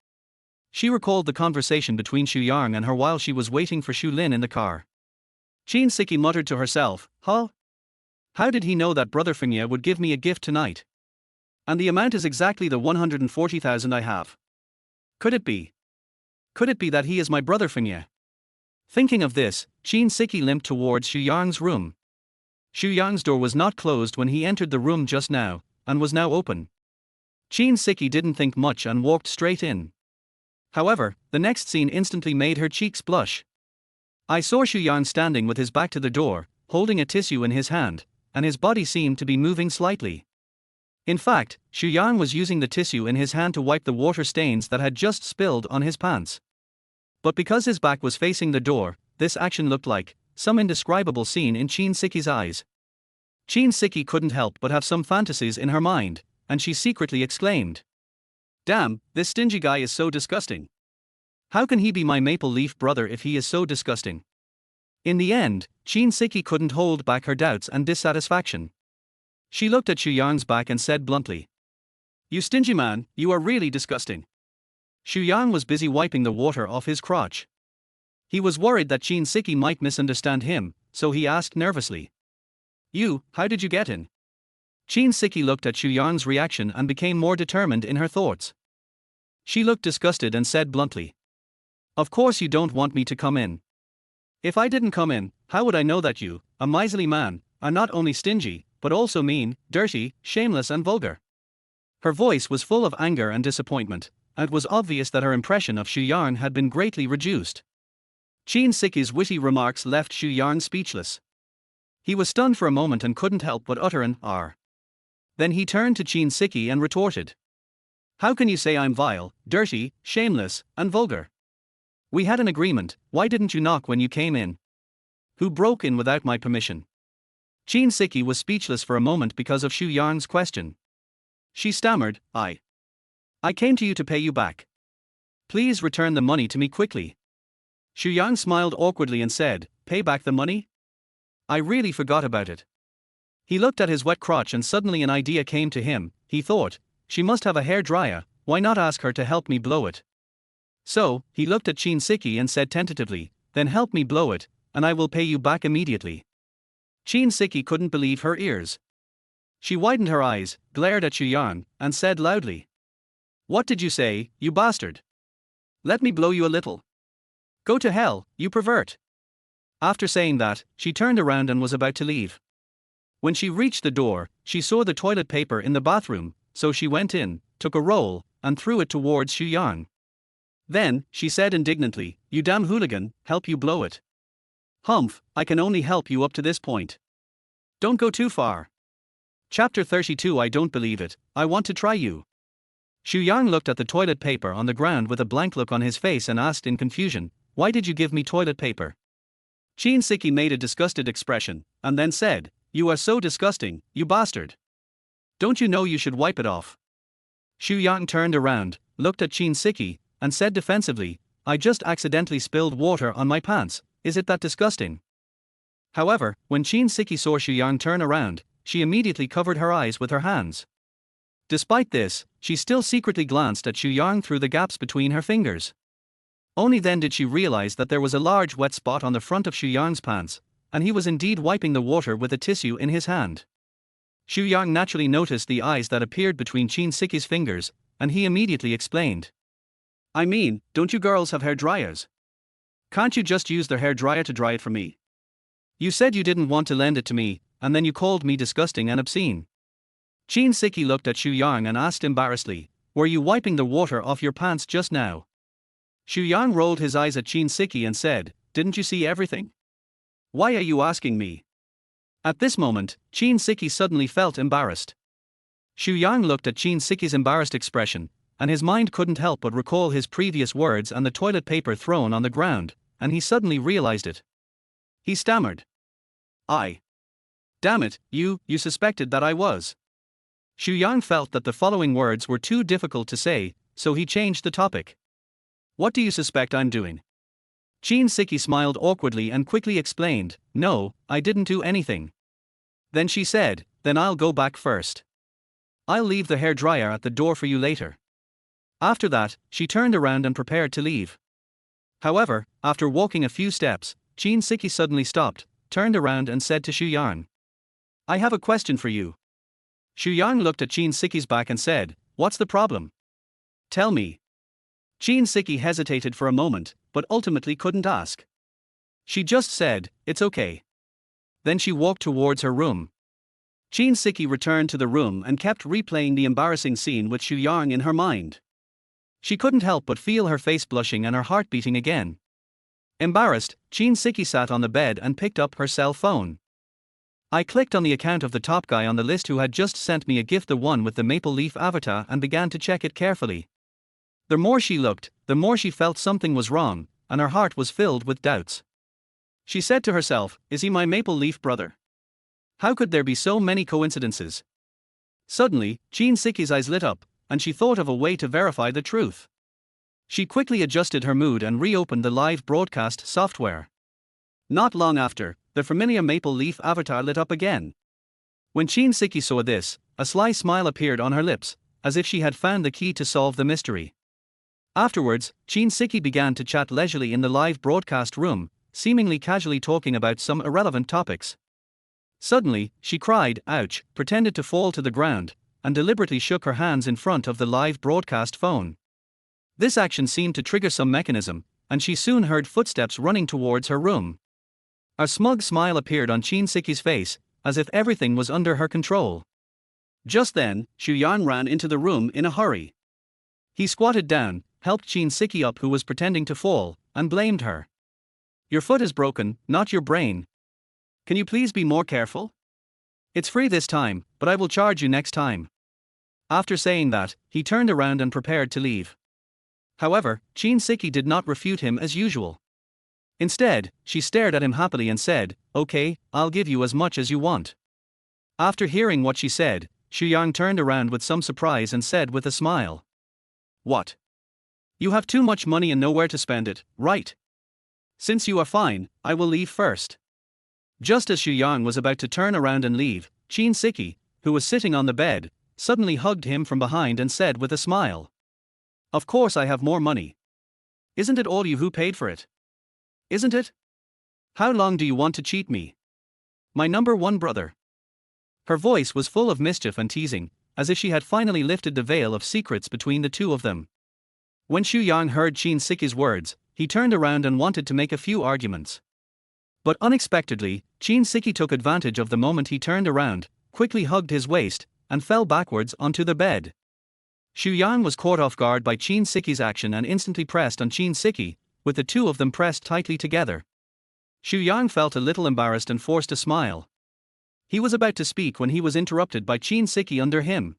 She recalled the conversation between Xu Yang and her while she was waiting for Xu Lin in the car. Chin Siki muttered to herself, huh? How did he know that Brother Fengye would give me a gift tonight? And the amount is exactly the 140,000 I have. Could it be? Could it be that he is my brother Fengye? Thinking of this, Chin Siki limped towards Xu Yang's room. Xu Yang's door was not closed when he entered the room just now, and was now open. Chin Siki didn't think much and walked straight in. However, the next scene instantly made her cheeks blush. I saw Xu Yang standing with his back to the door, holding a tissue in his hand, and his body seemed to be moving slightly. In fact, Xu Yang was using the tissue in his hand to wipe the water stains that had just spilled on his pants. But because his back was facing the door, this action looked like some indescribable scene in Chin Siki's eyes. Chin Siki couldn't help but have some fantasies in her mind, and she secretly exclaimed, "Damn, this stingy guy is so disgusting. How can he be my maple leaf brother if he is so disgusting?" In the end, Chin Siki couldn't hold back her doubts and dissatisfaction. She looked at Xu Yang's back and said bluntly, "You stingy man, you are really disgusting." Xu Yang was busy wiping the water off his crotch. He was worried that Chin Siki might misunderstand him, so he asked nervously, How did you get in?" Chin Siki looked at Xu Yang's reaction and became more determined in her thoughts. She looked disgusted and said bluntly, "Of course you don't want me to come in. If I didn't come in, how would I know that you, a miserly man, are not only stingy, but also mean, dirty, shameless and vulgar?" Her voice was full of anger and disappointment, and it was obvious that her impression of Xu Yang had been greatly reduced. Chin Siki's witty remarks left Xu Yang speechless. He was stunned for a moment and couldn't help but utter an "R." Then he turned to Chin Siki and retorted, "How can you say I'm vile, dirty, shameless, and vulgar? We had an agreement, why didn't you knock when you came in? Who broke in without my permission?" Chin Siki was speechless for a moment because of Xu Yang's question. She stammered, I came to you to pay you back. Please return the money to me quickly." Xu Yang smiled awkwardly and said, "Pay back the money? I really forgot about it." He looked at his wet crotch and suddenly an idea came to him. He thought, she must have a hair dryer, why not ask her to help me blow it? So, he looked at Chin Siki and said tentatively, "Then help me blow it, and I will pay you back immediately." Chin Siki couldn't believe her ears. She widened her eyes, glared at Xu Yang, and said loudly, "What did you say, you bastard? Let me blow you a little. Go to hell, you pervert." After saying that, she turned around and was about to leave. When she reached the door, she saw the toilet paper in the bathroom, so she went in, took a roll, and threw it towards Xu Yang. Then, she said indignantly, "You damn hooligan, help you blow it." "Humph, I can only help you up to this point. Don't go too far." Chapter 32 I don't believe it, I want to try you. Xu Yang looked at the toilet paper on the ground with a blank look on his face and asked in confusion, "Why did you give me toilet paper?" Chin Siki made a disgusted expression, and then said, "You are so disgusting, you bastard. Don't you know you should wipe it off?" Xu Yang turned around, looked at Chin Siki, and said defensively, "I just accidentally spilled water on my pants, is it that disgusting?" However, when Chin Siki saw Xu Yang turn around, she immediately covered her eyes with her hands. Despite this, she still secretly glanced at Xu Yang through the gaps between her fingers. Only then did she realize that there was a large wet spot on the front of Xu Yang's pants, and he was indeed wiping the water with a tissue in his hand. Xu Yang naturally noticed the eyes that appeared between Chin Siki's fingers, and he immediately explained. "I mean, don't you girls have hair dryers? Can't you just use the hair dryer to dry it for me? You said you didn't want to lend it to me, and then you called me disgusting and obscene." Chin Siki looked at Xu Yang and asked embarrassedly, "Were you wiping the water off your pants just now?" Xu Yang rolled his eyes at Chin Siki and said, "Didn't you see everything? Why are you asking me?" At this moment, Chin Siki suddenly felt embarrassed. Xu Yang looked at Chin Siki's embarrassed expression, and his mind couldn't help but recall his previous words and the toilet paper thrown on the ground, and he suddenly realized it. He stammered. Damn it, you suspected that I was." Xu Yang felt that the following words were too difficult to say, so he changed the topic. "What do you suspect I'm doing?" Chin Siki smiled awkwardly and quickly explained, "No, I didn't do anything." Then she said, "Then I'll go back first. I'll leave the hair dryer at the door for you later." After that, she turned around and prepared to leave. However, after walking a few steps, Chin Siki suddenly stopped, turned around and said to Xu Yang, "I have a question for you." Xu Yang looked at Chin Siki's back and said, "What's the problem? Tell me." Chin Siki hesitated for a moment, but ultimately couldn't ask. She just said, "It's okay." Then she walked towards her room. Chin Siki returned to the room and kept replaying the embarrassing scene with Xu Yang in her mind. She couldn't help but feel her face blushing and her heart beating again. Embarrassed, Chin Siki sat on the bed and picked up her cell phone. I clicked on the account of the top guy on the list who had just sent me a gift, the one with the maple leaf avatar, and began to check it carefully. The more she looked, the more she felt something was wrong, and her heart was filled with doubts. She said to herself, "Is he my maple leaf brother? How could there be so many coincidences?" Suddenly, Chin Siki's eyes lit up, and she thought of a way to verify the truth. She quickly adjusted her mood and reopened the live broadcast software. Not long after, the familiar maple leaf avatar lit up again. When Chin Siki saw this, a sly smile appeared on her lips, as if she had found the key to solve the mystery. Afterwards, Chin Siki began to chat leisurely in the live broadcast room, seemingly casually talking about some irrelevant topics. Suddenly, she cried, "Ouch," pretended to fall to the ground, and deliberately shook her hands in front of the live broadcast phone. This action seemed to trigger some mechanism, and she soon heard footsteps running towards her room. A smug smile appeared on Chin Siki's face, as if everything was under her control. Just then, Xu Yang ran into the room in a hurry. He squatted down, helped Chin Siki up, who was pretending to fall, and blamed her. "Your foot is broken, not your brain. Can you please be more careful? It's free this time, but I will charge you next time." After saying that, he turned around and prepared to leave. However, Chin Siki did not refute him as usual. Instead, she stared at him happily and said, "Okay, I'll give you as much as you want." After hearing what she said, Xu Yang turned around with some surprise and said with a smile, "What? You have too much money and nowhere to spend it, right? Since you are fine, I will leave first." Just as Xu Yang was about to turn around and leave, Chin Siki, who was sitting on the bed, suddenly hugged him from behind and said with a smile, "Of course I have more money. Isn't it all you who paid for it? Isn't it? How long do you want to cheat me? My number one brother." Her voice was full of mischief and teasing, as if she had finally lifted the veil of secrets between the two of them. When Xu Yang heard Chin Siki's words, he turned around and wanted to make a few arguments. But unexpectedly, Chin Siki took advantage of the moment he turned around, quickly hugged his waist, and fell backwards onto the bed. Xu Yang was caught off guard by Chin Siki's action and instantly pressed on Chin Siki, with the two of them pressed tightly together. Xu Yang felt a little embarrassed and forced a smile. He was about to speak when he was interrupted by Chin Siki under him.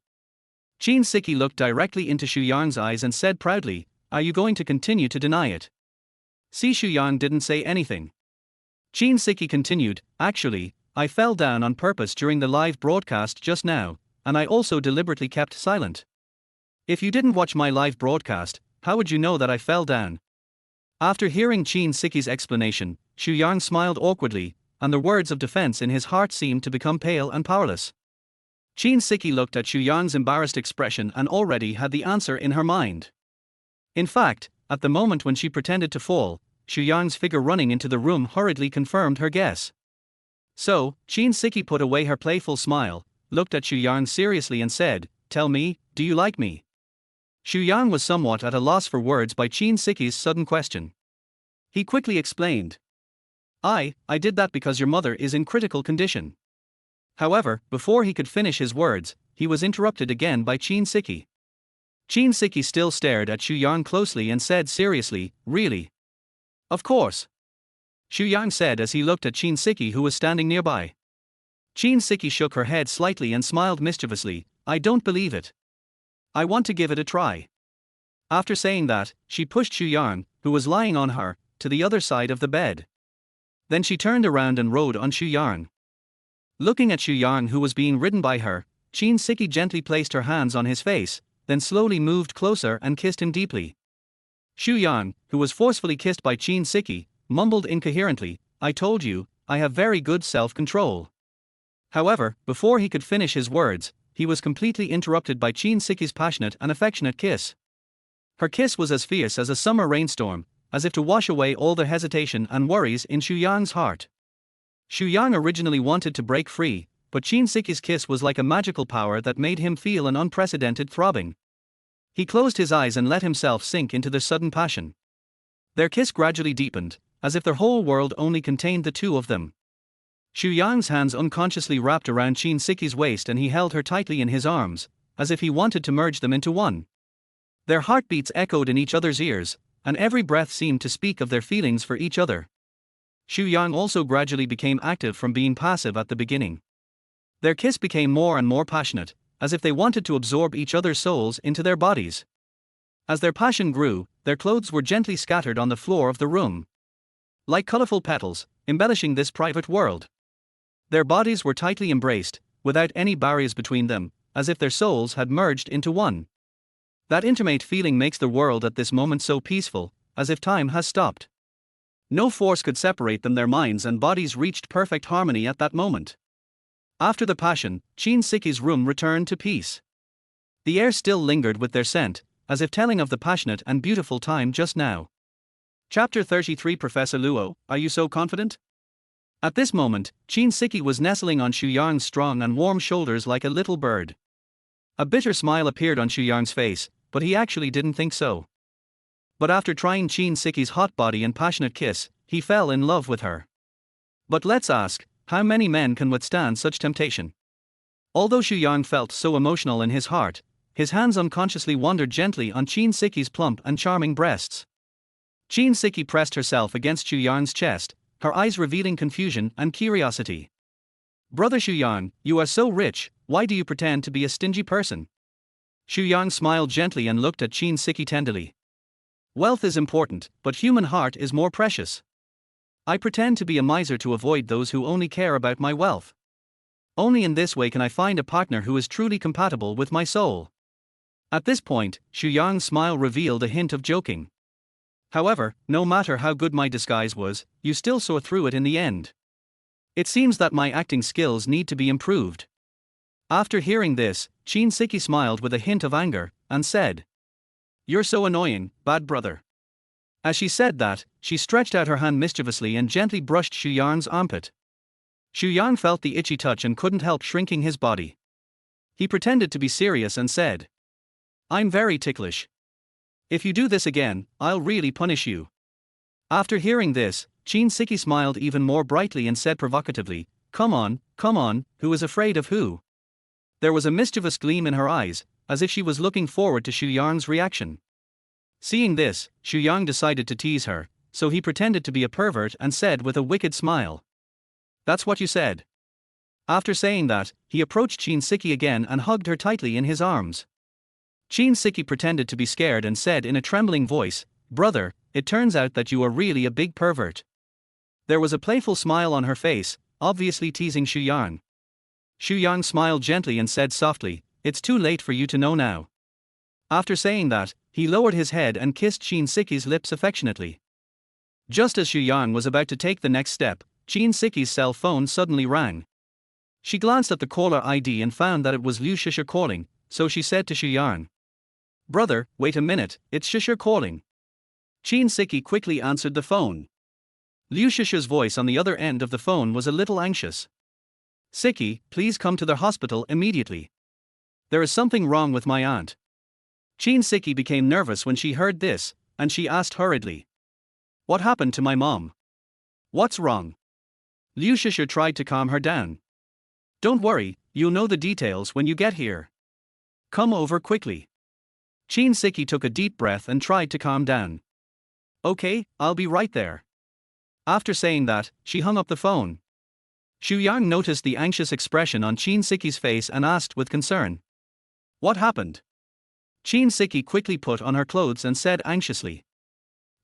Chin Siki looked directly into Xu Yang's eyes and said proudly, "Are you going to continue to deny it?" Xu Yang didn't say anything. Chin Siki continued, "Actually, I fell down on purpose during the live broadcast just now, and I also deliberately kept silent. If you didn't watch my live broadcast, how would you know that I fell down?" After hearing Chin Siki's explanation, Xu Yang smiled awkwardly, and the words of defense in his heart seemed to become pale and powerless. Chin Siki looked at Xu Yang's embarrassed expression and already had the answer in her mind. In fact, at the moment when she pretended to fall, Xu Yang's figure running into the room hurriedly confirmed her guess. So, Chin Siki put away her playful smile, looked at Xu Yang seriously and said, "Tell me, do you like me?" Xu Yang was somewhat at a loss for words by Chin Siki's sudden question. He quickly explained, I did that because your mother is in critical condition." However, before he could finish his words, he was interrupted again by Chin Siki. Chin Siki still stared at Xu Yang closely and said seriously, "Really?" "Of course," Xu Yang said as he looked at Chin Siki, who was standing nearby. Chin Siki shook her head slightly and smiled mischievously, "I don't believe it. I want to give it a try." After saying that, she pushed Xu Yang, who was lying on her, to the other side of the bed. Then she turned around and rode on Xu Yang. Looking at Xu Yang, who was being ridden by her, Chin Siki gently placed her hands on his face, then slowly moved closer and kissed him deeply. Xu Yang, who was forcefully kissed by Chin Siki, mumbled incoherently, "I told you, I have very good self-control." However, before he could finish his words, he was completely interrupted by Chin Siki's passionate and affectionate kiss. Her kiss was as fierce as a summer rainstorm, as if to wash away all the hesitation and worries in Xu Yang's heart. Xu Yang originally wanted to break free, but Chin Siki's kiss was like a magical power that made him feel an unprecedented throbbing. He closed his eyes and let himself sink into the sudden passion. Their kiss gradually deepened, as if their whole world only contained the two of them. Xu Yang's hands unconsciously wrapped around Chin Siki's waist and he held her tightly in his arms, as if he wanted to merge them into one. Their heartbeats echoed in each other's ears, and every breath seemed to speak of their feelings for each other. Xu Yang also gradually became active from being passive at the beginning. Their kiss became more and more passionate, as if they wanted to absorb each other's souls into their bodies. As their passion grew, their clothes were gently scattered on the floor of the room, like colorful petals, embellishing this private world. Their bodies were tightly embraced, without any barriers between them, as if their souls had merged into one. That intimate feeling makes the world at this moment so peaceful, as if time has stopped. No force could separate them. Their minds and bodies reached perfect harmony at that moment. After the passion, Chin Siki's room returned to peace. The air still lingered with their scent, as if telling of the passionate and beautiful time just now. Chapter 33. Professor Luo, are you so confident? At this moment, Chin Siki was nestling on Xu Yang's strong and warm shoulders like a little bird. A bitter smile appeared on Xu Yang's face, but he actually didn't think so. But after trying Chin Siki's hot body and passionate kiss, he fell in love with her. But let's ask, how many men can withstand such temptation? Although Xu Yang felt so emotional in his heart, his hands unconsciously wandered gently on Chin Siki's plump and charming breasts. Chin Siki pressed herself against Xu Yang's chest, her eyes revealing confusion and curiosity. "Brother Xu Yang, you are so rich, why do you pretend to be a stingy person?" Xu Yang smiled gently and looked at Chin Siki tenderly. "Wealth is important, but human heart is more precious. I pretend to be a miser to avoid those who only care about my wealth. Only in this way can I find a partner who is truly compatible with my soul." At this point, Xu Yang's smile revealed a hint of joking. "However, no matter how good my disguise was, you still saw through it in the end. It seems that my acting skills need to be improved." After hearing this, Chin Siki smiled with a hint of anger, and said, "You're so annoying, bad brother." As she said that, she stretched out her hand mischievously and gently brushed Xu Yang's armpit. Xu Yang felt the itchy touch and couldn't help shrinking his body. He pretended to be serious and said, "I'm very ticklish. If you do this again, I'll really punish you." After hearing this, Chin Siki smiled even more brightly and said provocatively, come on, who is afraid of who?" There was a mischievous gleam in her eyes, as if she was looking forward to Xu Yang's reaction. Seeing this, Xu Yang decided to tease her, so he pretended to be a pervert and said with a wicked smile, "That's what you said." After saying that, he approached Chin Siki again and hugged her tightly in his arms. Chin Siki pretended to be scared and said in a trembling voice, "Brother, it turns out that you are really a big pervert." There was a playful smile on her face, obviously teasing Xu Yang. Xu Yang smiled gently and said softly, "It's too late for you to know now." After saying that, he lowered his head and kissed Chin Siki's lips affectionately. Just as Xu Yang was about to take the next step, Chin Siki's cell phone suddenly rang. She glanced at the caller ID and found that it was Liu Shisha calling, so she said to Xu Yang, "Brother, wait a minute, it's Shisha calling." Chin Siki quickly answered the phone. Liu Shisha's voice on the other end of the phone was a little anxious. "Siki, please come to the hospital immediately. There is something wrong with my aunt." Chin Siki became nervous when she heard this, and she asked hurriedly, "What happened to my mom? What's wrong?" Liu Shisha tried to calm her down. "Don't worry, you'll know the details when you get here. Come over quickly." Chin Siki took a deep breath and tried to calm down. "Okay, I'll be right there." After saying that, she hung up the phone. Xu Yang noticed the anxious expression on Chin Siki's face and asked with concern, "What happened?" Chin Siki quickly put on her clothes and said anxiously,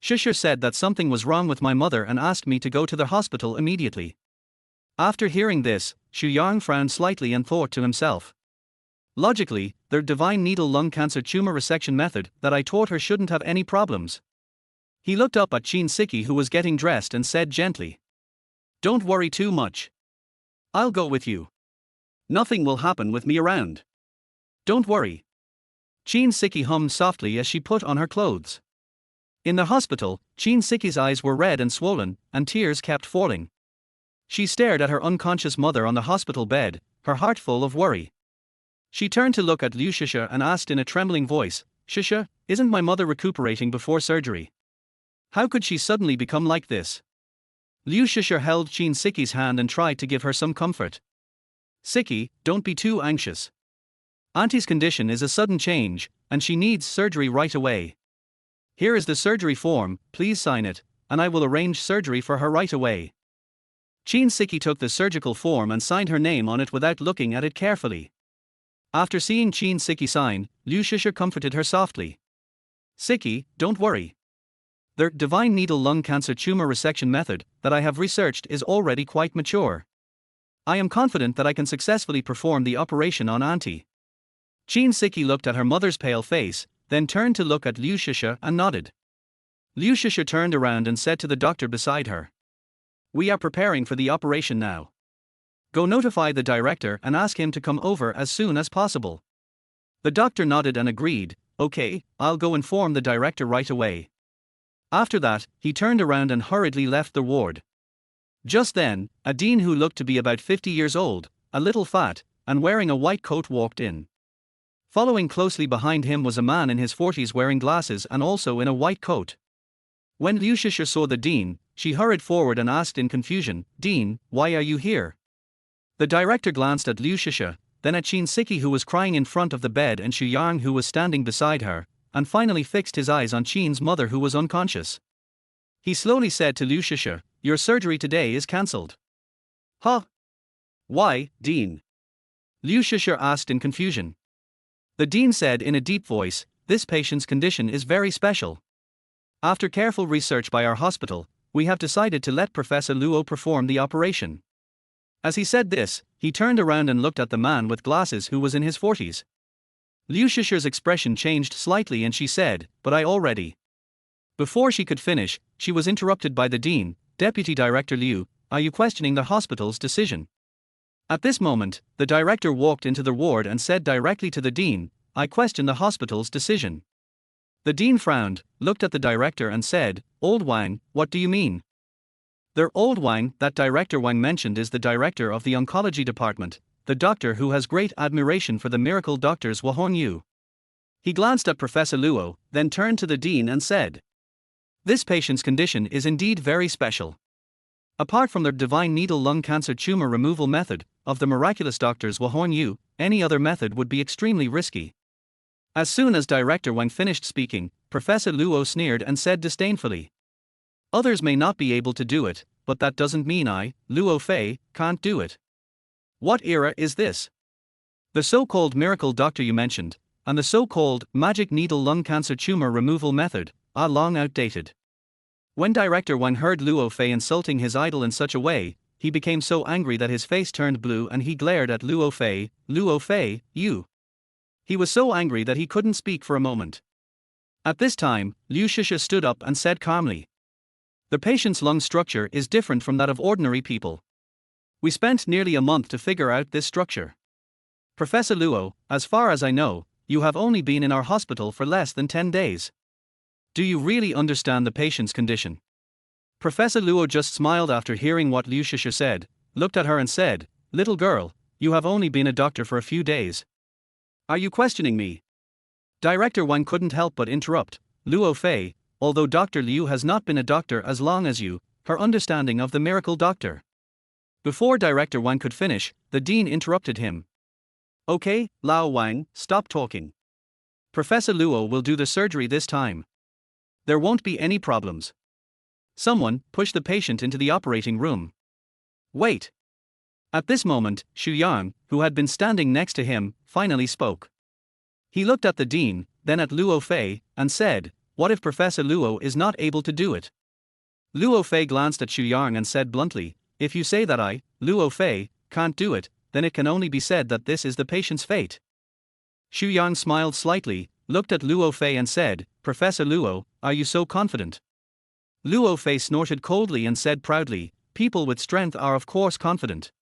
"Shisha said that something was wrong with my mother and asked me to go to the hospital immediately." After hearing this, Xu Yang frowned slightly and thought to himself, "Logically, the divine needle lung cancer tumor resection method that I taught her shouldn't have any problems." He looked up at Chin Siki, who was getting dressed, and said gently, "Don't worry too much. I'll go with you. Nothing will happen with me around. Don't worry." Chin Siki hummed softly as she put on her clothes. In the hospital, Chin Siki's eyes were red and swollen, and tears kept falling. She stared at her unconscious mother on the hospital bed, her heart full of worry. She turned to look at Liu Shisha and asked in a trembling voice, "Shisha, isn't my mother recuperating before surgery? How could she suddenly become like this?" Liu Shisha held Chin Siki's hand and tried to give her some comfort. "Siki, don't be too anxious. Auntie's condition is a sudden change, and she needs surgery right away. Here is the surgery form, please sign it, and I will arrange surgery for her right away." Chin Siki took the surgical form and signed her name on it without looking at it carefully. After seeing Chin Siki sign, Liu Shisha comforted her softly. "Siki, don't worry. The divine needle lung cancer tumor resection method that I have researched is already quite mature. I am confident that I can successfully perform the operation on Auntie." Chin Siki looked at her mother's pale face, then turned to look at Liu Shisha and nodded. Liu Shisha turned around and said to the doctor beside her, "We are preparing for the operation now. Go notify the director and ask him to come over as soon as possible." The doctor nodded and agreed, "Okay, I'll go inform the director right away." After that, he turned around and hurriedly left the ward. Just then, a dean who looked to be about 50 years old, a little fat, and wearing a white coat walked in. Following closely behind him was a man in his 40s wearing glasses and also in a white coat. When Liu Shisha saw the dean, she hurried forward and asked in confusion, "Dean, why are you here?" The director glanced at Liu Shisha, then at Chin Siki, who was crying in front of the bed, and Xu Yang, who was standing beside her, and finally fixed his eyes on Chin's mother, who was unconscious. He slowly said to Liu Shisha, "Your surgery today is cancelled." "Huh? Why, Dean?" Liu Shisha asked in confusion. The dean said in a deep voice, "This patient's condition is very special. After careful research by our hospital, we have decided to let Professor Luo perform the operation." As he said this, he turned around and looked at the man with glasses who was in his 40s. Liu Shisha's expression changed slightly and she said, "But I already." Before she could finish, she was interrupted by the dean. "Deputy Director Liu, are you questioning the hospital's decision?" At this moment, the director walked into the ward and said directly to the dean, "I question the hospital's decision." The dean frowned, looked at the director and said, "Old Wang, what do you mean?" The old Wang that Director Wang mentioned is the director of the oncology department, the doctor who has great admiration for the miracle doctors Wahong Yu. He glanced at Professor Luo, then turned to the dean and said, "This patient's condition is indeed very special. Apart from the divine needle lung cancer tumor removal method of the miraculous doctors Wahong Yu, any other method would be extremely risky." As soon as Director Wang finished speaking, Professor Luo sneered and said disdainfully, "Others may not be able to do it, but that doesn't mean I, Luo Fei, can't do it. What era is this? The so-called miracle doctor you mentioned, and the so-called magic needle lung cancer tumor removal method are long outdated. When Director Wang heard Luo Fei insulting his idol in such a way, he became so angry that his face turned blue and he glared at Luo Fei. Luo Fei, you. He was so angry that he couldn't speak for a moment. At this time, Liu Shisha stood up and said calmly, "The patient's lung structure is different from that of ordinary people. We spent nearly a month to figure out this structure. Professor Luo, as far as I know, you have only been in our hospital for less than 10 days. Do you really understand the patient's condition?" Professor Luo just smiled after hearing what Liu Shisha said, looked at her and said, "Little girl, you have only been a doctor for a few days. Are you questioning me?" Director Wang couldn't help but interrupt, "Luo Fei, although Dr. Liu has not been a doctor as long as you, her understanding of the miracle doctor." Before Director Wang could finish, the dean interrupted him. "Okay, Lao Wang, stop talking. Professor Luo will do the surgery this time. There won't be any problems." Someone pushed the patient into the operating room. "Wait." At this moment, Xu Yang, who had been standing next to him, finally spoke. He looked at the dean, then at Luo Fei, and said, "What if Professor Luo is not able to do it?" Luo Fei glanced at Xu Yang and said bluntly, "If you say that I, Luo Fei, can't do it, then it can only be said that this is the patient's fate." Xu Yang smiled slightly, looked at Luo Fei and said, "Professor Luo, are you so confident?" Luo Fei snorted coldly and said proudly, "People with strength are of course confident.